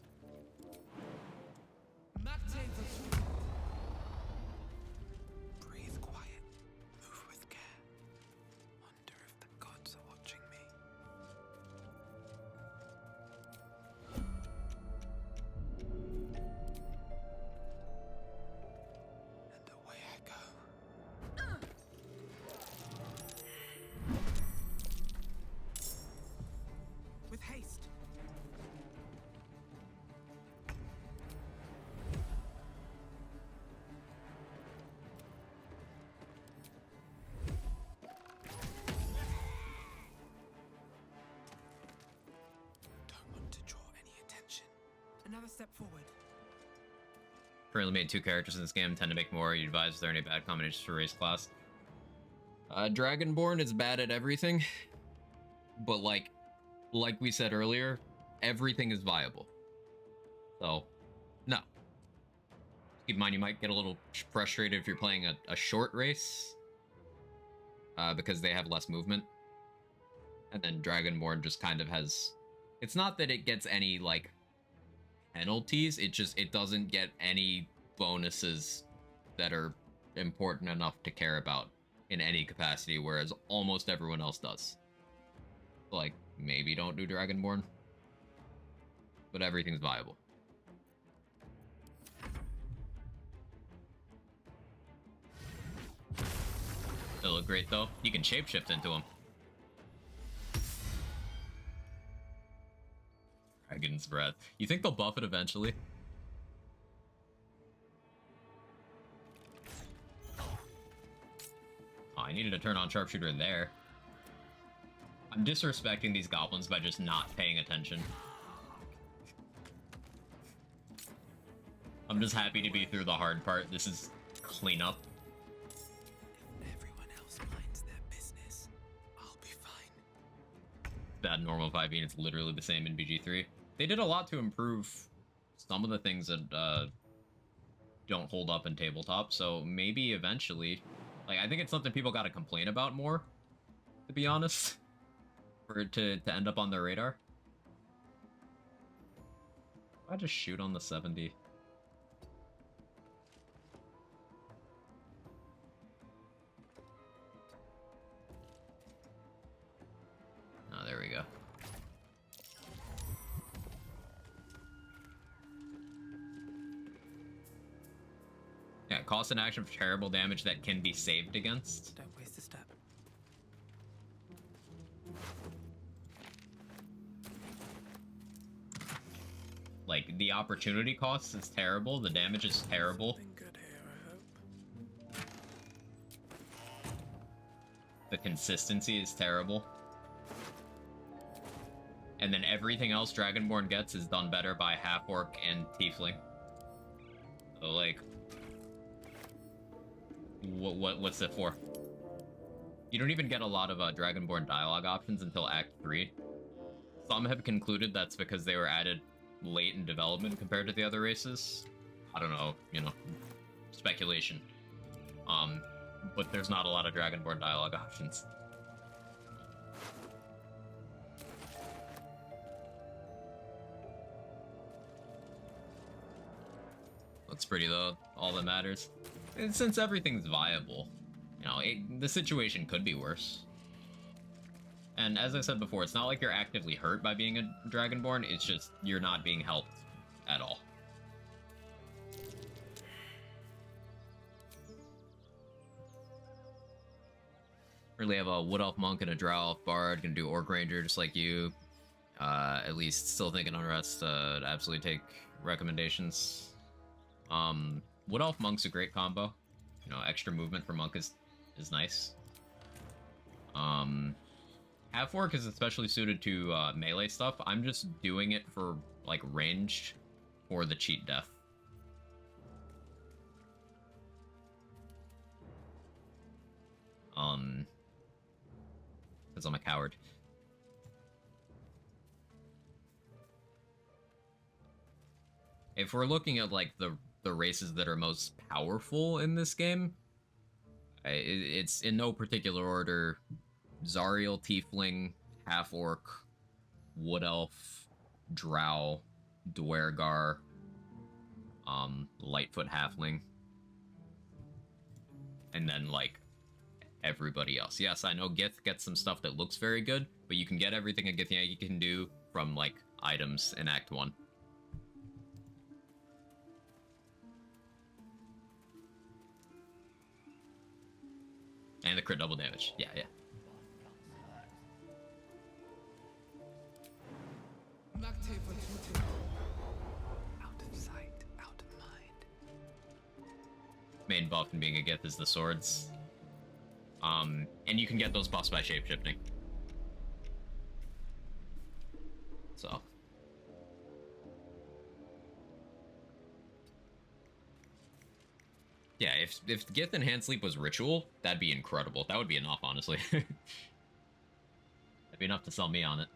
Breathe quiet. Move with care. Wonder if the gods are watching me. And away I go. With haste. Don't want to draw any attention. Another step forward. Currently made 2 characters in this game, tend to make more. You advise if there are any bad combinations for race class. Dragonborn is bad at everything, but like we said earlier, everything is viable. So, no. Keep in mind, you might get a little frustrated if you're playing a short race, because they have less movement. And then Dragonborn just kind of has... It's not that it gets any, like, penalties, it doesn't get any bonuses that are important enough to care about in any capacity, whereas almost everyone else does. Like, maybe don't do Dragonborn, but everything's viable. They look great though. You can shapeshift into them. Dragon's Breath. You think they'll buff it eventually? Oh, I needed to turn on Sharpshooter there. I'm disrespecting these goblins by just not paying attention. I'm just happy to be through the hard part. This is cleanup. If everyone else minds their business, I'll be fine. That normal 5e, it's literally the same in BG3. They did a lot to improve some of the things that don't hold up in tabletop, so maybe eventually... Like, I think it's something people gotta complain about more, to be honest, for it to end up on their radar. I just shoot on the 70. Oh, there we go. Yeah, cost an action for terrible damage that can be saved against. Don't waste a step. Like, the opportunity cost is terrible, the damage is terrible. Something good here, I hope. The consistency is terrible. And then everything else Dragonborn gets is done better by Half-Orc and Tiefling. So, like... What's it for? You don't even get a lot of Dragonborn dialogue options until Act 3. Some have concluded that's because they were added late in development compared to the other races. I don't know, you know, speculation. But there's not a lot of Dragonborn dialogue options. Looks pretty though, all that matters. And since everything's viable, you know, the situation could be worse. And as I said before, it's not like you're actively hurt by being a Dragonborn, it's just you're not being helped at all. Really have a Wood Elf Monk and a Drow Elf Bard, gonna do Orc Ranger just like you. At least still thinking on rest, absolutely take recommendations. Wood Elf Monk's a great combo. You know, extra movement for Monk is nice. Half-Orc is especially suited to melee stuff. I'm just doing it for, like, ranged or the cheat death. Because I'm a coward. If we're looking at, like, the races that are most powerful in this game, it's in no particular order: Zariel, Tiefling, Half-Orc, Wood Elf, Drow, Dwergar, Lightfoot Halfling, and then, like, everybody else. Yes, I know Gith gets some stuff that looks very good, but you can get everything a Githyanki can do from, like, items in Act 1. And the crit double damage. Yeah, yeah. Out of sight, out of mind. Main buff in being a Gith is the swords. And you can get those buffs by shapeshifting. So. Yeah, if Gith Enhanced Sleep was ritual, that'd be incredible. That would be enough, honestly. That'd be enough to sell me on it.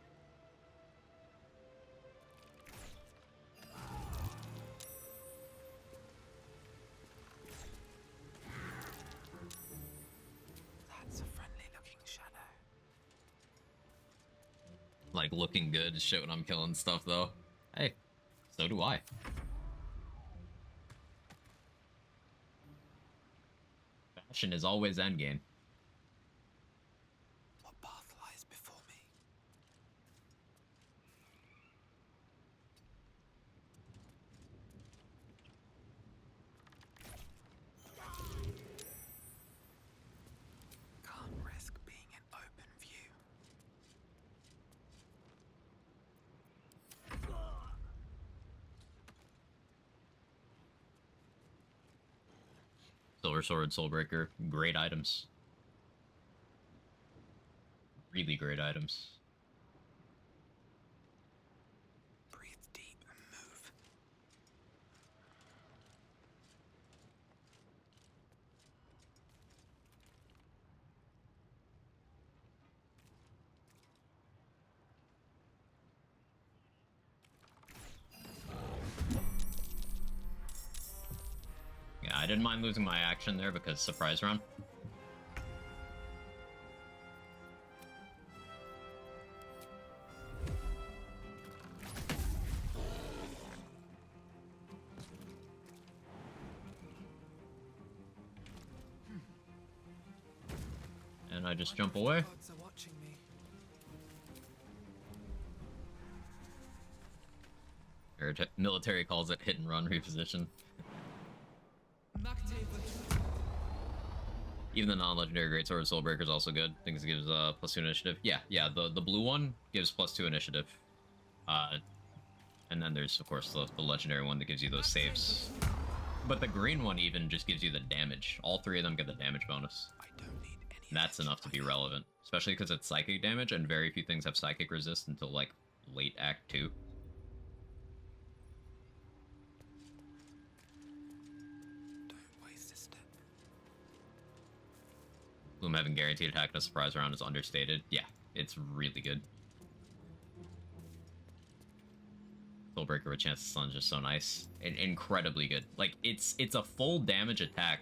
That's a friendly-looking shadow. Like, looking good, shit when I'm killing stuff, though. Hey, so do I. Fashion is always endgame. What path lies before me? Silver Sword, Soulbreaker, great items. Really great items. Breathe deep and move. Yeah, I didn't mind losing my action there because surprise round. And I just jump away. Gods are watching me. Military calls it hit and run reposition. Even the non-legendary Greatsword Soulbreaker is also good. Things gives +2 initiative. Yeah. The blue one gives +2 initiative. And then there's of course the legendary one that gives you those saves. But the green one even just gives you the damage. All three of them get the damage bonus. That's enough to be relevant, especially because it's psychic damage, and very few things have psychic resist until like late Act 2. Don't waste a step. Bloom having guaranteed attack in a surprise round is understated. Yeah, it's really good. Soulbreaker with Chance of Sun is just so nice. Incredibly good. Like, it's a full damage attack.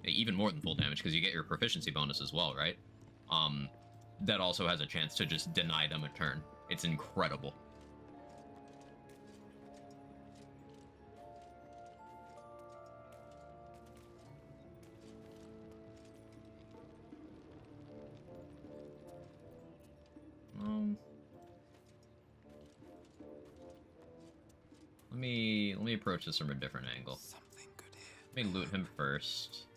Even more than full damage, because you get your proficiency bonus as well, right? That also has a chance to just deny them a turn. It's incredible. Let me approach this from a different angle. Something good here. Let me loot him first.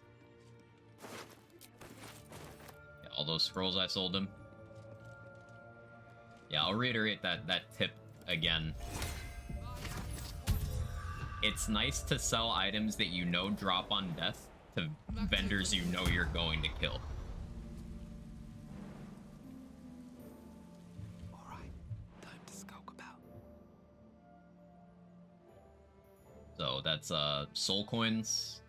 Yeah, all those scrolls I sold him. Yeah, I'll reiterate that tip again. It's nice to sell items that you know drop on death to vendors you know you're going to kill. Alright, time to skulk about. So that's soul coins,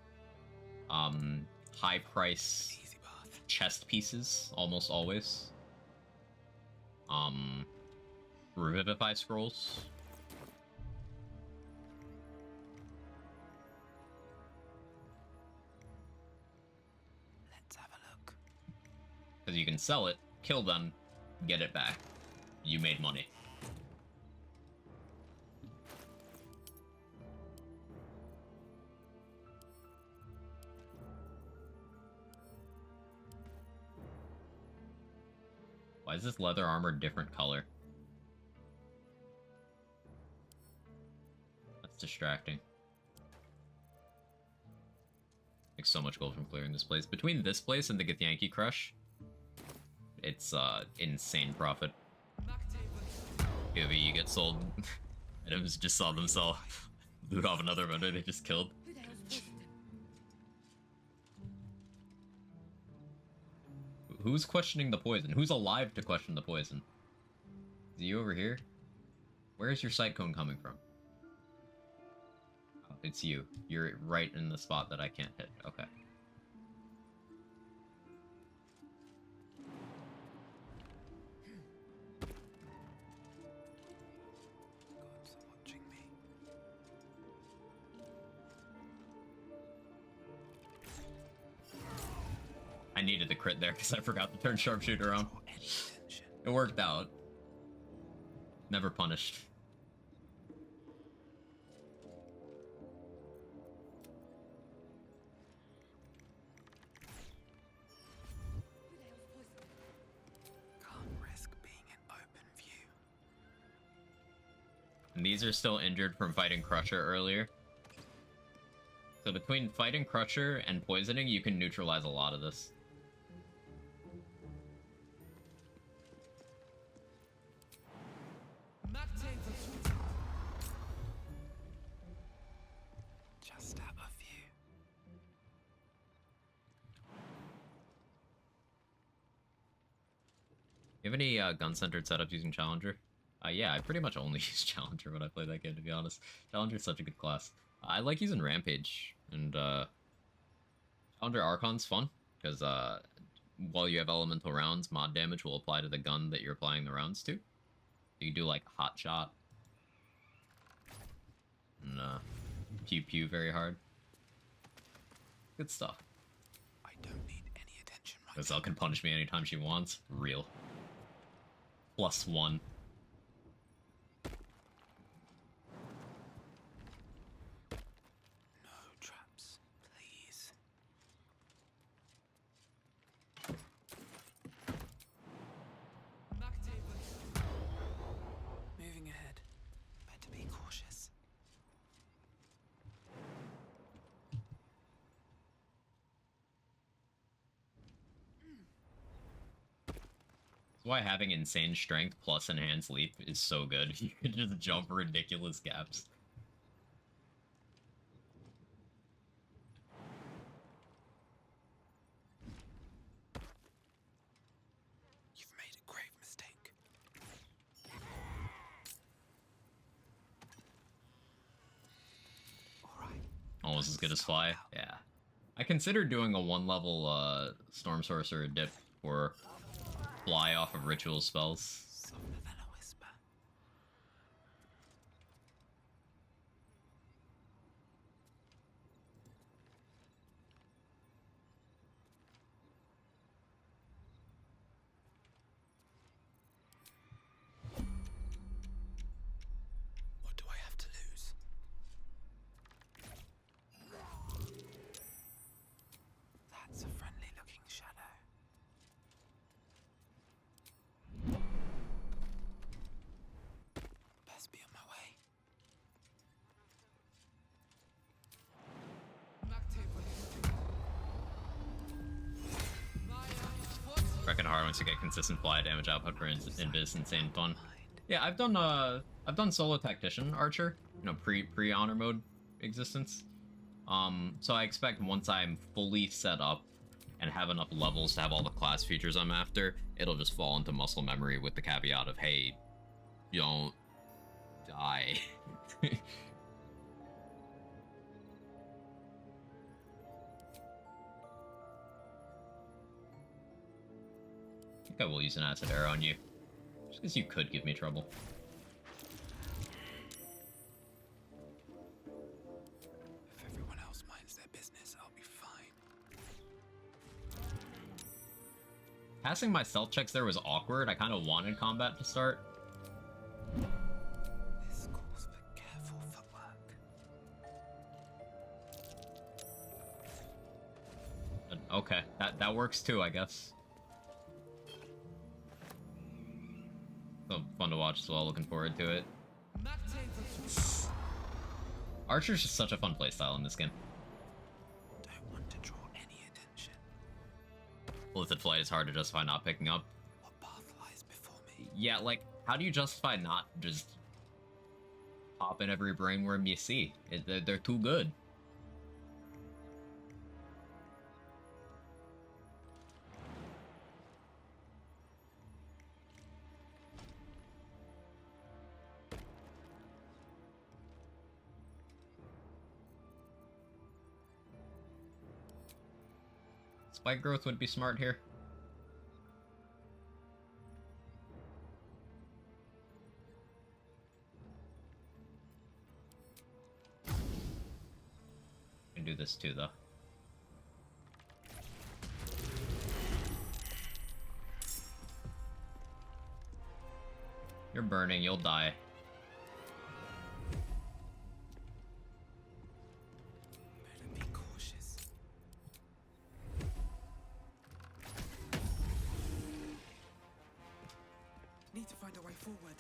high price chest pieces, almost always. Revivify scrolls. Let's have a look. Because you can sell it, kill them, get it back. You made money. Why is this leather armor different color? That's distracting. Makes so much gold from clearing this place. Between this place and the Githyanki Crush, it's insane profit. POV, you get sold. Items just saw them sell. Loot off another vendor they just killed. Who's questioning the poison? Who's alive to question the poison? Is he over here? Where is your sight cone coming from? Oh, it's you. You're right in the spot that I can't hit. Okay. Gods are watching me. I needed the crit there because I forgot to turn sharpshooter on. It worked out. Never punished. Can't risk being in open view. And these are still injured from fighting Crusher earlier. So between fighting Crusher and poisoning, you can neutralize a lot of this. Just out of view. You have any gun-centered setups using Challenger? Yeah, I pretty much only use Challenger when I play that game, to be honest. Challenger's such a good class. I like using Rampage, and Challenger Archon's fun, because while you have elemental rounds, mod damage will apply to the gun that you're applying the rounds to. You do like Hot Shot, and Pew Pew very hard. Good stuff. I don't need any attention. Gazelle can punish me anytime she wants. Real. +1. No traps, please. Moving ahead. Better be cautious. That's why having insane strength plus enhanced leap is so good. You can just jump ridiculous gaps. You've made a grave mistake. Almost as good as Fly. Yeah. I considered doing a 1-level Storm Sorcerer dip for Fly off of ritual spells. Softer than a whisper. What do I have to lose? That's a friendly looking shadow. Best be on my way. Wrecking hard once you get consistent fly damage output for Invis, insane fun. Yeah, I've done solo tactician archer, you know, pre honor mode existence. So I expect once I'm fully set up and have enough levels to have all the class features I'm after, it'll just fall into muscle memory with the caveat of, hey, don't die. I think I will use an acid arrow on you, just because you could give me trouble. If everyone else minds their business, I'll be fine. Passing my stealth checks there was awkward. I kind of wanted combat to start. This calls for careful footwork. But okay, that works too, I guess. So fun to watch as well, looking forward to it. Archer's just such a fun playstyle in this game. Don't want to draw any attention. Lizard Flight is hard to justify not picking up. What path lies before me? Yeah, like, how do you justify not just popping every brainworm you see? They're too good. Spike growth would be smart here. Can do this too, though. You're burning, you'll die. Better be cautious. Need to find a way forward.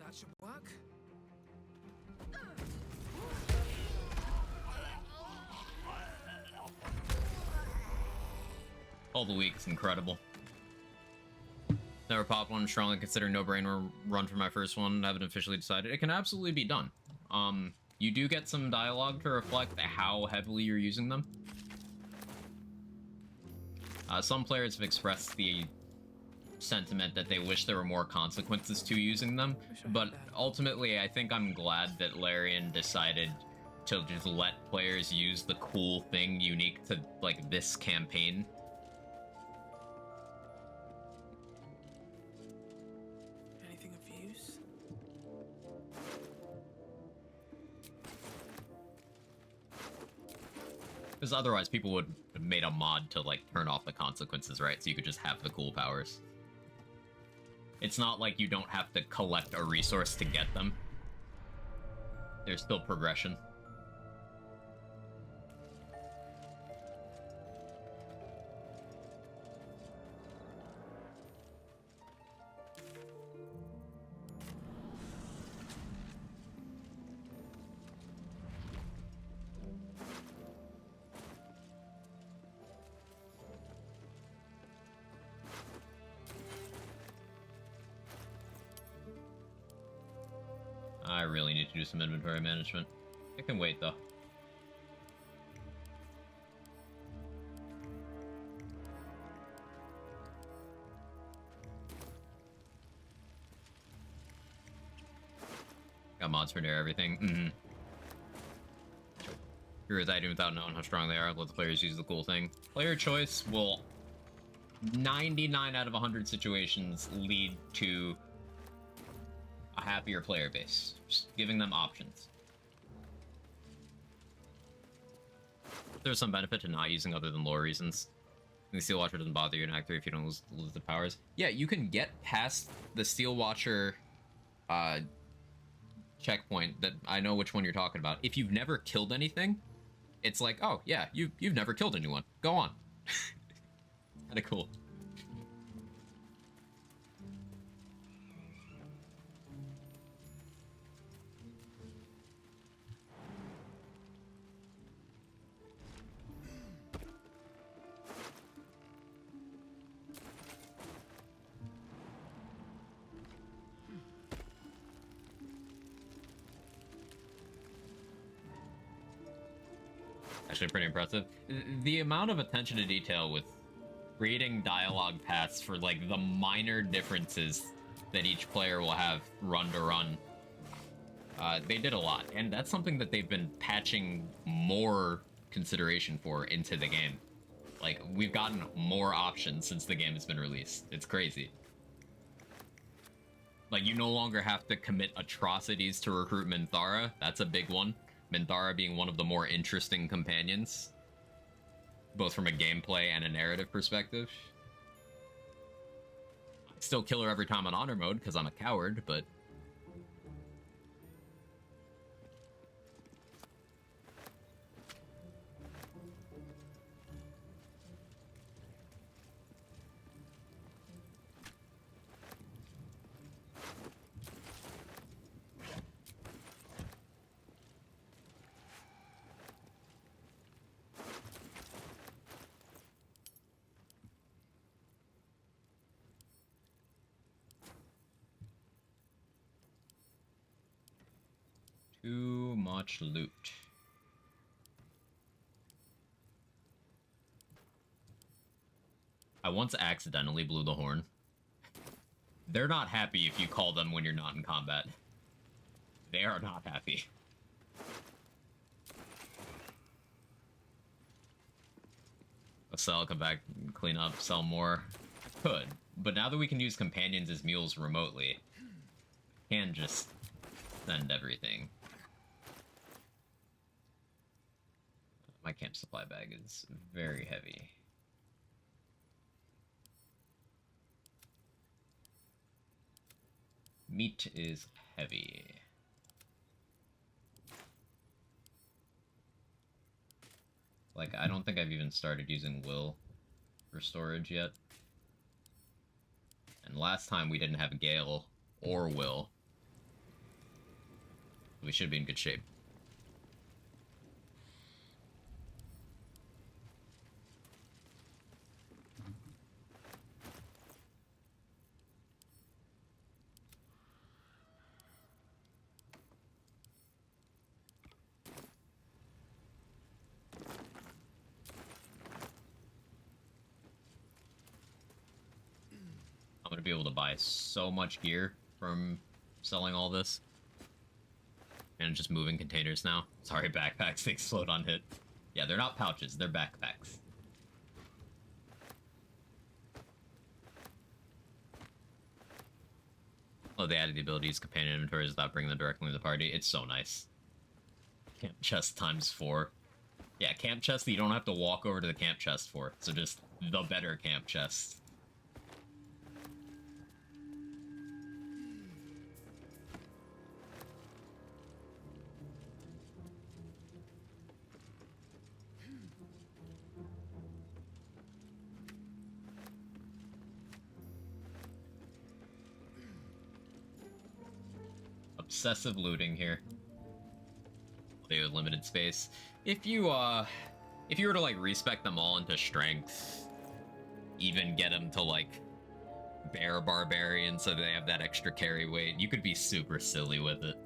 That should work. All the week is incredible. Never popped one. Strongly consider no-brainer run for my first one. Haven't officially decided. It can absolutely be done. You do get some dialogue to reflect how heavily you're using them. Some players have expressed the sentiment that they wish there were more consequences to using them, but ultimately I think I'm glad that Larian decided to just let players use the cool thing unique to, like, this campaign. Anything of use? Because otherwise people would have made a mod to, like, turn off the consequences, right? So you could just have the cool powers. It's not like you don't have to collect a resource to get them. There's still progression. I really need to do some inventory management. I can wait, though. Got mods for near everything. Heroes item without knowing how strong they are. Let the players use the cool thing. Player choice will 99 out of 100 situations lead to a happier player base. Just giving them options. There's some benefit to not using other than lore reasons. The Steel Watcher doesn't bother you in Act 3 if you don't lose the powers. Yeah, you can get past the Steel Watcher checkpoint that I know which one you're talking about. If you've never killed anything, it's like, oh yeah, you've never killed anyone. Go on. Kinda cool. Actually pretty impressive. The amount of attention to detail with creating dialogue paths for, like, the minor differences that each player will have run to run. They did a lot, and that's something that they've been patching more consideration for into the game. Like, we've gotten more options since the game has been released. It's crazy. Like, you no longer have to commit atrocities to recruit Minthara. That's a big one. Minthara being one of the more interesting companions, both from a gameplay and a narrative perspective. I still kill her every time on honor mode because I'm a coward, but too much loot. I once accidentally blew the horn. They're not happy if you call them when you're not in combat. They are not happy. I'll sell, come back, clean up, sell more. Could, but now that we can use companions as mules remotely, can just send everything. My camp supply bag is very heavy. Meat is heavy. Like, I don't think I've even started using Will for storage yet. And last time we didn't have Gale or Will. We should be in good shape. be able to buy so much gear from selling all this. And just moving containers now. Sorry, backpacks, they explode on hit. Yeah, they're not pouches, they're backpacks. Oh, they added the ability to use companion inventories without bringing them directly into the party. It's so nice. Camp chest ×4. Yeah, camp chest that you don't have to walk over to the camp chest for. So just the better camp chest. Obsessive looting here. They with limited space. If you were to like respec them all into strength, even get them to like bear barbarian so they have that extra carry weight, you could be super silly with it.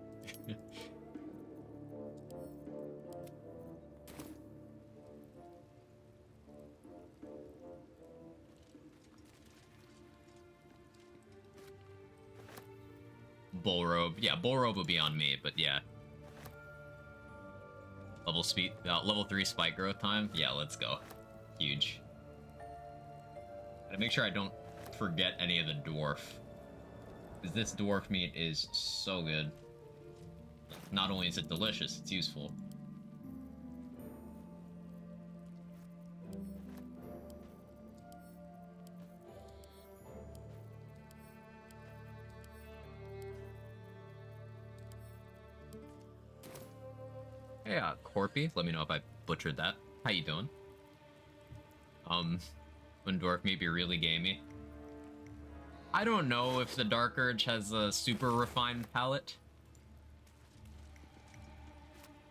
Bull robe. Yeah, bull robe will be on me, but yeah. Level 3 spike growth time? Yeah, let's go. Huge. Gotta make sure I don't forget any of the dwarf. Because this dwarf meat is so good. Not only is it delicious, it's useful. Hey, Corpy, let me know if I butchered that. How you doing? When dwarf meat be really gamey. I don't know if the Dark Urge has a super refined palate.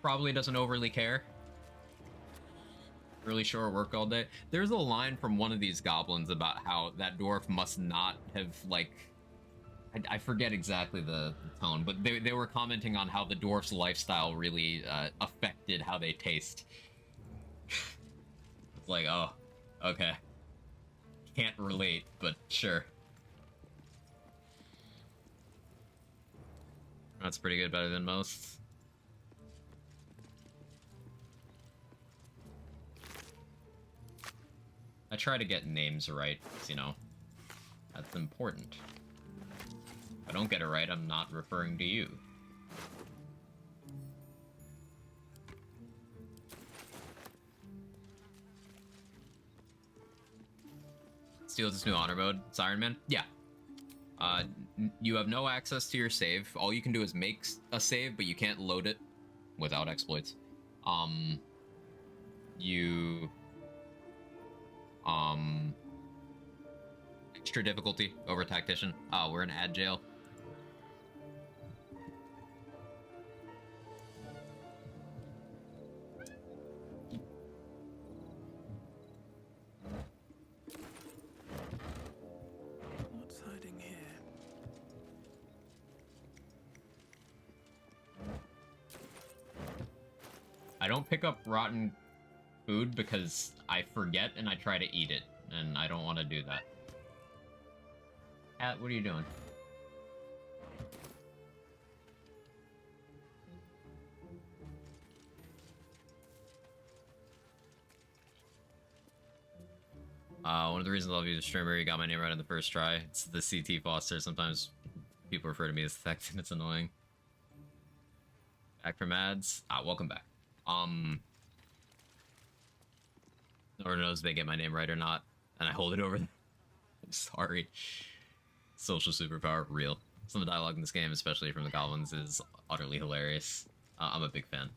Probably doesn't overly care. Really sure work all day. There's a line from one of these goblins about how that dwarf must not have, like... I forget exactly the tone, but they were commenting on how the dwarf's lifestyle really affected how they taste. It's like, oh, okay. Can't relate, but sure. That's pretty good, better than most. I try to get names right, 'cause, you know, that's important. If I don't get it right, I'm not referring to you. Steals this new honor mode, Siren Man? Yeah. You have no access to your save. All you can do is make a save, but you can't load it without exploits. Extra difficulty over Tactician. Oh, we're in ad jail. What's hiding here? I don't pick up rotten food because I forget and I try to eat it, and I don't want to do that. Cat, what are you doing? One of the reasons I'll be the streamer, you got my name right on the first try. It's the CT Foster. Sometimes people refer to me as Thect, and it's annoying. Back from ads. Welcome back. Nobody knows if they get my name right or not, and I hold it over them. I'm sorry. Social superpower, real. Some of the dialogue in this game, especially from the goblins, is utterly hilarious. I'm a big fan.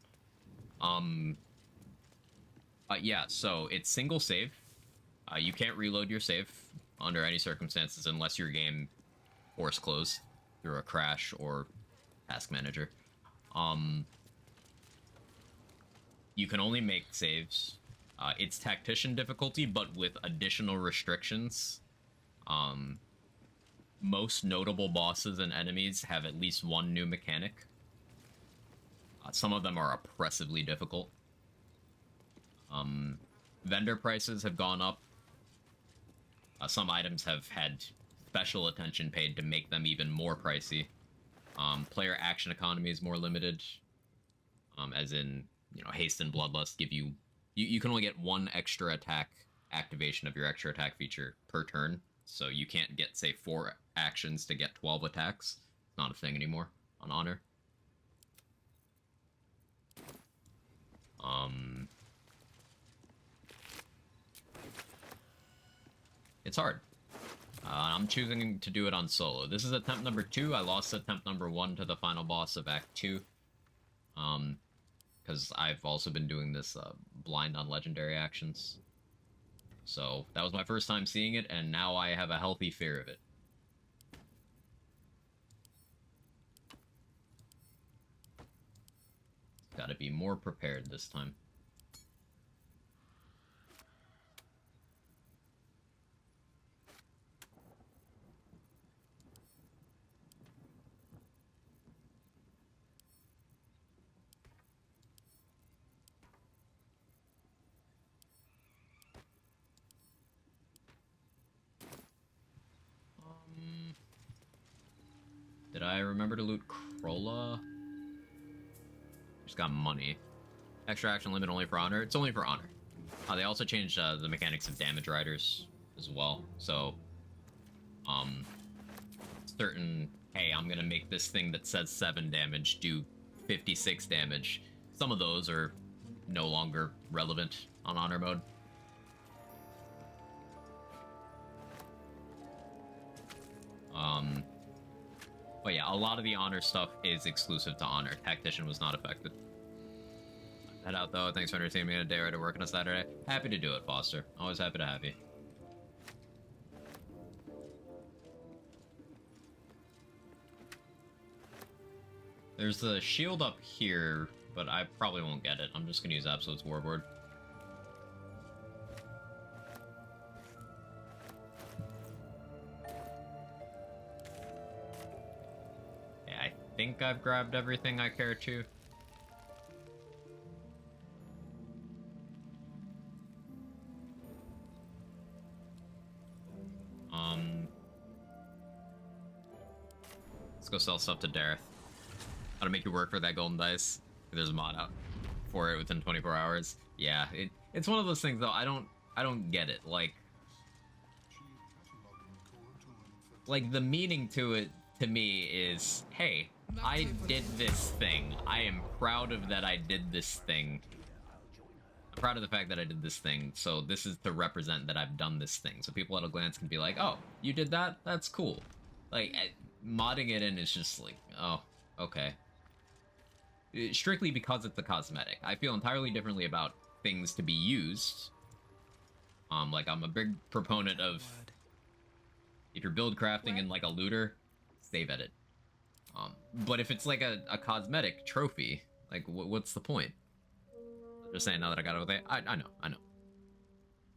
Yeah, so it's single save. You can't reload your save under any circumstances unless your game force closed through a crash or task manager. You can only make saves. It's Tactician difficulty, but with additional restrictions. Most notable bosses and enemies have at least one new mechanic. Some of them are oppressively difficult. Vendor prices have gone up. Some items have had special attention paid to make them even more pricey. Player action economy is more limited. As in, you know, haste and bloodlust give you can only get one extra attack activation of your extra attack feature per turn. So you can't get, say, 4 actions to get 12 attacks. It's not a thing anymore on Honor. It's hard. I'm choosing to do it on solo. This is attempt number 2. I lost attempt number 1 to the final boss of Act 2. Because I've also been doing this blind on legendary actions. So that was my first time seeing it, and now I have a healthy fear of it. Gotta be more prepared this time. Did I remember to loot Krolla? Just got money. Extra action limit only for Honor? It's only for Honor. They also changed the mechanics of damage riders as well. So, certain, hey, I'm gonna make this thing that says 7 damage do 56 damage. Some of those are no longer relevant on Honor mode. But yeah, a lot of the Honor stuff is exclusive to Honor. Tactician was not affected. Head out though. Thanks for entertaining me on a day right to work on a Saturday. Happy to do it, Foster. Always happy to have you. There's the shield up here, but I probably won't get it. I'm just gonna use Absolute's Warboard. I think I've grabbed everything I care to. Let's go sell stuff to Dareth. How to make you work for that golden dice. There's a mod out for it within 24 hours. Yeah, it's one of those things though, I don't get it. Like the meaning to it to me is, hey, I did this thing. I am proud of that I did this thing. I'm proud of the fact that I did this thing, so this is to represent that I've done this thing. So people at a glance can be like, oh, you did that? That's cool. Like, modding it in is just like, oh, okay. Strictly because it's a cosmetic. I feel entirely differently about things to be used. Like, I'm a big proponent of, if you're build crafting in like a looter, save edit. But if it's like a cosmetic trophy, like what's the point? Just saying now that I got it with it. I know.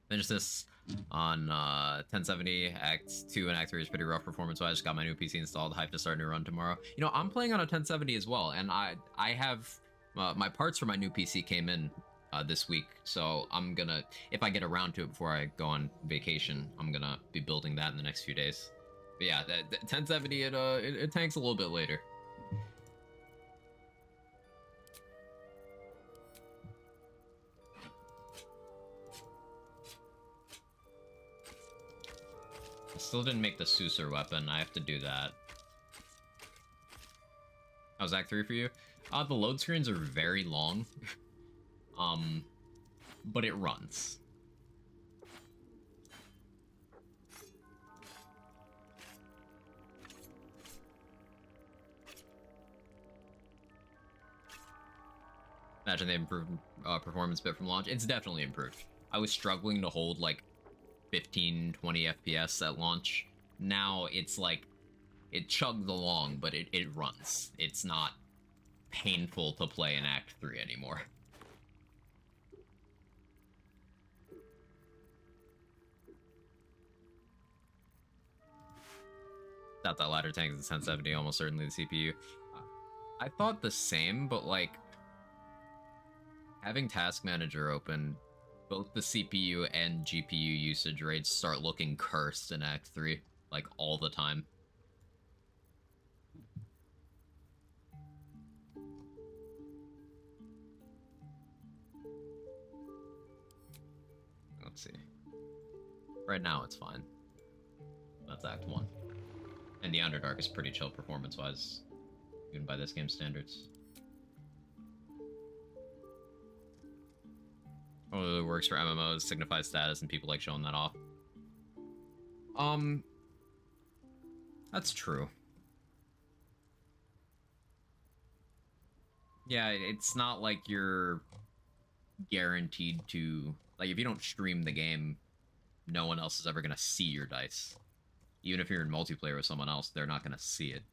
Finish this on 1070. Act 2 and Act 3 is pretty rough performance-wise. Just got my new PC installed. Hyped to start a new run tomorrow. You know, I'm playing on a 1070 as well, and I have my parts for my new PC came in this week, so I'm gonna, if I get around to it before I go on vacation, I'm gonna be building that in the next few days. But yeah, the 1070 it tanks a little bit later. I still didn't make the Susur weapon. I have to do that. How's Act 3 for you? The load screens are very long. But it runs. Imagine they improved performance bit from launch. It's definitely improved. I was struggling to hold like 15, 20 FPS at launch. Now it's like, it chugs along, but it runs. It's not painful to play in Act 3 anymore. Thought that ladder tank is the 1070, almost certainly the CPU. I thought the same, but like, having Task Manager open, both the CPU and GPU usage rates start looking cursed in Act 3. like, all the time. Let's see. Right now, it's fine. That's Act 1. And the Underdark is pretty chill performance-wise, even by this game's standards. Only really works for MMOs, signifies status, and people like showing that off. That's true. Yeah, it's not like you're guaranteed to... Like, if you don't stream the game, no one else is ever gonna see your dice. Even if you're in multiplayer with someone else, they're not gonna see it.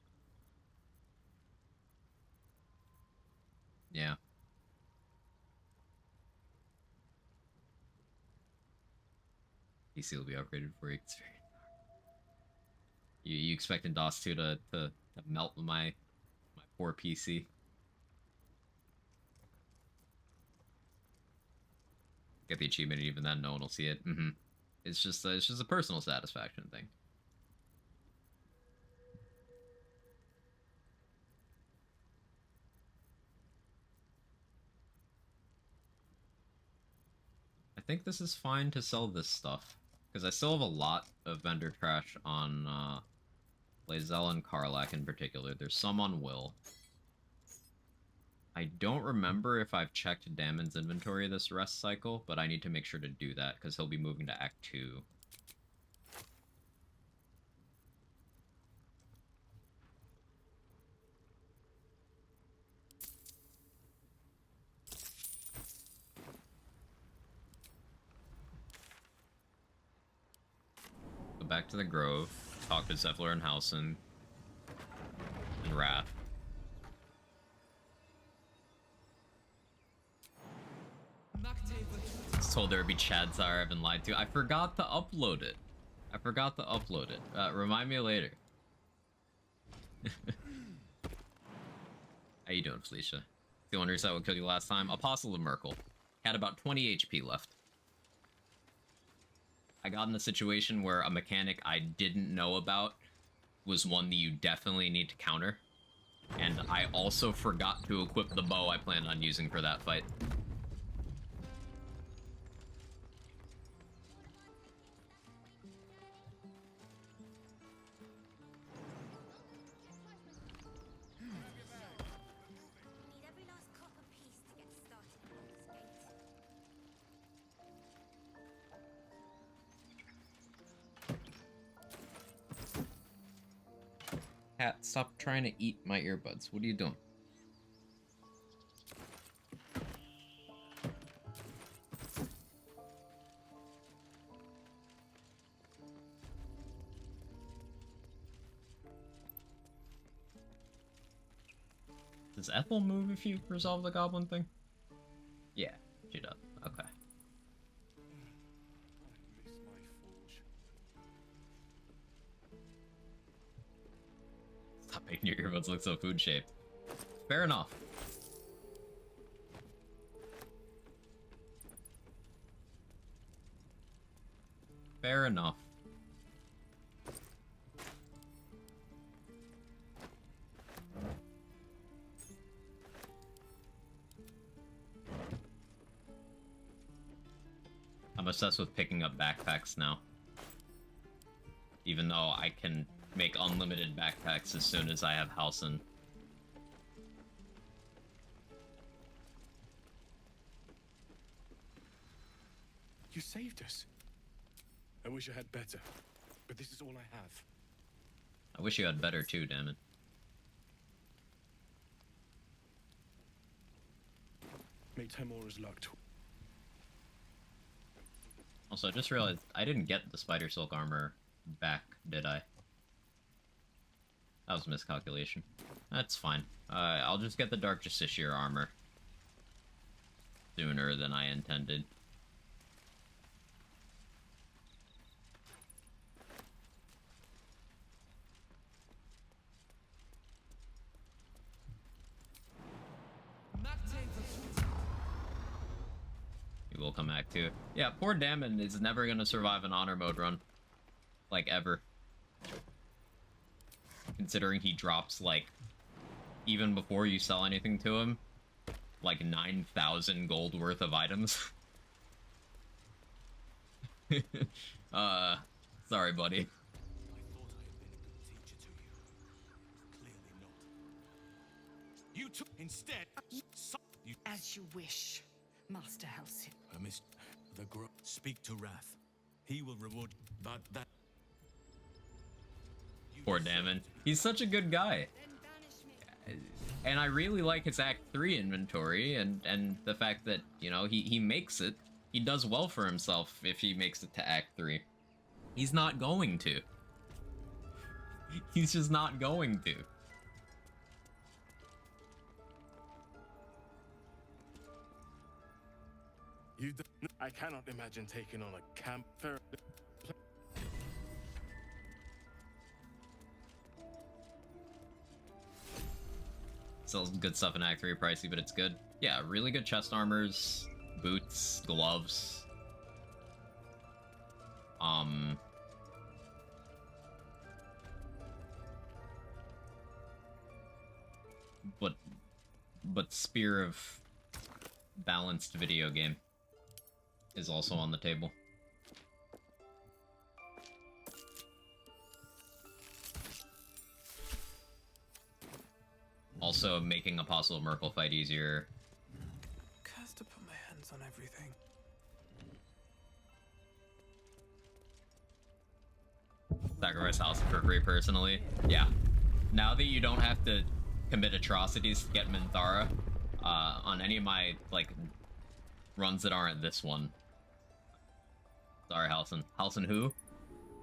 Yeah. PC will be upgraded for you. You expecting DOS 2 to melt my poor PC? Get the achievement, and even then, no one will see it. It's just a personal satisfaction thing. I think this is fine to sell this stuff, because I still have a lot of vendor trash on Lae'zel and Karlach in particular. There's some on Will. I don't remember if I've checked Damon's inventory this rest cycle, but I need to make sure to do that, because he'll be moving to Act 2. Go back to the Grove, talk to Zephyr and Halsin, and Wrath. I was told there would be Chad Tsar, I've been lied to. I forgot to upload it. Remind me later. How you doing, Felicia? The one who said what killed you last time? Apostle of Merkel. Had about 20 HP left. I got in a situation where a mechanic I didn't know about was one that you definitely need to counter. And I also forgot to equip the bow I planned on using for that fight. Cat, stop trying to eat my earbuds. What are you doing? Does Ethel move if you resolve the goblin thing? Yeah, she does. Okay. Stop making your earbuds look so food shaped. Fair enough. Fair enough. I'm obsessed with picking up backpacks now. Even though I can make unlimited backpacks as soon as I have Halsin. You saved us. I wish I had better, but this is all I have. I wish you had better too, damn it. May Timora's luck. Also, I just realized I didn't get the spider silk armor back, did I? That was a miscalculation. That's fine. I'll just get the Dark Justiciar armor sooner than I intended. We will come back to it. Yeah, poor Damon is never gonna survive an honor mode run. Like, ever. Considering he drops, like, even before you sell anything to him, like 9,000 gold worth of items. Sorry, buddy. You took instead. As you wish, Master Halcyon. Speak to Wrath. He will reward, but that. Poor Damon. He's such a good guy. And I really like his Act 3 inventory, and the fact that, you know, he makes it. He does well for himself if he makes it to Act 3. He's not going to. He's just not going to. I cannot imagine taking on a camp fair. Sells good stuff in Act 3, pricey, but it's good. Yeah, really good chest armors, boots, gloves. But Spear of Balanced video game is also on the table. Also making Apostle of Merkel fight easier. Cursed to put my hands on everything. Sacrifice House for free, personally. Yeah. Now that you don't have to commit atrocities to get Minthara, on any of my, like, runs that aren't this one. Sorry, Halcyon. Halcyon who?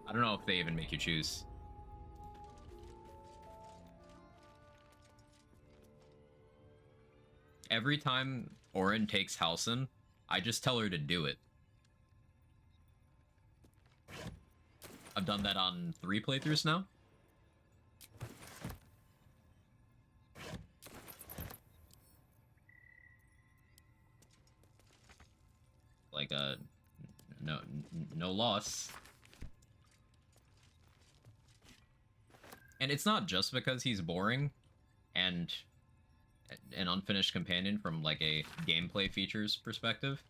I don't know if they even make you choose. Every time Orin takes Halcyon, I just tell her to do it. I've done that on 3 playthroughs now. Like, no loss. And it's not just because he's boring and an unfinished companion from, like, a gameplay features perspective.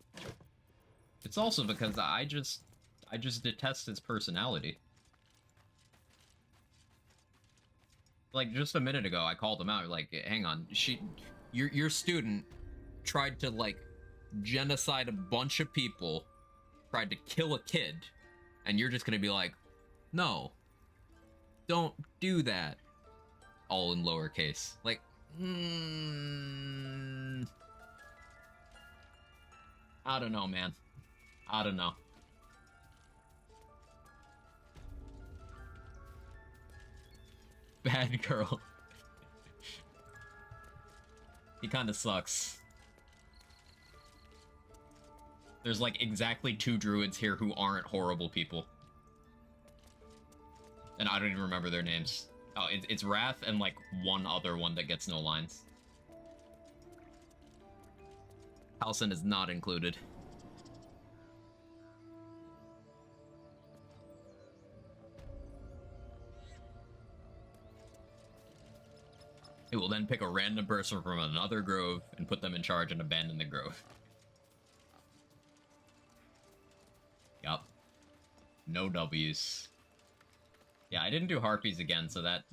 It's also because I just detest his personality. Like, just a minute ago, I called him out, like, hang on, your student tried to, like, genocide a bunch of people, tried to kill a kid, and you're just gonna be like, no, don't do that. All in lowercase. Like, I don't know, man. I don't know. Bad girl. He kinda sucks. There's like exactly 2 druids here who aren't horrible people. And I don't even remember their names. Oh, it's Wrath and like one other one that gets no lines. Halcyon is not included. It will then pick a random person from another grove and put them in charge and abandon the grove. Yup. No W's. Yeah, I didn't do Harpies again, so that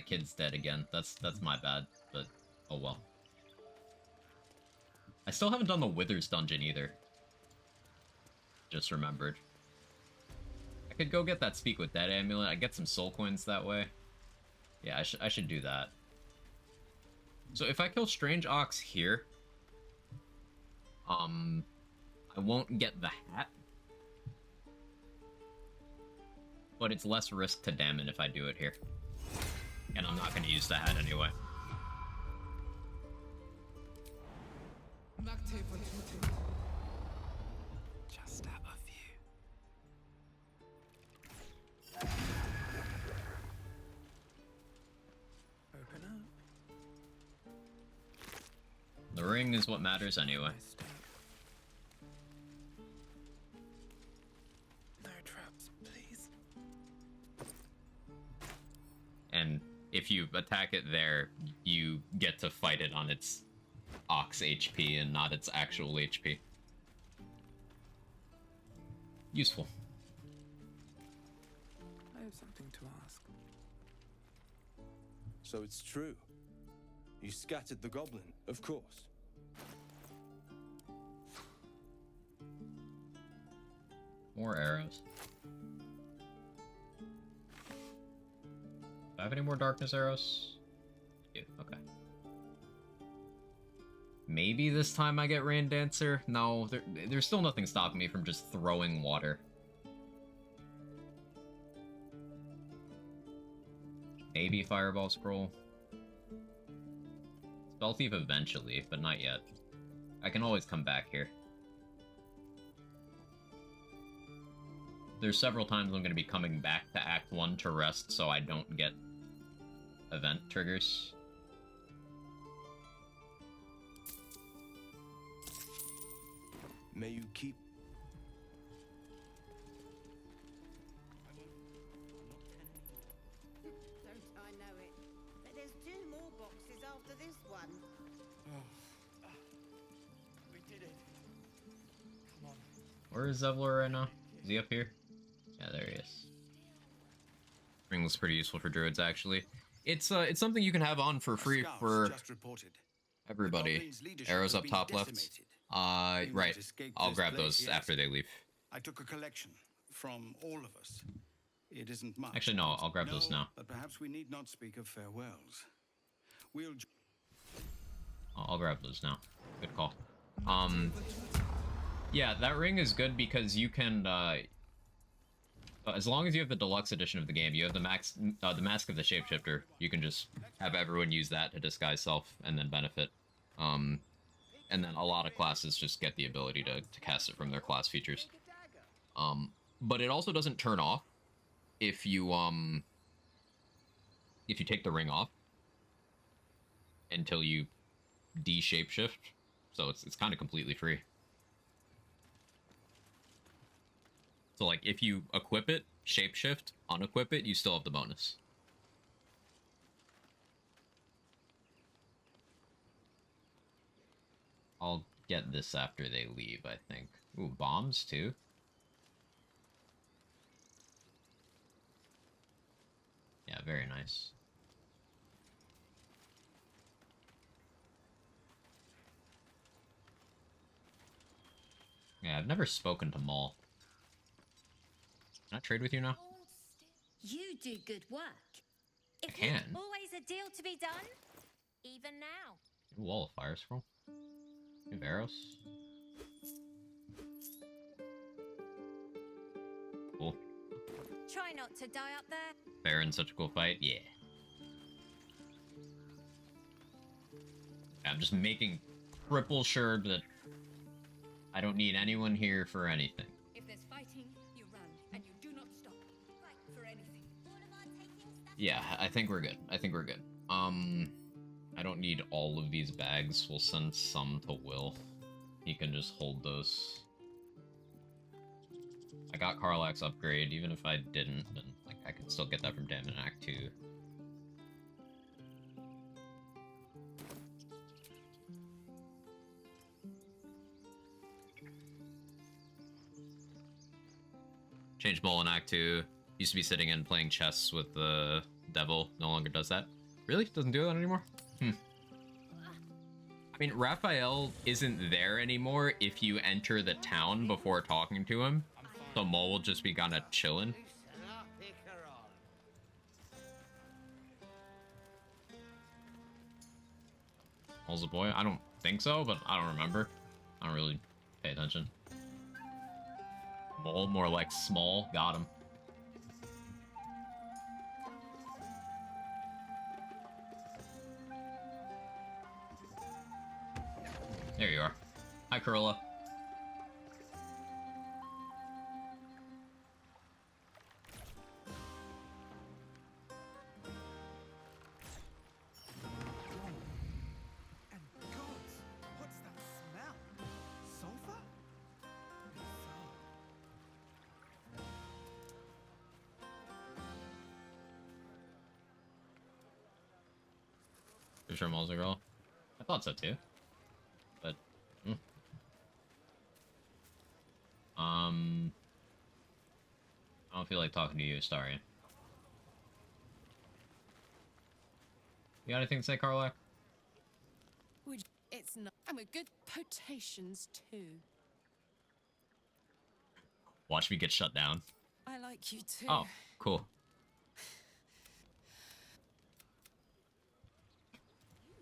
kid's dead again. That's my bad, but oh well. I still haven't done the Withers dungeon either. Just remembered. I could go get that Speak with Dead amulet. I get some soul coins that way. Yeah, I should do that. So if I kill Strange Ox here, I won't get the hat. But it's less risk to Damon if I do it here. And I'm not going to use the hat anyway. Just out of view. Open up. The ring is what matters anyway. No traps, please. if you attack it there, you get to fight it on its Ox HP and not its actual HP. Useful. I have something to ask. So it's true. You scattered the goblin, of course. More arrows. Do I have any more darkness arrows? Yeah, okay. Maybe this time I get Rain Dancer? No, there's still nothing stopping me from just throwing water. Maybe Fireball Scroll. Spell Thief eventually, but not yet. I can always come back here. There's several times I'm going to be coming back to Act 1 to rest so I don't get event triggers. May you keep... Don't I know it? But there's 2 more boxes after this one. We did it. Come on. Where is Zevlor right now? Is he up here? Yeah, there he is. Ring looks pretty useful for druids, actually. It's something you can have on for free for everybody. Arrows up top left. Right. I'll grab those after they leave. I took a collection from all of us. It isn't much. Actually, no, I'll grab those now. But perhaps we need not speak of farewells. We'll... I'll grab those now. Good call. Yeah, that ring is good because you can, as long as you have the deluxe edition of the game, you have the the Mask of the Shapeshifter. You can just have everyone use that to disguise self and then benefit. And then a lot of classes just get the ability to cast it from their class features. But it also doesn't turn off if you take the ring off until you de-shapeshift. So it's kind of completely free. So like if you equip it, shapeshift, unequip it, you still have the bonus. I'll get this after they leave, I think. Ooh, bombs too? Yeah, very nice. Yeah, I've never spoken to Maul. Can I trade with you now? You do good work. I can. Always a deal to be done, even now. Wall of Fire Scroll. You have arrows. Cool. Try not to die up there. Baron's such a cool fight. Yeah. I'm just making triple sure that I don't need anyone here for anything. If there's fighting, you run, and you do not stop. Fight for anything. Yeah, I think we're good. I think we're good. I don't need all of these bags. We'll send some to Will. He can just hold those. I got Karlach's upgrade. Even if I didn't, then like I could still get that from Damon in Act 2. Changed Mole in Act 2. Used to be sitting in playing chess with the devil. No longer does that. Really? Doesn't do that anymore? I mean, Raphael isn't there anymore if you enter the town before talking to him. So Mole will just be kinda chilling. Mole's a boy? I don't think so, but I don't remember. I don't really pay attention. Mole, more like small. Got him. There you are. Hi, Corolla. And gods, what's that smell? Sulfur? sure Moles a girl. I thought so too. But I don't feel like talking to you, Astarion. You got anything to say, Karlak? It's not. And with good potations too. Watch me get shut down. I like you too. Oh, cool.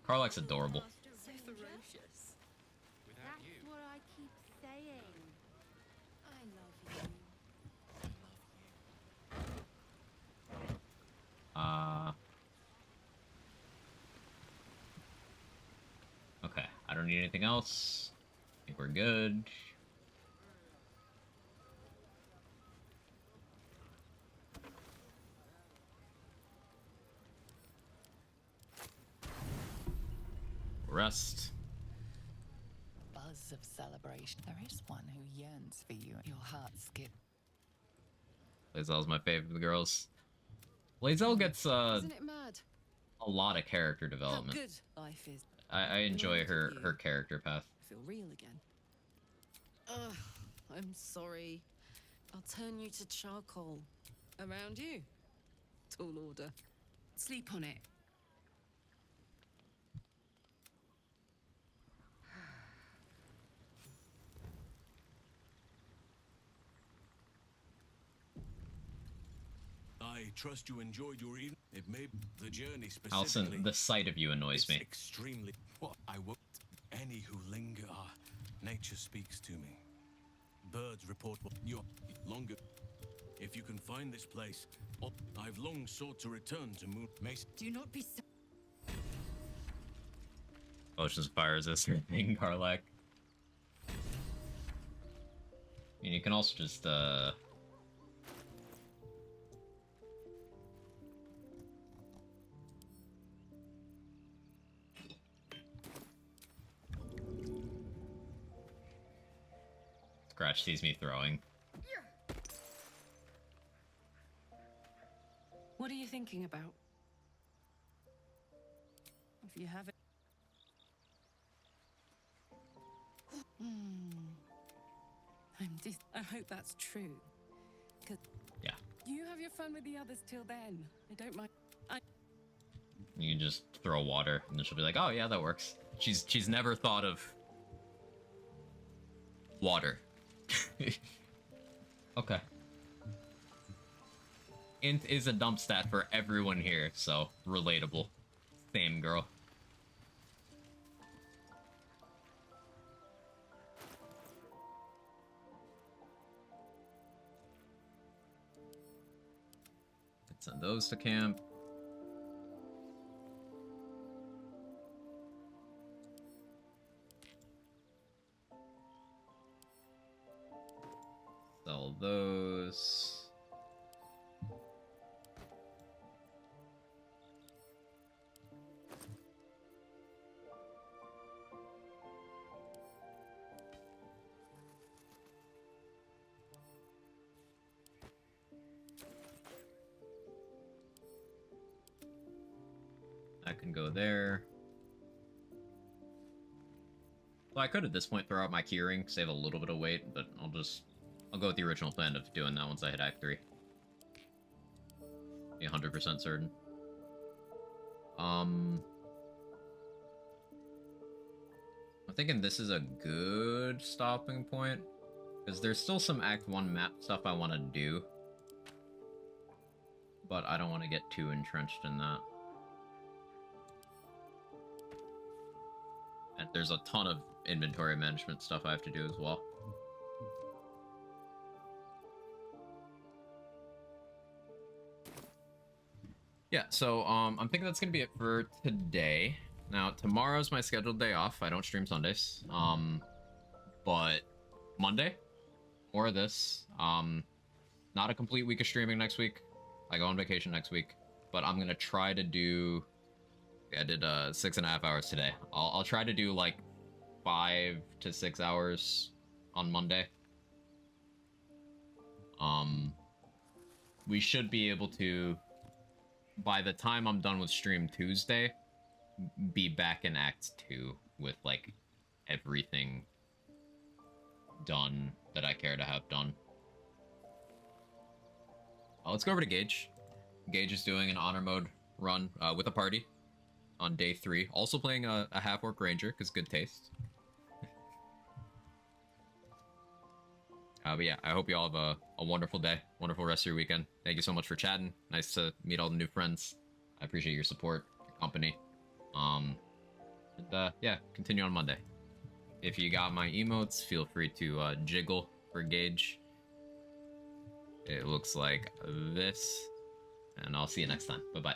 Karlak's adorable. So ferocious. That's what I keep saying. I love you. Okay, I don't need anything else. I think we're good. Rest. Buzz of celebration. There is one who yearns for you. Your heart skip. Lae'zel's my favorite of the girls. Lae'zel gets Isn't it mad? a lot of character How development. good life is. I enjoy her character path. I feel real again. Ugh, I'm sorry. I'll turn you to charcoal. Around you. Tall order. Sleep on it. I trust you enjoyed your evening. It may the journey specifically. Alison, the sight of you annoys me. Extremely. What I won't. Any who linger are. Nature speaks to me. Birds report what you're longer. If you can find this place, I've long sought to return to Moon Mace. Do not be so. Potions of fire resistant thing, Karlak. I mean, you can also just Scratch sees me throwing. What are you thinking about? If you have it. I hope that's true. 'Cause yeah, you have your fun with the others till then. I don't mind. you can just throw water, and then she'll be like, "Oh yeah, that works." She's never thought of water. Okay. Int is a dump stat for everyone here, so relatable. Same girl. Let's send those to camp. Sell those. That can go there. Well, I could at this point throw out my keyring, save a little bit of weight, but I'll go with the original plan of doing that once I hit Act 3. Be 100% certain. I'm thinking this is a good stopping point, because there's still some Act 1 map stuff I want to do, but I don't want to get too entrenched in that. And there's a ton of inventory management stuff I have to do as well. Yeah, so I'm thinking that's gonna be it for today. Now, tomorrow's my scheduled day off. I don't stream Sundays. But Monday, more of this. Not a complete week of streaming next week. I go on vacation next week, but I'm gonna try to do. I did 6.5 hours today. I'll try to do like 5 to 6 hours on Monday. We should be able to, by the time I'm done with stream Tuesday, be back in Act 2 with like everything done that I care to have done. Let's go over to Gage. Gage is doing an honor mode run with a party on day 3. Also playing a half-orc ranger, because good taste. But yeah, I hope you all have a wonderful day, wonderful rest of your weekend. Thank you so much for chatting. Nice to meet all the new friends. I appreciate your support, your company. Yeah, continue on Monday. If you got my emotes, feel free to jiggle for Gage. It looks like this. And I'll see you next time. Bye-bye.